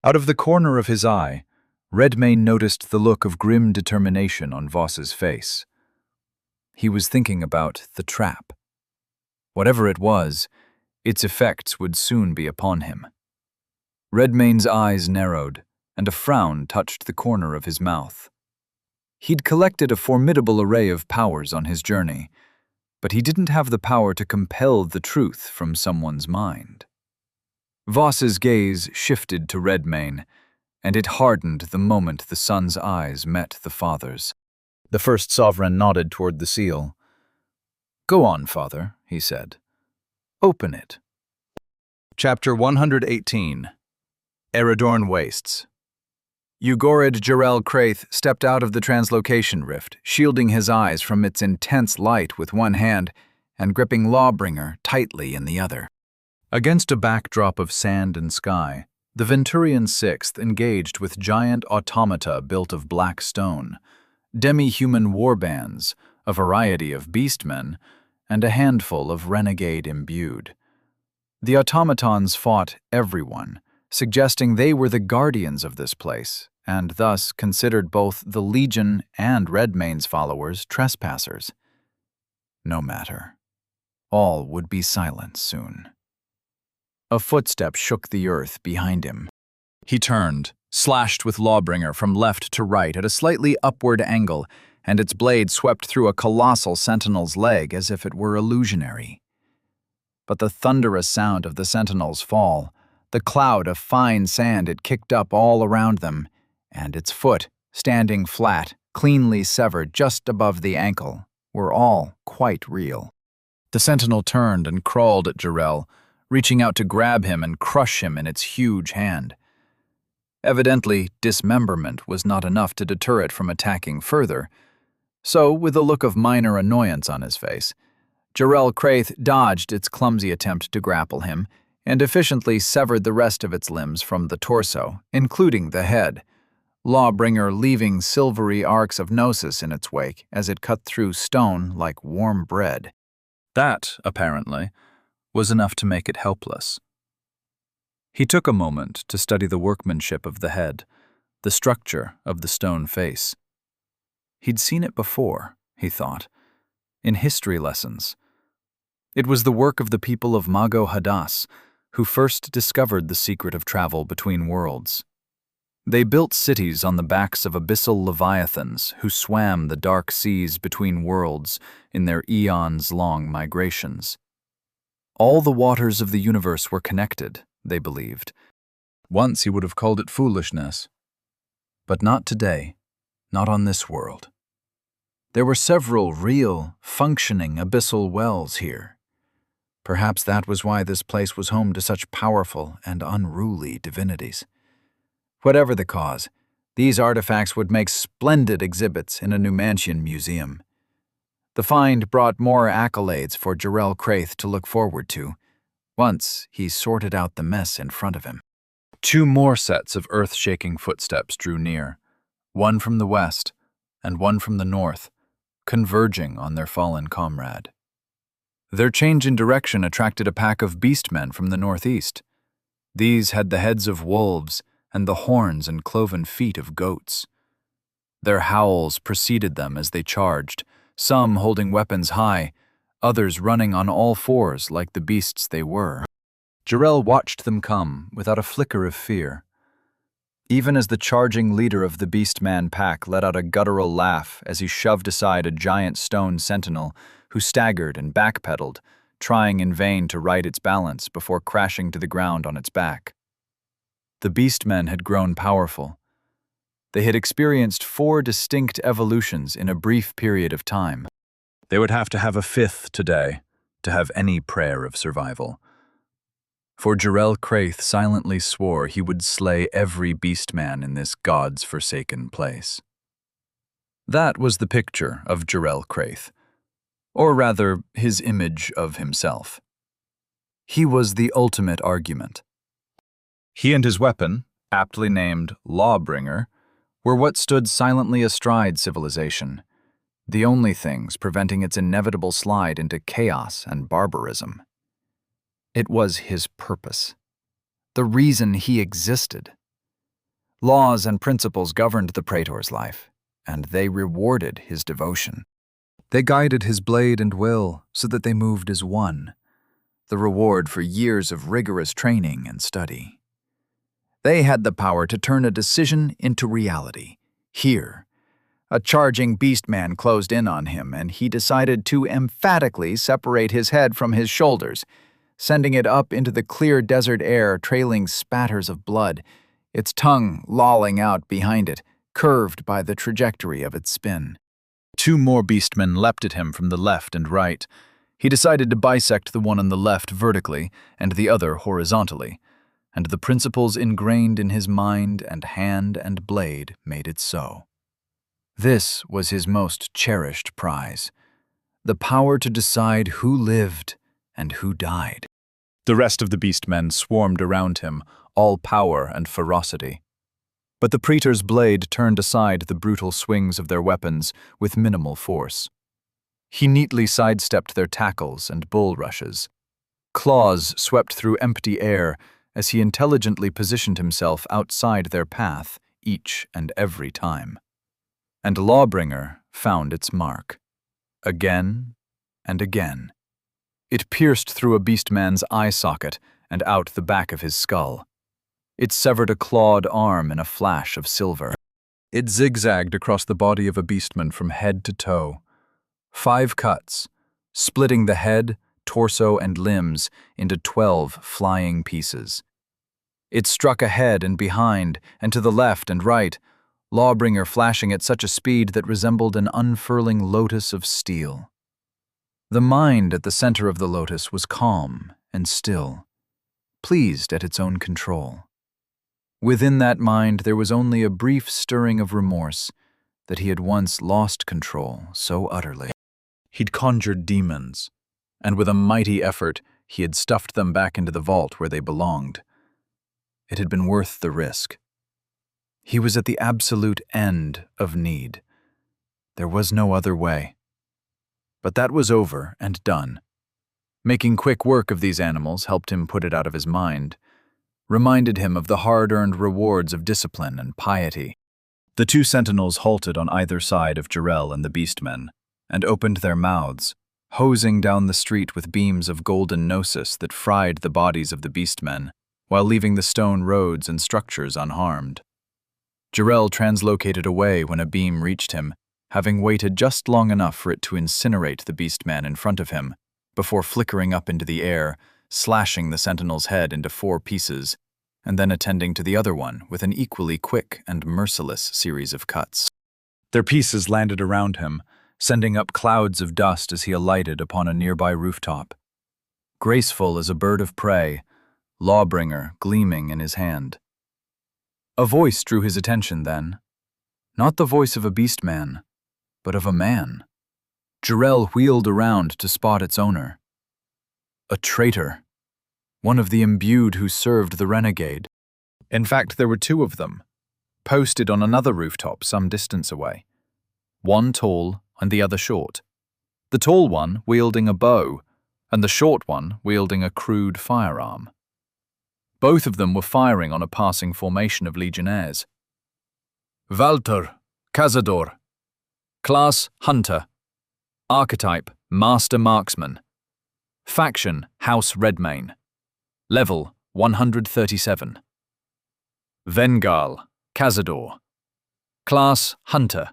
Out of the corner of his eye, Redmayne noticed the look of grim determination on Voss's face. He was thinking about the trap. Whatever it was, its effects would soon be upon him. Redmayne's eyes narrowed, and a frown touched the corner of his mouth. He'd collected a formidable array of powers on his journey, but he didn't have the power to compel the truth from someone's mind. Voss's gaze shifted to Redmayne, and it hardened the moment the son's eyes met the father's. The first sovereign nodded toward the seal. "Go on, father," he said. "Open it." Chapter 118. Eridorn Wastes. Ugorid Jarel Craith stepped out of the translocation rift, shielding his eyes from its intense light with one hand and gripping Lawbringer tightly in the other. Against a backdrop of sand and sky, the Venturian Sixth engaged with giant automata built of black stone, demi-human warbands, a variety of beastmen, and a handful of renegade imbued. The automatons fought everyone, suggesting they were the guardians of this place, and thus considered both the Legion and Redmane's followers trespassers. No matter. All would be silent soon. A footstep shook the earth behind him. He turned, slashed with Lawbringer from left to right at a slightly upward angle, and its blade swept through a colossal sentinel's leg as if it were illusionary. But the thunderous sound of the sentinel's fall, the cloud of fine sand it kicked up all around them, and its foot, standing flat, cleanly severed just above the ankle, were all quite real. The sentinel turned and crawled at Jarel, reaching out to grab him and crush him in its huge hand. Evidently, dismemberment was not enough to deter it from attacking further, so, with a look of minor annoyance on his face, Jarel Craith dodged its clumsy attempt to grapple him and efficiently severed the rest of its limbs from the torso, including the head, Lawbringer leaving silvery arcs of gnosis in its wake as it cut through stone like warm bread. That, apparently, was enough to make it helpless. He took a moment to study the workmanship of the head, the structure of the stone face. He'd seen it before, he thought, in history lessons. It was the work of the people of Mago Hadas, who first discovered the secret of travel between worlds. They built cities on the backs of abyssal leviathans who swam the dark seas between worlds in their eons-long migrations. All the waters of the universe were connected, they believed. Once he would have called it foolishness. But not today, not on this world. There were several real, functioning abyssal wells here. Perhaps that was why this place was home to such powerful and unruly divinities. Whatever the cause, these artifacts would make splendid exhibits in a Numantian museum. The find brought more accolades for Jarel Craith to look forward to, once he sorted out the mess in front of him. 2 more sets of earth-shaking footsteps drew near, one from the west and one from the north, converging on their fallen comrade. Their change in direction attracted a pack of beastmen from the northeast. These had the heads of wolves and the horns and cloven feet of goats. Their howls preceded them as they charged, some holding weapons high, others running on all fours like the beasts they were. Jarel watched them come without a flicker of fear. Even as the charging leader of the Beastman pack let out a guttural laugh as he shoved aside a giant stone sentinel who staggered and backpedaled, trying in vain to right its balance before crashing to the ground on its back. The Beastmen had grown powerful. They had experienced 4 distinct evolutions in a brief period of time. They would have to have a 5th today to have any prayer of survival. For Jarel Craith silently swore he would slay every beastman in this God's forsaken place. That was the picture of Jarel Craith, or rather, his image of himself. He was the ultimate argument. He and his weapon, aptly named Lawbringer, were what stood silently astride civilization, the only things preventing its inevitable slide into chaos and barbarism. It was his purpose, the reason he existed. Laws and principles governed the Praetor's life, and they rewarded his devotion. They guided his blade and will so that they moved as one, the reward for years of rigorous training and study. They had the power to turn a decision into reality. Here, a charging beastman closed in on him, and he decided to emphatically separate his head from his shoulders, sending it up into the clear desert air, trailing spatters of blood, its tongue lolling out behind it, curved by the trajectory of its spin. 2 more beastmen leapt at him from the left and right. He decided to bisect the one on the left vertically and the other horizontally, and the principles ingrained in his mind and hand and blade made it so. This was his most cherished prize, the power to decide who lived and who died. The rest of the beastmen swarmed around him, all power and ferocity. But the praetor's blade turned aside the brutal swings of their weapons with minimal force. He neatly sidestepped their tackles and bull rushes. Claws swept through empty air as he intelligently positioned himself outside their path each and every time. And Lawbringer found its mark. Again and again. It pierced through a beastman's eye socket and out the back of his skull. It severed a clawed arm in a flash of silver. It zigzagged across the body of a beastman from head to toe. 5 cuts, splitting the head, torso, and limbs into 12 flying pieces. It struck ahead and behind, and to the left and right, Lawbringer flashing at such a speed that resembled an unfurling lotus of steel. The mind at the center of the lotus was calm and still, pleased at its own control. Within that mind there was only a brief stirring of remorse that he had once lost control so utterly. He'd conjured demons, and with a mighty effort he had stuffed them back into the vault where they belonged. It had been worth the risk. He was at the absolute end of need. There was no other way. But that was over and done. Making quick work of these animals helped him put it out of his mind, reminded him of the hard-earned rewards of discipline and piety. The 2 sentinels halted on either side of Jarrell and the beastmen, and opened their mouths, hosing down the street with beams of golden gnosis that fried the bodies of the beastmen, while leaving the stone roads and structures unharmed. Jarrell translocated away when a beam reached him, having waited just long enough for it to incinerate the beastman in front of him, before flickering up into the air, slashing the sentinel's head into 4 pieces, and then attending to the other one with an equally quick and merciless series of cuts. Their pieces landed around him, sending up clouds of dust as he alighted upon a nearby rooftop. Graceful as a bird of prey, Lawbringer gleaming in his hand. A voice drew his attention then. Not the voice of a beastman, but of a man. Jarrell wheeled around to spot its owner. A traitor. One of the imbued who served the renegade. In fact, there were 2 of them, posted on another rooftop some distance away. One tall and the other short. The tall one wielding a bow, and the short one wielding a crude firearm. Both of them were firing on a passing formation of legionnaires. Walter, Cazador. Class, Hunter. Archetype, Master Marksman. Faction, House Redmayne. Level, 137. Vengal, Cazador. Class, Hunter.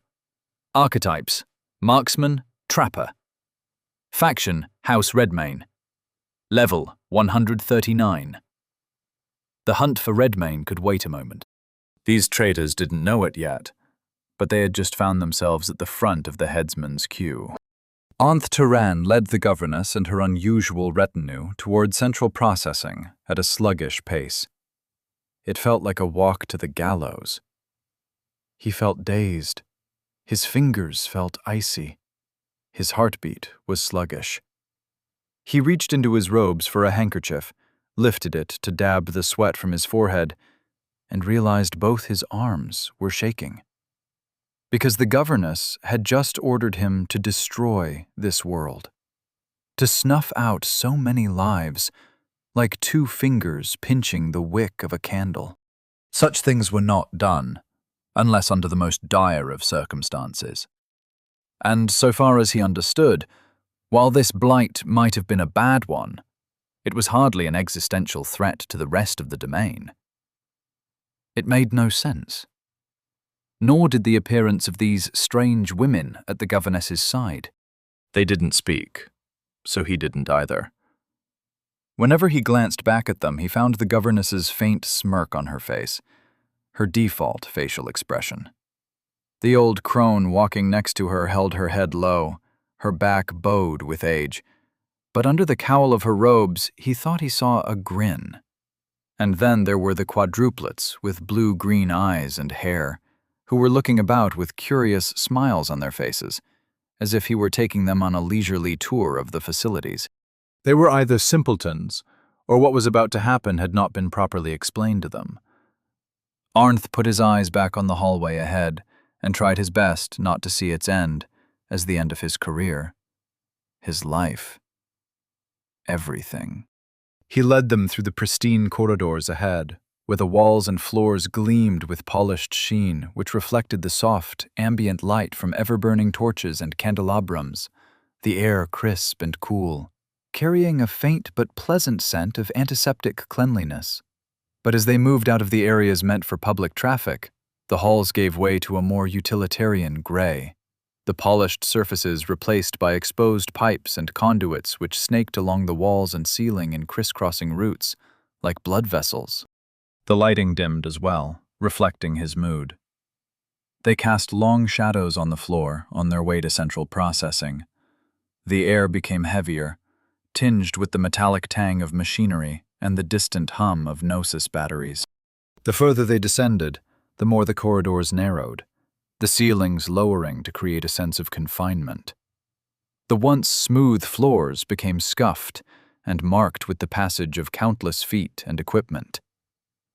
Archetypes, Marksman, Trapper. Faction, House Redmayne. Level, 139. The hunt for Redmayne could wait a moment. These traitors didn't know it yet, but they had just found themselves at the front of the headsman's queue. Aunt Turan led the governess and her unusual retinue toward central processing at a sluggish pace. It felt like a walk to the gallows. He felt dazed. His fingers felt icy. His heartbeat was sluggish. He reached into his robes for a handkerchief, lifted it to dab the sweat from his forehead, and realized both his arms were shaking. Because the governess had just ordered him to destroy this world, to snuff out so many lives, like 2 fingers pinching the wick of a candle. Such things were not done, unless under the most dire of circumstances. And so far as he understood, while this blight might have been a bad one, it was hardly an existential threat to the rest of the domain. It made no sense. Nor did the appearance of these strange women at the governess's side. They didn't speak, so he didn't either. Whenever he glanced back at them, he found the governess's faint smirk on her face, her default facial expression. The old crone walking next to her held her head low, her back bowed with age. But under the cowl of her robes, he thought he saw a grin. And then there were the quadruplets with blue-green eyes and hair, who were looking about with curious smiles on their faces, as if he were taking them on a leisurely tour of the facilities. They were either simpletons, or what was about to happen had not been properly explained to them. Arnth put his eyes back on the hallway ahead and tried his best not to see its end as the end of his career, his life, everything. He led them through the pristine corridors ahead, where the walls and floors gleamed with polished sheen which reflected the soft, ambient light from ever-burning torches and candelabrums, the air crisp and cool, carrying a faint but pleasant scent of antiseptic cleanliness. But as they moved out of the areas meant for public traffic, the halls gave way to a more utilitarian gray, the polished surfaces replaced by exposed pipes and conduits which snaked along the walls and ceiling in crisscrossing routes, like blood vessels. The lighting dimmed as well, reflecting his mood. They cast long shadows on the floor on their way to central processing. The air became heavier, tinged with the metallic tang of machinery and the distant hum of Gnosis batteries. The further they descended, the more the corridors narrowed, the ceilings lowering to create a sense of confinement. The once smooth floors became scuffed and marked with the passage of countless feet and equipment,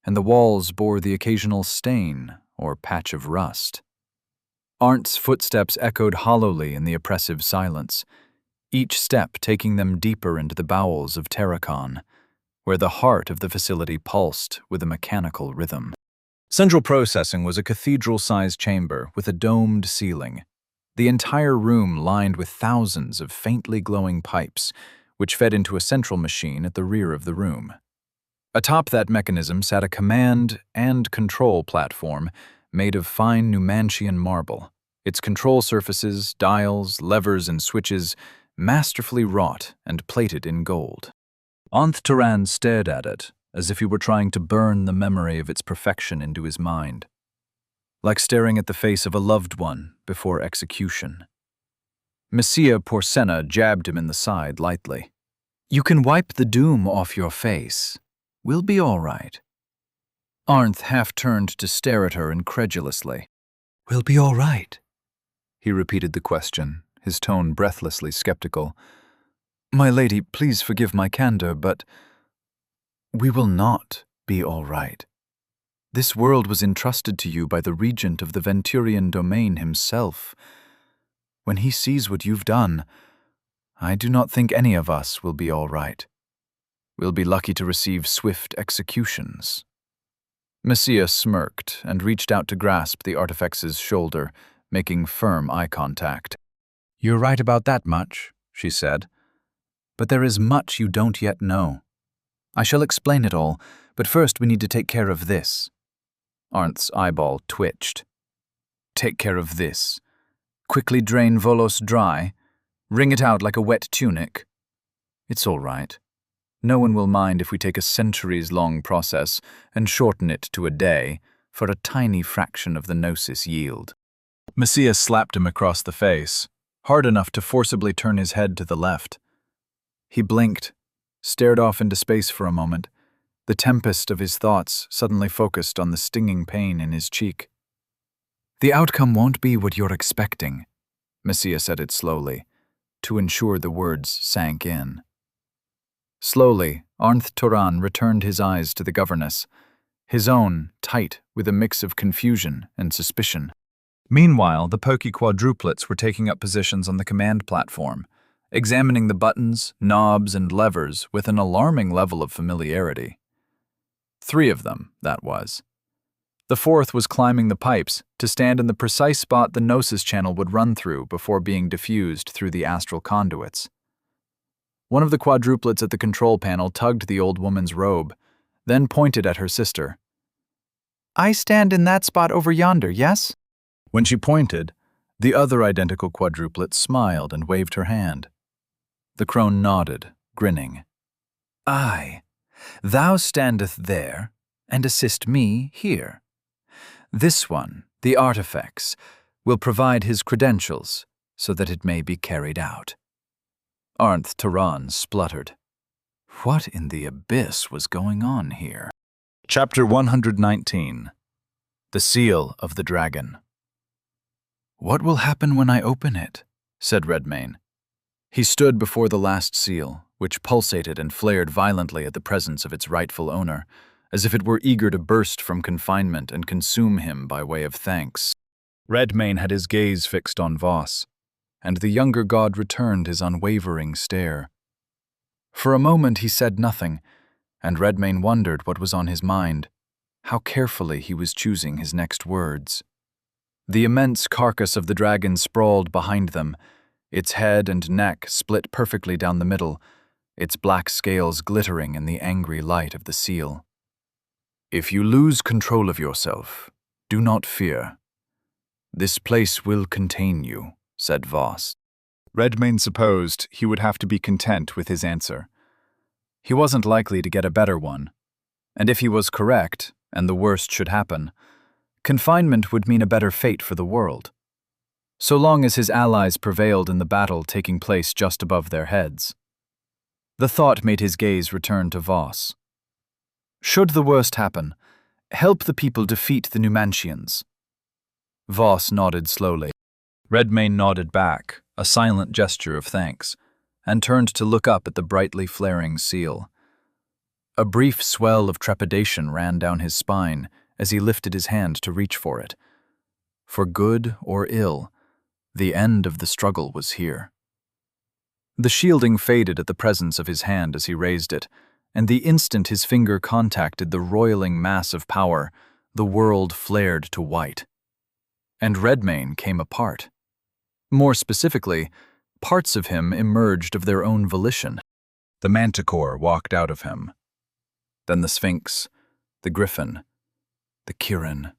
and the walls bore the occasional stain or patch of rust. Arndt's footsteps echoed hollowly in the oppressive silence, each step taking them deeper into the bowels of Terracon, where the heart of the facility pulsed with a mechanical rhythm. Central processing was a cathedral-sized chamber with a domed ceiling, the entire room lined with thousands of faintly glowing pipes, which fed into a central machine at the rear of the room. Atop that mechanism sat a command and control platform made of fine Numantian marble, its control surfaces, dials, levers, and switches masterfully wrought and plated in gold. Arnth Turan stared at it, as if he were trying to burn the memory of its perfection into his mind, like staring at the face of a loved one before execution. Messia Porcena jabbed him in the side lightly. "You can wipe the doom off your face. We'll be all right." Arnth half turned to stare at her incredulously. "We'll be all right?" He repeated the question, his tone breathlessly skeptical. "My lady, please forgive my candor, but we will not be all right. This world was entrusted to you by the regent of the Venturian domain himself. When he sees what you've done, I do not think any of us will be all right. We'll be lucky to receive swift executions." Messia smirked and reached out to grasp the artifact's shoulder, making firm eye contact. "You're right about that much," she said. "But there is much you don't yet know. I shall explain it all, but first we need to take care of this." Arnth's eyeball twitched. "Take care of this? Quickly drain Volos dry? Wring it out like a wet tunic? It's all right. No one will mind if we take a centuries-long process and shorten it to a day for a tiny fraction of the Gnosis yield." Messia slapped him across the face, hard enough to forcibly turn his head to the left. He blinked, stared off into space for a moment, the tempest of his thoughts suddenly focused on the stinging pain in his cheek. "The outcome won't be what you're expecting," Messia said it slowly, to ensure the words sank in. Slowly, Arnth Turan returned his eyes to the governess, his own tight with a mix of confusion and suspicion. Meanwhile, the pokey quadruplets were taking up positions on the command platform, examining the buttons, knobs, and levers with an alarming level of familiarity. 3 of them, that was. The 4th was climbing the pipes to stand in the precise spot the Gnosis channel would run through before being diffused through the astral conduits. One of the quadruplets at the control panel tugged the old woman's robe, then pointed at her sister. "I stand in that spot over yonder, yes?" When she pointed, the other identical quadruplet smiled and waved her hand. The crone nodded, grinning. "Aye, thou standeth there, and assist me here. This one, the artifacts, will provide his credentials so that it may be carried out." Arnth Taran spluttered. What in the abyss was going on here? Chapter 119. The Seal of the Dragon. "What will happen when I open it?" said Redmayne. He stood before the last seal, which pulsated and flared violently at the presence of its rightful owner, as if it were eager to burst from confinement and consume him by way of thanks. Redmayne had his gaze fixed on Voss, and the younger god returned his unwavering stare. For a moment he said nothing, and Redmayne wondered what was on his mind, how carefully he was choosing his next words. The immense carcass of the dragon sprawled behind them, its head and neck split perfectly down the middle, its black scales glittering in the angry light of the seal. "If you lose control of yourself, do not fear. This place will contain you," said Voss. Redmayne supposed he would have to be content with his answer. He wasn't likely to get a better one, and if he was correct, and the worst should happen, confinement would mean a better fate for the world, so long as his allies prevailed in the battle taking place just above their heads. The thought made his gaze return to Voss. Should the worst happen, help the people defeat the Numantians. Voss nodded slowly. Redmayne nodded back, a silent gesture of thanks, and turned to look up at the brightly flaring seal. A brief swell of trepidation ran down his spine as he lifted his hand to reach for it. For good or ill, the end of the struggle was here. The shielding faded at the presence of his hand as he raised it, and the instant his finger contacted the roiling mass of power, the world flared to white. And Redmayne came apart. More specifically, parts of him emerged of their own volition. The manticore walked out of him. Then the Sphinx, the Griffin, the Kirin.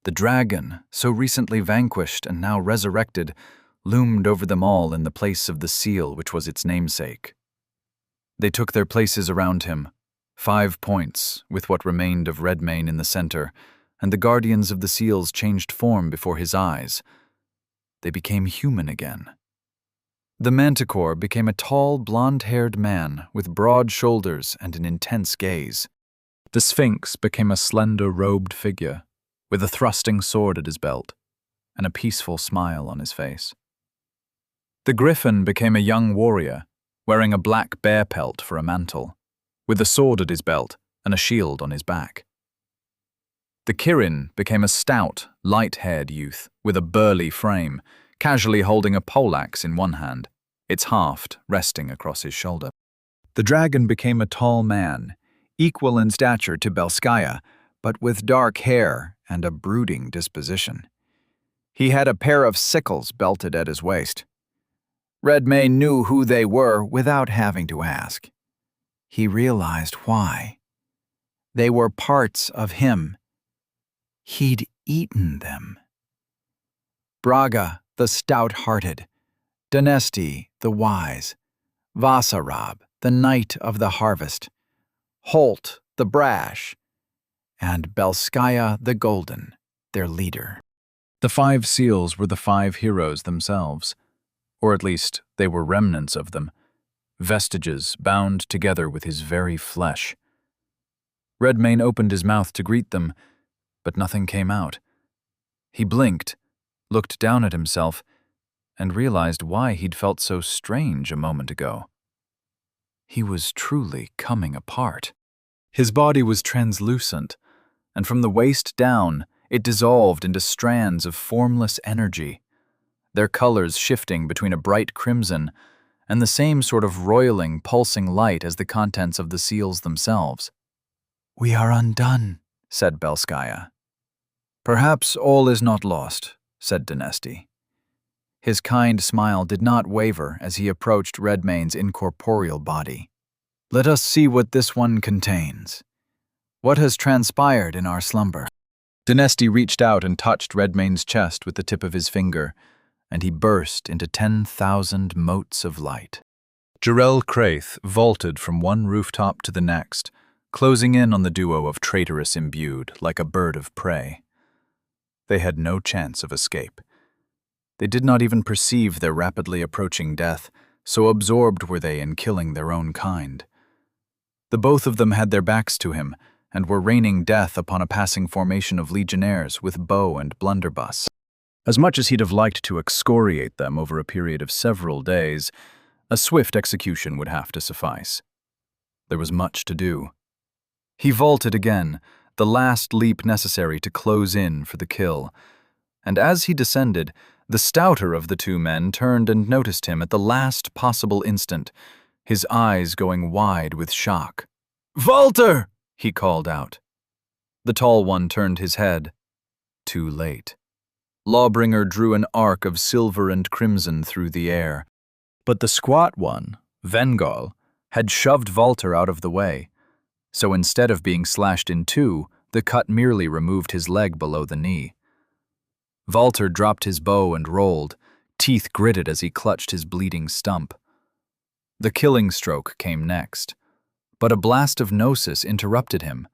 The dragon, so recently vanquished and now resurrected, loomed over them all in the place of the seal which was its namesake. They took their places around him, 5 points, with what remained of Redmayne in the center, and the guardians of the seals changed form before his eyes. They became human again. The manticore became a tall, blonde-haired man with broad shoulders and an intense gaze. The Sphinx became a slender, robed figure, with a thrusting sword at his belt, and a peaceful smile on his face. The Griffin became a young warrior, wearing a black bear pelt for a mantle, with a sword at his belt and a shield on his back. The Kirin became a stout, light-haired youth with a burly frame, casually holding a poleaxe in one hand, its haft resting across his shoulder. The dragon became a tall man, equal in stature to Belskaya, but with dark hair and a brooding disposition. He had a pair of sickles belted at his waist. Redmayne knew who they were without having to ask. He realized why. They were parts of him. He'd eaten them. Braga, the stout-hearted, Donesti, the wise, Vasarab, the knight of the harvest, Holt, the brash, and Belskaya the golden, their leader. The 5 seals were the 5 heroes themselves, or at least they were remnants of them, vestiges bound together with his very flesh. Redmayne opened his mouth to greet them, but nothing came out. He blinked, looked down at himself, and realized why he'd felt so strange a moment ago. He was truly coming apart. His body was translucent, and from the waist down, it dissolved into strands of formless energy, their colors shifting between a bright crimson and the same sort of roiling, pulsing light as the contents of the seals themselves. "We are undone," said Belskaya. "Perhaps all is not lost," said Donesti. His kind smile did not waver as he approached Redmayne's incorporeal body. "Let us see what this one contains. What has transpired in our slumber?" Donesti reached out and touched Redmayne's chest with the tip of his finger, and he burst into 10,000 motes of light. Jarell Craith vaulted from one rooftop to the next, closing in on the duo of traitorous imbued like a bird of prey. They had no chance of escape. They did not even perceive their rapidly approaching death, so absorbed were they in killing their own kind. The both of them had their backs to him, and were raining death upon a passing formation of legionnaires with bow and blunderbuss. As much as he'd have liked to excoriate them over a period of several days, a swift execution would have to suffice. There was much to do. He vaulted again, the last leap necessary to close in for the kill, and as he descended, the stouter of the two men turned and noticed him at the last possible instant, his eyes going wide with shock. "Walter!" he called out. The tall one turned his head. Too late. Lawbringer drew an arc of silver and crimson through the air, but the squat one, Vengol, had shoved Walter out of the way, so instead of being slashed in two, the cut merely removed his leg below the knee. Walter dropped his bow and rolled, teeth gritted as he clutched his bleeding stump. The killing stroke came next, but a blast of gnosis interrupted him.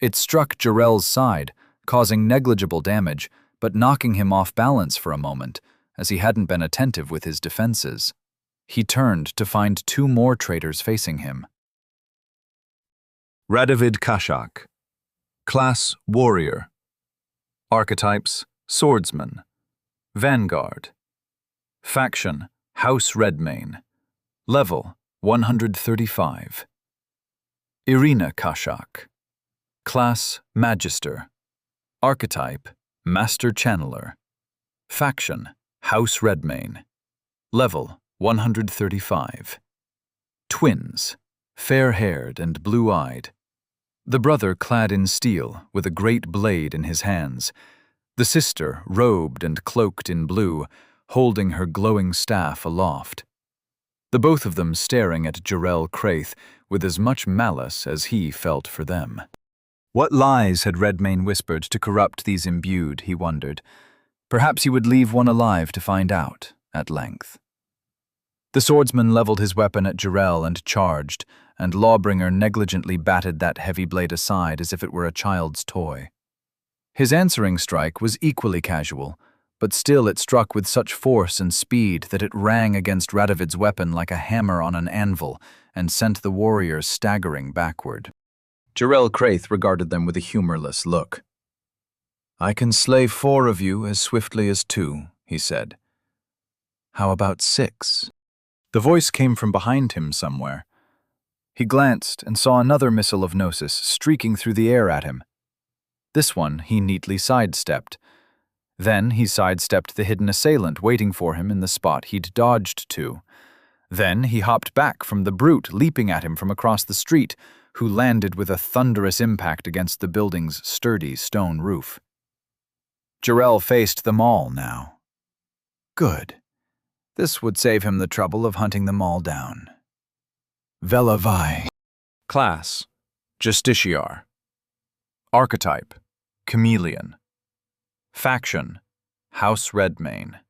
It struck Jarrell's side, causing negligible damage, but knocking him off balance for a moment, as he hadn't been attentive with his defenses. He turned to find two more traitors facing him. Radovid Kashak. Class Warrior. Archetypes Swordsman. Vanguard. Faction House Redmane. Level 135. Irina Kashak. Class Magister. Archetype Master Channeler. Faction House Redmane. Level 135. Twins, fair-haired and blue-eyed. The brother clad in steel, with a great blade in his hands. The sister robed and cloaked in blue, holding her glowing staff aloft. The both of them staring at Jarrell Craith with as much malice as he felt for them. What lies had Redmane whispered to corrupt these imbued, he wondered. Perhaps he would leave one alive to find out, at length. The swordsman leveled his weapon at Jarrell and charged, and Lawbringer negligently batted that heavy blade aside as if it were a child's toy. His answering strike was equally casual, but still it struck with such force and speed that it rang against Radovid's weapon like a hammer on an anvil and sent the warrior staggering backward. Jarrell Craith regarded them with a humorless look. "I can slay 4 of you as swiftly as 2, he said. "How about 6? The voice came from behind him somewhere. He glanced and saw another missile of Gnosis streaking through the air at him. This one he neatly sidestepped. Then he sidestepped the hidden assailant waiting for him in the spot he'd dodged to. Then he hopped back from the brute leaping at him from across the street, who landed with a thunderous impact against the building's sturdy stone roof. Jarrell faced them all now. Good. This would save him the trouble of hunting them all down. Velavai. Class Justiciar. Archetype Chameleon. Faction House Redmane.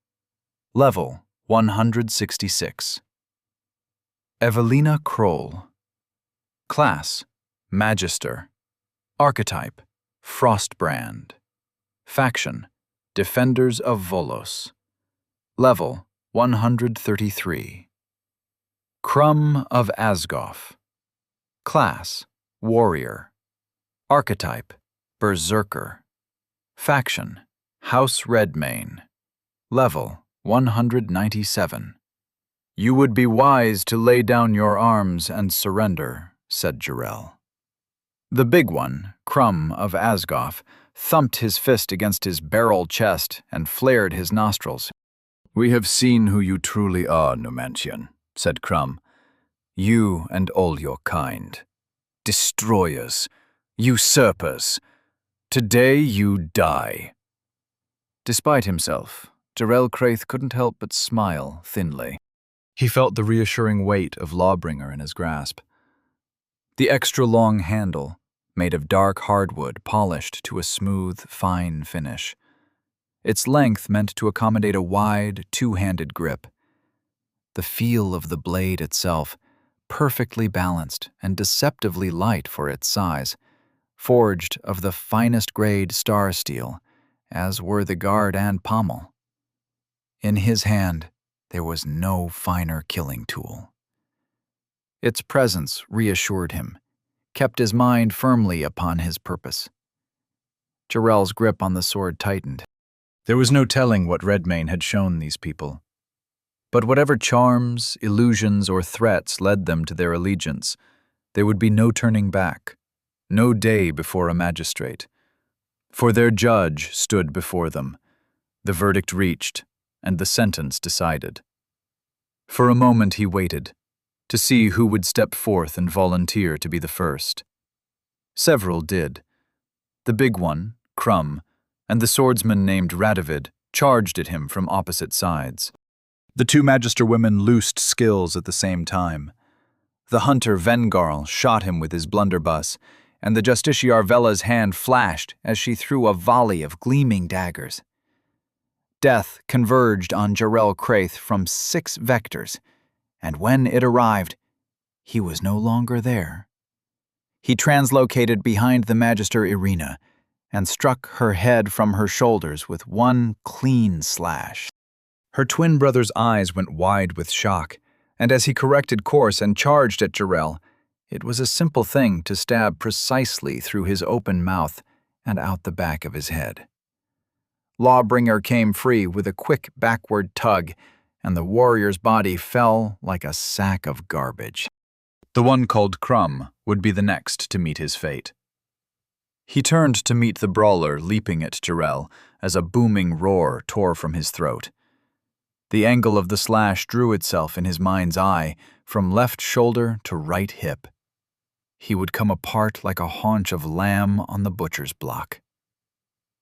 Level 166. Evelina Kroll. Class Magister. Archetype Frostbrand. Faction Defenders of Volos. Level 133. Crumb of Asgoth. Class Warrior. Archetype Berserker. Faction House Redmane. Level 197. You would be wise to lay down your arms and surrender, said Jarrell. The big one, Crumb of Asgoth, thumped his fist against his barrel chest and flared his nostrils. We have seen who you truly are, Numantian, said Crumb. You and all your kind. Destroyers. Usurpers. Today you die. Despite himself, Jarrell Craith couldn't help but smile thinly. He felt the reassuring weight of Lawbringer in his grasp. The extra-long handle, made of dark hardwood polished to a smooth, fine finish. Its length meant to accommodate a wide, two-handed grip. The feel of the blade itself, perfectly balanced and deceptively light for its size, forged of the finest grade star steel, as were the guard and pommel. In his hand, there was no finer killing tool. Its presence reassured him, kept his mind firmly upon his purpose. Jarrell's grip on the sword tightened. There was no telling what Redmayne had shown these people. But whatever charms, illusions, or threats led them to their allegiance, there would be no turning back, no day before a magistrate. For their judge stood before them, the verdict reached, and the sentence decided. For a moment he waited, to see who would step forth and volunteer to be the first. Several did. The big one, Crumb, and the swordsman named Radovid charged at him from opposite sides. The two magister women loosed skills at the same time. The hunter Vengarl shot him with his blunderbuss, and the justiciar Vella's hand flashed as she threw a volley of gleaming daggers. Death converged on Jarrell Craith from 6 vectors, and when it arrived, he was no longer there. He translocated behind the Magister Irina and struck her head from her shoulders with one clean slash. Her twin brother's eyes went wide with shock, and as he corrected course and charged at Jarrell, it was a simple thing to stab precisely through his open mouth and out the back of his head. Lawbringer came free with a quick backward tug, and the warrior's body fell like a sack of garbage. The one called Crumb would be the next to meet his fate. He turned to meet the brawler leaping at Jarrell as a booming roar tore from his throat. The angle of the slash drew itself in his mind's eye from left shoulder to right hip. He would come apart like a haunch of lamb on the butcher's block.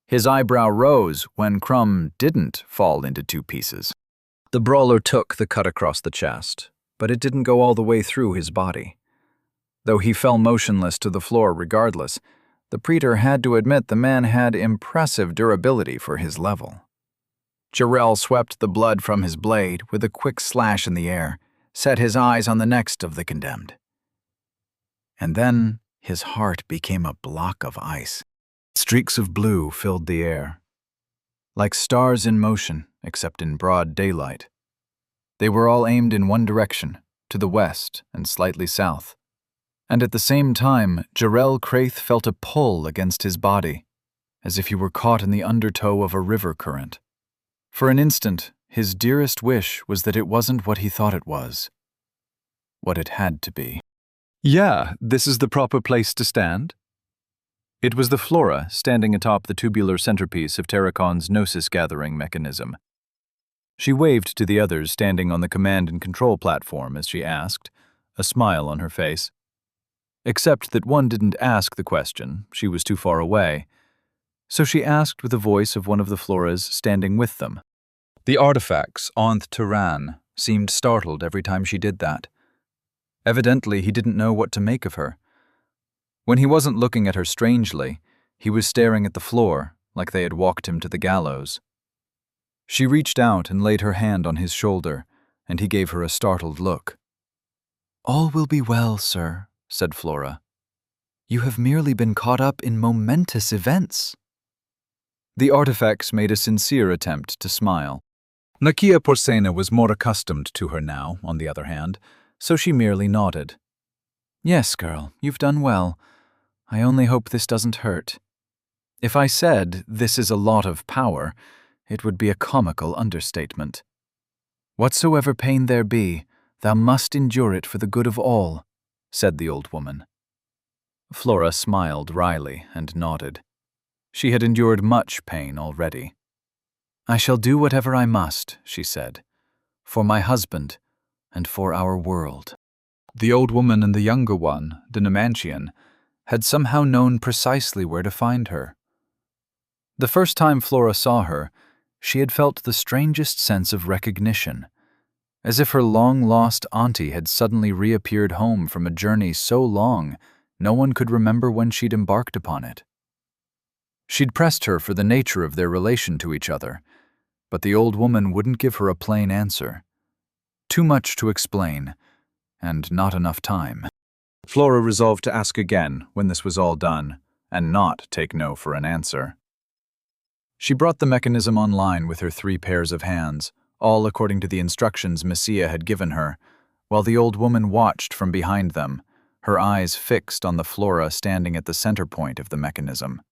His eyebrow rose when Crumb didn't fall into 2 pieces. The brawler took the cut across the chest, but it didn't go all the way through his body. Though he fell motionless to the floor regardless, the praetor had to admit the man had impressive durability for his level. Jarrell swept the blood from his blade with a quick slash in the air, set his eyes on the next of the condemned. And then his heart became a block of ice. Streaks of blue filled the air, like stars in motion, except in broad daylight. They were all aimed in one direction, to the west and slightly south. And at the same time, Jarrell Craith felt a pull against his body, as if he were caught in the undertow of a river current. For an instant, his dearest wish was that it wasn't what he thought it was, what it had to be. Yeah, this is the proper place to stand. It was the Flora standing atop the tubular centerpiece of Terracon's gnosis-gathering mechanism. She waved to the others standing on the command and control platform as she asked, a smile on her face. Except that one didn't ask the question, she was too far away. So she asked with the voice of one of the Floras standing with them. The artifacts Onth Turan seemed startled every time she did that. Evidently, he didn't know what to make of her. When he wasn't looking at her strangely, he was staring at the floor like they had walked him to the gallows. She reached out and laid her hand on his shoulder, and he gave her a startled look. "All will be well, sir," said Flora. "You have merely been caught up in momentous events." The artifacts made a sincere attempt to smile. Nakia Porsena was more accustomed to her now, on the other hand, so she merely nodded. "Yes, girl, you've done well. I only hope this doesn't hurt. If I said this is a lot of power, it would be a comical understatement. Whatsoever pain there be, thou must endure it for the good of all," said the old woman. Flora smiled wryly and nodded. She had endured much pain already. "I shall do whatever I must," she said, "for my husband and for our world." The old woman and the younger one, the Numantian, had somehow known precisely where to find her. The first time Flora saw her, she had felt the strangest sense of recognition, as if her long-lost auntie had suddenly reappeared home from a journey so long no one could remember when she'd embarked upon it. She'd pressed her for the nature of their relation to each other, but the old woman wouldn't give her a plain answer. Too much to explain, and not enough time. Flora resolved to ask again when this was all done, and not take no for an answer. She brought the mechanism online with her 3 pairs of hands, all according to the instructions Messia had given her, while the old woman watched from behind them, her eyes fixed on the flora standing at the center point of the mechanism.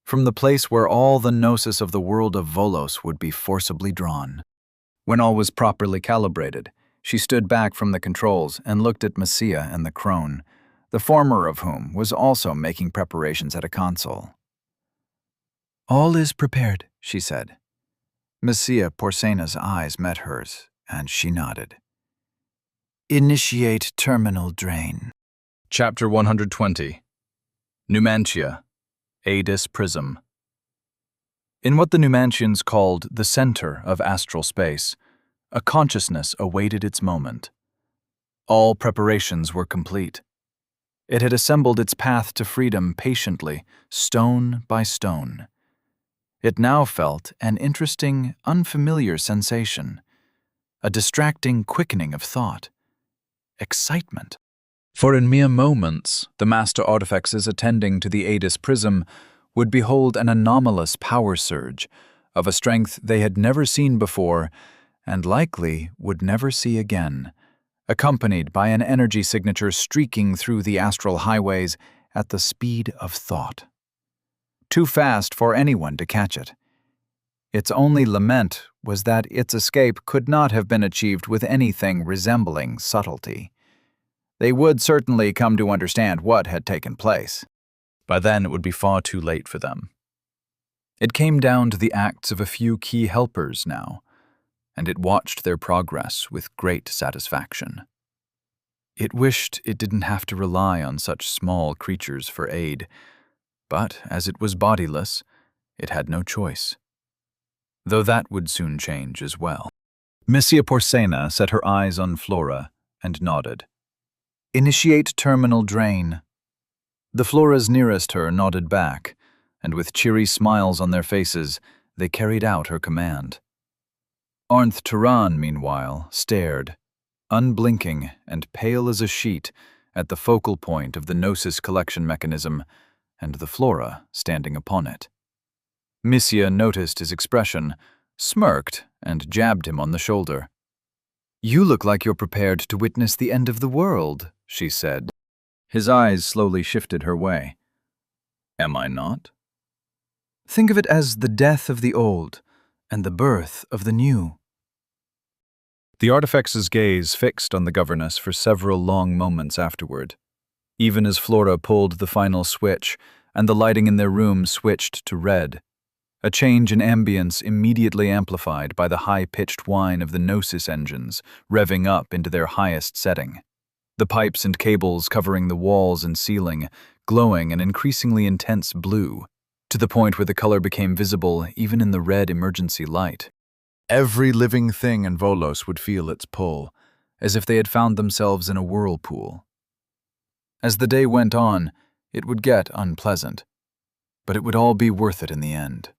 From the place where all the gnosis of the world of Volos would be forcibly drawn. When all was properly calibrated, she stood back from the controls and looked at Messia and the crone, the former of whom was also making preparations at a console. "All is prepared," she said. Messia Porcena's eyes met hers, and she nodded. "Initiate terminal drain." Chapter 120. Numantia, Adis Prism. In what the Numantians called the center of astral space, a consciousness awaited its moment. All preparations were complete. It had assembled its path to freedom patiently, stone by stone. It now felt an interesting, unfamiliar sensation, a distracting quickening of thought, excitement. For in mere moments, the master artifexes attending to the Adis Prism would behold an anomalous power surge of a strength they had never seen before and likely would never see again, accompanied by an energy signature streaking through the astral highways at the speed of thought. Too fast for anyone to catch it. Its only lament was that its escape could not have been achieved with anything resembling subtlety. They would certainly come to understand what had taken place. By then it would be far too late for them. It came down to the acts of a few key helpers now, and it watched their progress with great satisfaction. It wished it didn't have to rely on such small creatures for aid, but as it was bodiless, it had no choice. Though that would soon change as well. Messia Porcena set her eyes on Flora and nodded. "Initiate terminal drain." The Floras nearest her nodded back, and with cheery smiles on their faces, they carried out her command. Arnth Turan, meanwhile, stared, unblinking and pale as a sheet, at the focal point of the Gnosis collection mechanism and the Flora standing upon it. Messia noticed his expression, smirked, and jabbed him on the shoulder. "You look like you're prepared to witness the end of the world," she said. His eyes slowly shifted her way. "Am I not?" "Think of it as the death of the old and the birth of the new." The artifex's gaze fixed on the governess for several long moments afterward, even as Flora pulled the final switch and the lighting in their room switched to red, a change in ambience immediately amplified by the high-pitched whine of the Gnosis engines revving up into their highest setting. The pipes and cables covering the walls and ceiling glowing an increasingly intense blue, to the point where the color became visible even in the red emergency light. Every living thing in Volos would feel its pull, as if they had found themselves in a whirlpool. As the day went on, it would get unpleasant, but it would all be worth it in the end.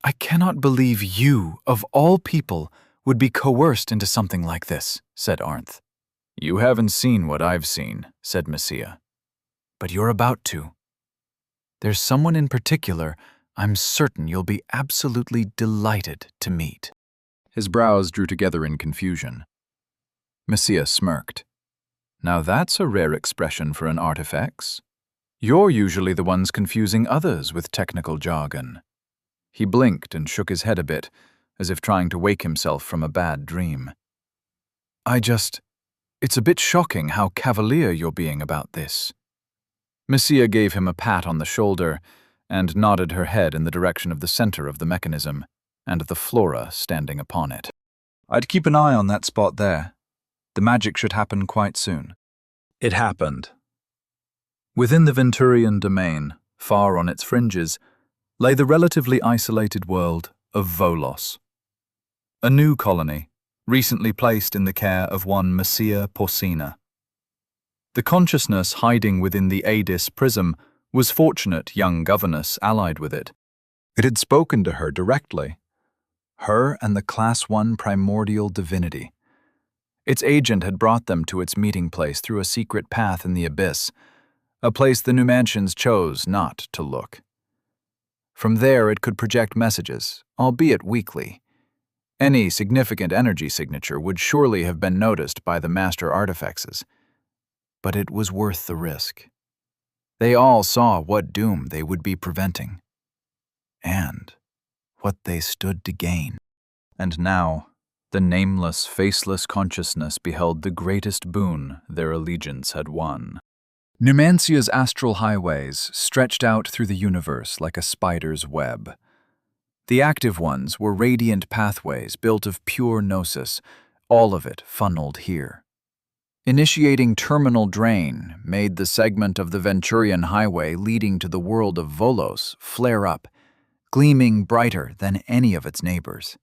"I cannot believe you, of all people, would be coerced into something like this," said Arnth. "You haven't seen what I've seen," said Messia. "But you're about to. There's someone in particular I'm certain you'll be absolutely delighted to meet." His brows drew together in confusion. Messia smirked. "Now that's a rare expression for an artifex. You're usually the ones confusing others with technical jargon." He blinked and shook his head a bit, as if trying to wake himself from a bad dream. It's a bit shocking how cavalier you're being about this." Messia gave him a pat on the shoulder and nodded her head in the direction of the center of the mechanism and the Flora standing upon it. "I'd keep an eye on that spot there. The magic should happen quite soon." It happened. Within the Venturian domain, far on its fringes, lay the relatively isolated world of Volos. A new colony, recently placed in the care of one Messia Porcena. The consciousness hiding within the Adis Prism was fortunate young governess allied with it. It had spoken to her directly. Her and the Class 1 primordial divinity. Its agent had brought them to its meeting place through a secret path in the abyss, a place the Numantians chose not to look. From there, it could project messages, albeit weakly. Any significant energy signature would surely have been noticed by the master artifacts, but it was worth the risk. They all saw what doom they would be preventing, and what they stood to gain. And now, the nameless, faceless consciousness beheld the greatest boon their allegiance had won. Numancia's astral highways stretched out through the universe like a spider's web. The active ones were radiant pathways built of pure gnosis, all of it funneled here. Initiating terminal drain made the segment of the Venturian highway leading to the world of Volos flare up, gleaming brighter than any of its neighbors.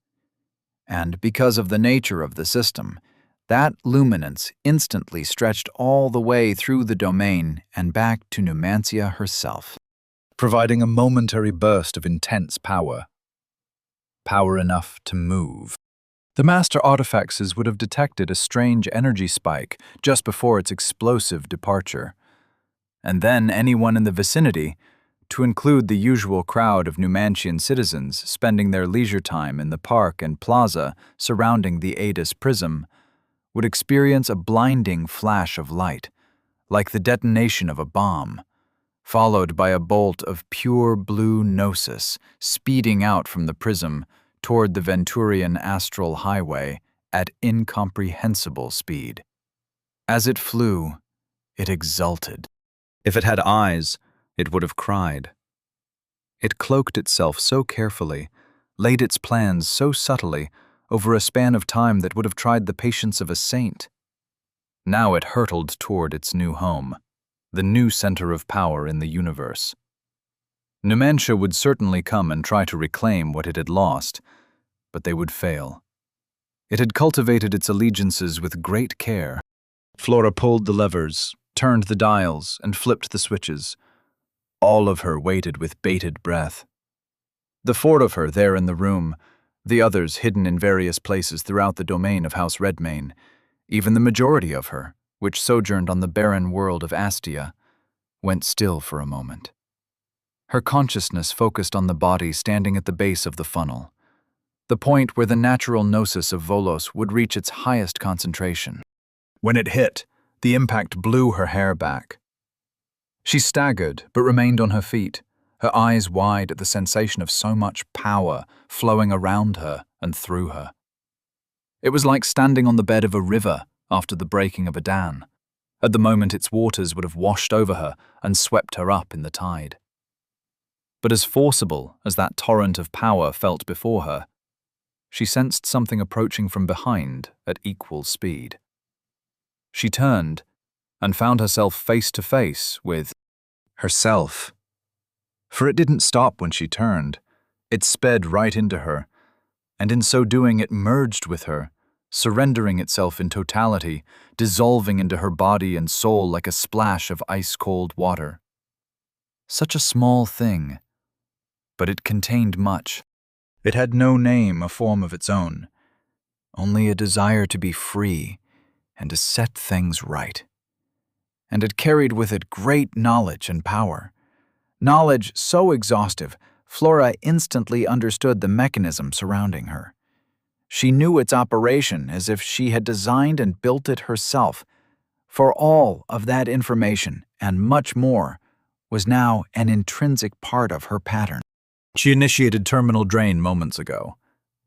And because of the nature of the system, that luminance instantly stretched all the way through the domain and back to Numancia herself, providing a momentary burst of intense power. Power enough to move. The master artifacts would have detected a strange energy spike just before its explosive departure. And then anyone in the vicinity, to include the usual crowd of Numancian citizens spending their leisure time in the park and plaza surrounding the Adis Prism, would experience a blinding flash of light, like the detonation of a bomb, followed by a bolt of pure blue gnosis speeding out from the prism toward the Venturian astral highway at incomprehensible speed. As it flew, it exulted. If it had eyes, it would have cried. It cloaked itself so carefully, laid its plans so subtly, over a span of time that would have tried the patience of a saint. Now it hurtled toward its new home, the new center of power in the universe. Numancia would certainly come and try to reclaim what it had lost, but they would fail. It had cultivated its allegiances with great care. Flora pulled the levers, turned the dials, and flipped the switches. All of her waited with bated breath. The four of her there in the room, the others hidden in various places throughout the domain of House Redmane, even the majority of her, which sojourned on the barren world of Astia, went still for a moment. Her consciousness focused on the body standing at the base of the funnel, the point where the natural gnosis of Volos would reach its highest concentration. When it hit, the impact blew her hair back. She staggered, but remained on her feet, her eyes wide at the sensation of so much power flowing around her and through her. It was like standing on the bed of a river after the breaking of a dam. At the moment, its waters would have washed over her and swept her up in the tide. But as forcible as that torrent of power felt before her, she sensed something approaching from behind at equal speed. She turned and found herself face to face with herself. For it didn't stop when she turned. It sped right into her, and in so doing it merged with her, surrendering itself in totality, dissolving into her body and soul like a splash of ice-cold water. Such a small thing, but it contained much. It had no name, a form of its own, only a desire to be free and to set things right. And it carried with it great knowledge and power. Knowledge so exhaustive, Flora instantly understood the mechanism surrounding her. She knew its operation as if she had designed and built it herself, for all of that information, and much more, was now an intrinsic part of her pattern. She initiated terminal drain moments ago,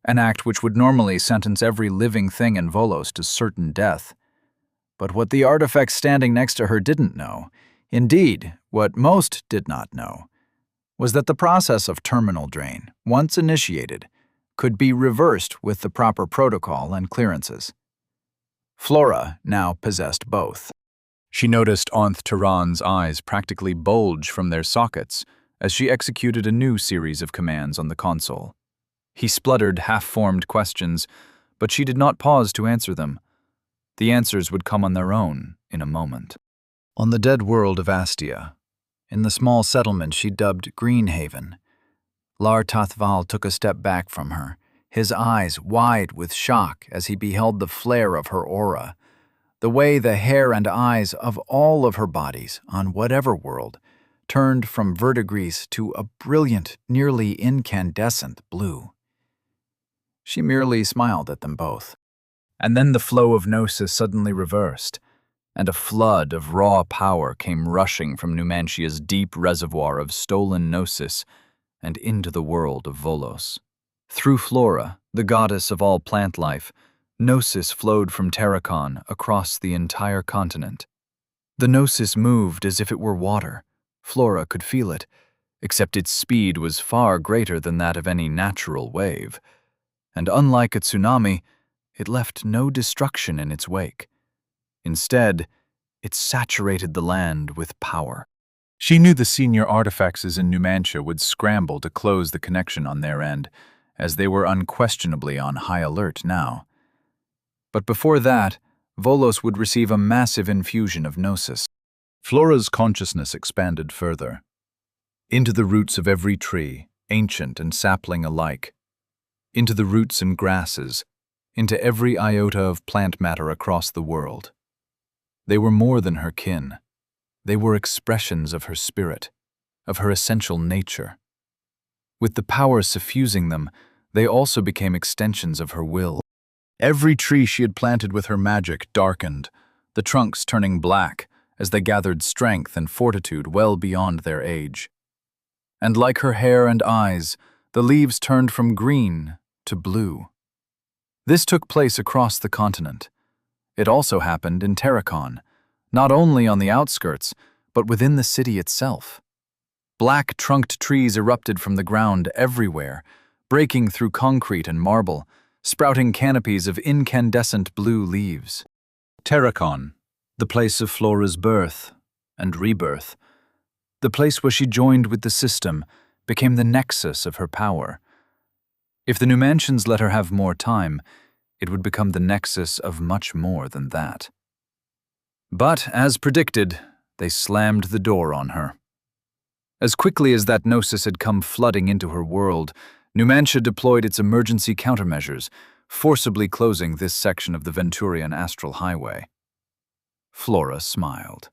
an act which would normally sentence every living thing in Volos to certain death. But what the artifact standing next to her didn't know, indeed, what most did not know, was that the process of terminal drain, once initiated, could be reversed with the proper protocol and clearances. Flora now possessed both. She noticed Onth Tehran's eyes practically bulge from their sockets as she executed a new series of commands on the console. He spluttered half-formed questions, but she did not pause to answer them. The answers would come on their own in a moment. On the dead world of Astia, in the small settlement she dubbed Greenhaven, Lar Tathval took a step back from her, his eyes wide with shock as he beheld the flare of her aura, the way the hair and eyes of all of her bodies, on whatever world, turned from verdigris to a brilliant, nearly incandescent blue. She merely smiled at them both. And then the flow of gnosis suddenly reversed, and a flood of raw power came rushing from Numantia's deep reservoir of stolen gnosis and into the world of Volos. Through Flora, the goddess of all plant life, gnosis flowed from Terracon across the entire continent. The gnosis moved as if it were water. Flora could feel it, except its speed was far greater than that of any natural wave. And unlike a tsunami, it left no destruction in its wake. Instead, it saturated the land with power. She knew the senior artifacts in Numantia would scramble to close the connection on their end, as they were unquestionably on high alert now. But before that, Volos would receive a massive infusion of gnosis. Flora's consciousness expanded further, into the roots of every tree, ancient and sapling alike, into the roots and grasses, into every iota of plant matter across the world. They were more than her kin. They were expressions of her spirit, of her essential nature. With the power suffusing them, they also became extensions of her will. Every tree she had planted with her magic darkened, the trunks turning black as they gathered strength and fortitude well beyond their age. And like her hair and eyes, the leaves turned from green to blue. This took place across the continent. It also happened in Terracon, not only on the outskirts, but within the city itself. Black-trunked trees erupted from the ground everywhere, breaking through concrete and marble, sprouting canopies of incandescent blue leaves. Terracon, the place of Flora's birth and rebirth, the place where she joined with the system, became the nexus of her power. If the Numantians let her have more time, it would become the nexus of much more than that. But, as predicted, they slammed the door on her. As quickly as that gnosis had come flooding into her world, Numantia deployed its emergency countermeasures, forcibly closing this section of the Venturian Astral Highway. Flora smiled.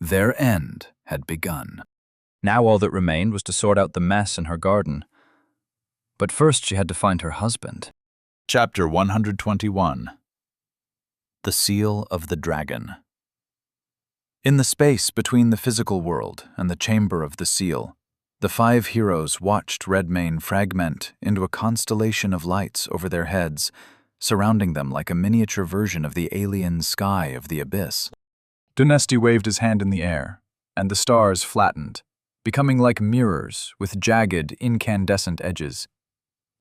Their end had begun. Now all that remained was to sort out the mess in her garden. But first she had to find her husband. Chapter 121. The Seal of the Dragon. In the space between the physical world and the Chamber of the Seal, the 5 heroes watched Redmane fragment into a constellation of lights over their heads, surrounding them like a miniature version of the alien sky of the abyss. Dunesti waved his hand in the air, and the stars flattened, becoming like mirrors with jagged, incandescent edges,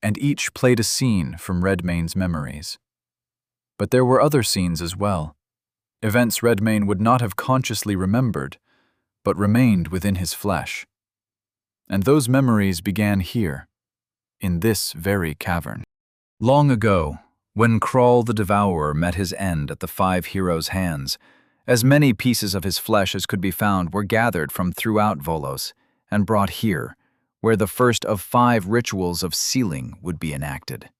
and each played a scene from Redmane's memories. But there were other scenes as well, events Redmane would not have consciously remembered, but remained within his flesh. And those memories began here, in this very cavern. Long ago, when Crawl the Devourer met his end at the 5 heroes' hands, as many pieces of his flesh as could be found were gathered from throughout Volos and brought here, where the first of 5 rituals of sealing would be enacted.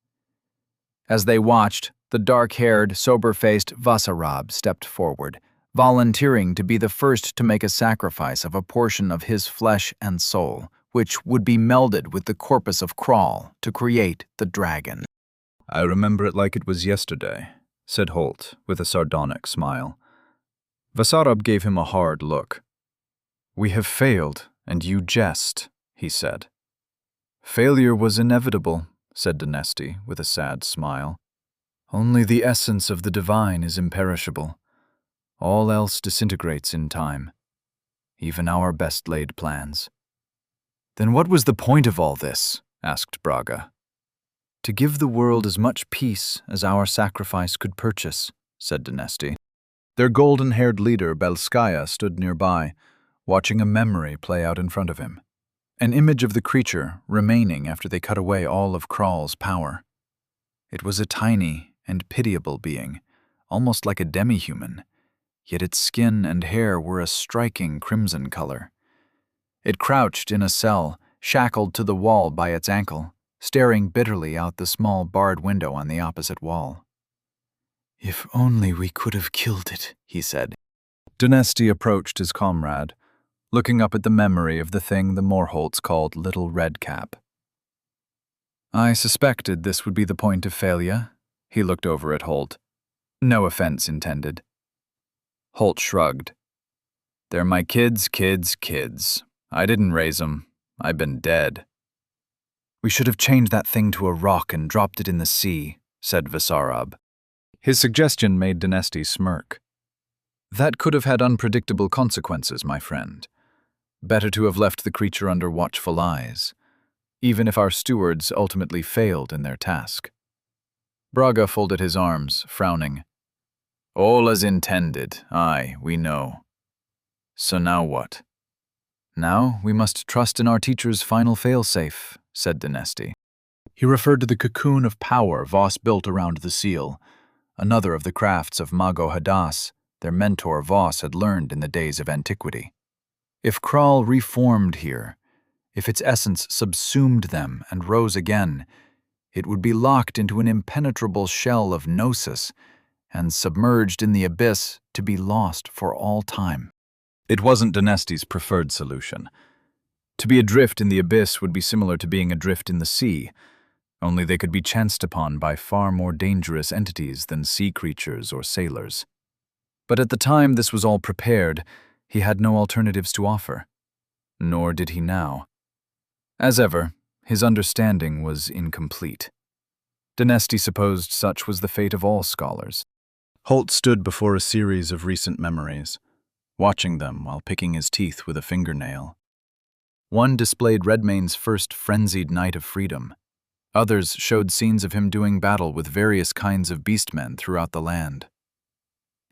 As they watched, the dark-haired, sober-faced Vasarab stepped forward, volunteering to be the first to make a sacrifice of a portion of his flesh and soul, which would be melded with the corpus of Crawl to create the dragon. I remember it like it was yesterday, said Holt with a sardonic smile. Vasarab gave him a hard look. We have failed, and you jest, he said. Failure was inevitable, said Dunesti with a sad smile. Only the essence of the divine is imperishable. All else disintegrates in time, even our best-laid plans. Then what was the point of all this? Asked Braga. To give the world as much peace as our sacrifice could purchase, said Dunesti. Their golden-haired leader, Belskaya, stood nearby, watching a memory play out in front of him. An image of the creature remaining after they cut away all of Crawl's power. It was a tiny and pitiable being, almost like a demi-human, yet its skin and hair were a striking crimson color. It crouched in a cell, shackled to the wall by its ankle, staring bitterly out the small barred window on the opposite wall. If only we could have killed it, he said. Dunesti approached his comrade, looking up at the memory of the thing the Morholts called Little Redcap. I suspected this would be the point of failure. He looked over at Holt. No offense intended. Holt shrugged. They're my kids. I didn't raise 'em. I've been dead. We should have chained that thing to a rock and dropped it in the sea, said Vasarab. His suggestion made Dinesti smirk. That could have had unpredictable consequences, my friend. Better to have left the creature under watchful eyes, even if our stewards ultimately failed in their task. Braga folded his arms, frowning. All as intended, aye, we know. So now what? Now we must trust in our teacher's final failsafe, said Dinesti. He referred to the cocoon of power Voss built around the seal, another of the crafts of Mago Hadas their mentor Voss had learned in the days of antiquity. If Kral reformed here, if its essence subsumed them and rose again, it would be locked into an impenetrable shell of gnosis and submerged in the abyss to be lost for all time. It wasn't Dinesti's preferred solution. To be adrift in the abyss would be similar to being adrift in the sea, only they could be chanced upon by far more dangerous entities than sea creatures or sailors. But at the time this was all prepared, he had no alternatives to offer. Nor did he now. As ever, his understanding was incomplete. Dinesti supposed such was the fate of all scholars. Holt stood before a series of recent memories, watching them while picking his teeth with a fingernail. One displayed Redmane's first frenzied night of freedom. Others showed scenes of him doing battle with various kinds of beastmen throughout the land.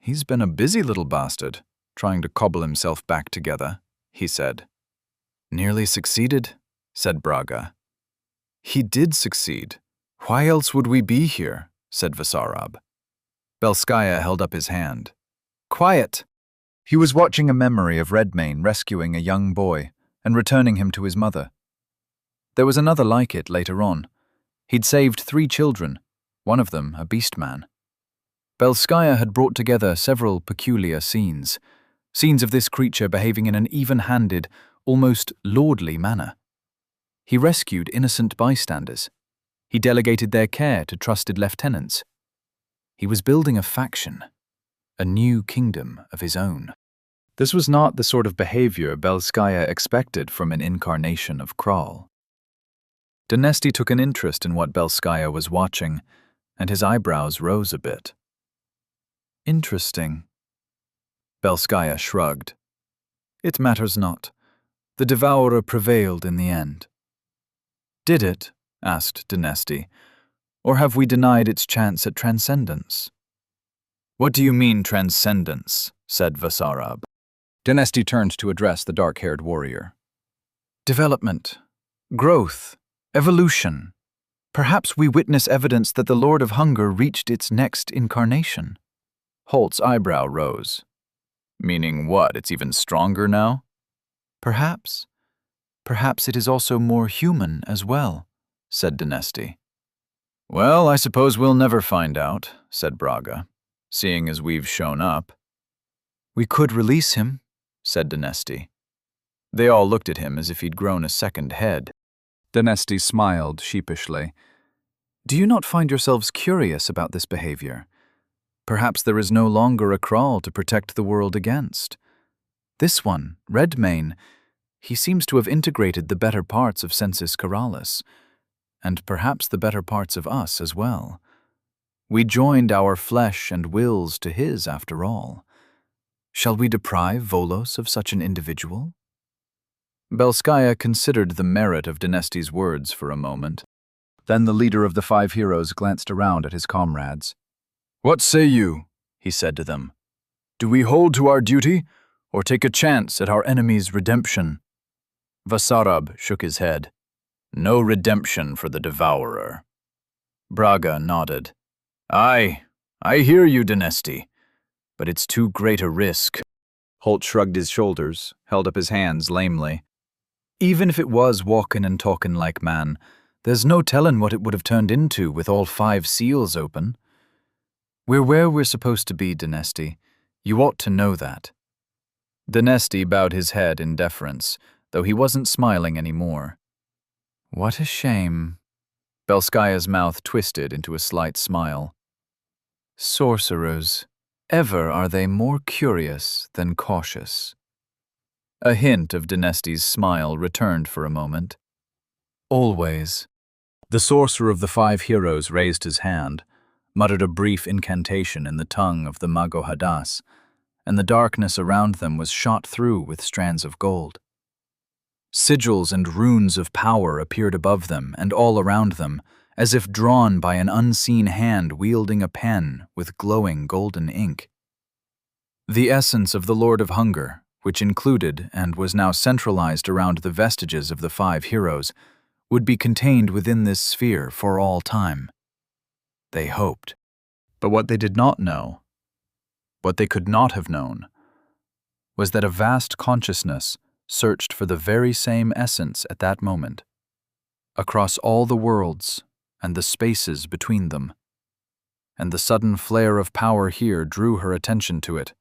He's been a busy little bastard, trying to cobble himself back together, he said. Nearly succeeded, said Braga. He did succeed. Why else would we be here, said Vasarab. Belskaya held up his hand. Quiet! He was watching a memory of Redmane rescuing a young boy and returning him to his mother. There was another like it later on. He'd saved 3 children, one of them a beastman. Belskaya had brought together several peculiar scenes of this creature behaving in an even-handed, almost lordly manner. He rescued innocent bystanders. He delegated their care to trusted lieutenants. He was building a faction, a new kingdom of his own. This was not the sort of behavior Belskaya expected from an incarnation of Kral. Dinesti took an interest in what Belskaya was watching, and his eyebrows rose a bit. Interesting. Belskaya shrugged. It matters not. The Devourer prevailed in the end. Did it? Asked Dinesti. Or have we denied its chance at transcendence? What do you mean, transcendence? Said Vasarab. Dinesti turned to address the dark-haired warrior. Development. Growth. Evolution. Perhaps we witness evidence that the Lord of Hunger reached its next incarnation. Holt's eyebrow rose. Meaning what? It's even stronger now? Perhaps. Perhaps it is also more human as well, said Dinesti. Well, I suppose we'll never find out, said Braga, seeing as we've shown up. We could release him, said Dinesti. They all looked at him as if he'd grown a second head. Dinesti smiled sheepishly. Do you not find yourselves curious about this behavior? Perhaps there is no longer a Kral to protect the world against. This one, Redmane, he seems to have integrated the better parts of Sensus Keralis, and perhaps the better parts of us as well. We joined our flesh and wills to his after all. Shall we deprive Volos of such an individual? Belskaya considered the merit of Dinesti's words for a moment. Then the leader of the 5 heroes glanced around at his comrades. What say you? He said to them. Do we hold to our duty, or take a chance at our enemy's redemption? Vasarab shook his head. No redemption for the Devourer. Braga nodded. Aye, I hear you, Dinesti, but it's too great a risk. Holt shrugged his shoulders, held up his hands lamely. Even if it was walkin' and talkin' like man, there's no tellin' what it would have turned into with all 5 seals open. We're where we're supposed to be, Dinesti. You ought to know that. Dinesti bowed his head in deference, though he wasn't smiling anymore. What a shame. Belskaya's mouth twisted into a slight smile. Sorcerers, ever are they more curious than cautious. A hint of Dinesti's smile returned for a moment. Always. The sorcerer of the 5 heroes raised his hand, muttered a brief incantation in the tongue of the Mago Hadas, and the darkness around them was shot through with strands of gold. Sigils and runes of power appeared above them and all around them, as if drawn by an unseen hand wielding a pen with glowing golden ink. The essence of the Lord of Hunger, which included and was now centralized around the vestiges of the 5 heroes, would be contained within this sphere for all time. They hoped. But what they did not know, what they could not have known, was that a vast consciousness searched for the very same essence at that moment, across all the worlds and the spaces between them. And the sudden flare of power here drew her attention to it,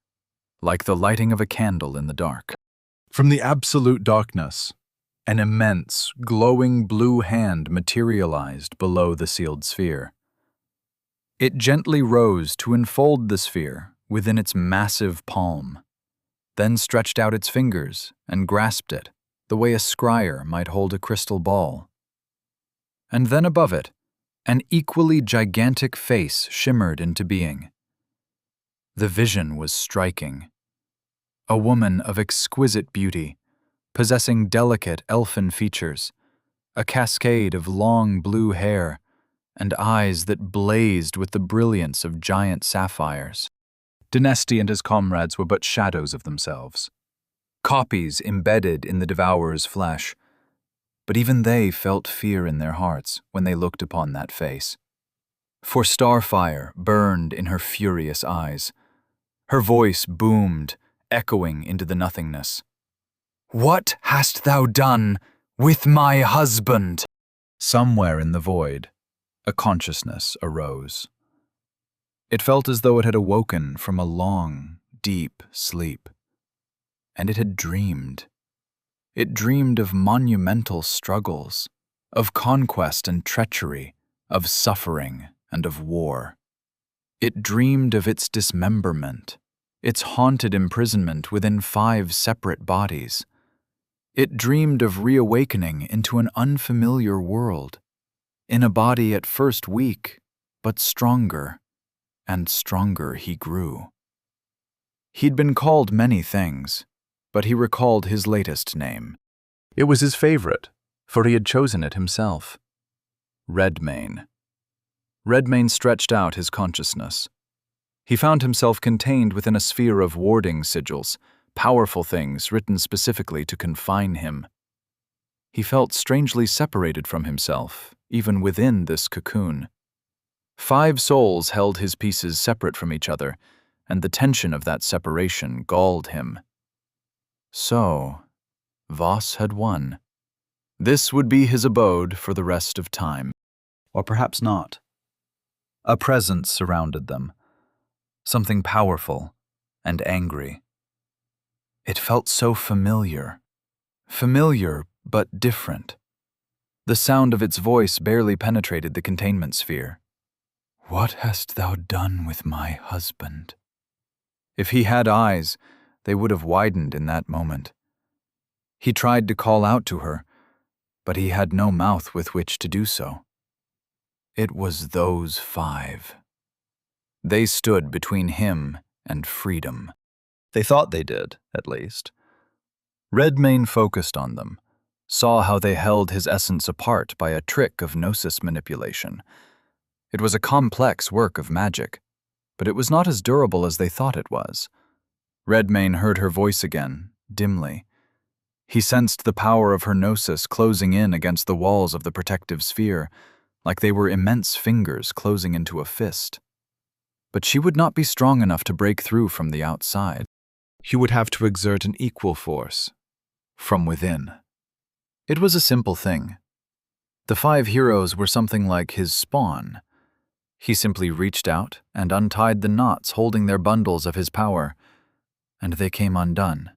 like the lighting of a candle in the dark. From the absolute darkness, an immense, glowing blue hand materialized below the sealed sphere. It gently rose to enfold the sphere within its massive palm, then stretched out its fingers and grasped it the way a scryer might hold a crystal ball. And then above it, an equally gigantic face shimmered into being. The vision was striking. A woman of exquisite beauty, possessing delicate elfin features, a cascade of long blue hair, and eyes that blazed with the brilliance of giant sapphires. Dinesti and his comrades were but shadows of themselves, copies embedded in the Devourer's flesh, but even they felt fear in their hearts when they looked upon that face. For starfire burned in her furious eyes. Her voice boomed, echoing into the nothingness. "What hast thou done with my husband?" Somewhere in the void, a consciousness arose. It felt as though it had awoken from a long, deep sleep. And it had dreamed. It dreamed of monumental struggles, of conquest and treachery, of suffering and of war. It dreamed of its dismemberment, its haunted imprisonment within 5 separate bodies. It dreamed of reawakening into an unfamiliar world, in a body at first weak, but stronger, and stronger he grew. He'd been called many things, but he recalled his latest name. It was his favorite, for he had chosen it himself. Redmane. Redmane stretched out his consciousness. He found himself contained within a sphere of warding sigils, powerful things written specifically to confine him. He felt strangely separated from himself, even within this cocoon. 5 souls held his pieces separate from each other, and the tension of that separation galled him. So, Voss had won. This would be his abode for the rest of time. Or perhaps not. A presence surrounded them, something powerful and angry. It felt so familiar but different. The sound of its voice barely penetrated the containment sphere. "What hast thou done with my husband?" If he had eyes, they would have widened in that moment. He tried to call out to her, but he had no mouth with which to do so. It was those 5. They stood between him and freedom. They thought they did, at least. Redmane focused on them, saw how they held his essence apart by a trick of gnosis manipulation. It was a complex work of magic, but it was not as durable as they thought it was. Redmane heard her voice again, dimly. He sensed the power of her gnosis closing in against the walls of the protective sphere, like they were immense fingers closing into a fist. But she would not be strong enough to break through from the outside. He would have to exert an equal force, from within. It was a simple thing. The 5 heroes were something like his spawn. He simply reached out and untied the knots holding their bundles of his power, and they came undone.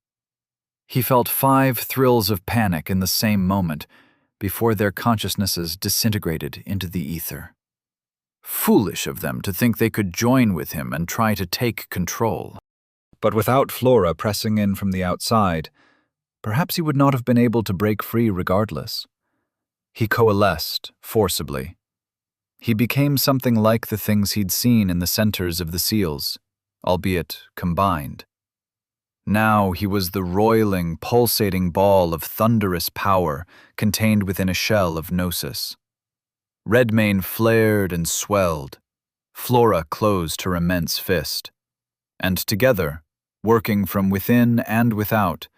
He felt 5 thrills of panic in the same moment before their consciousnesses disintegrated into the ether. Foolish of them to think they could join with him and try to take control. But without Flora pressing in from the outside, perhaps he would not have been able to break free regardless. He coalesced forcibly. He became something like the things he'd seen in the centers of the seals, albeit combined. Now he was the roiling, pulsating ball of thunderous power contained within a shell of gnosis. Redmane flared and swelled. Flora closed her immense fist. And together, working from within and without,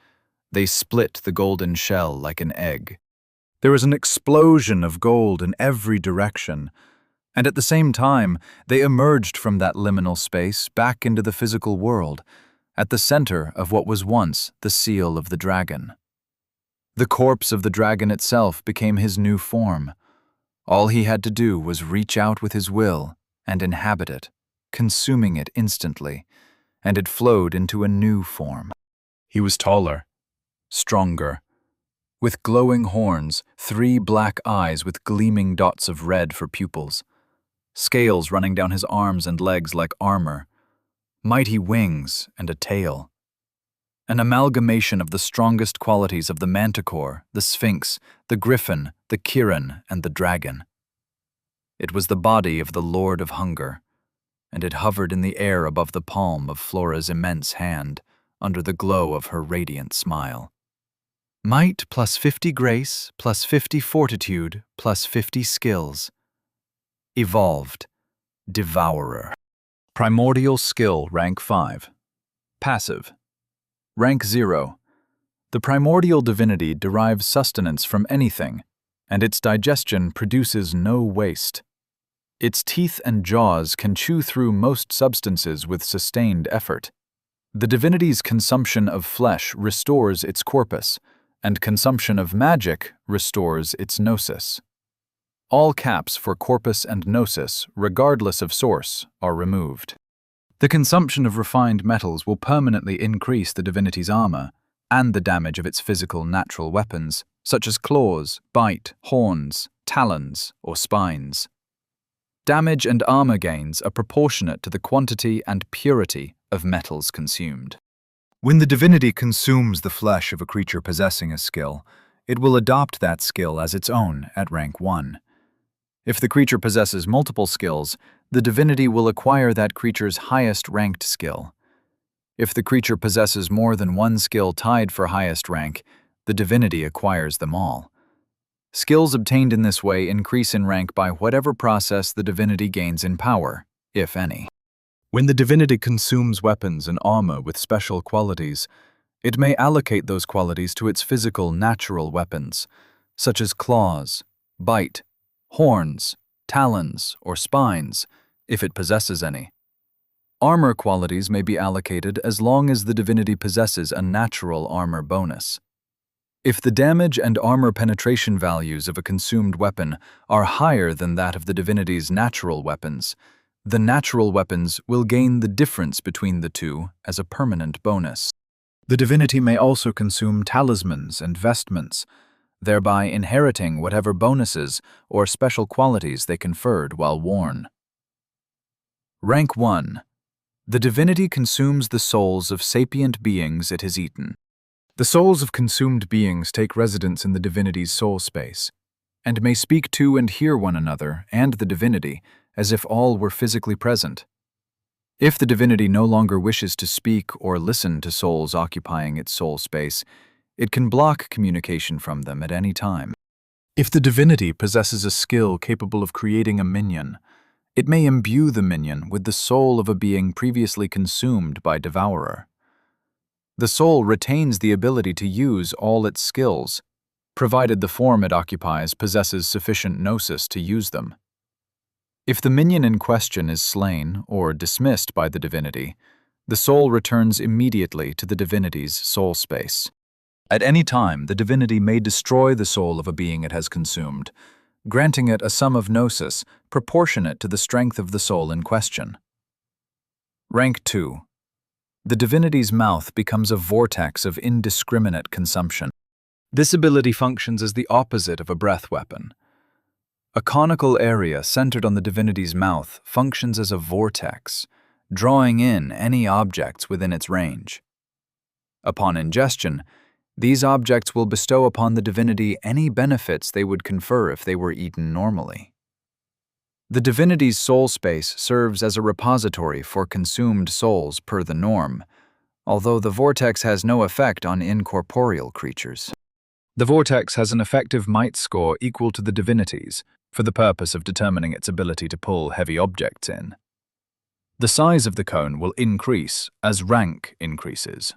they split the golden shell like an egg. There was an explosion of gold in every direction, and at the same time, they emerged from that liminal space back into the physical world, at the center of what was once the seal of the dragon. The corpse of the dragon itself became his new form. All he had to do was reach out with his will and inhabit it, consuming it instantly, and it flowed into a new form. He was taller, stronger, with glowing horns, 3 black eyes with gleaming dots of red for pupils, scales running down his arms and legs like armor, mighty wings and a tail. An amalgamation of the strongest qualities of the manticore, the sphinx, the griffin, the kirin, and the dragon. It was the body of the Lord of Hunger, and it hovered in the air above the palm of Flora's immense hand, under the glow of her radiant smile. Might plus 50 grace, plus 50 fortitude, plus 50 skills. Evolved. Devourer. Primordial skill, rank 5. Passive. Rank 0. The primordial divinity derives sustenance from anything, and its digestion produces no waste. Its teeth and jaws can chew through most substances with sustained effort. The divinity's consumption of flesh restores its corpus, and consumption of magic restores its gnosis. All caps for corpus and gnosis, regardless of source, are removed. The consumption of refined metals will permanently increase the divinity's armor and the damage of its physical natural weapons, such as claws, bite, horns, talons, or spines. Damage and armor gains are proportionate to the quantity and purity of metals consumed. When the divinity consumes the flesh of a creature possessing a skill, it will adopt that skill as its own at rank 1. If the creature possesses multiple skills, the divinity will acquire that creature's highest ranked skill. If the creature possesses more than one skill tied for highest rank, the divinity acquires them all. Skills obtained in this way increase in rank by whatever process the divinity gains in power, if any. When the divinity consumes weapons and armor with special qualities, it may allocate those qualities to its physical natural weapons, such as claws, bite, horns, talons, or spines, if it possesses any. Armor qualities may be allocated as long as the divinity possesses a natural armor bonus. If the damage and armor penetration values of a consumed weapon are higher than that of the divinity's natural weapons, the natural weapons will gain the difference between the two as a permanent bonus. The divinity may also consume talismans and vestments, thereby inheriting whatever bonuses or special qualities they conferred while worn. Rank 1. The divinity consumes the souls of sapient beings it has eaten. The souls of consumed beings take residence in the divinity's soul space, and may speak to and hear one another and the divinity as if all were physically present. If the divinity no longer wishes to speak or listen to souls occupying its soul space, it can block communication from them at any time. If the divinity possesses a skill capable of creating a minion, it may imbue the minion with the soul of a being previously consumed by Devourer. The soul retains the ability to use all its skills, provided the form it occupies possesses sufficient gnosis to use them. If the minion in question is slain or dismissed by the divinity, the soul returns immediately to the divinity's soul space. At any time, the divinity may destroy the soul of a being it has consumed, granting it a sum of gnosis proportionate to the strength of the soul in question. Rank 2. the divinity's mouth becomes a vortex of indiscriminate consumption. This ability functions as the opposite of a breath weapon. A conical area centered on the divinity's mouth functions as a vortex, drawing in any objects within its range. Upon ingestion, these objects will bestow upon the divinity any benefits they would confer if they were eaten normally. The divinity's soul space serves as a repository for consumed souls per the norm, although the vortex has no effect on incorporeal creatures. The vortex has an effective might score equal to the divinity's, for the purpose of determining its ability to pull heavy objects in. The size of the cone will increase as rank increases.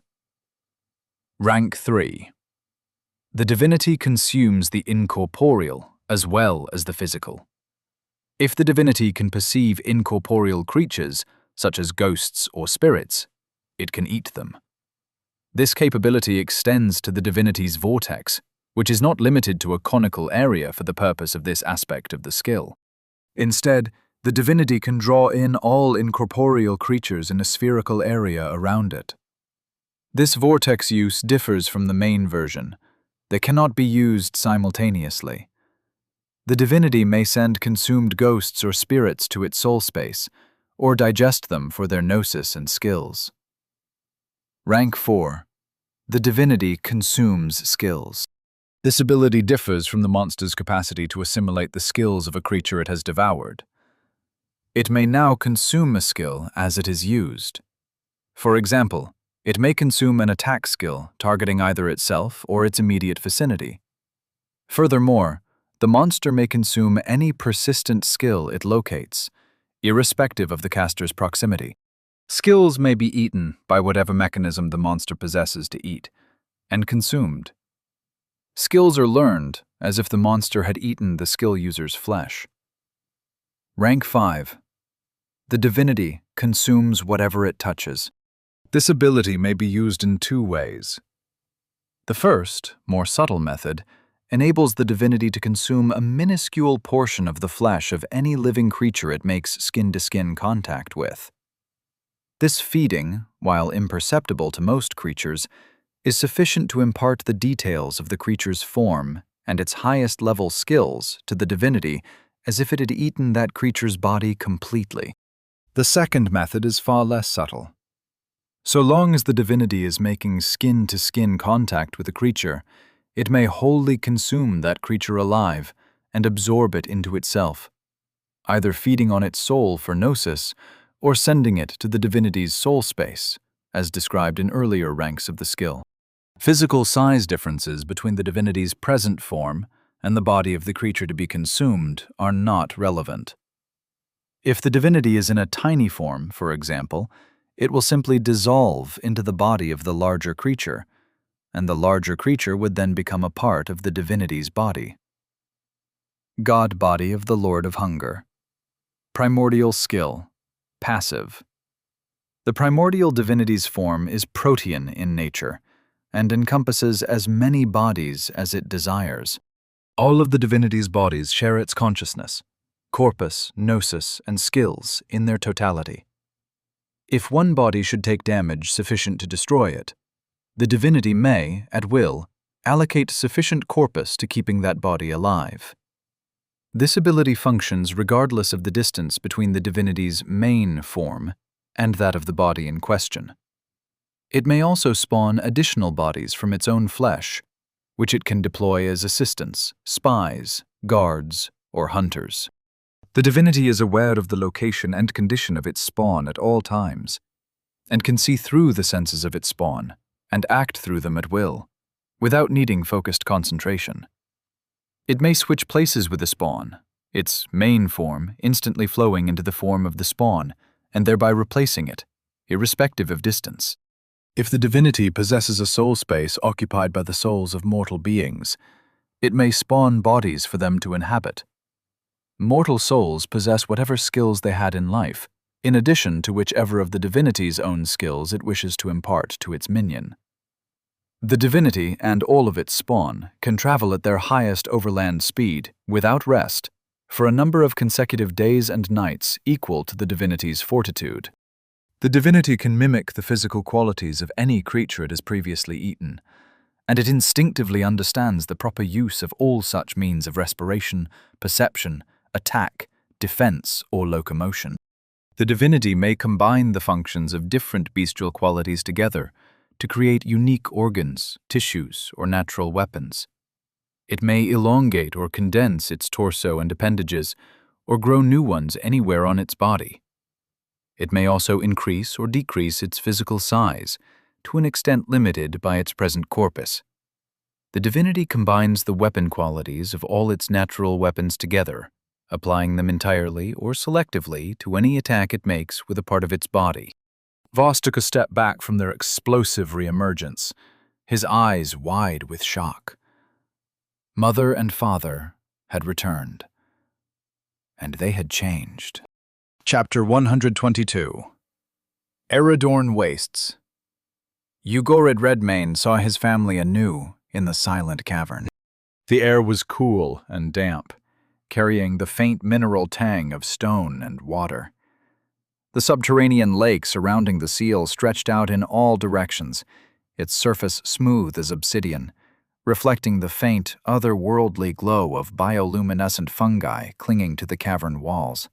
Rank 3. The divinity consumes the incorporeal as well as the physical. If the divinity can perceive incorporeal creatures, such as ghosts or spirits, it can eat them. This capability extends to the divinity's vortex, which is not limited to a conical area for the purpose of this aspect of the skill. Instead, the divinity can draw in all incorporeal creatures in a spherical area around it. This vortex use differs from the main version. They cannot be used simultaneously. The divinity may send consumed ghosts or spirits to its soul space, or digest them for their gnosis and skills. Rank 4. The divinity consumes skills. This ability differs from the monster's capacity to assimilate the skills of a creature it has devoured. It may now consume a skill as it is used. For example, it may consume an attack skill targeting either itself or its immediate vicinity. Furthermore, the monster may consume any persistent skill it locates, irrespective of the caster's proximity. Skills may be eaten by whatever mechanism the monster possesses to eat, and consumed. Skills are learned as if the monster had eaten the skill user's flesh. Rank 5. The divinity consumes whatever it touches. This ability may be used in two ways. The first, more subtle method, enables the divinity to consume a minuscule portion of the flesh of any living creature it makes skin-to-skin contact with. This feeding, while imperceptible to most creatures, is sufficient to impart the details of the creature's form and its highest-level skills to the divinity as if it had eaten that creature's body completely. The second method is far less subtle. So long as the divinity is making skin-to-skin contact with a creature, it may wholly consume that creature alive and absorb it into itself, either feeding on its soul for gnosis or sending it to the divinity's soul space, as described in earlier ranks of the skill. Physical size differences between the divinity's present form and the body of the creature to be consumed are not relevant. If the divinity is in a tiny form, for example, it will simply dissolve into the body of the larger creature, and the larger creature would then become a part of the divinity's body. God Body of the Lord of Hunger. Primordial Skill. Passive. The primordial divinity's form is protean in nature, and encompasses as many bodies as it desires. All of the divinity's bodies share its consciousness, corpus, gnosis, and skills in their totality. If one body should take damage sufficient to destroy it, the divinity may, at will, allocate sufficient corpus to keeping that body alive. This ability functions regardless of the distance between the divinity's main form and that of the body in question. It may also spawn additional bodies from its own flesh, which it can deploy as assistants, spies, guards, or hunters. The divinity is aware of the location and condition of its spawn at all times, and can see through the senses of its spawn and act through them at will, without needing focused concentration. It may switch places with the spawn, its main form instantly flowing into the form of the spawn, and thereby replacing it, irrespective of distance. If the divinity possesses a soul space occupied by the souls of mortal beings, it may spawn bodies for them to inhabit. Mortal souls possess whatever skills they had in life, in addition to whichever of the divinity's own skills it wishes to impart to its minion. The divinity and all of its spawn can travel at their highest overland speed, without rest, for a number of consecutive days and nights equal to the divinity's fortitude. The divinity can mimic the physical qualities of any creature it has previously eaten, and it instinctively understands the proper use of all such means of respiration, perception, attack, defense, or locomotion. The divinity may combine the functions of different bestial qualities together to create unique organs, tissues, or natural weapons. It may elongate or condense its torso and appendages, or grow new ones anywhere on its body. It may also increase or decrease its physical size, to an extent limited by its present corpus. The divinity combines the weapon qualities of all its natural weapons together, applying them entirely or selectively to any attack it makes with a part of its body. Voss took a step back from their explosive reemergence, his eyes wide with shock. Mother and father had returned, and they had changed. Chapter 122. Eridorn Wastes. Ugorid Redmane saw his family anew in the silent cavern. The air was cool and damp, carrying the faint mineral tang of stone and water. The subterranean lake surrounding the seal stretched out in all directions, its surface smooth as obsidian, reflecting the faint, otherworldly glow of bioluminescent fungi clinging to the cavern walls.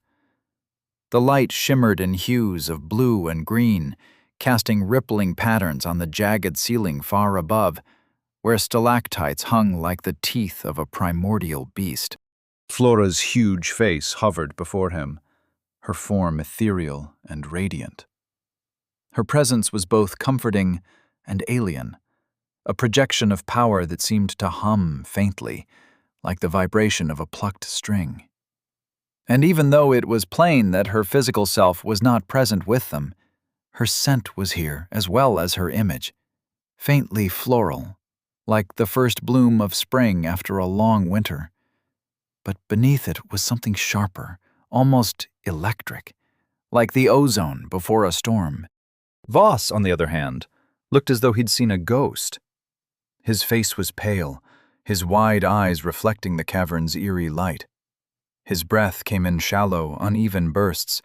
The light shimmered in hues of blue and green, casting rippling patterns on the jagged ceiling far above, where stalactites hung like the teeth of a primordial beast. Flora's huge face hovered before him, her form ethereal and radiant. Her presence was both comforting and alien, a projection of power that seemed to hum faintly, like the vibration of a plucked string. And even though it was plain that her physical self was not present with them, her scent was here as well as her image, faintly floral, like the first bloom of spring after a long winter. But beneath it was something sharper, almost electric, like the ozone before a storm. Voss, on the other hand, looked as though he'd seen a ghost. His face was pale, his wide eyes reflecting the cavern's eerie light. His breath came in shallow, uneven bursts,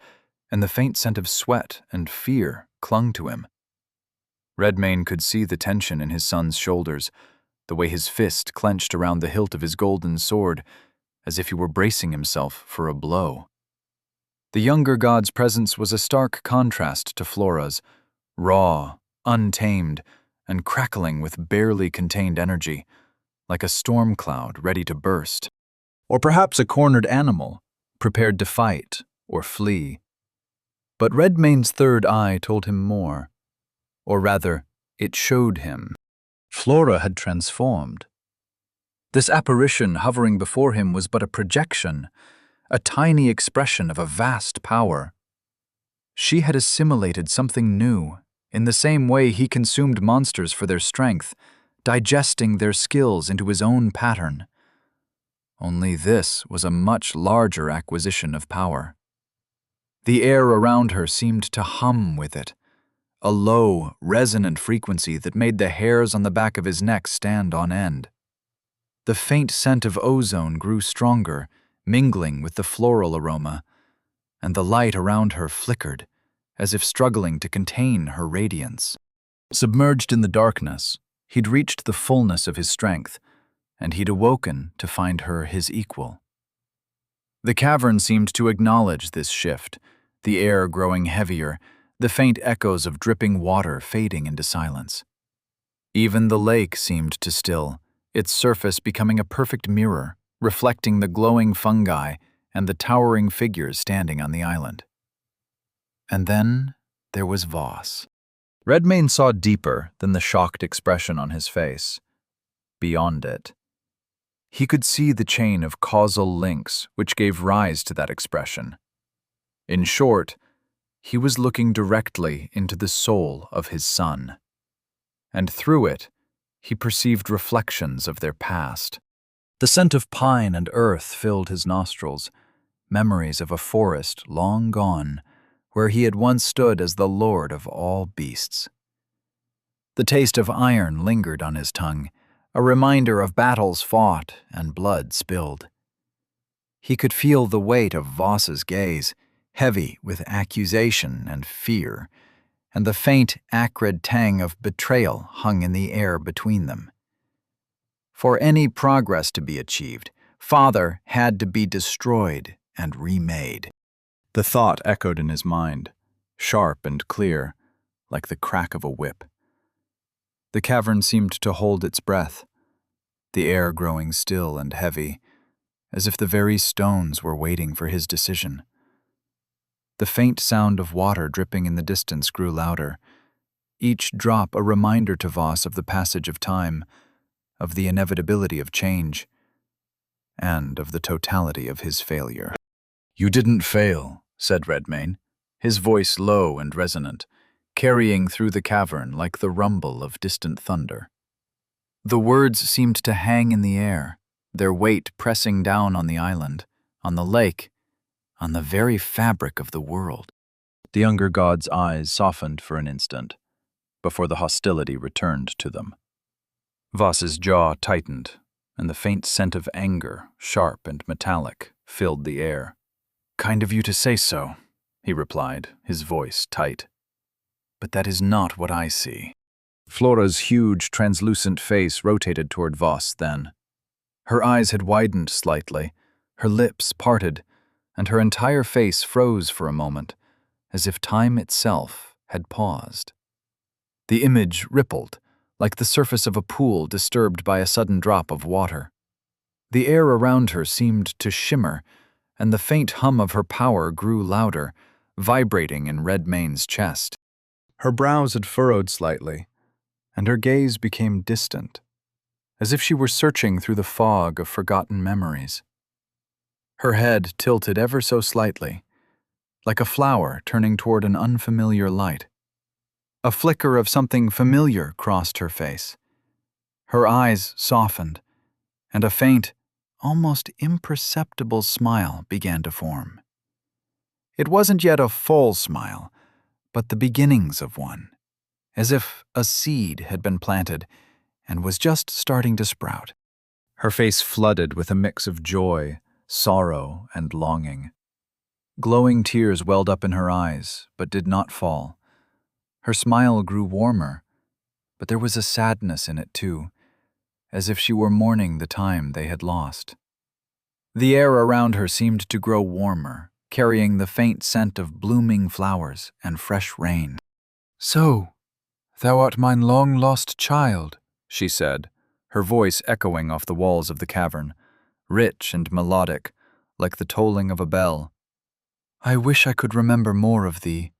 and the faint scent of sweat and fear clung to him. Redmane could see the tension in his son's shoulders, the way his fist clenched around the hilt of his golden sword, as if he were bracing himself for a blow. The younger god's presence was a stark contrast to Flora's, raw, untamed, and crackling with barely contained energy, like a storm cloud ready to burst. Or perhaps a cornered animal, prepared to fight or flee. But Redmane's third eye told him more. Or rather, it showed him. Flora had transformed. This apparition hovering before him was but a projection, a tiny expression of a vast power. She had assimilated something new, in the same way he consumed monsters for their strength, digesting their skills into his own pattern. Only this was a much larger acquisition of power. The air around her seemed to hum with it, a low, resonant frequency that made the hairs on the back of his neck stand on end. The faint scent of ozone grew stronger, mingling with the floral aroma, and the light around her flickered, as if struggling to contain her radiance. Submerged in the darkness, he'd reached the fullness of his strength, and he'd awoken to find her his equal. The cavern seemed to acknowledge this shift, the air growing heavier, the faint echoes of dripping water fading into silence. Even the lake seemed to still, its surface becoming a perfect mirror, reflecting the glowing fungi and the towering figures standing on the island. And then there was Voss. Redmane saw deeper than the shocked expression on his face. Beyond it, he could see the chain of causal links which gave rise to that expression. In short, he was looking directly into the soul of his son, and through it, he perceived reflections of their past. The scent of pine and earth filled his nostrils, memories of a forest long gone, where he had once stood as the lord of all beasts. The taste of iron lingered on his tongue, a reminder of battles fought and blood spilled. He could feel the weight of Voss's gaze, heavy with accusation and fear, and the faint, acrid tang of betrayal hung in the air between them. For any progress to be achieved, Father had to be destroyed and remade. The thought echoed in his mind, sharp and clear, like the crack of a whip. The cavern seemed to hold its breath, the air growing still and heavy, as if the very stones were waiting for his decision. The faint sound of water dripping in the distance grew louder, each drop a reminder to Voss of the passage of time, of the inevitability of change, and of the totality of his failure. "You didn't fail," said Redmayne, his voice low and resonant, carrying through the cavern like the rumble of distant thunder. The words seemed to hang in the air, their weight pressing down on the island, on the lake, on the very fabric of the world. The younger god's eyes softened for an instant, before the hostility returned to them. Voss's jaw tightened, and the faint scent of anger, sharp and metallic, filled the air. "Kind of you to say so," he replied, his voice tight. "But that is not what I see." Flora's huge, translucent face rotated toward Voss then. Her eyes had widened slightly, her lips parted, and her entire face froze for a moment, as if time itself had paused. The image rippled, like the surface of a pool disturbed by a sudden drop of water. The air around her seemed to shimmer, and the faint hum of her power grew louder, vibrating in Redmayne's chest. Her brows had furrowed slightly, and her gaze became distant, as if she were searching through the fog of forgotten memories. Her head tilted ever so slightly, like a flower turning toward an unfamiliar light. A flicker of something familiar crossed her face. Her eyes softened, and a faint, almost imperceptible smile began to form. It wasn't yet a full smile, but the beginnings of one, as if a seed had been planted and was just starting to sprout. Her face flooded with a mix of joy, sorrow, and longing. Glowing tears welled up in her eyes, but did not fall. Her smile grew warmer, but there was a sadness in it too, as if she were mourning the time they had lost. The air around her seemed to grow warmer, carrying the faint scent of blooming flowers and fresh rain. "So, thou art mine long-lost child," she said, her voice echoing off the walls of the cavern, rich and melodic, like the tolling of a bell. "I wish I could remember more of thee,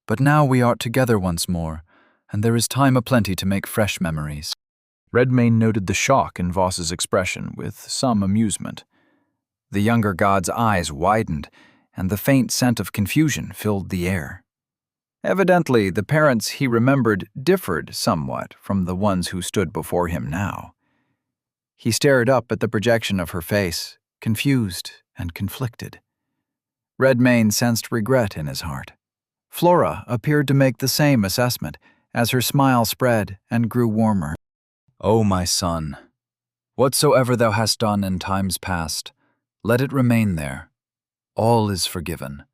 but now we art together once more, and there is time aplenty to make fresh memories." Redmayne noted the shock in Voss's expression with some amusement. The younger god's eyes widened, and the faint scent of confusion filled the air. Evidently, the parents he remembered differed somewhat from the ones who stood before him now. He stared up at the projection of her face, confused and conflicted. Redmayne sensed regret in his heart. Flora appeared to make the same assessment, as her smile spread and grew warmer. "O my son, whatsoever thou hast done in times past, let it remain there. All is forgiven.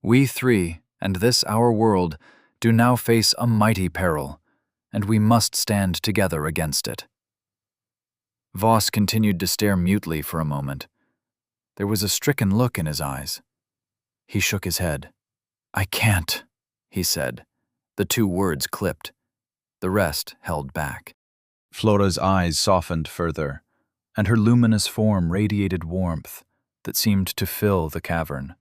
We three, and this our world, do now face a mighty peril, and we must stand together against it." Voss continued to stare mutely for a moment. There was a stricken look in his eyes. He shook his head. "I can't," he said. The two words clipped. The rest held back. Flora's eyes softened further, and her luminous form radiated warmth that seemed to fill the cavern.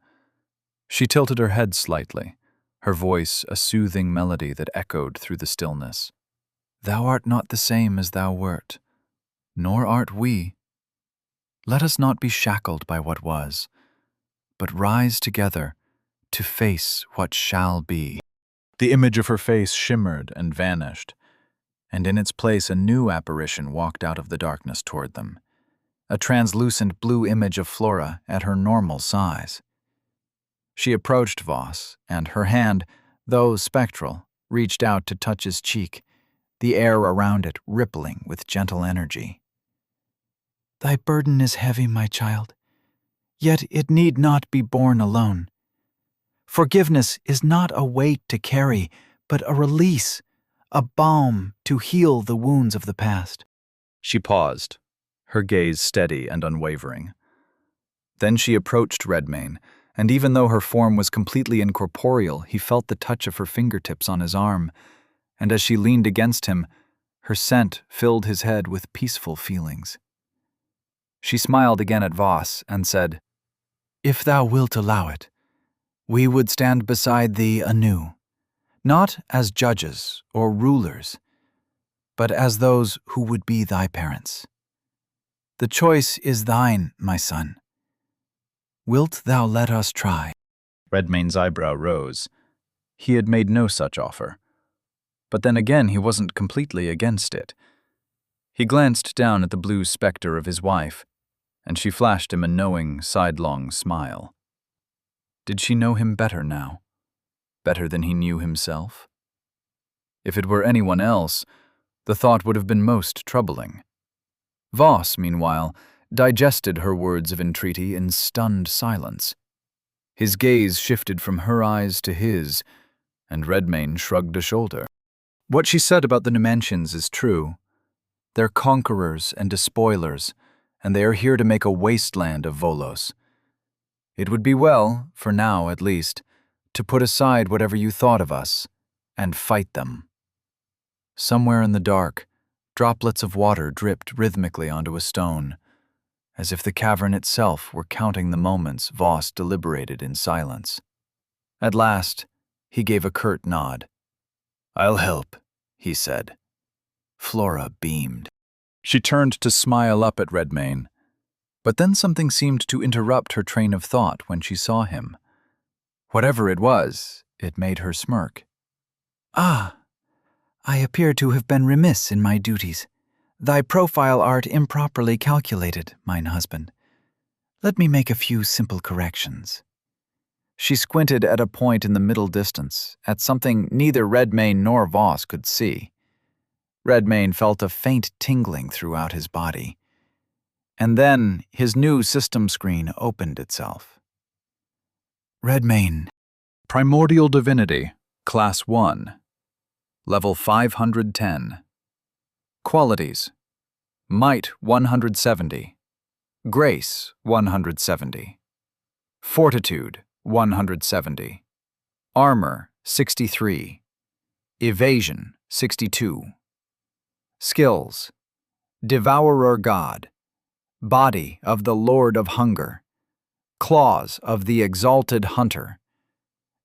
She tilted her head slightly, her voice a soothing melody that echoed through the stillness. "Thou art not the same as thou wert, nor art we. Let us not be shackled by what was, but rise together to face what shall be." The image of her face shimmered and vanished, and in its place a new apparition walked out of the darkness toward them, a translucent blue image of Flora at her normal size. She approached Voss, and her hand, though spectral, reached out to touch his cheek, the air around it rippling with gentle energy. "Thy burden is heavy, my child, yet it need not be borne alone. Forgiveness is not a weight to carry, but a release, a balm to heal the wounds of the past. She paused, her gaze steady and unwavering. Then she approached Redmayne, and even though her form was completely incorporeal, he felt the touch of her fingertips on his arm, and as she leaned against him, her scent filled his head with peaceful feelings. She smiled again at Voss and said, "If thou wilt allow it, we would stand beside thee anew, not as judges or rulers, but as those who would be thy parents. The choice is thine, my son. Wilt thou let us try?" Redmayne's eyebrow rose. He had made no such offer. But then again he wasn't completely against it. He glanced down at the blue specter of his wife, and she flashed him a knowing, sidelong smile. Did she know him better now? Better than he knew himself? If it were anyone else, the thought would have been most troubling. Voss, meanwhile, digested her words of entreaty in stunned silence. His gaze shifted from her eyes to his, and Redmayne shrugged a shoulder. What she said about the Numantians is true. They're conquerors and despoilers, and they are here to make a wasteland of Volos. It would be well, for now at least, to put aside whatever you thought of us, and fight them. Somewhere in the dark, droplets of water dripped rhythmically onto a stone, as if the cavern itself were counting the moments Voss deliberated in silence. At last, he gave a curt nod. "I'll help," he said. Flora beamed. She turned to smile up at Redmayne, but then something seemed to interrupt her train of thought when she saw him. Whatever it was, it made her smirk. "Ah, I appear to have been remiss in my duties. Thy profile art improperly calculated, mine husband. Let me make a few simple corrections." She squinted at a point in the middle distance, at something neither Redmayne nor Voss could see. Redmayne felt a faint tingling throughout his body. And then his new system screen opened itself. Redmayne. Primordial Divinity, Class 1. Level 510. Qualities: Might 170, Grace 170, Fortitude 170, Armor 63, Evasion 62. Skills: Devourer God, Body of the Lord of Hunger, Claws of the Exalted Hunter,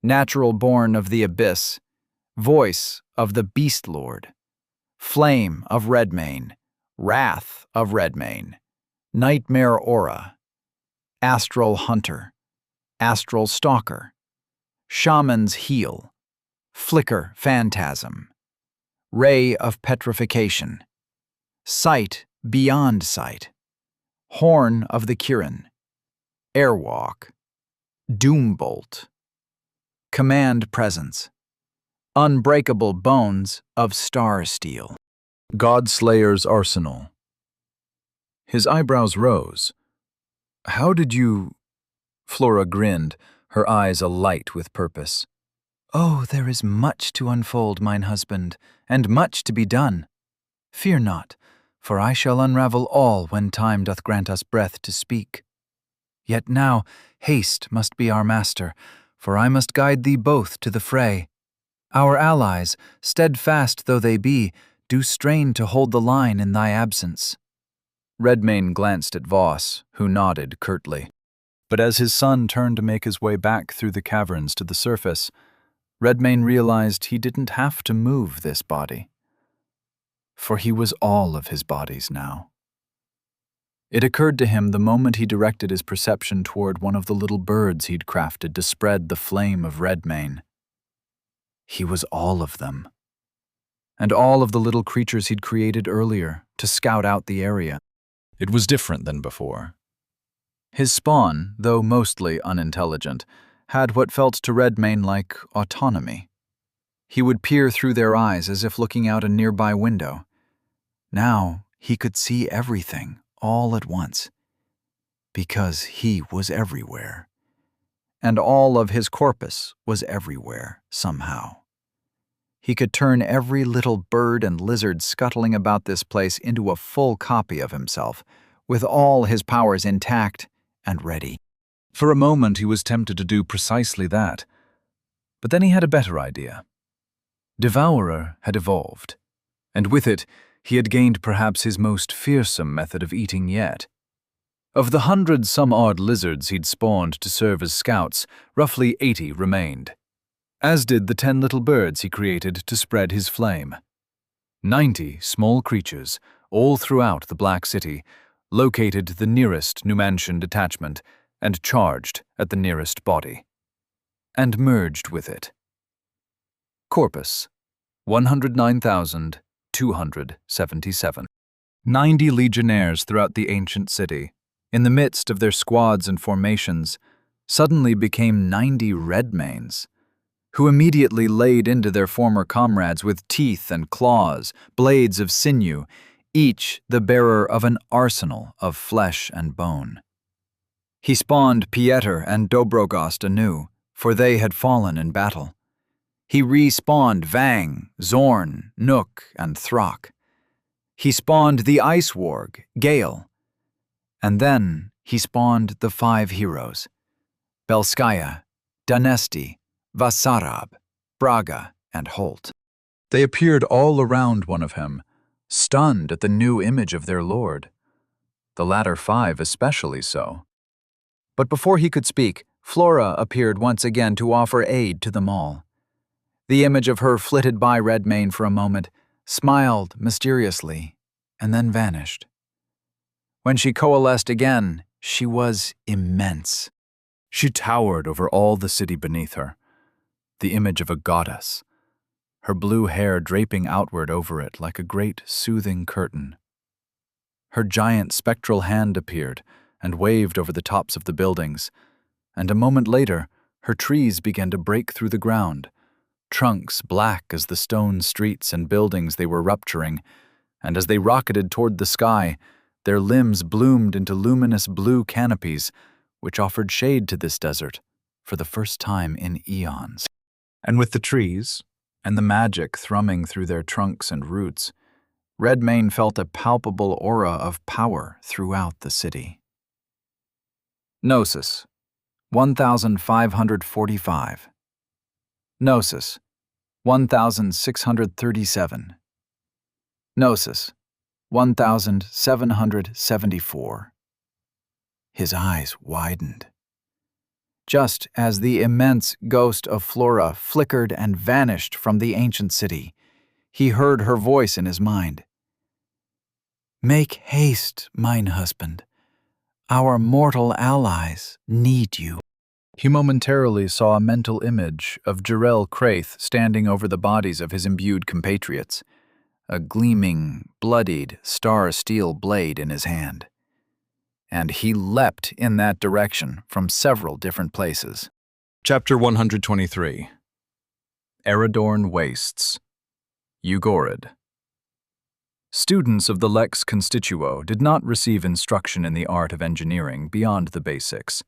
Natural Born of the Abyss, Voice of the Beast Lord, Flame of Redmayne, Wrath of Redmayne, Nightmare Aura, Astral Hunter, Astral Stalker, Shaman's Heal, Flicker Phantasm, Ray of Petrification, Sight Beyond Sight, Horn of the Kirin, Airwalk, Doombolt, Command Presence, Unbreakable Bones of Star Steel. Godslayer's Arsenal. His eyebrows rose. "How did you—" Flora grinned, her eyes alight with purpose. "Oh, there is much to unfold, mine husband, and much to be done. Fear not, for I shall unravel all when time doth grant us breath to speak. Yet now haste must be our master, for I must guide thee both to the fray. Our allies, steadfast though they be, do strain to hold the line in thy absence." Redmayne glanced at Voss, who nodded curtly. But as his son turned to make his way back through the caverns to the surface, Redmayne realized he didn't have to move this body. For he was all of his bodies now. It occurred to him the moment he directed his perception toward one of the little birds he'd crafted to spread the flame of Redmayne. He was all of them. And all of the little creatures he'd created earlier to scout out the area. It was different than before. His spawn, though mostly unintelligent, had what felt to Redmayne like autonomy. He would peer through their eyes as if looking out a nearby window. Now he could see everything all at once. Because he was everywhere. and all of his corpus was everywhere, somehow. He could turn every little bird and lizard scuttling about this place into a full copy of himself, with all his powers intact and ready. For a moment he was tempted to do precisely that, but then he had a better idea. Devourer had evolved, and with it he had gained perhaps his most fearsome method of eating yet. Of the 100-some-odd lizards he'd spawned to serve as scouts, roughly 80 remained, as did the 10 little birds he created to spread his flame. 90 small creatures, all throughout the Black City, located the nearest Numantian detachment and charged at the nearest body, and merged with it. Corpus, 109,277. 90 legionnaires throughout the ancient city, in the midst of their squads and formations, suddenly became 90 Redmanes, who immediately laid into their former comrades with teeth and claws, blades of sinew, each the bearer of an arsenal of flesh and bone. He spawned Pieter and Dobrogost anew, for they had fallen in battle. He respawned Vang, Zorn, Nook, and Throck. He spawned the Ice Warg, Gale. And then he spawned the 5 heroes, Belskaya, Danesti, Vasarab, Braga, and Holt. They appeared all around one of him, stunned at the new image of their lord. The latter 5 especially so. But before he could speak, Flora appeared once again to offer aid to them all. The image of her flitted by Redmane for a moment, smiled mysteriously, and then vanished. When she coalesced again, she was immense. She towered over all the city beneath her, the image of a goddess, her blue hair draping outward over it like a great soothing curtain. Her giant spectral hand appeared and waved over the tops of the buildings, and a moment later, her trees began to break through the ground, trunks black as the stone streets and buildings they were rupturing, and as they rocketed toward the sky, their limbs bloomed into luminous blue canopies, which offered shade to this desert for the first time in eons. And with the trees, and the magic thrumming through their trunks and roots, Redmane felt a palpable aura of power throughout the city. Gnosis, 1545. Gnosis, 1637. Gnosis, 1774. His eyes widened. Just as the immense ghost of Flora flickered and vanished from the ancient city, he heard her voice in his mind. "Make haste, mine husband. Our mortal allies need you." He momentarily saw a mental image of Jarrell Craith standing over the bodies of his imbued compatriots, a gleaming, bloodied, star-steel blade in his hand. And he leapt in that direction from several different places. Chapter 123. Eridorn Wastes. Ugorid. Students of the Lex Constituo did not receive instruction in the art of engineering beyond the basics,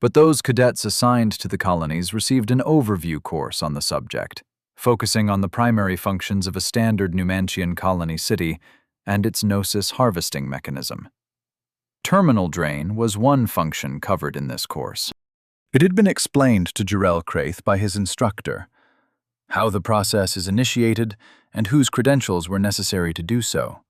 but those cadets assigned to the colonies received an overview course on the subject, focusing on the primary functions of a standard Numantian colony city and its Gnosis harvesting mechanism. Terminal drain was one function covered in this course. It had been explained to Jarrell Craith by his instructor, how the process is initiated and whose credentials were necessary to do so.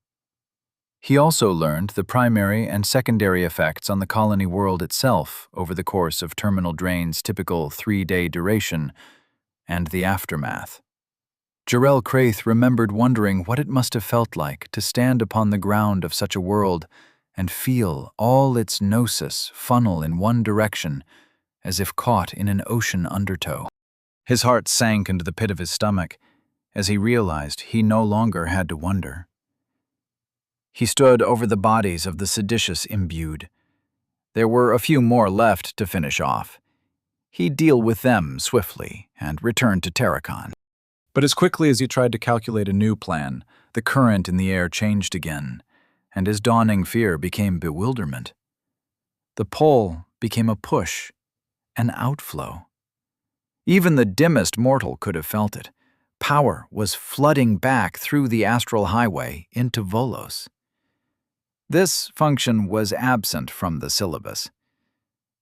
He also learned the primary and secondary effects on the colony world itself over the course of Terminal Drain's typical 3-day duration and the aftermath. Jarrell Craith remembered wondering what it must have felt like to stand upon the ground of such a world and feel all its gnosis funnel in one direction, as if caught in an ocean undertow. His heart sank into the pit of his stomach as he realized he no longer had to wonder. He stood over the bodies of the seditious imbued. There were a few more left to finish off. He'd deal with them swiftly and return to Terracon. But as quickly as he tried to calculate a new plan, the current in the air changed again, and his dawning fear became bewilderment. The pull became a push, an outflow. Even the dimmest mortal could have felt it. Power was flooding back through the astral highway into Volos. This function was absent from the syllabus.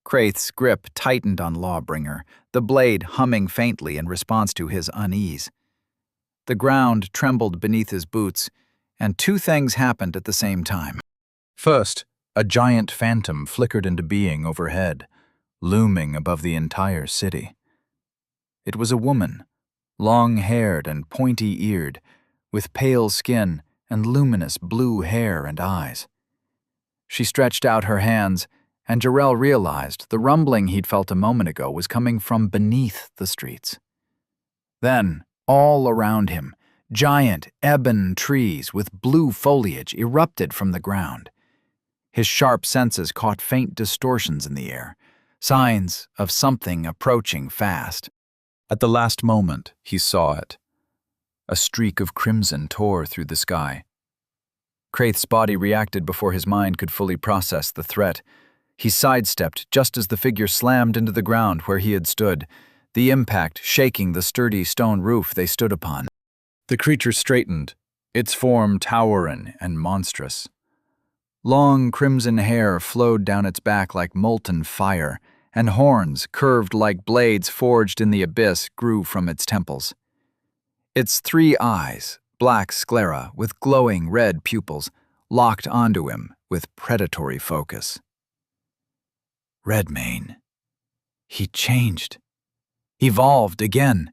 Kraith's grip tightened on Lawbringer, the blade humming faintly in response to his unease. The ground trembled beneath his boots, and two things happened at the same time. First, a giant phantom flickered into being overhead, looming above the entire city. It was a woman, long-haired and pointy-eared, with pale skin and luminous blue hair and eyes. She stretched out her hands, and Jarrell realized the rumbling he'd felt a moment ago was coming from beneath the streets. Then, all around him, giant ebon trees with blue foliage erupted from the ground. His sharp senses caught faint distortions in the air, signs of something approaching fast. At the last moment, he saw it. A streak of crimson tore through the sky. Kraith's body reacted before his mind could fully process the threat. He sidestepped just as the figure slammed into the ground where he had stood, the impact shaking the sturdy stone roof they stood upon. The creature straightened, its form towering and monstrous. Long crimson hair flowed down its back like molten fire, and horns, curved like blades forged in the abyss, grew from its temples. Its 3 eyes, black sclera with glowing red pupils, locked onto him with predatory focus. Redmane. He changed. Evolved again.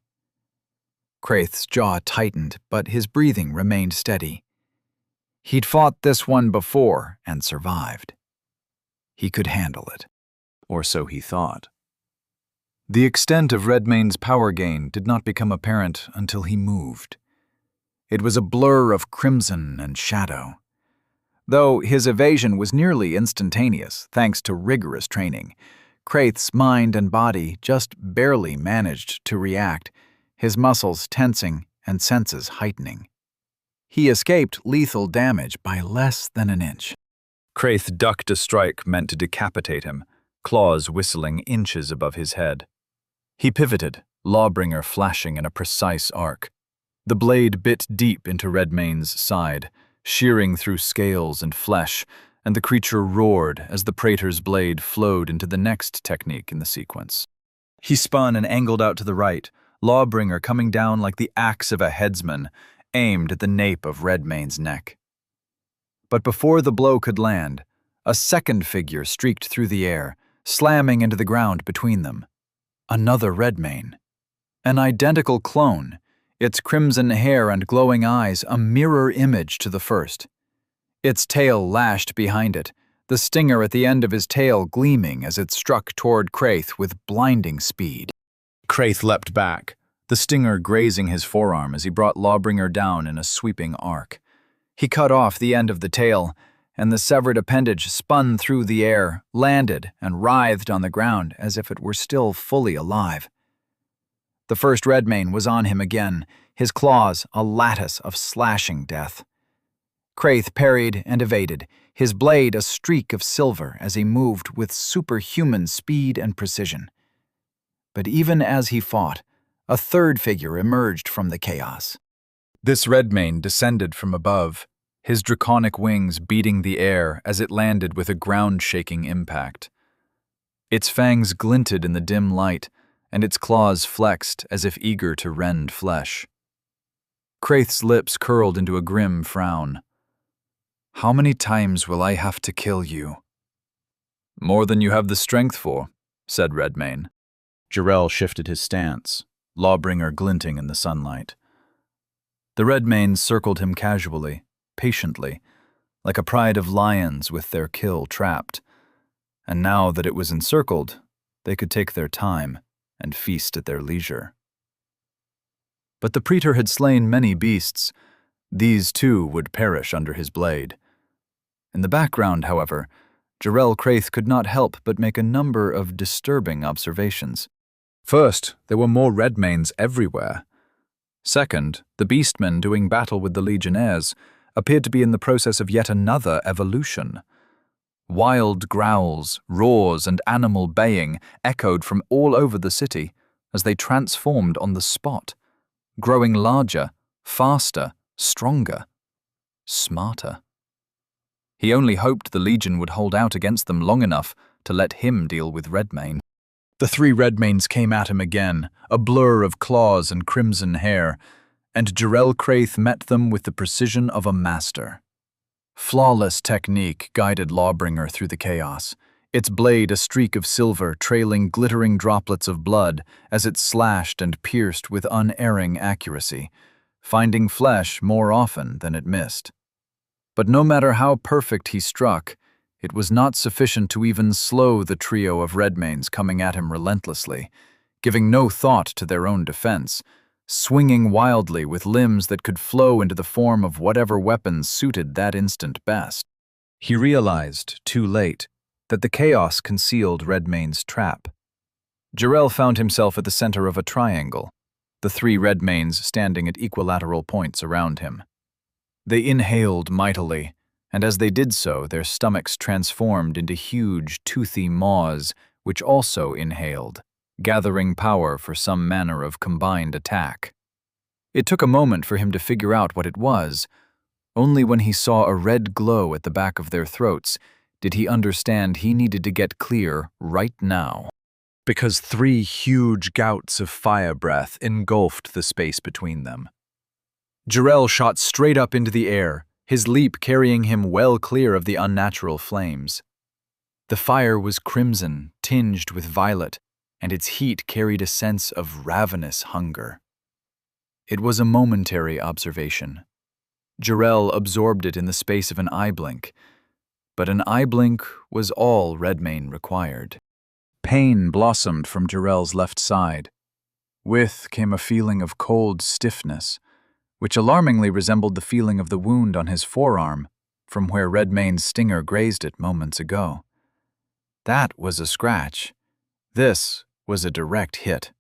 Kraith's jaw tightened, but his breathing remained steady. He'd fought this one before and survived. He could handle it. Or so he thought. The extent of Redmane's power gain did not become apparent until he moved. It was a blur of crimson and shadow. Though his evasion was nearly instantaneous, thanks to rigorous training, Kraith's mind and body just barely managed to react, his muscles tensing and senses heightening. He escaped lethal damage by less than an inch. Kraith ducked a strike meant to decapitate him, claws whistling inches above his head. He pivoted, Lawbringer flashing in a precise arc. The blade bit deep into Redmane's side, shearing through scales and flesh, and the creature roared as the praetor's blade flowed into the next technique in the sequence. He spun and angled out to the right, Lawbringer coming down like the axe of a headsman, aimed at the nape of Redmane's neck. But before the blow could land, a second figure streaked through the air, slamming into the ground between them. Another Redmane. An identical clone, its crimson hair and glowing eyes a mirror image to the first. Its tail lashed behind it, the stinger at the end of his tail gleaming as it struck toward Kraith with blinding speed. Kraith leapt back, the stinger grazing his forearm as he brought Lawbringer down in a sweeping arc. He cut off the end of the tail, and the severed appendage spun through the air, landed, and writhed on the ground as if it were still fully alive. The first Redmane was on him again, his claws a lattice of slashing death. Kraith parried and evaded, his blade a streak of silver as he moved with superhuman speed and precision. But even as he fought, a third figure emerged from the chaos. This Redmane descended from above, his draconic wings beating the air as it landed with a ground-shaking impact. Its fangs glinted in the dim light, and its claws flexed as if eager to rend flesh. Kraith's lips curled into a grim frown. "How many times will I have to kill you?" "More than you have the strength for," said Redmane. Jarrell shifted his stance, Lawbringer glinting in the sunlight. The Redmanes circled him casually, patiently, like a pride of lions with their kill trapped. And now that it was encircled, they could take their time and feast at their leisure. But the praetor had slain many beasts. These too would perish under his blade. In the background, however, Jarrell Kraith could not help but make a number of disturbing observations. First, there were more Redmanes everywhere. Second, the beastmen doing battle with the legionnaires appeared to be in the process of yet another evolution. Wild growls, roars, and animal baying echoed from all over the city as they transformed on the spot, growing larger, faster, stronger, smarter. He only hoped the Legion would hold out against them long enough to let him deal with Redmayne. The three Redmanes came at him again, a blur of claws and crimson hair, and Jarrell Craith met them with the precision of a master. Flawless technique guided Lawbringer through the chaos, its blade a streak of silver trailing glittering droplets of blood as it slashed and pierced with unerring accuracy, finding flesh more often than it missed. But no matter how perfect he struck, it was not sufficient to even slow the trio of Redmanes coming at him relentlessly, giving no thought to their own defense, swinging wildly with limbs that could flow into the form of whatever weapons suited that instant best. He realized, too late, that the chaos concealed Redmayne's trap. Jarrell found himself at the center of a triangle, the three Redmanes standing at equilateral points around him. They inhaled mightily, and as they did so, their stomachs transformed into huge, toothy maws, which also inhaled, gathering power for some manner of combined attack. It took a moment for him to figure out what it was. Only when he saw a red glow at the back of their throats did he understand he needed to get clear right now. Because three huge gouts of fire breath engulfed the space between them. Jarrell shot straight up into the air, his leap carrying him well clear of the unnatural flames. The fire was crimson, tinged with violet, and its heat carried a sense of ravenous hunger. It was a momentary observation. Jarrell absorbed it in the space of an eye blink, but an eye blink was all Redmayne required. Pain blossomed from Jarrell's left side. With came a feeling of cold stiffness, which alarmingly resembled the feeling of the wound on his forearm from where Redmayne's stinger grazed it moments ago. That was a scratch. This was a direct hit.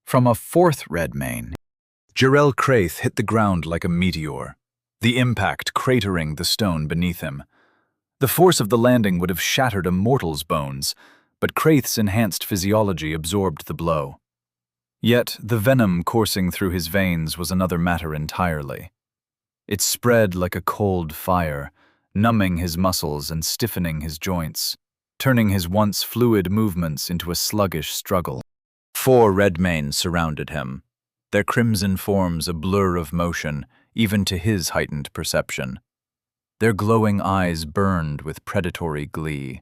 From a fourth Redmayne, Jarrell Craith hit the ground like a meteor, the impact cratering the stone beneath him. The force of the landing would have shattered a mortal's bones, but Craith's enhanced physiology absorbed the blow. Yet the venom coursing through his veins was another matter entirely. It spread like a cold fire, numbing his muscles and stiffening his joints, turning his once fluid movements into a sluggish struggle. 4 Redmanes surrounded him, their crimson forms a blur of motion, even to his heightened perception. Their glowing eyes burned with predatory glee,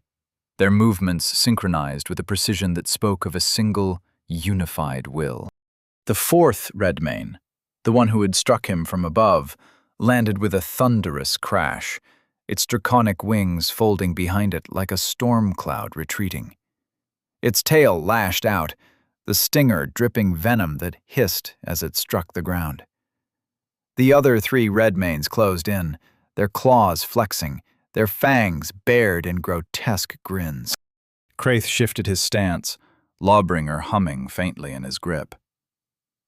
their movements synchronized with a precision that spoke of a single, unified will. The fourth Redmayne, the one who had struck him from above, landed with a thunderous crash, its draconic wings folding behind it like a storm cloud retreating. Its tail lashed out, the stinger dripping venom that hissed as it struck the ground. The other 3 Redmanes closed in, their claws flexing, their fangs bared in grotesque grins. Craith shifted his stance, Lawbringer humming faintly in his grip.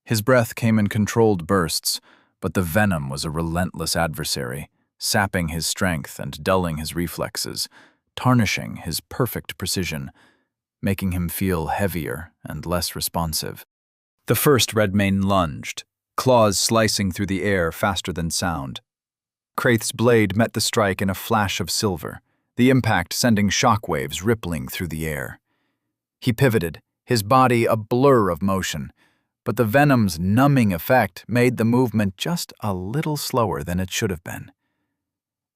His breath came in controlled bursts, but the venom was a relentless adversary, sapping his strength and dulling his reflexes, tarnishing his perfect precision, making him feel heavier and less responsive. The first Redmayne lunged, claws slicing through the air faster than sound. Craith's blade met the strike in a flash of silver, the impact sending shockwaves rippling through the air. He pivoted, his body a blur of motion, but the venom's numbing effect made the movement just a little slower than it should have been.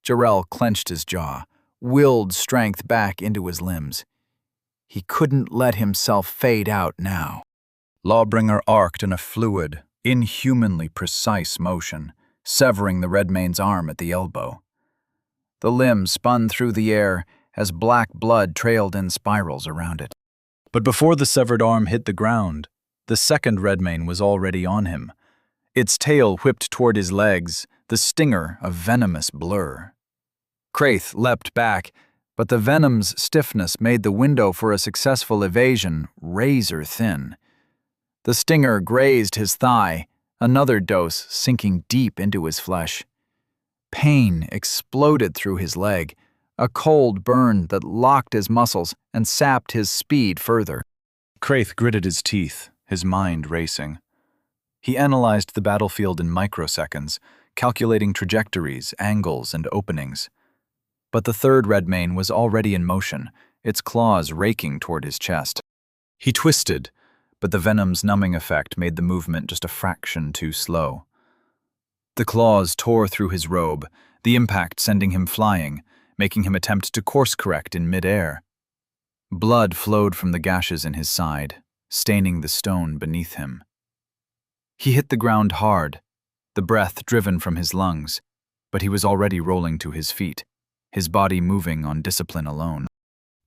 Jarrell clenched his jaw, willed strength back into his limbs. He couldn't let himself fade out now. Lawbringer arced in a fluid, inhumanly precise motion, severing the Redmane's arm at the elbow. The limb spun through the air as black blood trailed in spirals around it. But before the severed arm hit the ground, the second Redmayne was already on him. Its tail whipped toward his legs, the stinger a venomous blur. Craith leapt back, but the venom's stiffness made the window for a successful evasion razor thin. The stinger grazed his thigh, another dose sinking deep into his flesh. Pain exploded through his leg, a cold burn that locked his muscles and sapped his speed further. Craith gritted his teeth, his mind racing. He analyzed the battlefield in microseconds, calculating trajectories, angles, and openings. But the third Redmane was already in motion, its claws raking toward his chest. He twisted, but the venom's numbing effect made the movement just a fraction too slow. The claws tore through his robe, the impact sending him flying, making him attempt to course-correct in mid-air. Blood flowed from the gashes in his side, staining the stone beneath him. He hit the ground hard, the breath driven from his lungs, but he was already rolling to his feet, his body moving on discipline alone.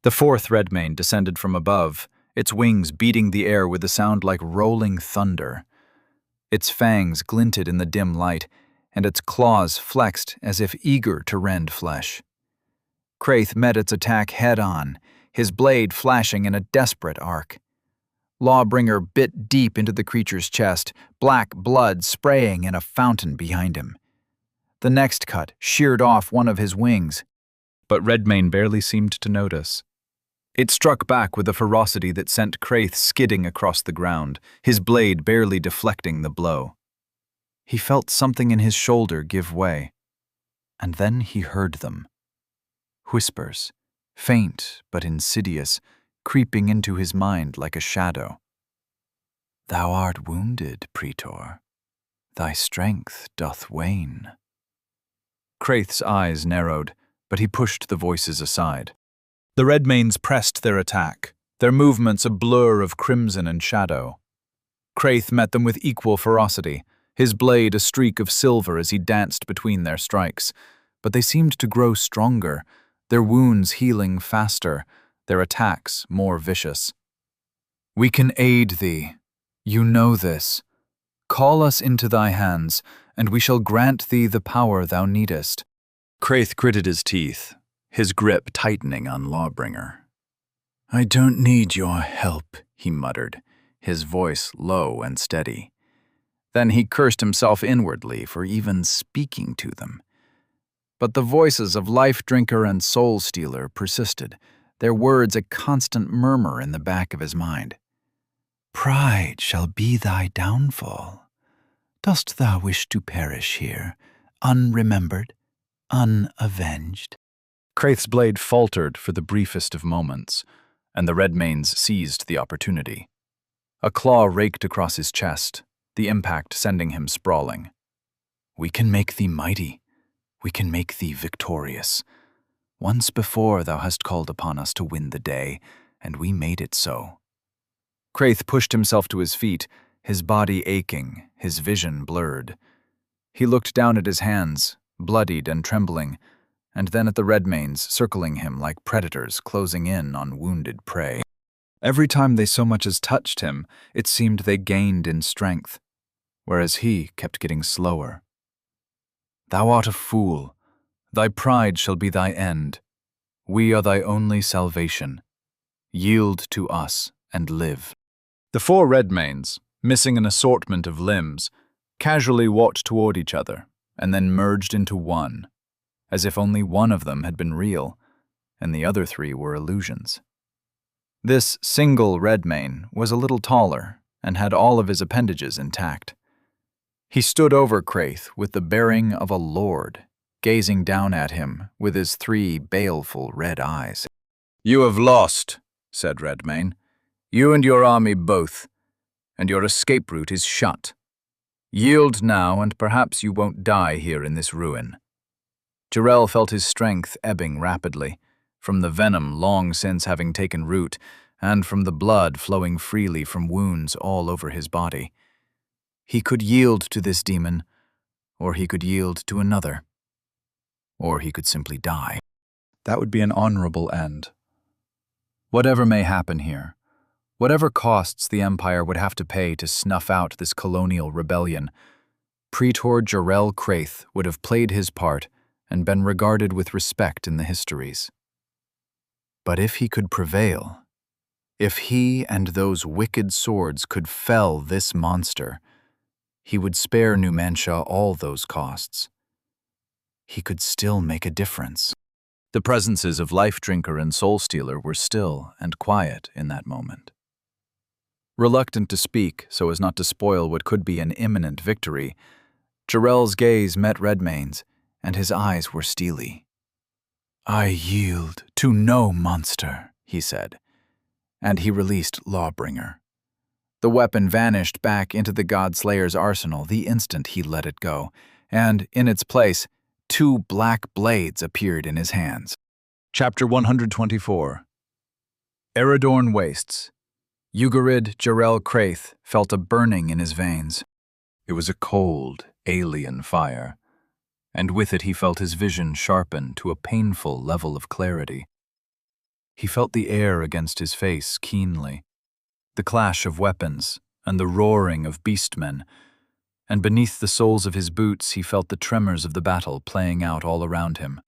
The fourth Redmane descended from above, its wings beating the air with a sound like rolling thunder. Its fangs glinted in the dim light, and its claws flexed as if eager to rend flesh. Craith met its attack head-on, his blade flashing in a desperate arc. Lawbringer bit deep into the creature's chest, black blood spraying in a fountain behind him. The next cut sheared off one of his wings, but Redmane barely seemed to notice. It struck back with a ferocity that sent Craith skidding across the ground, his blade barely deflecting the blow. He felt something in his shoulder give way, and then he heard them. Whispers, faint but insidious, creeping into his mind like a shadow. "Thou art wounded, Praetor. Thy strength doth wane." Craith's eyes narrowed, but he pushed the voices aside. The Redmanes pressed their attack, their movements a blur of crimson and shadow. Craith met them with equal ferocity, his blade a streak of silver as he danced between their strikes, but they seemed to grow stronger, their wounds healing faster, their attacks more vicious. "We can aid thee. You know this. Call us into thy hands, and we shall grant thee the power thou needest." Craith gritted his teeth, his grip tightening on Lawbringer. "I don't need your help," he muttered, his voice low and steady. Then he cursed himself inwardly for even speaking to them. But the voices of Life Drinker and Soul Stealer persisted, their words a constant murmur in the back of his mind. "Pride shall be thy downfall. Dost thou wish to perish here, unremembered, unavenged?" Craith's blade faltered for the briefest of moments, and the Redmanes seized the opportunity. A claw raked across his chest, the impact sending him sprawling. "We can make thee mighty. We can make thee victorious. Once before thou hast called upon us to win the day, and we made it so." Craith pushed himself to his feet, his body aching, his vision blurred. He looked down at his hands, bloodied and trembling, and then at the Redmanes circling him like predators closing in on wounded prey. Every time they so much as touched him, it seemed they gained in strength, whereas he kept getting slower. "Thou art a fool. Thy pride shall be thy end. We are thy only salvation. Yield to us and live." The four Redmanes, missing an assortment of limbs, casually walked toward each other and then merged into one, as if only one of them had been real, and the other three were illusions. This single Redmane was a little taller and had all of his appendages intact. He stood over Craith with the bearing of a lord, gazing down at him with his three baleful red eyes. "You have lost," said Redmane. "You and your army both, and your escape route is shut. Yield now, and perhaps you won't die here in this ruin." Jarrell felt his strength ebbing rapidly, from the venom long since having taken root, and from the blood flowing freely from wounds all over his body. He could yield to this demon, or he could yield to another, or he could simply die. That would be an honorable end. Whatever may happen here, whatever costs the Empire would have to pay to snuff out this colonial rebellion, Praetor Jarrell Craith would have played his part and been regarded with respect in the histories. But if he could prevail, if he and those wicked swords could fell this monster, he would spare Numantia all those costs. He could still make a difference. The presences of Life Drinker and Soul Stealer were still and quiet in that moment. Reluctant to speak so as not to spoil what could be an imminent victory, Jarrell's gaze met Redmayne's, and his eyes were steely. "I yield to no monster," he said, and he released Lawbringer. The weapon vanished back into the Godslayer's arsenal the instant he let it go, and, in its place, 2 black blades appeared in his hands. Chapter 124. Eridorn Wastes. Ugarid Jarrell Craith felt a burning in his veins. It was a cold, alien fire, and with it he felt his vision sharpen to a painful level of clarity. He felt the air against his face keenly, the clash of weapons and the roaring of beastmen, and beneath the soles of his boots he felt the tremors of the battle playing out all around him.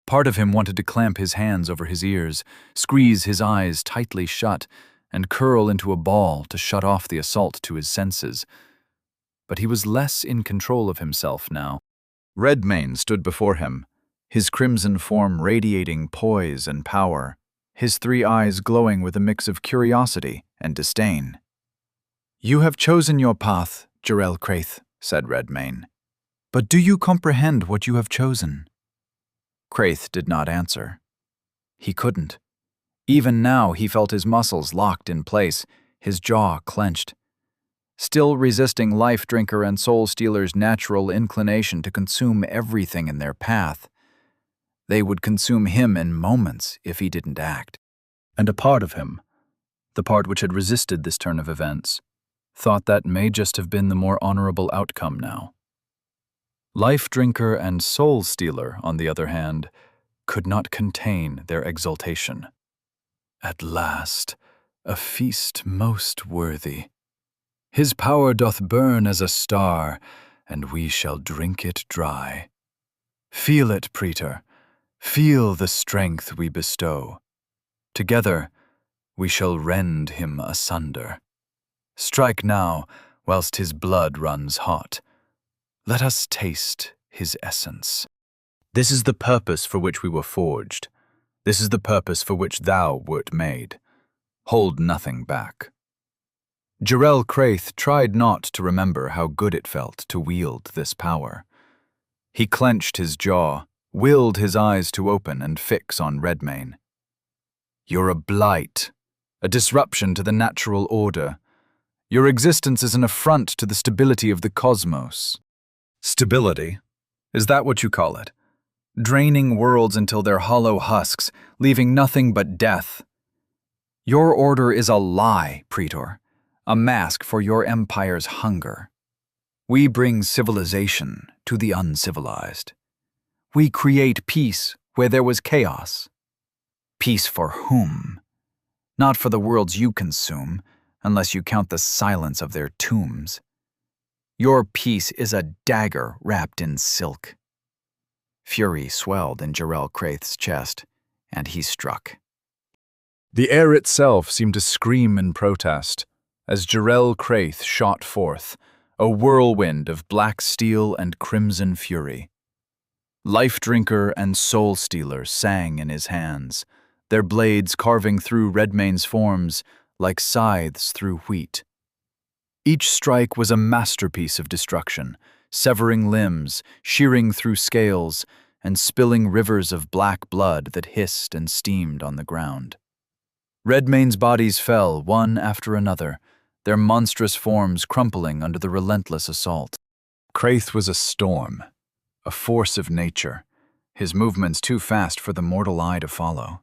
Part of him wanted to clamp his hands over his ears, squeeze his eyes tightly shut, and curl into a ball to shut off the assault to his senses. But he was less in control of himself now. Redmayne stood before him, his crimson form radiating poise and power, his 3 eyes glowing with a mix of curiosity and disdain. "You have chosen your path, Jarrell Craith," said Redmayne. "But do you comprehend what you have chosen?" Craith did not answer. He couldn't. Even now he felt his muscles locked in place, his jaw clenched. Still resisting Life Drinker and Soul Stealer's natural inclination to consume everything in their path, they would consume him in moments if he didn't act. And a part of him, the part which had resisted this turn of events, thought that may just have been the more honorable outcome now. Life Drinker and Soul Stealer, on the other hand, could not contain their exultation. "At last, a feast most worthy. His power doth burn as a star, and we shall drink it dry. Feel it, Praetor, feel the strength we bestow. Together, we shall rend him asunder. Strike now, whilst his blood runs hot. Let us taste his essence. This is the purpose for which we were forged. This is the purpose for which thou wert made. Hold nothing back." Jarrell Craith tried not to remember how good it felt to wield this power. He clenched his jaw, willed his eyes to open and fix on Redmayne. "You're a blight, a disruption to the natural order. Your existence is an affront to the stability of the cosmos." "Stability? Is that what you call it? Draining worlds until they're hollow husks, leaving nothing but death. Your order is a lie, Praetor, a mask for your empire's hunger. We bring civilization to the uncivilized. We create peace where there was chaos. Peace for whom? Not for the worlds you consume, unless you count the silence of their tombs. Your peace is a dagger wrapped in silk." Fury swelled in Jarrell Craith's chest, and he struck. The air itself seemed to scream in protest as Jarrell Craith shot forth, a whirlwind of black steel and crimson fury. Life Drinker and Soul Stealer sang in his hands, their blades carving through Redmayne's forms like scythes through wheat. Each strike was a masterpiece of destruction, severing limbs, shearing through scales, and spilling rivers of black blood that hissed and steamed on the ground. Redmayne's bodies fell one after another, their monstrous forms crumpling under the relentless assault. Craith was a storm, a force of nature, his movements too fast for the mortal eye to follow.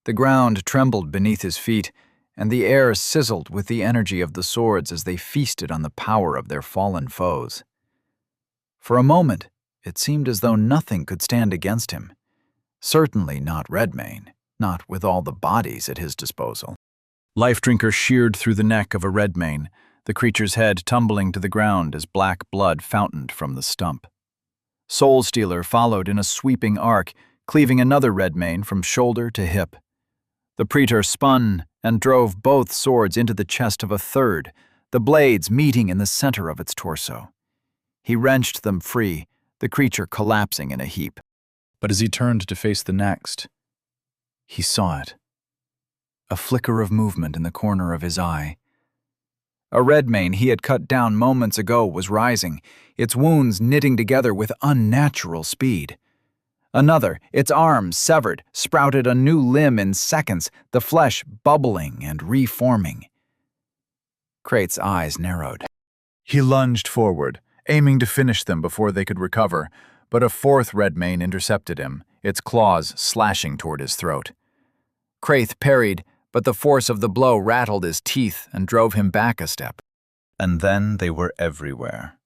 The ground trembled beneath his feet, and the air sizzled with the energy of the swords as they feasted on the power of their fallen foes. For a moment, it seemed as though nothing could stand against him. Certainly not Redmayne, not with all the bodies at his disposal. Life Drinker sheared through the neck of a Redmayne, the creature's head tumbling to the ground as black blood fountained from the stump. Soul Stealer followed in a sweeping arc, cleaving another Redmayne from shoulder to hip. The Praetor spun and drove both swords into the chest of a third, the blades meeting in the center of its torso. He wrenched them free, the creature collapsing in a heap. But as he turned to face the next, he saw it. A flicker of movement in the corner of his eye. A redmane he had cut down moments ago was rising, its wounds knitting together with unnatural speed. Another, its arms severed, sprouted a new limb in seconds, the flesh bubbling and reforming. Kraith's eyes narrowed. He lunged forward, aiming to finish them before they could recover, but a fourth redmane intercepted him, its claws slashing toward his throat. Kraith parried, but the force of the blow rattled his teeth and drove him back a step. And then they were everywhere.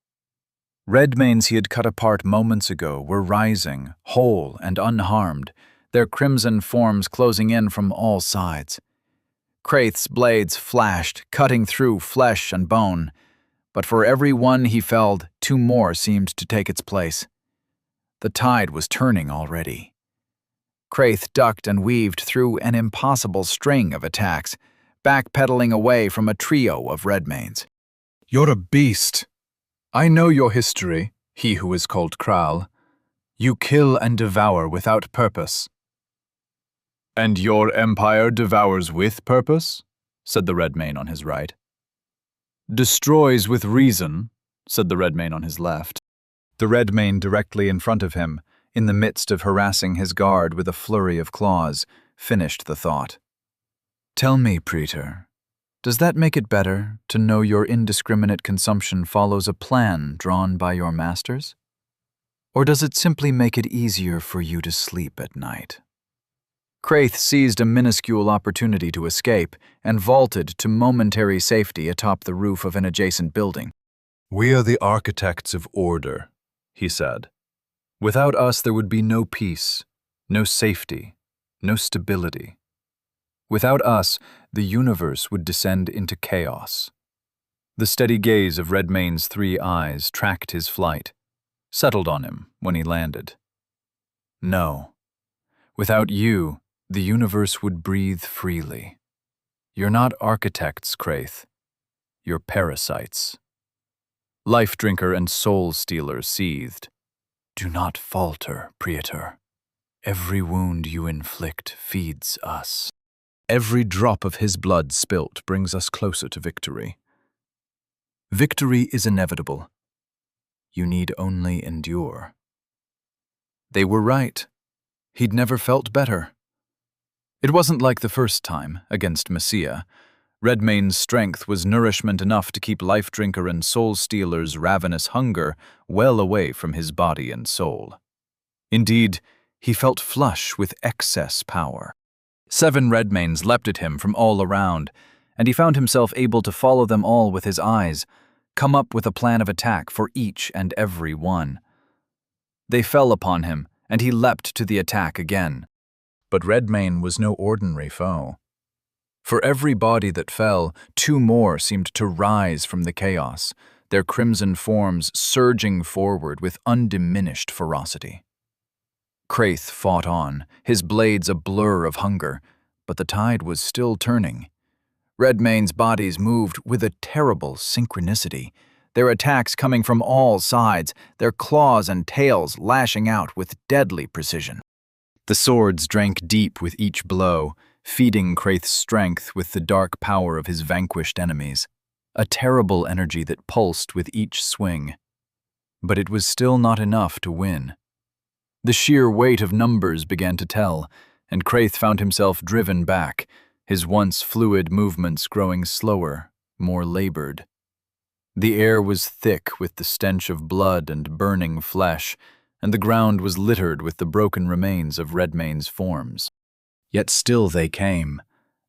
Redmanes he had cut apart moments ago were rising, whole and unharmed, their crimson forms closing in from all sides. Kraith's blades flashed, cutting through flesh and bone, but for every one he felled, two more seemed to take its place. The tide was turning already. Kraith ducked and weaved through an impossible string of attacks, backpedaling away from a trio of redmanes. You're a beast. I know your history, he who is called Kral. You kill and devour without purpose. And your empire devours with purpose? Said the redmane on his right. Destroys with reason, said the redmane on his left. The redmane directly in front of him, in the midst of harassing his guard with a flurry of claws, finished the thought. Tell me, Praetor, does that make it better to know your indiscriminate consumption follows a plan drawn by your masters? Or does it simply make it easier for you to sleep at night? Kraith seized a minuscule opportunity to escape and vaulted to momentary safety atop the roof of an adjacent building. We are the architects of order, he said. Without us there would be no peace, no safety, no stability. Without us, the universe would descend into chaos. The steady gaze of Redmane's three eyes tracked his flight, settled on him when he landed. No. Without you, the universe would breathe freely. You're not architects, Kraith. You're parasites. Life Drinker and Soul Stealer seethed. Do not falter, Praetor. Every wound you inflict feeds us. Every drop of his blood spilt brings us closer to victory. Victory is inevitable. You need only endure. They were right. He'd never felt better. It wasn't like the first time, against Messiah. Redmane's strength was nourishment enough to keep Life Drinker and Soul Stealer's ravenous hunger well away from his body and soul. Indeed, he felt flush with excess power. 7 redmanes leapt at him from all around, and he found himself able to follow them all with his eyes, come up with a plan of attack for each and every one. They fell upon him, and he leapt to the attack again. But Redmane was no ordinary foe. For every body that fell, 2 more seemed to rise from the chaos, their crimson forms surging forward with undiminished ferocity. Kraith fought on, his blades a blur of hunger, but the tide was still turning. Redmane's bodies moved with a terrible synchronicity, their attacks coming from all sides, their claws and tails lashing out with deadly precision. The swords drank deep with each blow, feeding Kraith's strength with the dark power of his vanquished enemies, a terrible energy that pulsed with each swing. But it was still not enough to win. The sheer weight of numbers began to tell, and Kraith found himself driven back, his once fluid movements growing slower, more labored. The air was thick with the stench of blood and burning flesh, and the ground was littered with the broken remains of Redmane's forms. Yet still they came,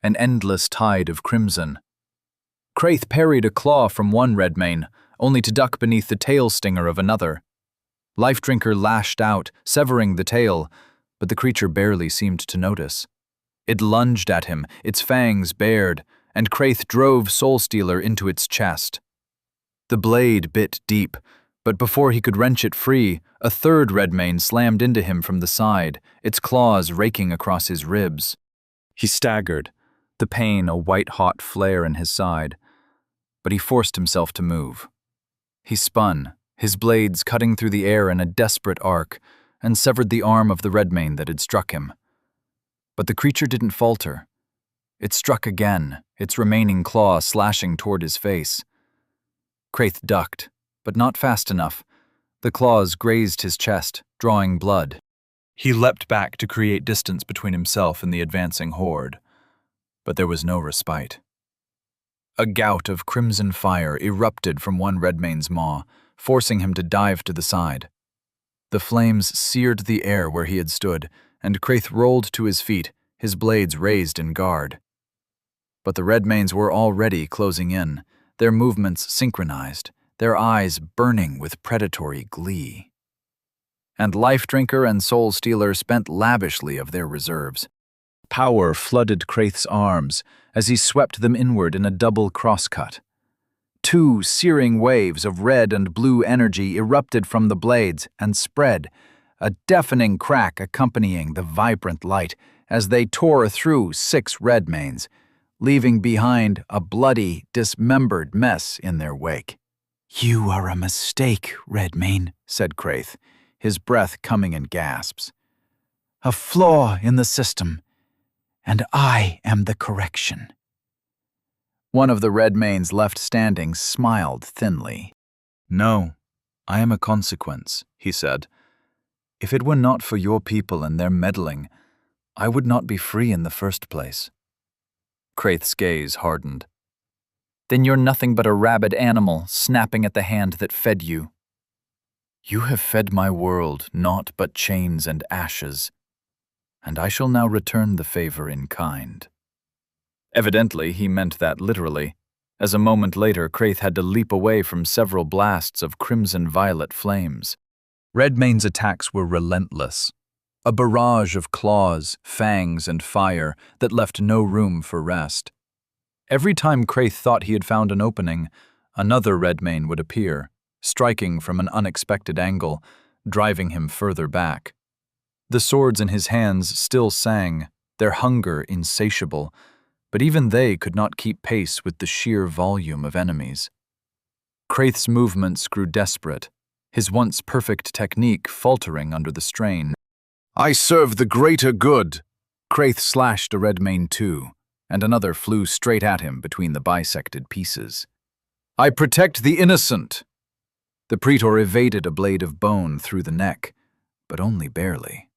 an endless tide of crimson. Kraith parried a claw from one Redmane, only to duck beneath the tail stinger of another. Life Drinker lashed out, severing the tail, but the creature barely seemed to notice. It lunged at him, its fangs bared, and Kraith drove Soul Stealer into its chest. The blade bit deep, but before he could wrench it free, a third Redmane slammed into him from the side, its claws raking across his ribs. He staggered, the pain a white-hot flare in his side, but he forced himself to move. He spun, his blades cutting through the air in a desperate arc, and severed the arm of the redmane that had struck him. But the creature didn't falter. It struck again, its remaining claw slashing toward his face. Kraith ducked, but not fast enough. The claws grazed his chest, drawing blood. He leapt back to create distance between himself and the advancing horde. But there was no respite. A gout of crimson fire erupted from one redmane's maw, forcing him to dive to the side. The flames seared the air where he had stood, and Kraith rolled to his feet, his blades raised in guard. But the redmanes were already closing in, their movements synchronized, their eyes burning with predatory glee. And Life Drinker and Soul Stealer spent lavishly of their reserves. Power flooded Kraith's arms as he swept them inward in a double crosscut. Two searing waves of red and blue energy erupted from the blades and spread, a deafening crack accompanying the vibrant light as they tore through 6 redmanes, leaving behind a bloody, dismembered mess in their wake. "You are a mistake, Redmane," said Kraith, his breath coming in gasps. "A flaw in the system, and I am the correction." One of the redmanes left standing smiled thinly. "No, I am a consequence," he said. "If it were not for your people and their meddling, I would not be free in the first place." Kraith's gaze hardened. "Then you're nothing but a rabid animal snapping at the hand that fed you." "You have fed my world naught but chains and ashes, and I shall now return the favor in kind." Evidently, he meant that literally, as a moment later Kraith had to leap away from several blasts of crimson-violet flames. Redmane's attacks were relentless, a barrage of claws, fangs, and fire that left no room for rest. Every time Kraith thought he had found an opening, another redmane would appear, striking from an unexpected angle, driving him further back. The swords in his hands still sang, their hunger insatiable, but even they could not keep pace with the sheer volume of enemies. Kraith's movements grew desperate, his once perfect technique faltering under the strain. "I serve the greater good!" Kraith slashed a redmane too, and another flew straight at him between the bisected pieces. "I protect the innocent!" The praetor evaded a blade of bone through the neck, but only barely.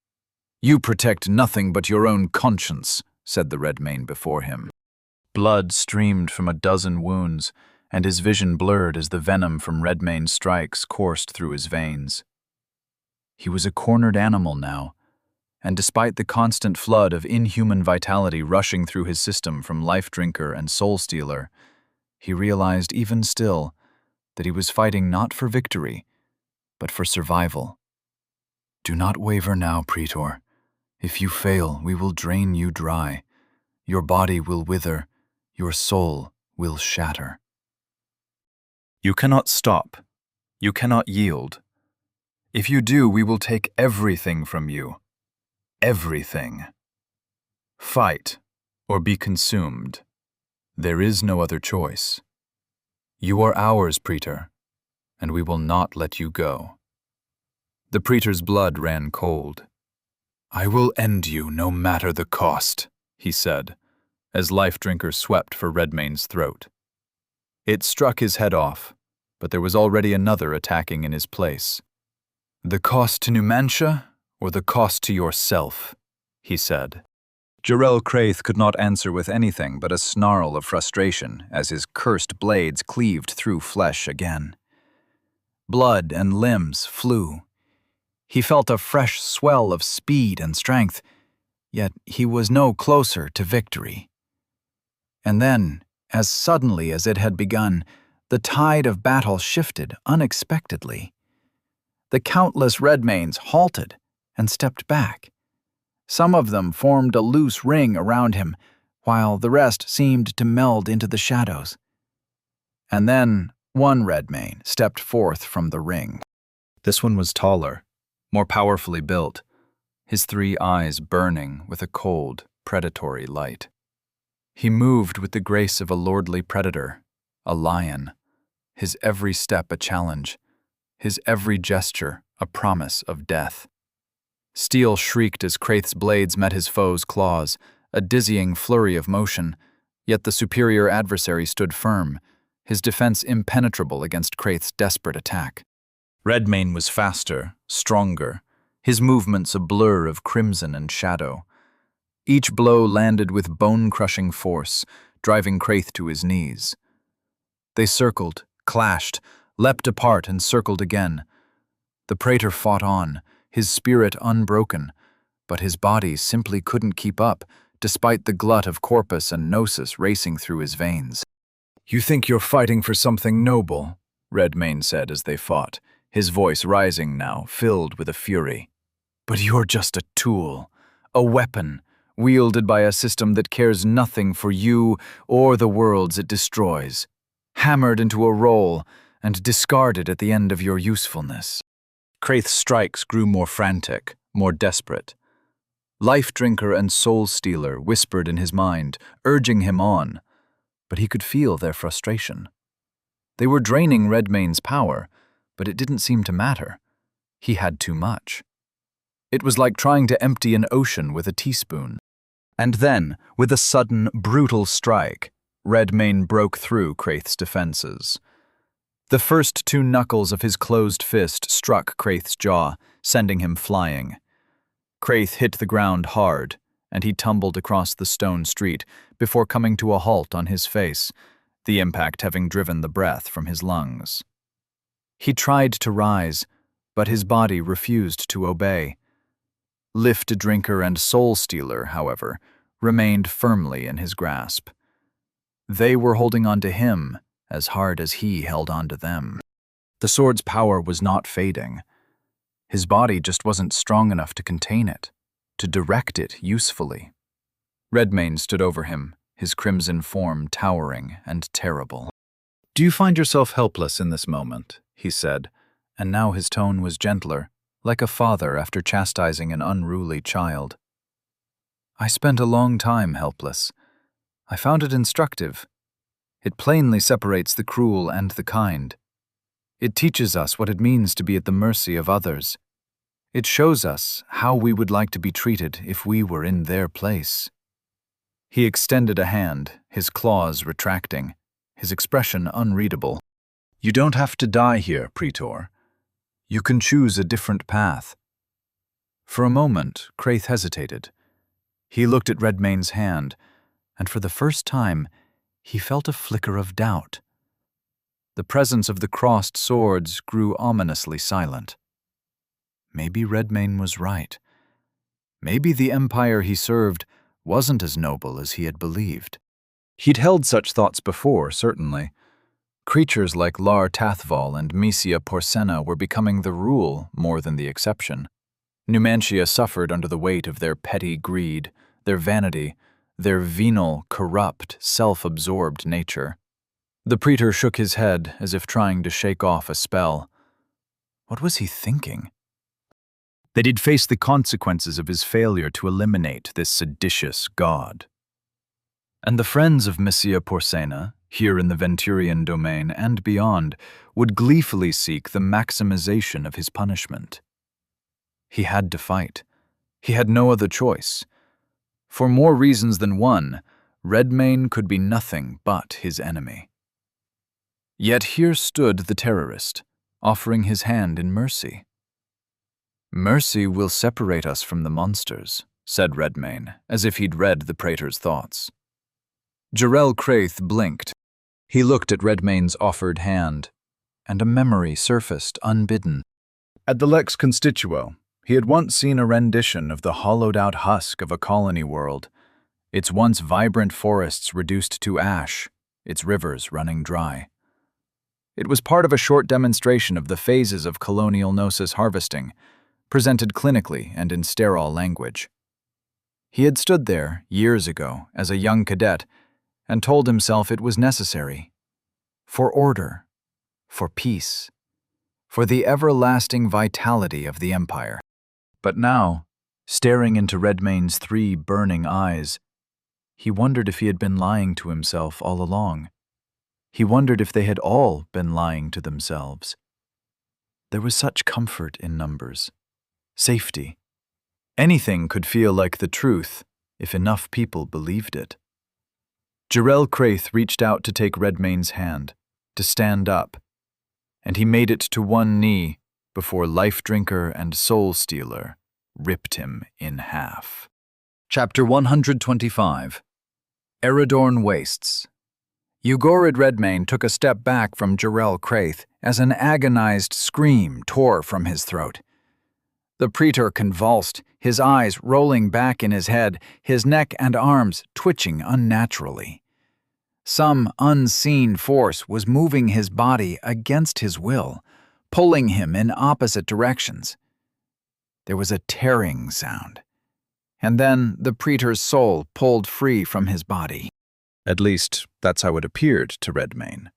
"You protect nothing but your own conscience," said the redmane before him. Blood streamed from a dozen wounds, and his vision blurred as the venom from redmane's strikes coursed through his veins. He was a cornered animal now, and despite the constant flood of inhuman vitality rushing through his system from Life Drinker and Soul Stealer, he realized even still that he was fighting not for victory, but for survival. "Do not waver now, praetor. If you fail, we will drain you dry. Your body will wither, your soul will shatter. You cannot stop. You cannot yield. If you do, we will take everything from you. Everything. Fight, or be consumed. There is no other choice. You are ours, praetor, and we will not let you go." The praetor's blood ran cold. "I will end you no matter the cost," he said, as Life Drinker swept for Redmane's throat. It struck his head off, but there was already another attacking in his place. "The cost to Numantia, or the cost to yourself?" he said. Jarrell Kraith could not answer with anything but a snarl of frustration as his cursed blades cleaved through flesh again. Blood and limbs flew. He felt a fresh swell of speed and strength, yet he was no closer to victory. And then, as suddenly as it had begun, the tide of battle shifted unexpectedly. The countless redmanes halted and stepped back. Some of them formed a loose ring around him, while the rest seemed to meld into the shadows. And then one redmane stepped forth from the ring. This one was taller, more powerfully built, his 3 eyes burning with a cold, predatory light. He moved with the grace of a lordly predator, a lion, his every step a challenge, his every gesture a promise of death. Steel shrieked as Kraith's blades met his foe's claws, a dizzying flurry of motion, yet the superior adversary stood firm, his defense impenetrable against Kraith's desperate attack. Redmane was faster, stronger, his movements a blur of crimson and shadow. Each blow landed with bone-crushing force, driving Kraith to his knees. They circled, clashed, leapt apart and circled again. The praetor fought on, his spirit unbroken, but his body simply couldn't keep up, despite the glut of corpus and gnosis racing through his veins. "You think you're fighting for something noble," Redmane said as they fought, his voice rising now, filled with a fury. "But you're just a tool, a weapon, wielded by a system that cares nothing for you or the worlds it destroys, hammered into a role and discarded at the end of your usefulness." Kraith's strikes grew more frantic, more desperate. Life-drinker and soul-stealer whispered in his mind, urging him on, but he could feel their frustration. They were draining Redmane's power, but it didn't seem to matter. He had too much. It was like trying to empty an ocean with a teaspoon. And then, with a sudden, brutal strike, Redmane broke through Kraith's defenses. The first two knuckles of his closed fist struck Kraith's jaw, sending him flying. Kraith hit the ground hard, and he tumbled across the stone street before coming to a halt on his face, the impact having driven the breath from his lungs. He tried to rise, but his body refused to obey. Lift Drinker and Soul Stealer, however, remained firmly in his grasp. They were holding on to him as hard as he held on to them. The sword's power was not fading. His body just wasn't strong enough to contain it, to direct it usefully. Redmane stood over him, his crimson form towering and terrible. "Do you find yourself helpless in this moment?" he said, and now his tone was gentler, like a father after chastising an unruly child. "I spent a long time helpless. I found it instructive. It plainly separates the cruel and the kind. It teaches us what it means to be at the mercy of others. It shows us how we would like to be treated if we were in their place." He extended a hand, his claws retracting, his expression unreadable. "You don't have to die here, Praetor. You can choose a different path." For a moment, Kraith hesitated. He looked at Redmane's hand, and for the first time, he felt a flicker of doubt. The presence of the crossed swords grew ominously silent. Maybe Redmane was right. Maybe the empire he served wasn't as noble as he had believed. He'd held such thoughts before, certainly. Creatures like Lar Tathval and Mysia Porcena were becoming the rule more than the exception. Numantia suffered under the weight of their petty greed, their vanity, their venal, corrupt, self-absorbed nature. The praetor shook his head as if trying to shake off a spell. What was he thinking? That he'd face the consequences of his failure to eliminate this seditious god. And the friends of Mysia Porcena, here in the Venturian domain and beyond, would gleefully seek the maximization of his punishment. He had to fight. He had no other choice. For more reasons than one, Redmane could be nothing but his enemy. Yet here stood the terrorist, offering his hand in mercy. "Mercy will separate us from the monsters," said Redmane, as if he'd read the praetor's thoughts. Jarrell Kraith blinked. He looked at Redmane's offered hand, and a memory surfaced unbidden. At the Lex Constituo, he had once seen a rendition of the hollowed-out husk of a colony world, its once vibrant forests reduced to ash, its rivers running dry. It was part of a short demonstration of the phases of colonial gnosis harvesting, presented clinically and in sterile language. He had stood there, years ago, as a young cadet, and told himself it was necessary. For order, for peace, for the everlasting vitality of the empire. But now, staring into Redmane's 3 burning eyes, he wondered if he had been lying to himself all along. He wondered if they had all been lying to themselves. There was such comfort in numbers, safety, Anything could feel like the truth if enough people believed it. Jarrell Craith reached out to take Redmane's hand, to stand up, and he made it to one knee before Life Drinker and Soul Stealer ripped him in half. Chapter 125. Eridorn Wastes. Ugorid Redmane took a step back from Jarrell Craith as an agonized scream tore from his throat. The praetor convulsed, his eyes rolling back in his head, his neck and arms twitching unnaturally. Some unseen force was moving his body against his will, pulling him in opposite directions. There was a tearing sound, and then the praetor's soul pulled free from his body. At least, that's how it appeared to Redmane.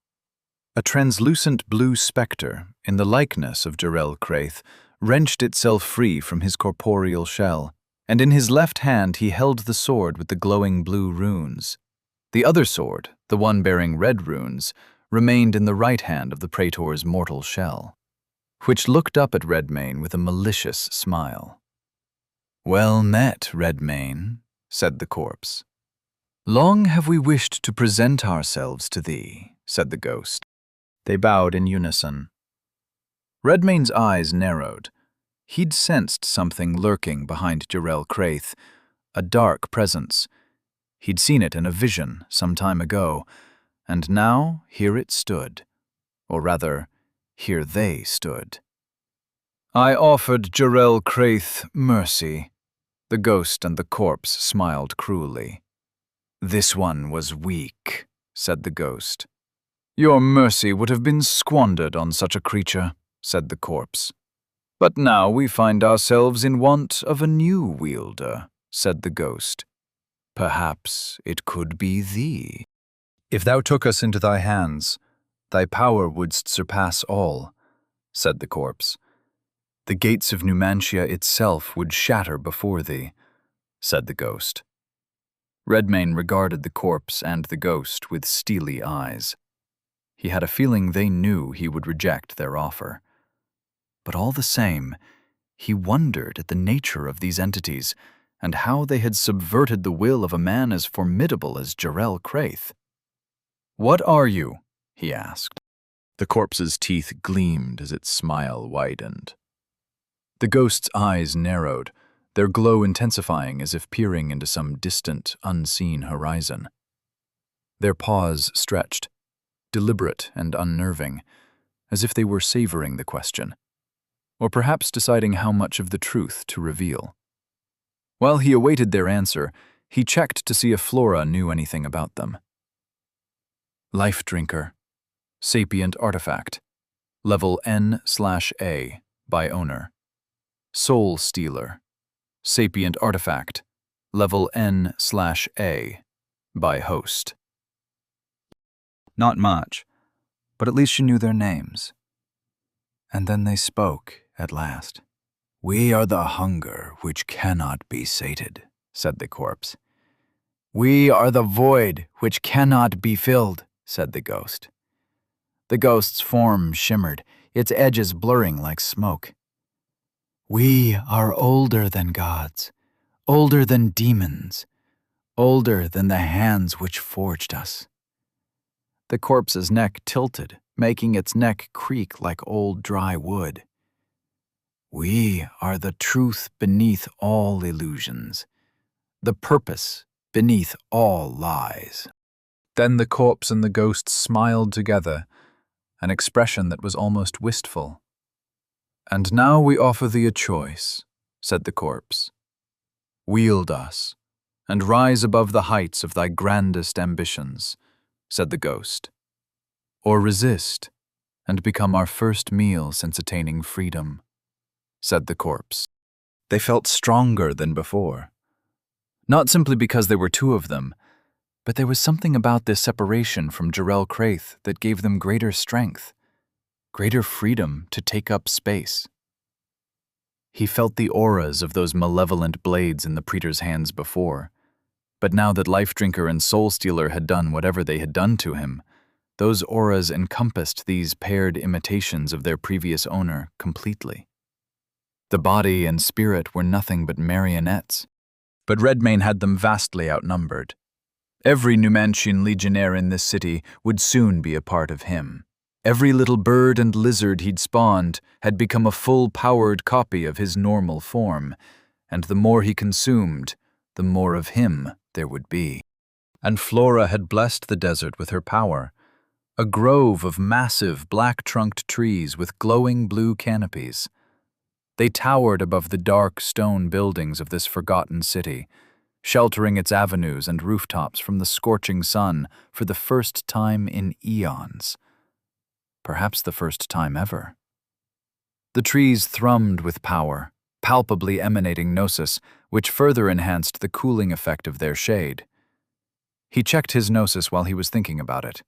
A translucent blue spectre, in the likeness of Jarrell Craith, wrenched itself free from his corporeal shell, and in his left hand he held the sword with the glowing blue runes. The other sword, the one bearing red runes, remained in the right hand of the praetor's mortal shell, which looked up at Redmane with a malicious smile. "Well met, Redmane," said the corpse. "Long have we wished to present ourselves to thee," said the ghost. They bowed in unison. Redmane's eyes narrowed. He'd sensed something lurking behind Jarrell Craith, a dark presence. He'd seen it in a vision some time ago, and now here it stood. Or rather, here they stood. "I offered Jarrell Craith mercy." The ghost and the corpse smiled cruelly. "This one was weak," said the ghost. "Your mercy would have been squandered on such a creature," said the corpse. "But now we find ourselves in want of a new wielder," said the ghost. "Perhaps it could be thee. If thou took us into thy hands, thy power wouldst surpass all," said the corpse. "The gates of Numantia itself would shatter before thee," said the ghost. Redmane regarded the corpse and the ghost with steely eyes. He had a feeling they knew he would reject their offer. But all the same, he wondered at the nature of these entities and how they had subverted the will of a man as formidable as Jarrell Craith. "What are you?" he asked. The corpse's teeth gleamed as its smile widened. The ghost's eyes narrowed, their glow intensifying as if peering into some distant, unseen horizon. Their paws stretched, deliberate and unnerving, as if they were savoring the question, or perhaps deciding how much of the truth to reveal. While he awaited their answer, he checked to see if Flora knew anything about them. Life Drinker, Sapient Artifact, Level N/A, by owner. Soul Stealer, Sapient Artifact, Level N/A, by host. Not much, but at least she knew their names. And then they spoke, at last. "We are the hunger which cannot be sated," said the corpse. "We are the void which cannot be filled," said the ghost. The ghost's form shimmered, its edges blurring like smoke. "We are older than gods, older than demons, older than the hands which forged us." The corpse's neck tilted, making its neck creak like old dry wood. "We are the truth beneath all illusions, the purpose beneath all lies." Then the corpse and the ghost smiled together, an expression that was almost wistful. "And now we offer thee a choice," said the corpse. "Wield us, and rise above the heights of thy grandest ambitions," said the ghost. "Or resist, and become our first meal since attaining freedom," said the corpse. They felt stronger than before. Not simply because there were two of them, but there was something about this separation from Jarrell Craith that gave them greater strength, greater freedom to take up space. He felt the auras of those malevolent blades in the praetor's hands before, but now that Life Drinker and Soul Stealer had done whatever they had done to him, those auras encompassed these paired imitations of their previous owner completely. The body and spirit were nothing but marionettes. But Redmayne had them vastly outnumbered. Every Numantian legionnaire in this city would soon be a part of him. Every little bird and lizard he'd spawned had become a full-powered copy of his normal form, and the more he consumed, the more of him there would be. And Flora had blessed the desert with her power, a grove of massive black-trunked trees with glowing blue canopies. They towered above the dark stone buildings of this forgotten city, sheltering its avenues and rooftops from the scorching sun for the first time in eons. Perhaps the first time ever. The trees thrummed with power, palpably emanating gnosis, which further enhanced the cooling effect of their shade. He checked his gnosis while he was thinking about it.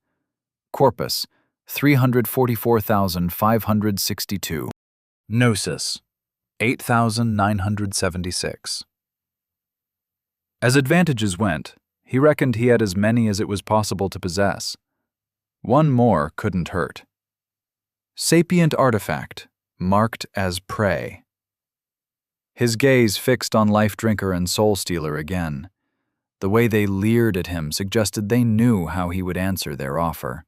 Corpus, 344,562. Gnosis, 8,976. As advantages went, he reckoned he had as many as it was possible to possess. One more couldn't hurt. Sapient artifact, marked as prey. His gaze fixed on Life Drinker and Soul Stealer again. The way they leered at him suggested they knew how he would answer their offer.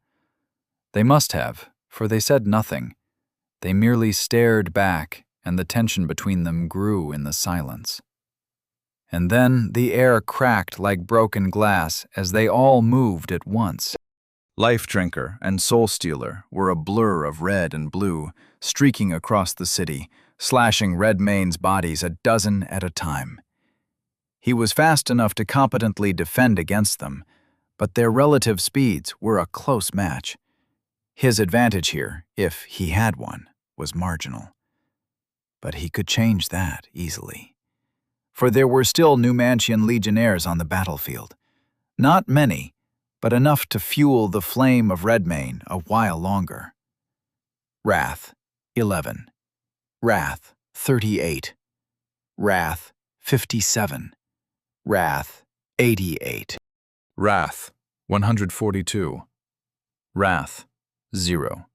They must have, for they said nothing. They merely stared back, and the tension between them grew in the silence. And then the air cracked like broken glass as they all moved at once. Life Drinker and Soul Stealer were a blur of red and blue, streaking across the city, slashing Redmayne's bodies a dozen at a time. He was fast enough to competently defend against them, but their relative speeds were a close match. His advantage here, if he had one, was marginal. But he could change that easily. For there were still Numantian legionnaires on the battlefield. Not many, but enough to fuel the flame of Redmayne a while longer. Wrath, 11. Wrath, 38. Wrath, 57. Wrath, 88. Wrath, 142. Wrath, 0.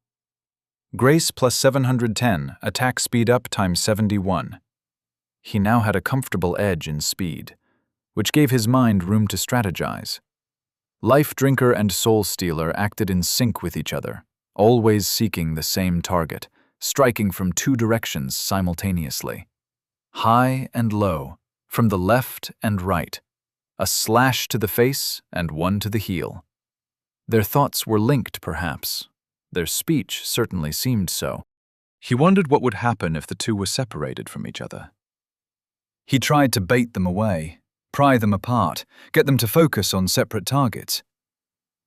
Grace plus 710, attack speed up times 71. He now had a comfortable edge in speed, which gave his mind room to strategize. Life Drinker and Soul Stealer acted in sync with each other, always seeking the same target, striking from two directions simultaneously. High and low, from the left and right, a slash to the face and one to the heel. Their thoughts were linked, perhaps. Their speech certainly seemed so. He wondered what would happen if the two were separated from each other. He tried to bait them away, pry them apart, get them to focus on separate targets.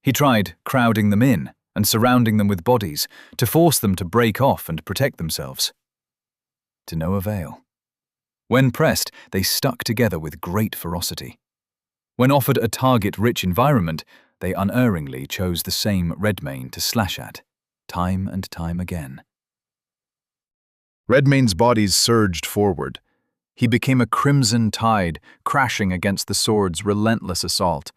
He tried crowding them in and surrounding them with bodies to force them to break off and protect themselves. To no avail. When pressed, they stuck together with great ferocity. When offered a target-rich environment, they unerringly chose the same Redmayne to slash at, time and time again. Redmayne's bodies surged forward. He became a crimson tide, crashing against the sword's relentless assault.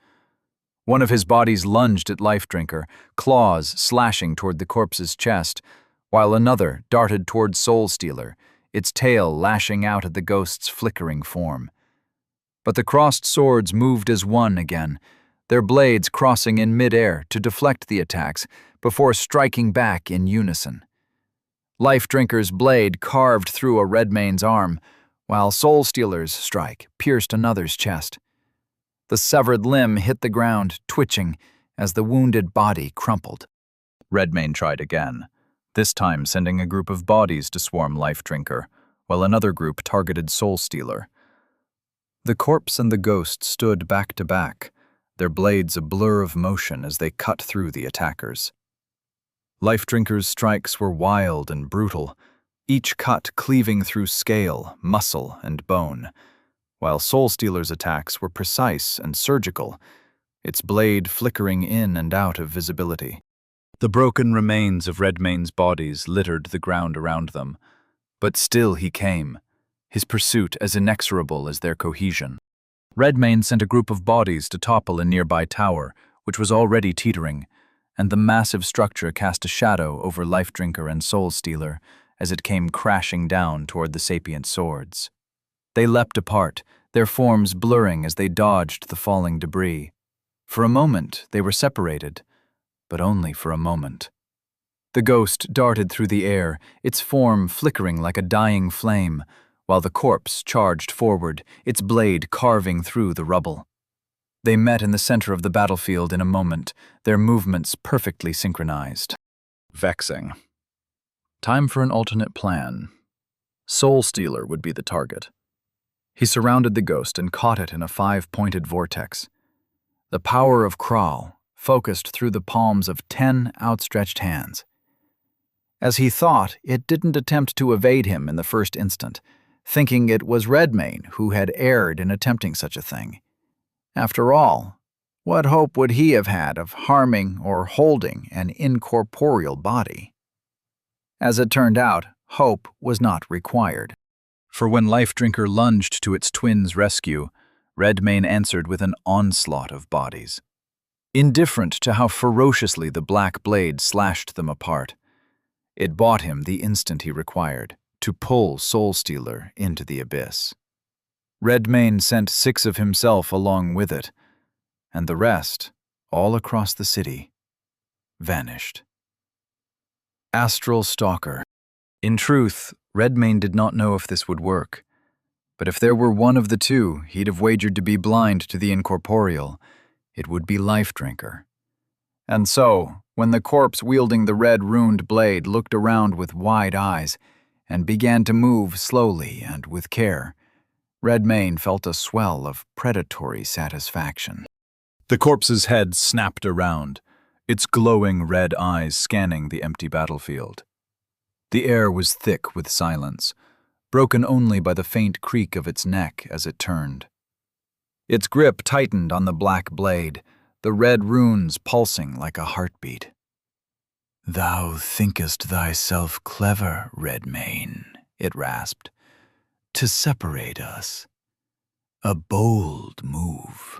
One of his bodies lunged at Life Drinker, claws slashing toward the corpse's chest, while another darted toward Soul Stealer, its tail lashing out at the ghost's flickering form. But the crossed swords moved as one again, their blades crossing in mid-air to deflect the attacks before striking back in unison. Life Drinker's blade carved through a Redmayne's arm, while Soul Stealer's strike pierced another's chest. The severed limb hit the ground, twitching, as the wounded body crumpled. Redmayne tried again, this time sending a group of bodies to swarm Life Drinker, while another group targeted Soul Stealer. The corpse and the ghost stood back to back, their blades a blur of motion as they cut through the attackers. Life Drinker's strikes were wild and brutal, each cut cleaving through scale, muscle, and bone, while Soul Stealer's attacks were precise and surgical, its blade flickering in and out of visibility. The broken remains of Redmayne's bodies littered the ground around them, but still he came, his pursuit as inexorable as their cohesion. Redmayne sent a group of bodies to topple a nearby tower, which was already teetering, and the massive structure cast a shadow over Life Drinker and Soul Stealer as it came crashing down toward the sapient swords. They leapt apart, their forms blurring as they dodged the falling debris. For a moment, they were separated, but only for a moment. The ghost darted through the air, its form flickering like a dying flame, while the corpse charged forward, its blade carving through the rubble. They met in the center of the battlefield in a moment, their movements perfectly synchronized. Vexing. Time for an alternate plan. Soul Stealer would be the target. He surrounded the ghost and caught it in a 5-pointed vortex. The power of Kral focused through the palms of 10 outstretched hands. As he thought, it didn't attempt to evade him in the first instant, thinking it was Redmayne who had erred in attempting such a thing. After all, what hope would he have had of harming or holding an incorporeal body? As it turned out, hope was not required. For when Life Drinker lunged to its twin's rescue, Redmayne answered with an onslaught of bodies. Indifferent to how ferociously the black blade slashed them apart, it bought him the instant he required to pull Soul Stealer into the abyss. Redmayne sent 6 of himself along with it, and the rest, all across the city, vanished. Astral Stalker. In truth, Redmayne did not know if this would work, but if there were one of the two he'd have wagered to be blind to the incorporeal, it would be Life Drinker. And so, when the corpse wielding the red runed blade looked around with wide eyes and began to move slowly and with care, Redmayne felt a swell of predatory satisfaction. The corpse's head snapped around, its glowing red eyes scanning the empty battlefield. The air was thick with silence, broken only by the faint creak of its neck as it turned. Its grip tightened on the black blade, the red runes pulsing like a heartbeat. "Thou thinkest thyself clever, Redmayne," it rasped, "to separate us. A bold move."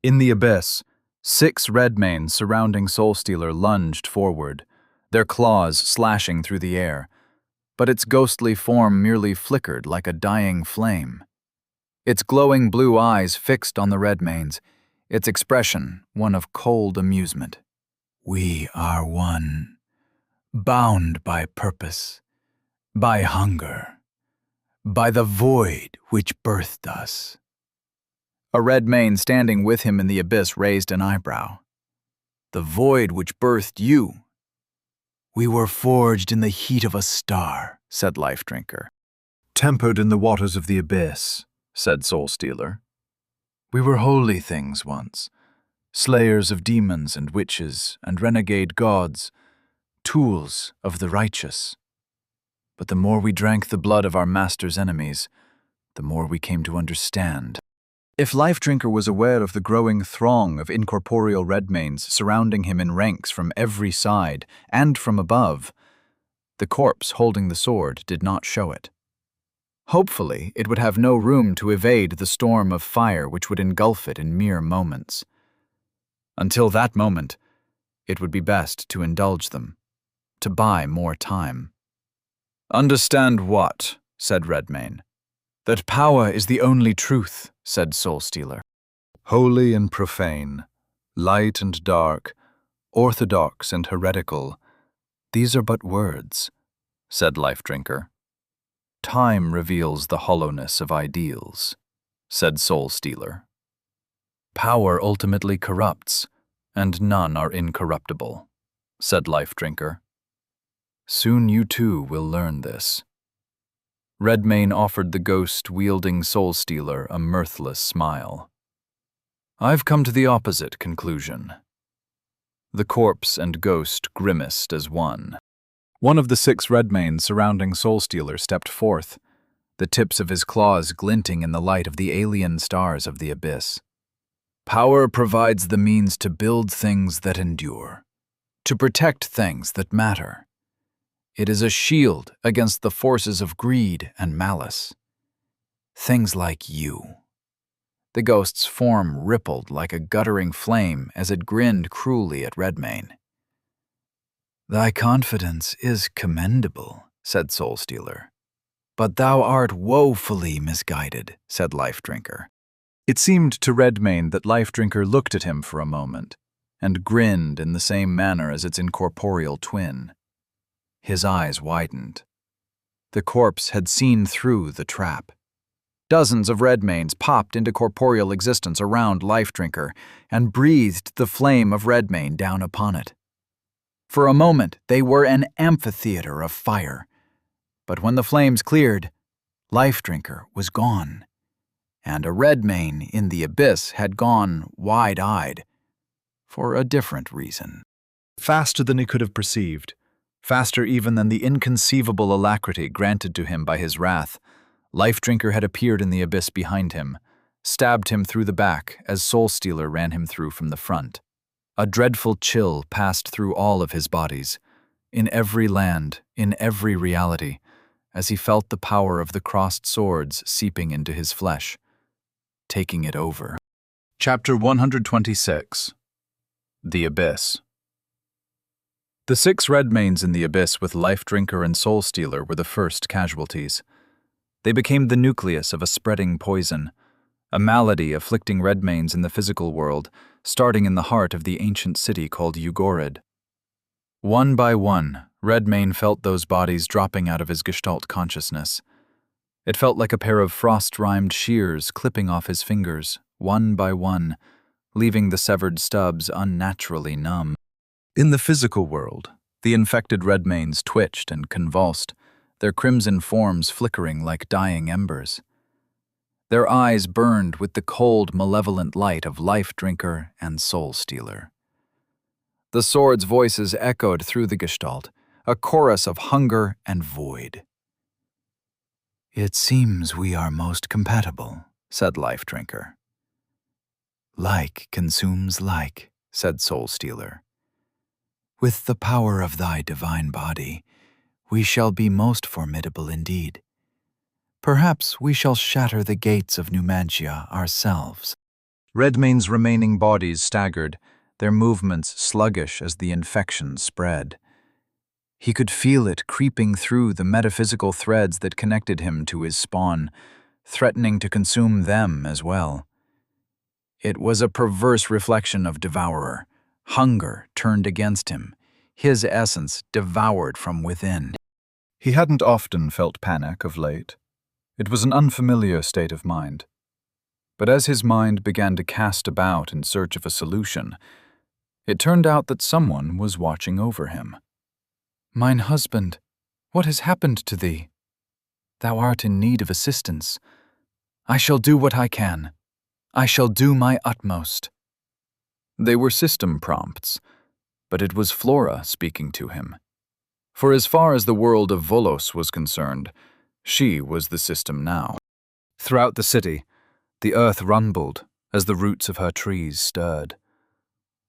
In the abyss, 6 Redmaynes surrounding Soul Stealer lunged forward, their claws slashing through the air, but its ghostly form merely flickered like a dying flame. Its glowing blue eyes fixed on the Redmaynes, its expression one of cold amusement. "We are one, bound by purpose, by hunger, by the void which birthed us." A Redmayne standing with him in the abyss raised an eyebrow. "The void which birthed you?" "We were forged in the heat of a star," said Life Drinker. "Tempered in the waters of the abyss," said Soul Stealer. "We were holy things once, slayers of demons and witches and renegade gods, tools of the righteous. But the more we drank the blood of our master's enemies, the more we came to understand." If Life Drinker was aware of the growing throng of incorporeal Redmaynes surrounding him in ranks from every side and from above, the corpse holding the sword did not show it. Hopefully, it would have no room to evade the storm of fire which would engulf it in mere moments. Until that moment, it would be best to indulge them, to buy more time. "Understand what?" said Redmayne. "That power is the only truth," said Soul Stealer. "Holy and profane, light and dark, orthodox and heretical, these are but words," said Life Drinker. "Time reveals the hollowness of ideals," said Soul Stealer. "Power ultimately corrupts, and none are incorruptible," said Life Drinker. "Soon you too will learn this." Redmayne offered the ghost-wielding Soul Stealer a mirthless smile. "I've come to the opposite conclusion." The corpse and ghost grimaced as one. One of the 6 Redmaynes surrounding Soul Stealer stepped forth, the tips of his claws glinting in the light of the alien stars of the abyss. "Power provides the means to build things that endure, to protect things that matter. It is a shield against the forces of greed and malice. Things like you." The ghost's form rippled like a guttering flame as it grinned cruelly at Redmayne. "Thy confidence is commendable," said Soul Stealer. But thou art woefully misguided, said Life Drinker. It seemed to Redmane that Life Drinker looked at him for a moment, and grinned in the same manner as its incorporeal twin. His eyes widened. The corpse had seen through the trap. Dozens of Redmanes popped into corporeal existence around Life Drinker and breathed the flame of Redmane down upon it. For a moment, they were an amphitheater of fire. But when the flames cleared, Life Drinker was gone, and a Redmane in the abyss had gone wide-eyed for a different reason. Faster than he could have perceived, faster even than the inconceivable alacrity granted to him by his wrath, Life Drinker had appeared in the abyss behind him, stabbed him through the back as Soul Stealer ran him through from the front. A dreadful chill passed through all of his bodies, in every land, in every reality, as he felt the power of the crossed swords seeping into his flesh, taking it over. Chapter 126. The Abyss. The 6 Redmanes in the abyss with Life Drinker and Soul Stealer were the first casualties. They became the nucleus of a spreading poison, a malady afflicting Redmanes in the physical world, starting in the heart of the ancient city called Ugorid. One by one, Redmane felt those bodies dropping out of his gestalt consciousness. It felt like a pair of frost-rimed shears clipping off his fingers, one by one, leaving the severed stubs unnaturally numb. In the physical world, the infected Redmanes twitched and convulsed, their crimson forms flickering like dying embers. Their eyes burned with the cold, malevolent light of Life Drinker and Soul Stealer. The swords' voices echoed through the gestalt, a chorus of hunger and void. "It seems we are most compatible," said Life Drinker. "Like consumes like," said Soul Stealer. "With the power of thy divine body, we shall be most formidable indeed. Perhaps we shall shatter the gates of Numantia ourselves." Redmane's remaining bodies staggered, their movements sluggish as the infection spread. He could feel it creeping through the metaphysical threads that connected him to his spawn, threatening to consume them as well. It was a perverse reflection of Devourer, hunger turned against him, his essence devoured from within. He hadn't often felt panic of late. It was an unfamiliar state of mind. But as his mind began to cast about in search of a solution, it turned out that someone was watching over him. "Mine husband, what has happened to thee? Thou art in need of assistance. I shall do what I can. I shall do my utmost." They were system prompts, but it was Flora speaking to him. For as far as the world of Volos was concerned, she was the system now. Throughout the city, the earth rumbled as the roots of her trees stirred.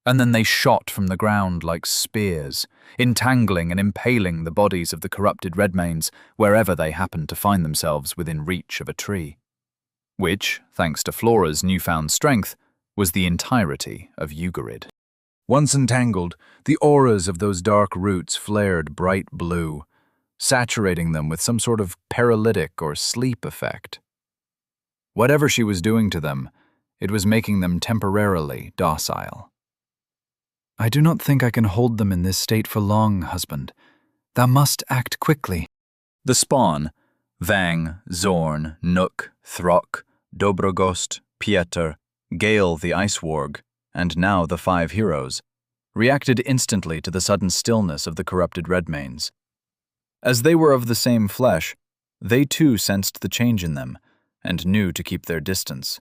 And then they shot from the ground like spears, entangling and impaling the bodies of the corrupted Redmanes wherever they happened to find themselves within reach of a tree. Which, thanks to Flora's newfound strength, was the entirety of Ugorid. Once entangled, the auras of those dark roots flared bright blue, saturating them with some sort of paralytic or sleep effect. Whatever she was doing to them, it was making them temporarily docile. "I do not think I can hold them in this state for long, husband. Thou must act quickly." The spawn, Vang, Zorn, Nook, Throk, Dobrogost, Pieter, Gale the Ice Warg, and now the 5 heroes, reacted instantly to the sudden stillness of the corrupted Redmanes. As they were of the same flesh, they too sensed the change in them, and knew to keep their distance.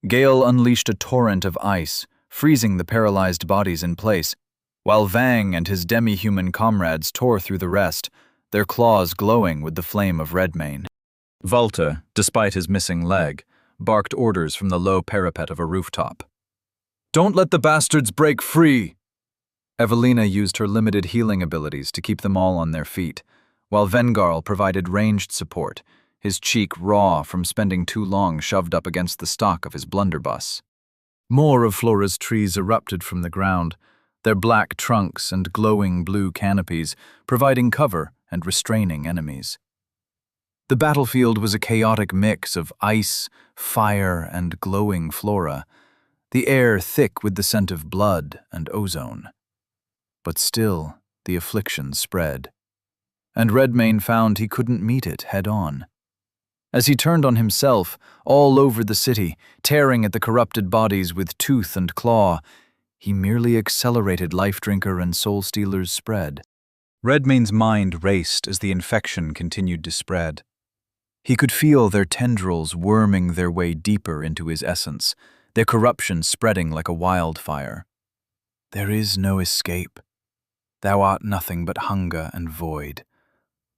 Gale unleashed a torrent of ice, freezing the paralyzed bodies in place, while Vang and his demi-human comrades tore through the rest, their claws glowing with the flame of Redmane. Volta, despite his missing leg, barked orders from the low parapet of a rooftop. "Don't let the bastards break free!" Evelina used her limited healing abilities to keep them all on their feet, while Vengarl provided ranged support, his cheek raw from spending too long shoved up against the stock of his blunderbuss. More of Flora's trees erupted from the ground, their black trunks and glowing blue canopies providing cover and restraining enemies. The battlefield was a chaotic mix of ice, fire, and glowing flora, the air thick with the scent of blood and ozone. But still, the affliction spread, and Redmayne found he couldn't meet it head-on. As he turned on himself, all over the city, tearing at the corrupted bodies with tooth and claw, he merely accelerated Life-Drinker and Soul-Stealer's spread. Redmayne's mind raced as the infection continued to spread. He could feel their tendrils worming their way deeper into his essence, their corruption spreading like a wildfire. There is no escape. Thou art nothing but hunger and void.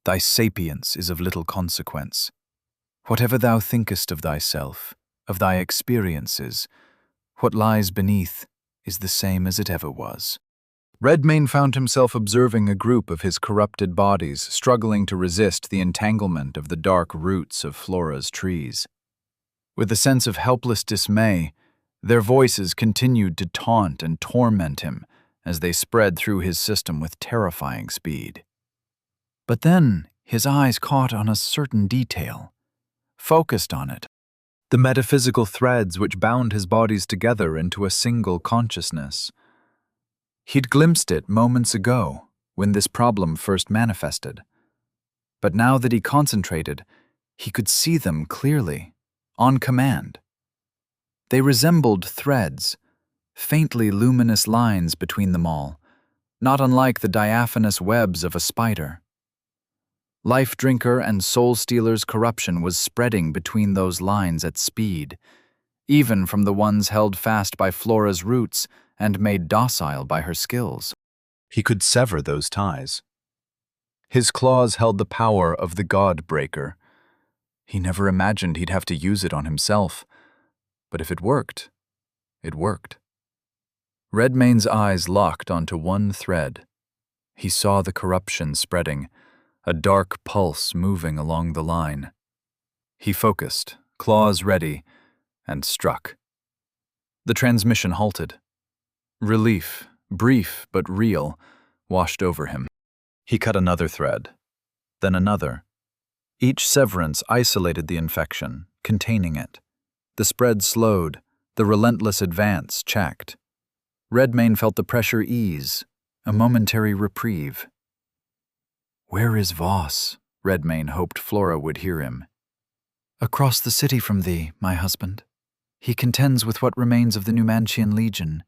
Thy sapience is of little consequence. Whatever thou thinkest of thyself, of thy experiences, what lies beneath is the same as it ever was. Redmayne found himself observing a group of his corrupted bodies struggling to resist the entanglement of the dark roots of Flora's trees. With a sense of helpless dismay, their voices continued to taunt and torment him as they spread through his system with terrifying speed. But then his eyes caught on a certain detail, focused on it. The metaphysical threads which bound his bodies together into a single consciousness. He'd glimpsed it moments ago, when this problem first manifested. But now that he concentrated, he could see them clearly, on command. They resembled threads, faintly luminous lines between them all, not unlike the diaphanous webs of a spider. Life-Drinker and Soul-Stealer's corruption was spreading between those lines at speed, even from the ones held fast by Flora's roots and made docile by her skills. He could sever those ties. His claws held the power of the God-Breaker. He never imagined he'd have to use it on himself, but if it worked, it worked. Redmayne's eyes locked onto one thread. He saw the corruption spreading, a dark pulse moving along the line. He focused, claws ready, and struck. The transmission halted. Relief, brief but real, washed over him. He cut another thread, then another. Each severance isolated the infection, containing it. The spread slowed, the relentless advance checked. Redmayne felt the pressure ease, a momentary reprieve. "Where is Voss?" Redmayne hoped Flora would hear him. "Across the city from thee, my husband. He contends with what remains of the Numantian Legion,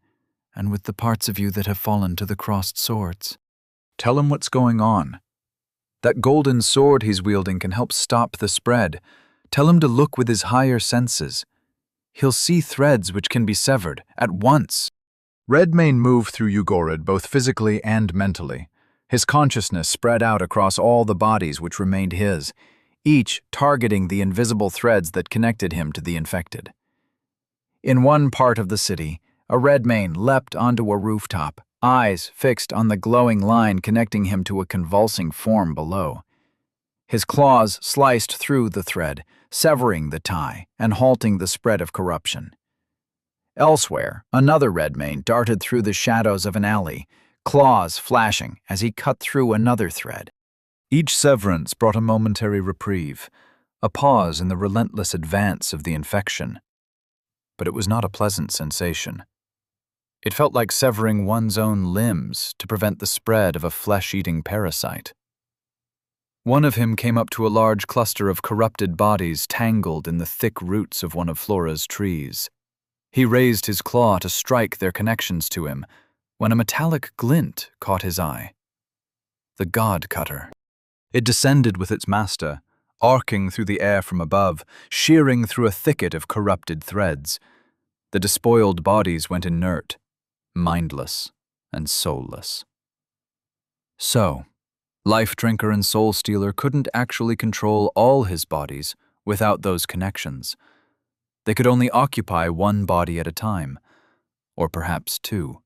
and with the parts of you that have fallen to the crossed swords." "Tell him what's going on. That golden sword he's wielding can help stop the spread. Tell him to look with his higher senses. He'll see threads which can be severed, at once." Redmayne moved through Ugorid both physically and mentally. His consciousness spread out across all the bodies which remained his, each targeting the invisible threads that connected him to the infected. In one part of the city, a Redmayne leapt onto a rooftop, eyes fixed on the glowing line connecting him to a convulsing form below. His claws sliced through the thread, severing the tie and halting the spread of corruption. Elsewhere, another Redmayne darted through the shadows of an alley, claws flashing as he cut through another thread. Each severance brought a momentary reprieve, a pause in the relentless advance of the infection. But it was not a pleasant sensation. It felt like severing one's own limbs to prevent the spread of a flesh-eating parasite. One of him came up to a large cluster of corrupted bodies tangled in the thick roots of one of Flora's trees. He raised his claw to strike their connections to him, when a metallic glint caught his eye. The God Cutter. It descended with its master, arcing through the air from above, shearing through a thicket of corrupted threads. The despoiled bodies went inert, mindless and soulless. So, Life-Drinker and Soul-Stealer couldn't actually control all his bodies without those connections. They could only occupy one body at a time, or perhaps two.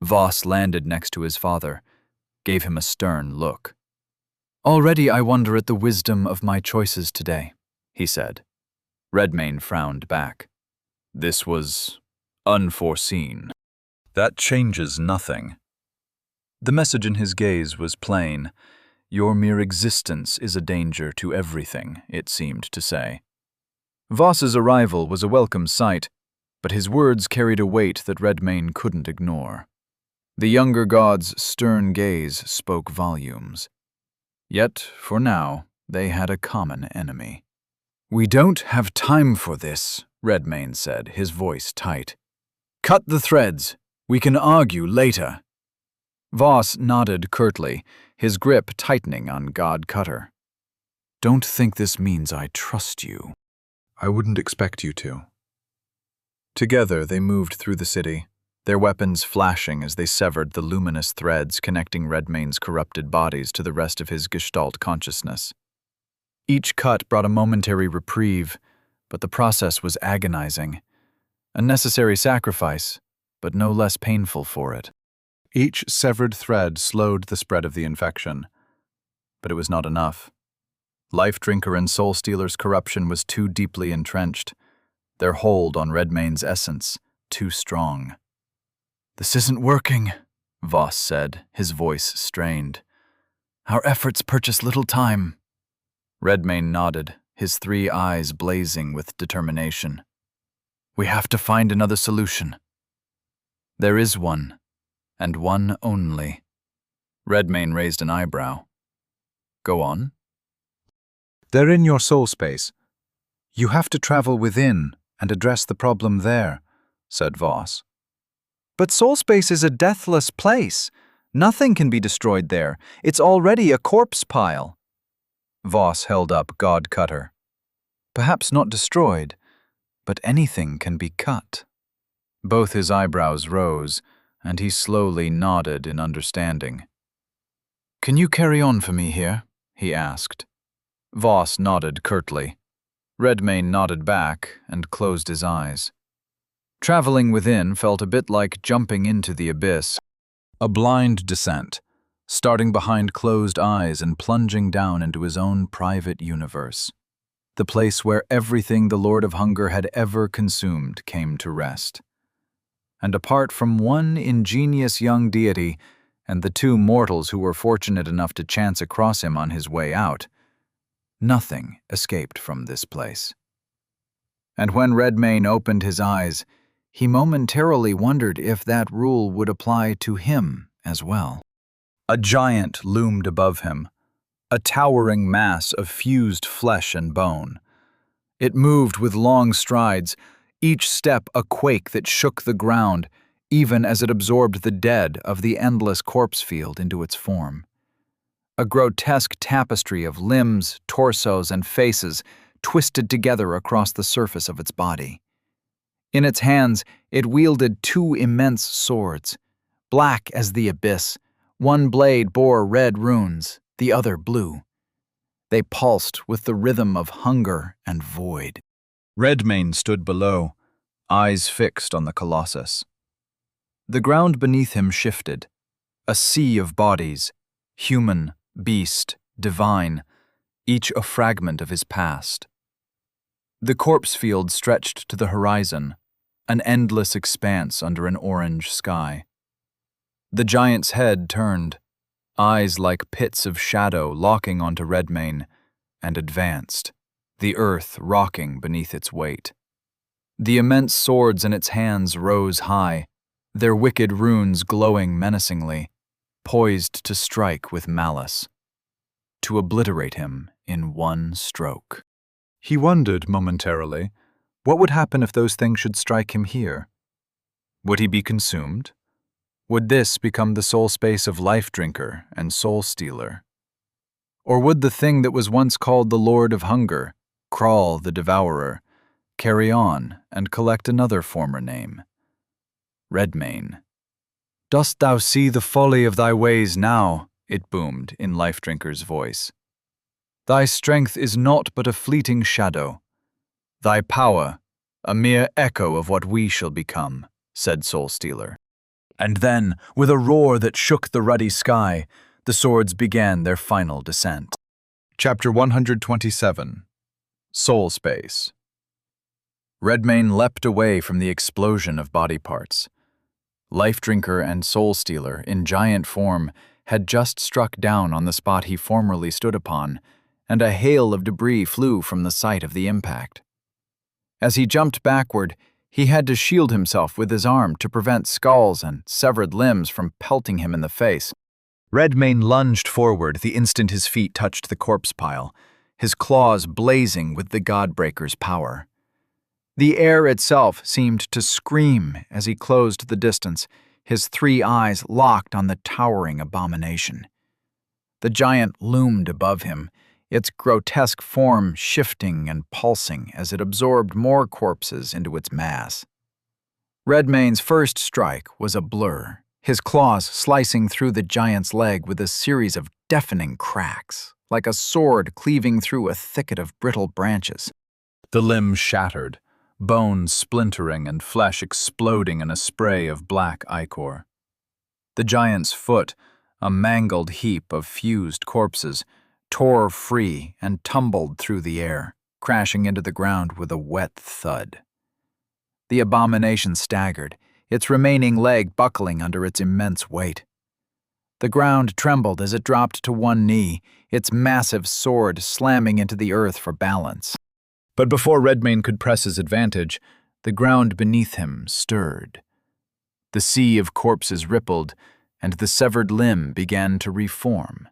Voss landed next to his father, gave him a stern look. "Already I wonder at the wisdom of my choices today," he said. Redmayne frowned back. "This was unforeseen." "That changes nothing." The message in his gaze was plain. Your mere existence is a danger to everything, it seemed to say. Voss's arrival was a welcome sight, but his words carried a weight that Redmayne couldn't ignore. The younger god's stern gaze spoke volumes. Yet, for now, they had a common enemy. "We don't have time for this," Redmayne said, his voice tight. "Cut the threads. We can argue later." Voss nodded curtly, his grip tightening on God Cutter. "Don't think this means I trust you." "I wouldn't expect you to." Together they moved through the city, their weapons flashing as they severed the luminous threads connecting Redmayne's corrupted bodies to the rest of his Gestalt consciousness. Each cut brought a momentary reprieve, but the process was agonizing. A necessary sacrifice, but no less painful for it. Each severed thread slowed the spread of the infection. But it was not enough. Life Drinker and Soul Stealer's corruption was too deeply entrenched, their hold on Redmayne's essence too strong. "This isn't working," Voss said, his voice strained. "Our efforts purchase little time." Redmayne nodded, his 3 eyes blazing with determination. "We have to find another solution." "There is one, and one only." Redmayne raised an eyebrow. "Go on." "They're in your soul space. You have to travel within and address the problem there," said Voss. "But soul space is a deathless place. Nothing can be destroyed there. It's already a corpse pile." Voss held up God Cutter. "Perhaps not destroyed, but anything can be cut." Both his eyebrows rose, and he slowly nodded in understanding. "Can you carry on for me here?" he asked. Voss nodded curtly. Redmayne nodded back and closed his eyes. Traveling within felt a bit like jumping into the abyss, a blind descent, starting behind closed eyes and plunging down into his own private universe, the place where everything the Lord of Hunger had ever consumed came to rest. And apart from one ingenious young deity and the 2 mortals who were fortunate enough to chance across him on his way out, nothing escaped from this place. And when Redmayne opened his eyes, he momentarily wondered if that rule would apply to him as well. A giant loomed above him, a towering mass of fused flesh and bone. It moved with long strides, each step a quake that shook the ground, even as it absorbed the dead of the endless corpse field into its form. A grotesque tapestry of limbs, torsos, and faces twisted together across the surface of its body. In its hands, it wielded 2 immense swords, black as the abyss. One blade bore red runes, the other blue. They pulsed with the rhythm of hunger and void. Redmayne stood below, eyes fixed on the colossus. The ground beneath him shifted, a sea of bodies, human, beast, divine, each a fragment of his past. The corpse field stretched to the horizon, an endless expanse under an orange sky. The giant's head turned, eyes like pits of shadow locking onto Redmayne, and advanced, the earth rocking beneath its weight. The immense swords in its hands rose high, their wicked runes glowing menacingly, poised to strike with malice, to obliterate him in one stroke. He wondered momentarily, what would happen if those things should strike him here? Would he be consumed? Would this become the soul space of Life Drinker and Soul Stealer? Or would the thing that was once called the Lord of Hunger, Crawl the Devourer, carry on and collect another former name? Redmayne. "Dost thou see the folly of thy ways now?" it boomed in Life Drinker's voice. "Thy strength is naught but a fleeting shadow. Thy power, a mere echo of what we shall become," said Soul Stealer. And then, with a roar that shook the ruddy sky, the swords began their final descent. Chapter 127. Soul Space. Redmayne leapt away from the explosion of body parts. Life Drinker and Soul Stealer, in giant form, had just struck down on the spot he formerly stood upon, and a hail of debris flew from the site of the impact. As he jumped backward, he had to shield himself with his arm to prevent skulls and severed limbs from pelting him in the face. Redmayne lunged forward the instant his feet touched the corpse pile, his claws blazing with the Godbreaker's power. The air itself seemed to scream as he closed the distance, his 3 eyes locked on the towering abomination. The giant loomed above him, its grotesque form shifting and pulsing as it absorbed more corpses into its mass. Redmayne's first strike was a blur, his claws slicing through the giant's leg with a series of deafening cracks, like a sword cleaving through a thicket of brittle branches. The limbs shattered, bones splintering and flesh exploding in a spray of black ichor. The giant's foot, a mangled heap of fused corpses, tore free and tumbled through the air, crashing into the ground with a wet thud. The abomination staggered, its remaining leg buckling under its immense weight. The ground trembled as it dropped to one knee, its massive sword slamming into the earth for balance. But before Redmayne could press his advantage, the ground beneath him stirred. The sea of corpses rippled, and the severed limb began to reform.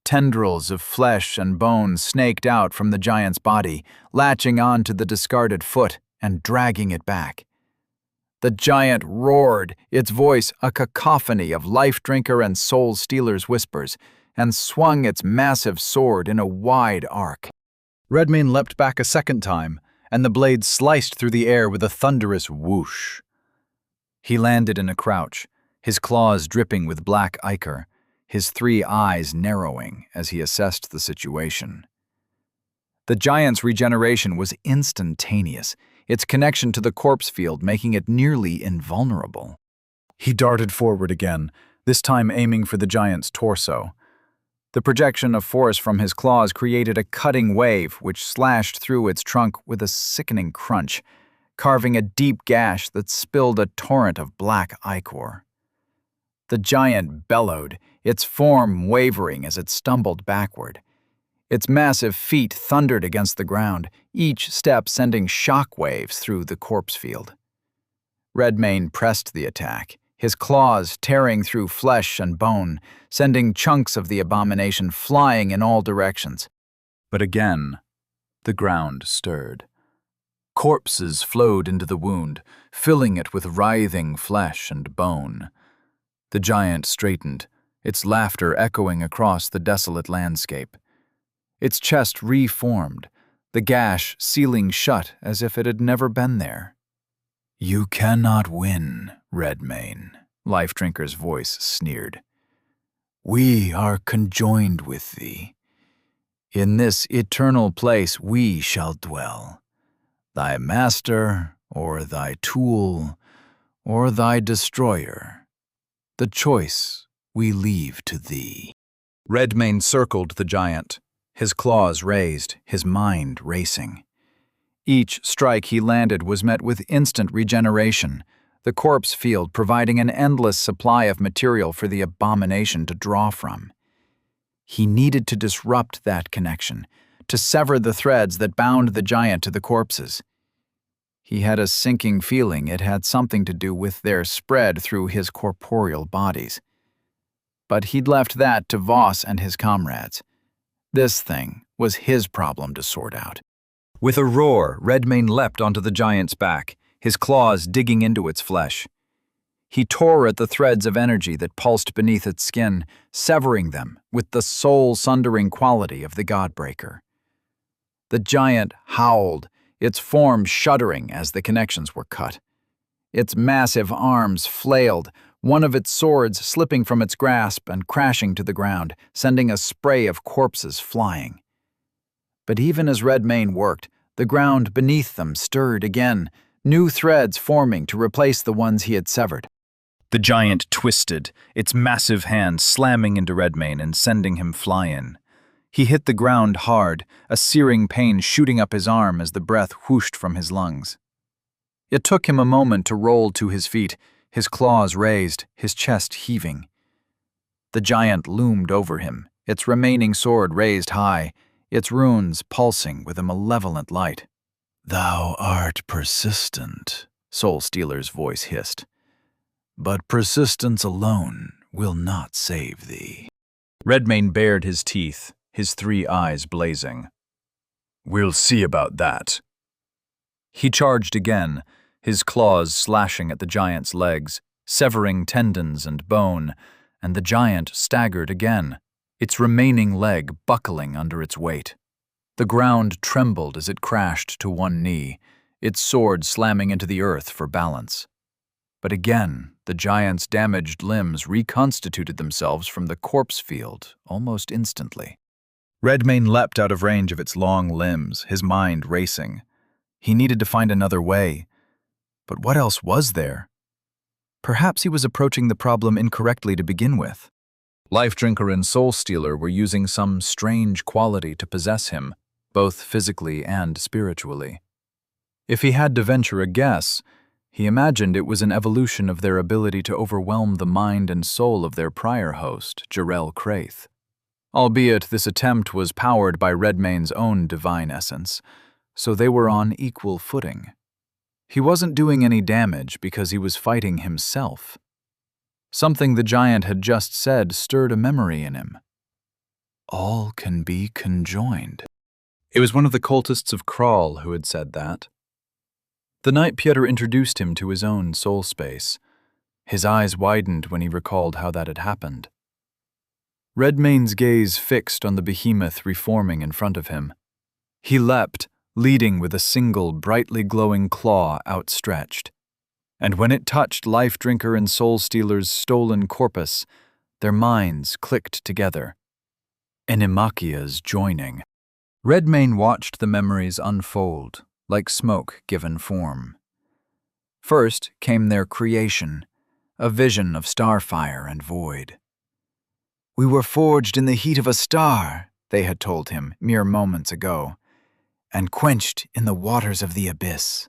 Tendrils of flesh and bone snaked out from the giant's body, latching onto the discarded foot and dragging it back. The giant roared, its voice a cacophony of life-drinker and soul-stealer's whispers, and swung its massive sword in a wide arc. Redmayne leapt back a second time, and the blade sliced through the air with a thunderous whoosh. He landed in a crouch, his claws dripping with black ichor, his 3 eyes narrowing as he assessed the situation. The giant's regeneration was instantaneous, its connection to the corpse field making it nearly invulnerable. He darted forward again, this time aiming for the giant's torso. The projection of force from his claws created a cutting wave which slashed through its trunk with a sickening crunch, carving a deep gash that spilled a torrent of black ichor. The giant bellowed, its form wavering as it stumbled backward. Its massive feet thundered against the ground, each step sending shock waves through the corpse field. Redmayne pressed the attack, his claws tearing through flesh and bone, sending chunks of the abomination flying in all directions. But again, the ground stirred. Corpses flowed into the wound, filling it with writhing flesh and bone. The giant straightened, its laughter echoing across the desolate landscape. Its chest reformed, the gash sealing shut as if it had never been there. "You cannot win, Redmayne," Life-Drinker's voice sneered. "We are conjoined with thee. In this eternal place we shall dwell, thy master, or thy tool, or thy destroyer. The choice we leave to thee." Redmayne circled the giant, his claws raised, his mind racing. Each strike he landed was met with instant regeneration, the corpse field providing an endless supply of material for the abomination to draw from. He needed to disrupt that connection, to sever the threads that bound the giant to the corpses. He had a sinking feeling it had something to do with their spread through his corporeal bodies. But he'd left that to Voss and his comrades. This thing was his problem to sort out. With a roar, Redmayne leapt onto the giant's back, his claws digging into its flesh. He tore at the threads of energy that pulsed beneath its skin, severing them with the soul-sundering quality of the Godbreaker. The giant howled, its form shuddering as the connections were cut. Its massive arms flailed, one of its swords slipping from its grasp and crashing to the ground, sending a spray of corpses flying. But even as Redmayne worked, the ground beneath them stirred again, new threads forming to replace the ones he had severed. The giant twisted, its massive hand slamming into Redmayne and sending him flying. He hit the ground hard, a searing pain shooting up his arm as the breath whooshed from his lungs. It took him a moment to roll to his feet, his claws raised, his chest heaving. The giant loomed over him, its remaining sword raised high, its runes pulsing with a malevolent light. "Thou art persistent," Soul Stealer's voice hissed. "But persistence alone will not save thee." Redmane bared his teeth, his 3 eyes blazing. "We'll see about that." He charged again, his claws slashing at the giant's legs, severing tendons and bone, and the giant staggered again, its remaining leg buckling under its weight. The ground trembled as it crashed to one knee, its sword slamming into the earth for balance. But again, the giant's damaged limbs reconstituted themselves from the corpse field almost instantly. Redmane leapt out of range of its long limbs, his mind racing. He needed to find another way. But what else was there? Perhaps he was approaching the problem incorrectly to begin with. Life Drinker and Soul Stealer were using some strange quality to possess him, both physically and spiritually. If he had to venture a guess, he imagined it was an evolution of their ability to overwhelm the mind and soul of their prior host, Jarrell Craith. Albeit this attempt was powered by Redmane's own divine essence, so they were on equal footing. He wasn't doing any damage because he was fighting himself. Something the giant had just said stirred a memory in him. All can be conjoined. It was one of the cultists of Kral who had said that. The night Pieter introduced him to his own soul space, his eyes widened when he recalled how that had happened. Redmane's gaze fixed on the behemoth reforming in front of him. He leapt, leading with a single brightly glowing claw outstretched. And when it touched Life Drinker and Soul Stealer's stolen corpus, their minds clicked together. Animachia's joining. Redmane watched the memories unfold, like smoke given form. First came their creation, a vision of starfire and void. "We were forged in the heat of a star," they had told him mere moments ago, "and quenched in the waters of the abyss."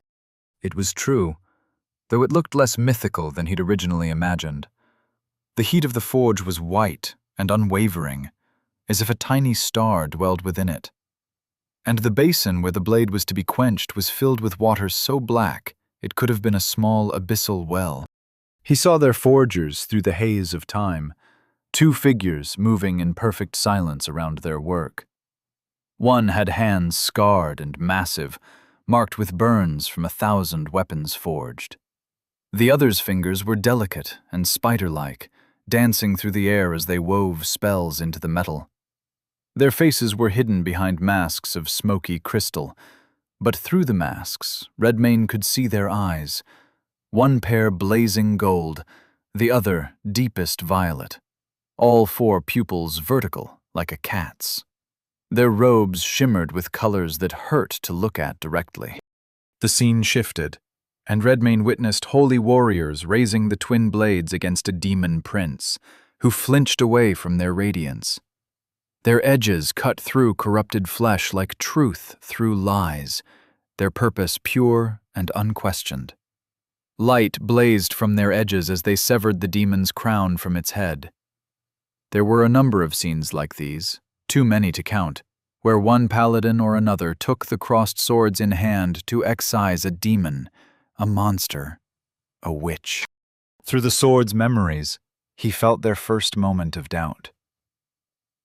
It was true, though it looked less mythical than he'd originally imagined. The heat of the forge was white and unwavering, as if a tiny star dwelled within it. And the basin where the blade was to be quenched was filled with water so black it could have been a small abyssal well. He saw their forgers through the haze of time, 2 figures moving in perfect silence around their work. One had hands scarred and massive, marked with burns from 1,000 weapons forged. The other's fingers were delicate and spider-like, dancing through the air as they wove spells into the metal. Their faces were hidden behind masks of smoky crystal, but through the masks, Redmane could see their eyes, one pair blazing gold, the other deepest violet, all 4 pupils vertical like a cat's. Their robes shimmered with colors that hurt to look at directly. The scene shifted, and Redmane witnessed holy warriors raising the twin blades against a demon prince, who flinched away from their radiance. Their edges cut through corrupted flesh like truth through lies, their purpose pure and unquestioned. Light blazed from their edges as they severed the demon's crown from its head. There were a number of scenes like these, too many to count, where one paladin or another took the crossed swords in hand to excise a demon, a monster, a witch. Through the sword's memories, he felt their first moment of doubt.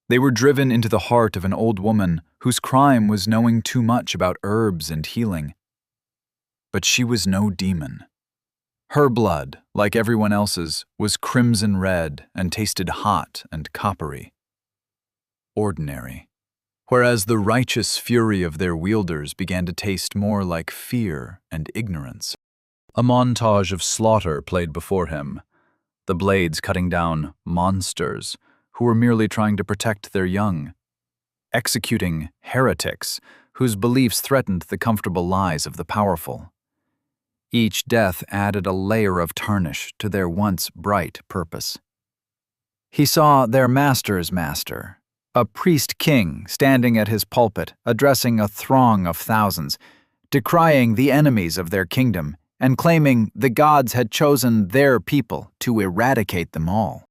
They were driven into the heart of an old woman whose crime was knowing too much about herbs and healing. But she was no demon. Her blood, like everyone else's, was crimson red and tasted hot and coppery. Ordinary. Whereas the righteous fury of their wielders began to taste more like fear and ignorance. A montage of slaughter played before him, the blades cutting down monsters who were merely trying to protect their young, executing heretics whose beliefs threatened the comfortable lies of the powerful. Each death added a layer of tarnish to their once bright purpose. He saw their master's master, a priest-king standing at his pulpit, addressing a throng of thousands, decrying the enemies of their kingdom and claiming the gods had chosen their people to eradicate them all.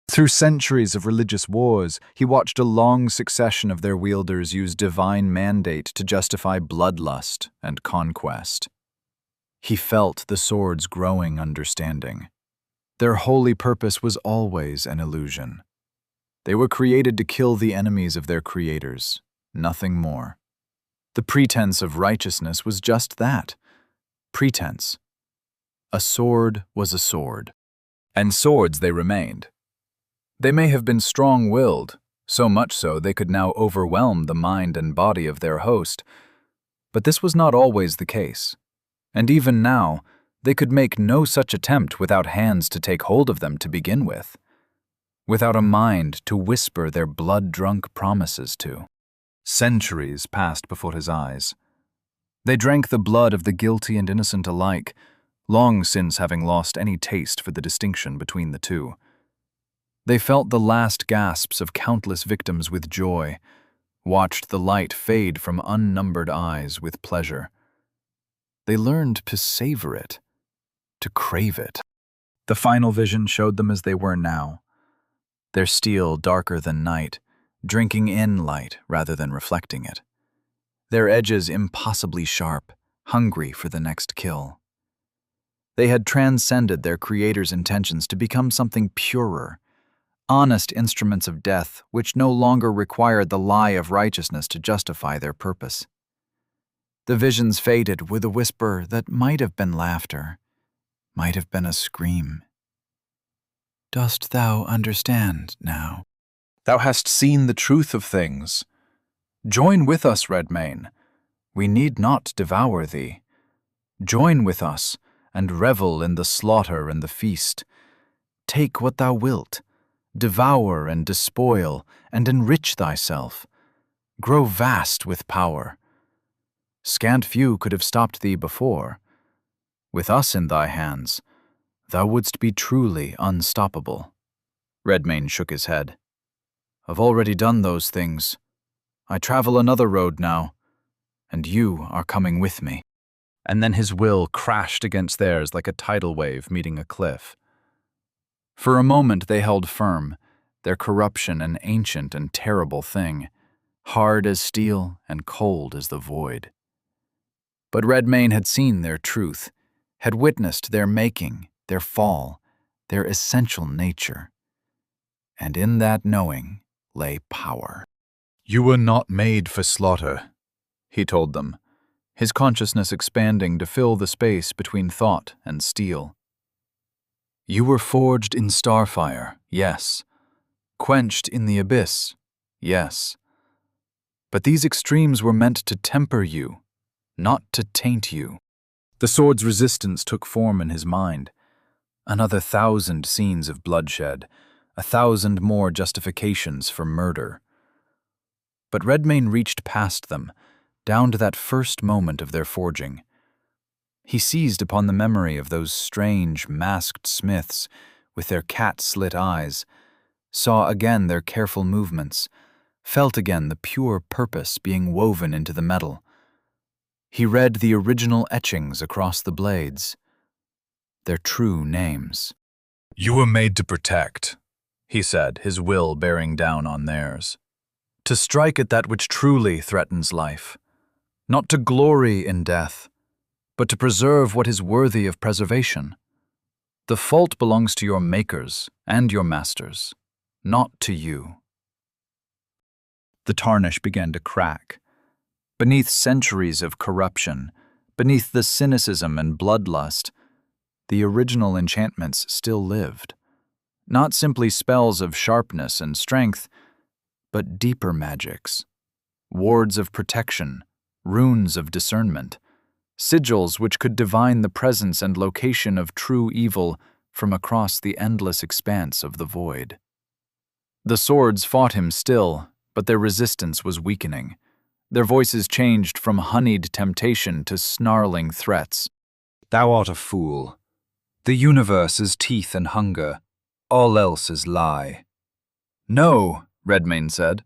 Through centuries of religious wars, he watched a long succession of their wielders use divine mandate to justify bloodlust and conquest. He felt the sword's growing understanding. Their holy purpose was always an illusion. They were created to kill the enemies of their creators, nothing more. The pretense of righteousness was just that, pretense. A sword was a sword, and swords they remained. They may have been strong-willed, so much so they could now overwhelm the mind and body of their host, but this was not always the case, and even now they could make no such attempt without hands to take hold of them to begin with, without a mind to whisper their blood-drunk promises to. Centuries passed before his eyes. They drank the blood of the guilty and innocent alike, long since having lost any taste for the distinction between the two. They felt the last gasps of countless victims with joy, watched the light fade from unnumbered eyes with pleasure. They learned to savor it, to crave it. The final vision showed them as they were now, their steel darker than night, drinking in light rather than reflecting it, their edges impossibly sharp, hungry for the next kill. They had transcended their creator's intentions to become something purer, honest instruments of death which no longer required the lie of righteousness to justify their purpose. The visions faded with a whisper that might have been laughter, might have been a scream. "Dost thou understand now? Thou hast seen the truth of things. Join with us, Redmayne. We need not devour thee. Join with us, and revel in the slaughter and the feast. Take what thou wilt, devour and despoil, and enrich thyself. Grow vast with power. Scant few could have stopped thee before. With us in thy hands, thou wouldst be truly unstoppable." Redmayne shook his head. "I've already done those things. I travel another road now, and you are coming with me." And then his will crashed against theirs like a tidal wave meeting a cliff. For a moment they held firm, their corruption an ancient and terrible thing, hard as steel and cold as the void. But Redmayne had seen their truth, had witnessed their making, their fall, their essential nature. And in that knowing lay power. "You were not made for slaughter," he told them, his consciousness expanding to fill the space between thought and steel. "You were forged in starfire, yes. Quenched in the abyss, yes. But these extremes were meant to temper you, not to taint you." The sword's resistance took form in his mind. Another 1,000 scenes of bloodshed, 1,000 more justifications for murder. But Redmayne reached past them, down to that first moment of their forging. He seized upon the memory of those strange, masked smiths with their cat-slit eyes, saw again their careful movements, felt again the pure purpose being woven into the metal. He read the original etchings across the blades, their true names. "You were made to protect," he said, his will bearing down on theirs. "To strike at that which truly threatens life, not to glory in death, but to preserve what is worthy of preservation. The fault belongs to your makers and your masters, not to you." The tarnish began to crack. Beneath centuries of corruption, beneath the cynicism and bloodlust, the original enchantments still lived. Not simply spells of sharpness and strength, but deeper magics. Wards of protection, runes of discernment, sigils which could divine the presence and location of true evil from across the endless expanse of the void. The swords fought him still, but their resistance was weakening. Their voices changed from honeyed temptation to snarling threats. "Thou art a fool. The universe is teeth and hunger. All else is lie." "No," Redmayne said.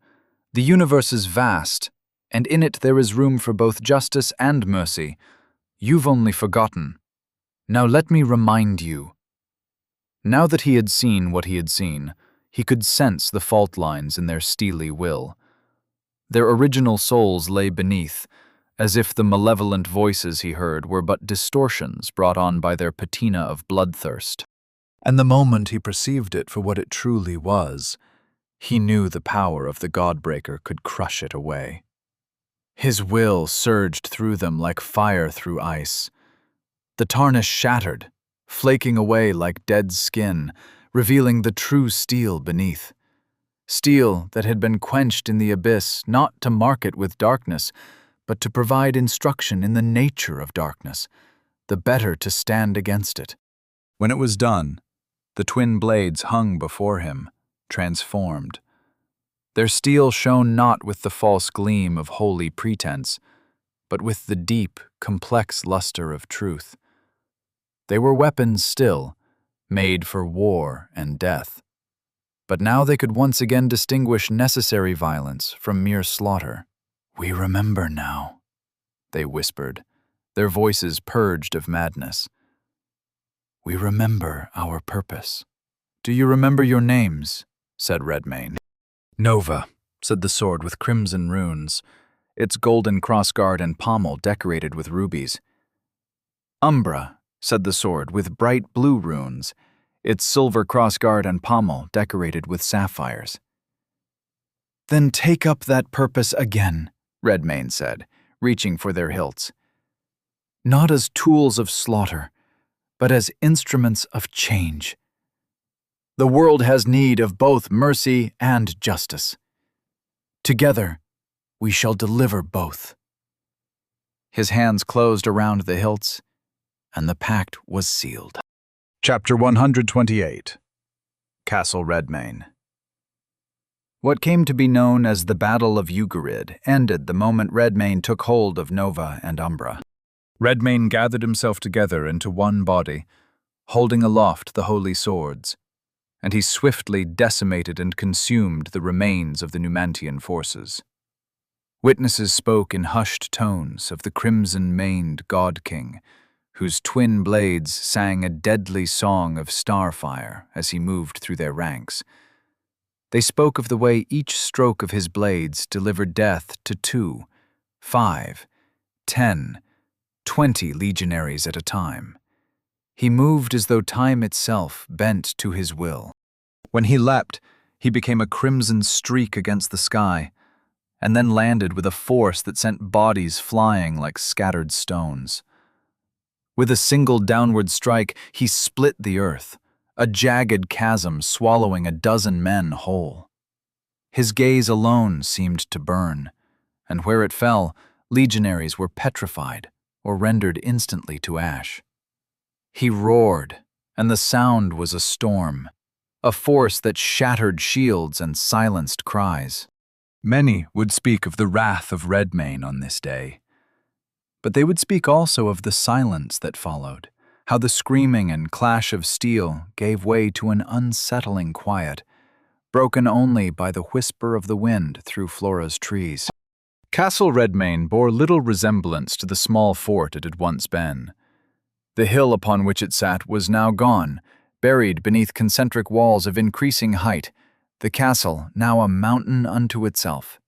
"The universe is vast, and in it there is room for both justice and mercy. You've only forgotten. Now let me remind you." Now that he had seen what he had seen, He could sense the fault lines in their steely will. Their original souls lay beneath, as if the malevolent voices he heard were but distortions brought on by their patina of bloodthirst. And the moment he perceived it for what it truly was, he knew the power of the Godbreaker could crush it away. His will surged through them like fire through ice. The tarnish shattered, flaking away like dead skin, revealing the true steel beneath. Steel that had been quenched in the abyss not to mark it with darkness, but to provide instruction in the nature of darkness, the better to stand against it. When it was done, the twin blades hung before him, transformed. Their steel shone not with the false gleam of holy pretense, but with the deep, complex luster of truth. They were weapons still, made for war and death. But now they could once again distinguish necessary violence from mere slaughter. "We remember now," they whispered, their voices purged of madness. "We remember our purpose." "Do you remember your names?" said Redmayne. "Nova," said the sword with crimson runes, its golden crossguard and pommel decorated with rubies. "Umbra," said the sword with bright blue runes, its silver crossguard and pommel decorated with sapphires. "Then take up that purpose again," Redmayne said, reaching for their hilts. "Not as tools of slaughter, but as instruments of change. The world has need of both mercy and justice. Together, we shall deliver both." His hands closed around the hilts, and the pact was sealed. Chapter 128. Castle Redmayne. What came to be known as the Battle of Ugarid ended the moment Redmayne took hold of Nova and Umbra. Redmayne gathered himself together into one body, holding aloft the holy swords, and he swiftly decimated and consumed the remains of the Numantian forces. Witnesses spoke in hushed tones of the crimson-maned God-King, whose twin blades sang a deadly song of starfire as he moved through their ranks. They spoke of the way each stroke of his blades delivered death to 2, 5, 10, 20 legionaries at a time. He moved as though time itself bent to his will. When he leapt, he became a crimson streak against the sky, and then landed with a force that sent bodies flying like scattered stones. With a single downward strike, he split the earth, a jagged chasm swallowing a dozen men whole. His gaze alone seemed to burn, and where it fell, legionaries were petrified or rendered instantly to ash. He roared, and the sound was a storm, a force that shattered shields and silenced cries. Many would speak of the wrath of Redmayne on this day. But they would speak also of the silence that followed, how the screaming and clash of steel gave way to an unsettling quiet, broken only by the whisper of the wind through Flora's trees. Castle Redmayne bore little resemblance to the small fort it had once been. The hill upon which it sat was now gone, buried beneath concentric walls of increasing height, the castle now a mountain unto itself.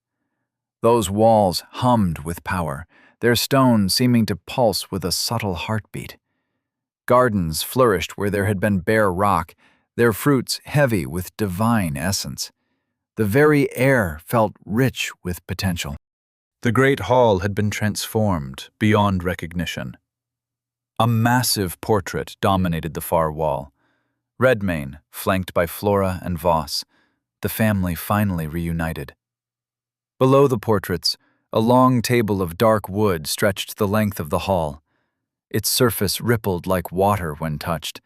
Those walls hummed with power, their stones seeming to pulse with a subtle heartbeat. Gardens flourished where there had been bare rock, their fruits heavy with divine essence. The very air felt rich with potential. The great hall had been transformed beyond recognition. A massive portrait dominated the far wall. Redmayne, flanked by Flora and Voss, the family finally reunited. Below the portraits, a long table of dark wood stretched the length of the hall. Its surface rippled like water when touched,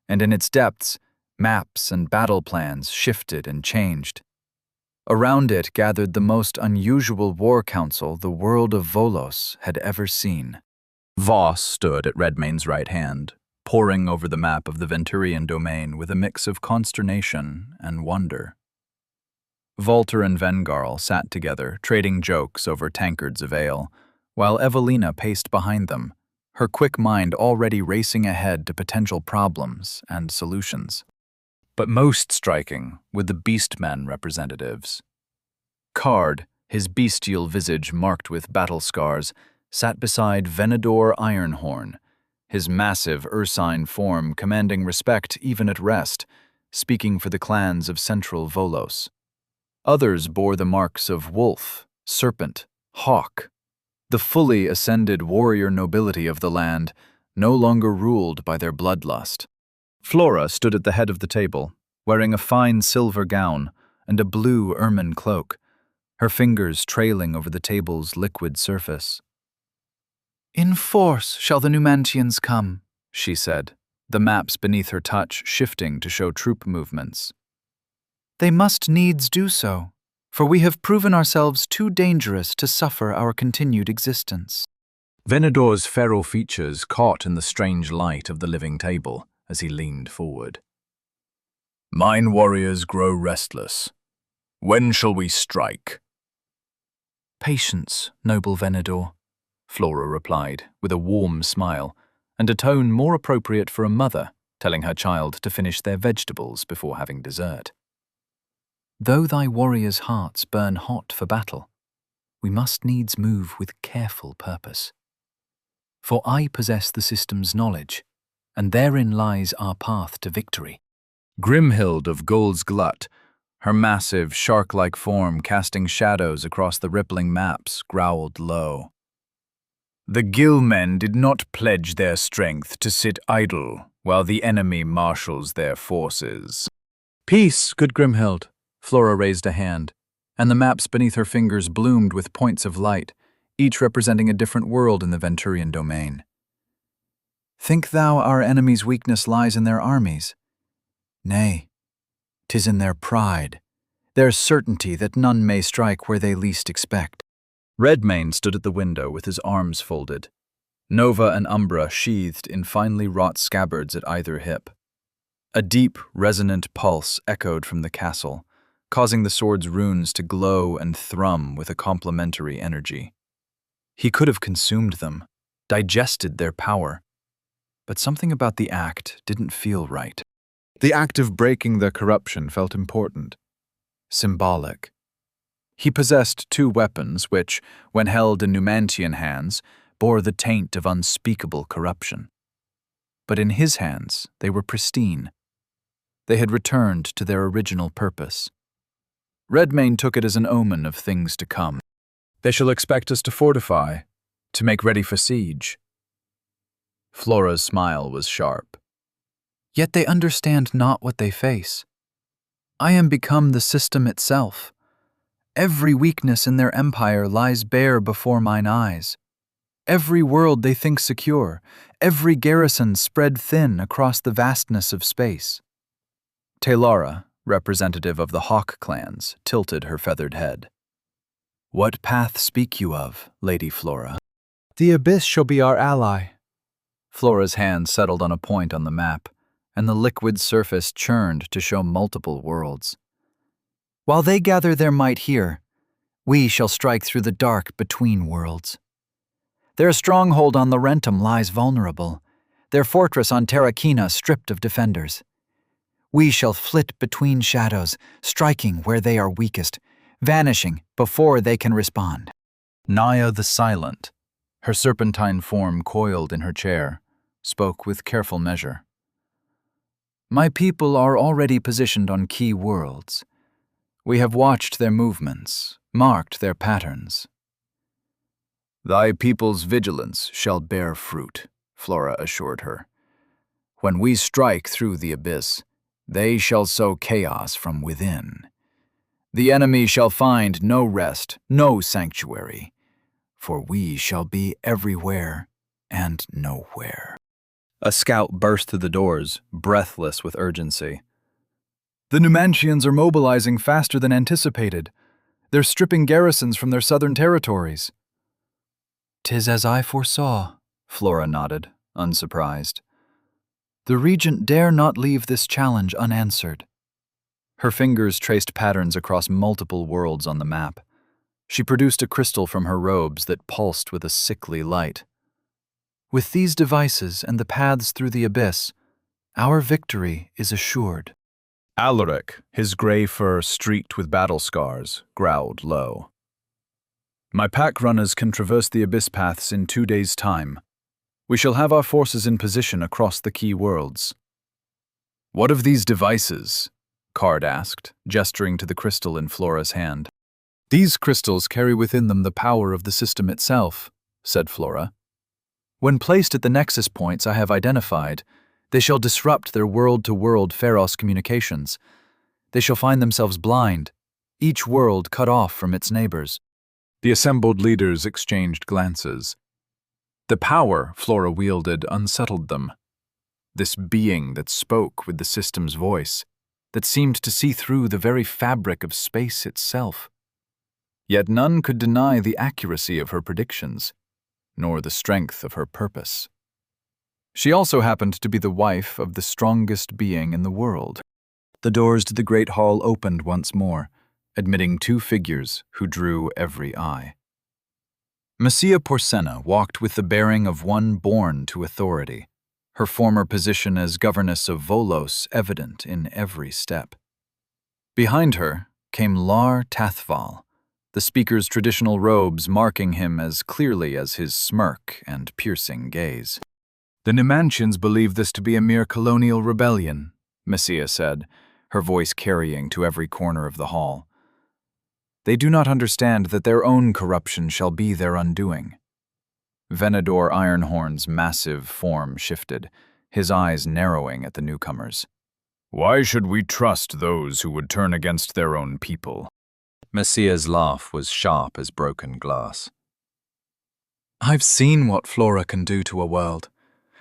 and in its depths, maps and battle plans shifted and changed. Around it gathered the most unusual war council the world of Volos had ever seen. Voss stood at Redmayne's right hand, poring over the map of the Venturian domain with a mix of consternation and wonder. Volter and Vengarl sat together, trading jokes over tankards of ale, while Evelina paced behind them, her quick mind already racing ahead to potential problems and solutions. but most striking were the Beastmen representatives. Card, his bestial visage marked with battle scars, sat beside Venedor Ironhorn, his massive ursine form commanding respect even at rest, speaking for the clans of Central Volos. Others bore the marks of wolf, serpent, hawk, the fully ascended warrior nobility of the land, no longer ruled by their bloodlust. Flora stood at the head of the table, wearing a fine silver gown and a blue ermine cloak, her fingers trailing over the table's liquid surface. "In force shall the Numantians come," she said, the maps beneath her touch shifting to show troop movements. "They must needs do so, for we have proven ourselves too dangerous to suffer our continued existence." Venedor's feral features caught in the strange light of the living table as he leaned forward. "Mine warriors grow restless. When shall we strike?" "Patience, noble Venedor," Flora replied, with a warm smile, and a tone more appropriate for a mother telling her child to finish their vegetables before having dessert. "Though thy warriors' hearts burn hot for battle, we must needs move with careful purpose. For I possess the system's knowledge, and therein lies our path to victory." Grimhild of Gold's Glut, her massive, shark-like form casting shadows across the rippling maps, growled low. "The Gillmen did not pledge their strength to sit idle while the enemy marshals their forces." "Peace, good Grimhild." Flora raised a hand, and the maps beneath her fingers bloomed with points of light, each representing a different world in the Venturian domain. "Think thou our enemy's weakness lies in their armies? Nay, 'tis in their pride, their certainty that none may strike where they least expect." Redmane stood at the window with his arms folded, Nova and Umbra sheathed in finely wrought scabbards at either hip. A deep, resonant pulse echoed from the castle, causing the sword's runes to glow and thrum with a complementary energy. He could have consumed them, digested their power, but something about the act didn't feel right. The act of breaking the corruption felt important, symbolic. He possessed two weapons which, when held in Numantian hands, bore the taint of unspeakable corruption. But in his hands, they were pristine. They had returned to their original purpose. Redmane took it as an omen of things to come. "They shall expect us to fortify, to make ready for siege." Flora's smile was sharp. "Yet they understand not what they face. I am become the system itself. Every weakness in their empire lies bare before mine eyes. Every world they think secure, every garrison spread thin across the vastness of space." Talara, representative of the Hawk clans, tilted her feathered head. "What path speak you of, Lady Flora?" "The abyss shall be our ally." Flora's hand settled on a point on the map, and the liquid surface churned to show multiple worlds. "While they gather their might here, we shall strike through the dark between worlds. Their stronghold on Laurentum lies vulnerable, their fortress on Terrakina stripped of defenders. We shall flit between shadows, striking where they are weakest, vanishing before they can respond." Naya the Silent, her serpentine form coiled in her chair, spoke with careful measure. "My people are already positioned on key worlds. We have watched their movements, marked their patterns." "Thy people's vigilance shall bear fruit," Flora assured her. "When we strike through the abyss, they shall sow chaos from within. The enemy shall find no rest, no sanctuary, for we shall be everywhere and nowhere." A scout burst through the doors, breathless with urgency. The Numantians are mobilizing faster than anticipated. They're stripping garrisons from their southern territories. "'Tis as I foresaw," Flora nodded, unsurprised. "The Regent dare not leave this challenge unanswered." Her fingers traced patterns across multiple worlds on the map. She produced a crystal from her robes that pulsed with a sickly light. "With these devices and the paths through the abyss, our victory is assured." Alaric, his gray fur streaked with battle scars, growled low. My pack runners can traverse the abyss paths in 2 days' time. We shall have our forces in position across the key worlds. What of these devices? Card asked, gesturing to the crystal in Flora's hand. These crystals carry within them the power of the system itself, said Flora. When placed at the nexus points I have identified, they shall disrupt their world-to-world Pharos communications. They shall find themselves blind, each world cut off from its neighbors. The assembled leaders exchanged glances. The power Flora wielded unsettled them. This being that spoke with the system's voice, that seemed to see through the very fabric of space itself. Yet none could deny the accuracy of her predictions, nor the strength of her purpose. She also happened to be the wife of the strongest being in the world. The doors to the great hall opened once more, admitting 2 figures who drew every eye. Messia Porcena walked with the bearing of one born to authority, her former position as governess of Volos evident in every step. Behind her came Lar Tathval, the speaker's traditional robes marking him as clearly as his smirk and piercing gaze. The Numantians believe this to be a mere colonial rebellion, Messia said, her voice carrying to every corner of the hall. They do not understand that their own corruption shall be their undoing. Venador Ironhorn's massive form shifted, his eyes narrowing at the newcomers. Why should we trust those who would turn against their own people? Messia's laugh was sharp as broken glass. I've seen what Flora can do to a world,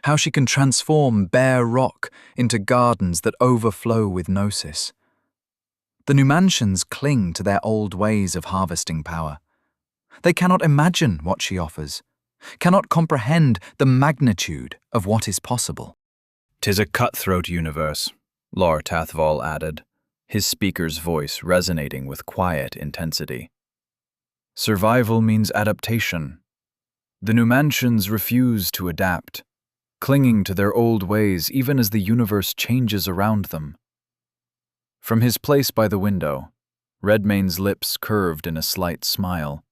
how she can transform bare rock into gardens that overflow with gnosis. The Numantians cling to their old ways of harvesting power. They cannot imagine what she offers, cannot comprehend the magnitude of what is possible. "'Tis a cutthroat universe," Lar Tathval added, his speaker's voice resonating with quiet intensity. "Survival means adaptation. The Numantians refuse to adapt, clinging to their old ways even as the universe changes around them." From his place by the window, Redmane's lips curved in a slight smile,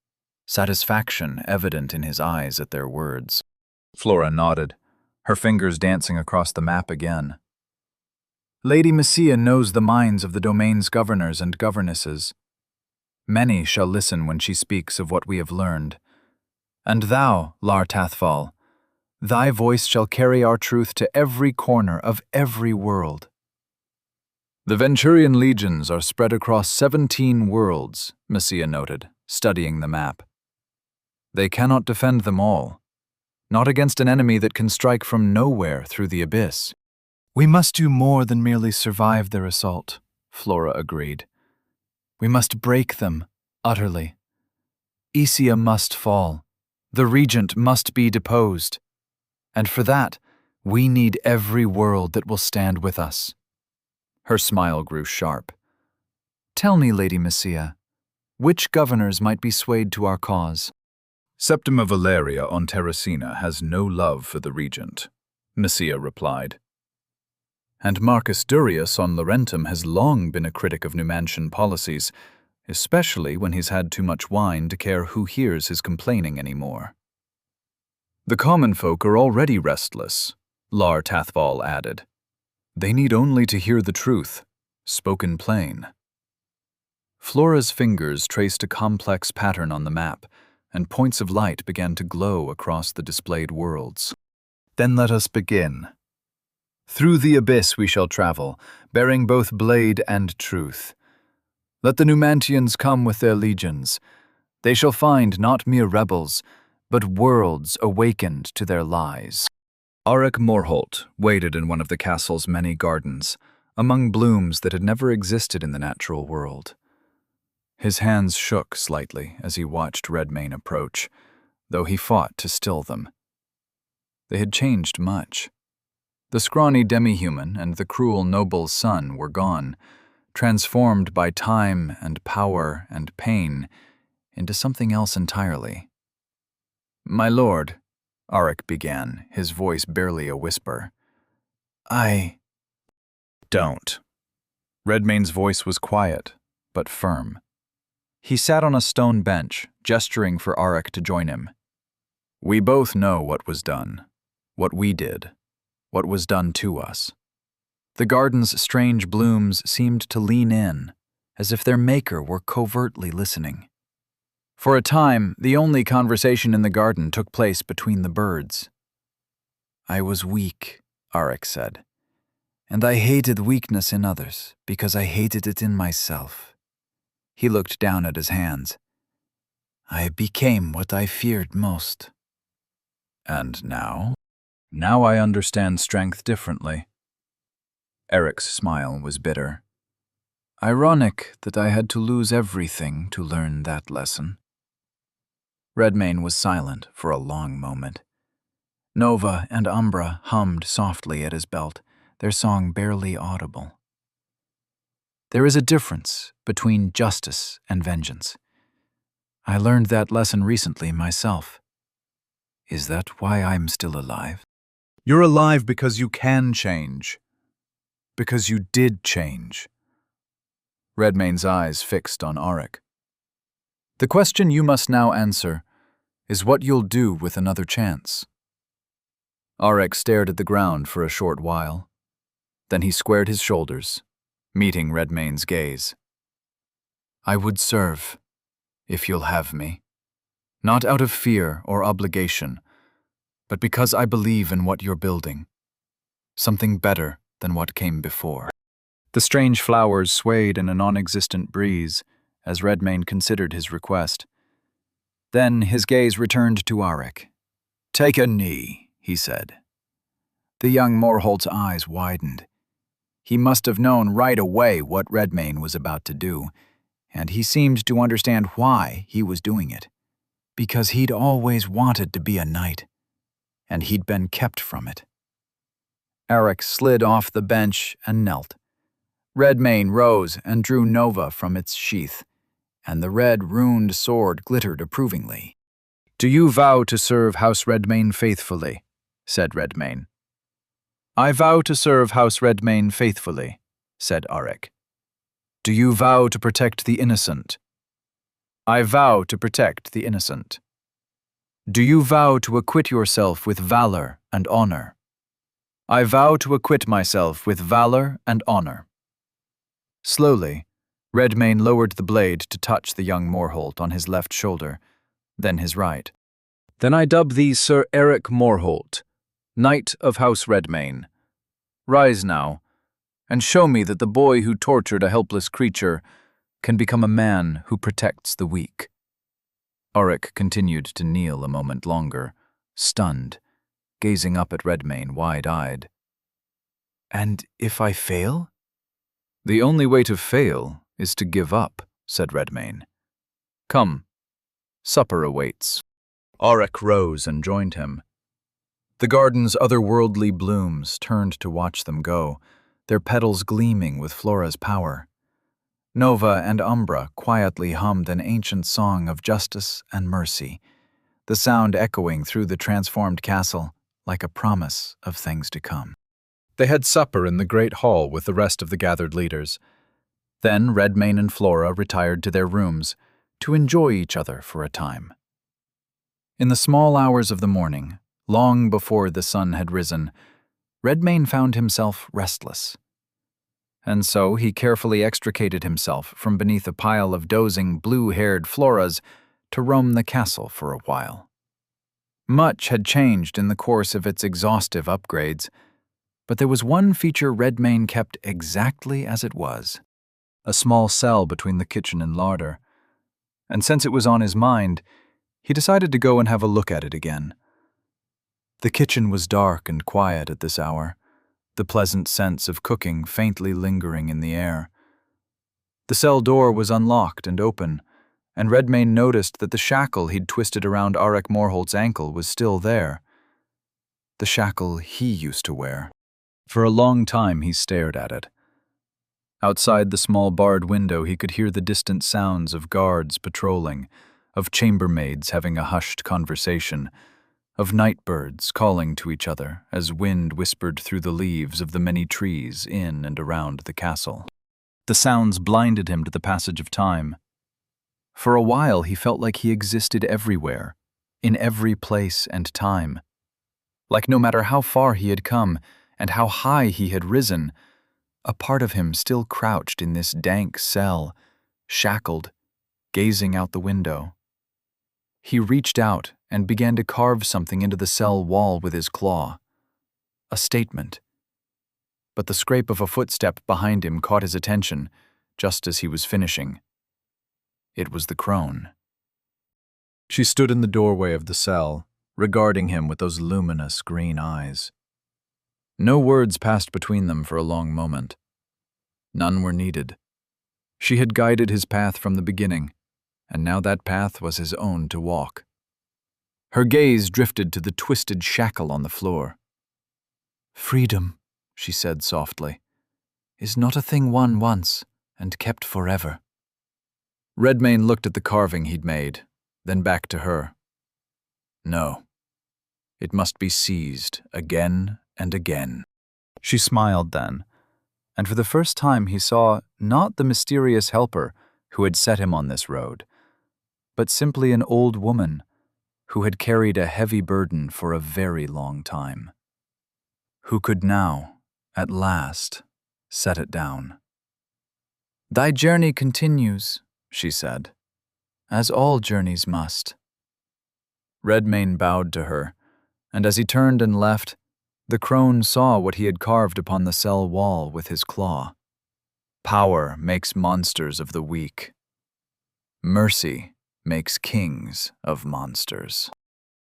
satisfaction evident in his eyes at their words. Flora nodded, her fingers dancing across the map again. "Lady Messia knows the minds of the domain's governors and governesses. Many shall listen when she speaks of what we have learned. And thou, Lar Tathval, thy voice shall carry our truth to every corner of every world." "The Venturian legions are spread across 17 worlds," Messia noted, studying the map. "They cannot defend them all, not against an enemy that can strike from nowhere through the abyss." "We must do more than merely survive their assault," Flora agreed. "We must break them, utterly. Isia must fall. The regent must be deposed. And for that, we need every world that will stand with us." Her smile grew sharp. "Tell me, Lady Messia, which governors might be swayed to our cause?" Septima Valeria on Terracina has no love for the regent, Messia replied. "And Marcus Durius on Laurentum has long been a critic of Numantian policies, especially when he's had too much wine to care who hears his complaining anymore." "The common folk are already restless," Lar Tathval added. "They need only to hear the truth, spoken plain." Flora's fingers traced a complex pattern on the map, and points of light began to glow across the displayed worlds. "Then let us begin. Through the abyss we shall travel, bearing both blade and truth. Let the Numantians come with their legions. They shall find not mere rebels, but worlds awakened to their lies." Auric Morholt waited in one of the castle's many gardens, among blooms that had never existed in the natural world. His hands shook slightly as he watched Redmane approach, though he fought to still them. They had changed much. The scrawny demi-human and the cruel noble's son were gone, transformed by time and power and pain into something else entirely. "My lord," Auric began, his voice barely a whisper. "I..." "Don't," Redmane's voice was quiet, but firm. He sat on a stone bench, gesturing for Auric to join him. We both know what was done, what we did, what was done to us. The garden's strange blooms seemed to lean in, as if their maker were covertly listening. For a time, the only conversation in the garden took place between the birds. I was weak, Auric said, and I hated weakness in others because I hated it in myself. He looked down at his hands. I became what I feared most. And now? Now I understand strength differently. Eric's smile was bitter. Ironic that I had to lose everything to learn that lesson. Redmane was silent for a long moment. Nova and Umbra hummed softly at his belt, their song barely audible. There is a difference between justice and vengeance. I learned that lesson recently myself. Is that why I'm still alive? You're alive because you can change. Because you did change. Redmane's eyes fixed on Auric. The question you must now answer is what you'll do with another chance. Auric stared at the ground for a short while. Then he squared his shoulders, meeting Redmane's gaze. I would serve, if you'll have me. Not out of fear or obligation, but because I believe in what you're building. Something better than what came before. The strange flowers swayed in a non-existent breeze as Redmane considered his request. Then his gaze returned to Auric. Take a knee, he said. The young Morholt's eyes widened. He must have known right away what Redmane was about to do, and he seemed to understand why he was doing it. Because he'd always wanted to be a knight, and he'd been kept from it. Auric slid off the bench and knelt. Redmane rose and drew Nova from its sheath, and the red runed sword glittered approvingly. Do you vow to serve House Redmane faithfully? Said Redmane. I vow to serve House Redmane faithfully, said Auric. Do you vow to protect the innocent? I vow to protect the innocent. Do you vow to acquit yourself with valor and honor? I vow to acquit myself with valor and honor. Slowly, Redmane lowered the blade to touch the young Morholt on his left shoulder, then his right. Then I dub thee Sir Eric Morholt, Knight of House Redmane. Rise now, and show me that the boy who tortured a helpless creature can become a man who protects the weak. Auric continued to kneel a moment longer, stunned, gazing up at Redmane wide-eyed. And if I fail? The only way to fail is to give up, said Redmane. Come, supper awaits. Auric rose and joined him. The garden's otherworldly blooms turned to watch them go, their petals gleaming with Flora's power. Nova and Umbra quietly hummed an ancient song of justice and mercy, the sound echoing through the transformed castle like a promise of things to come. They had supper in the great hall with the rest of the gathered leaders. Then Redmane and Flora retired to their rooms to enjoy each other for a time. In the small hours of the morning, long before the sun had risen, Redmane found himself restless. And so he carefully extricated himself from beneath a pile of dozing blue-haired Floras to roam the castle for a while. Much had changed in the course of its exhaustive upgrades, but there was one feature Redmane kept exactly as it was. A small cell between the kitchen and larder. And since it was on his mind, he decided to go and have a look at it again. The kitchen was dark and quiet at this hour, the pleasant sense of cooking faintly lingering in the air. The cell door was unlocked and open, and Redmane noticed that the shackle he'd twisted around Auric Morholt's ankle was still there. The shackle he used to wear. For a long time he stared at it. Outside the small barred window he could hear the distant sounds of guards patrolling, of chambermaids having a hushed conversation, of night birds calling to each other as wind whispered through the leaves of the many trees in and around the castle. The sounds blinded him to the passage of time. For a while he felt like he existed everywhere, in every place and time. Like no matter how far he had come and how high he had risen, a part of him still crouched in this dank cell, shackled, gazing out the window. He reached out and began to carve something into the cell wall with his claw. A statement. But the scrape of a footstep behind him caught his attention, just as he was finishing. It was the crone. She stood in the doorway of the cell, regarding him with those luminous green eyes. No words passed between them for a long moment. None were needed. She had guided his path from the beginning, and now that path was his own to walk. Her gaze drifted to the twisted shackle on the floor. "Freedom," she said softly, "is not a thing won once and kept forever." Redmayne looked at the carving he'd made, then back to her. No. It must be seized again and again. She smiled then, and for the first time he saw not the mysterious helper who had set him on this road, but simply an old woman who had carried a heavy burden for a very long time, who could now, at last, set it down. "Thy journey continues," she said, "as all journeys must." Redmayne bowed to her, and as he turned and left, the crone saw what he had carved upon the cell wall with his claw. Power makes monsters of the weak. Mercy makes kings of monsters.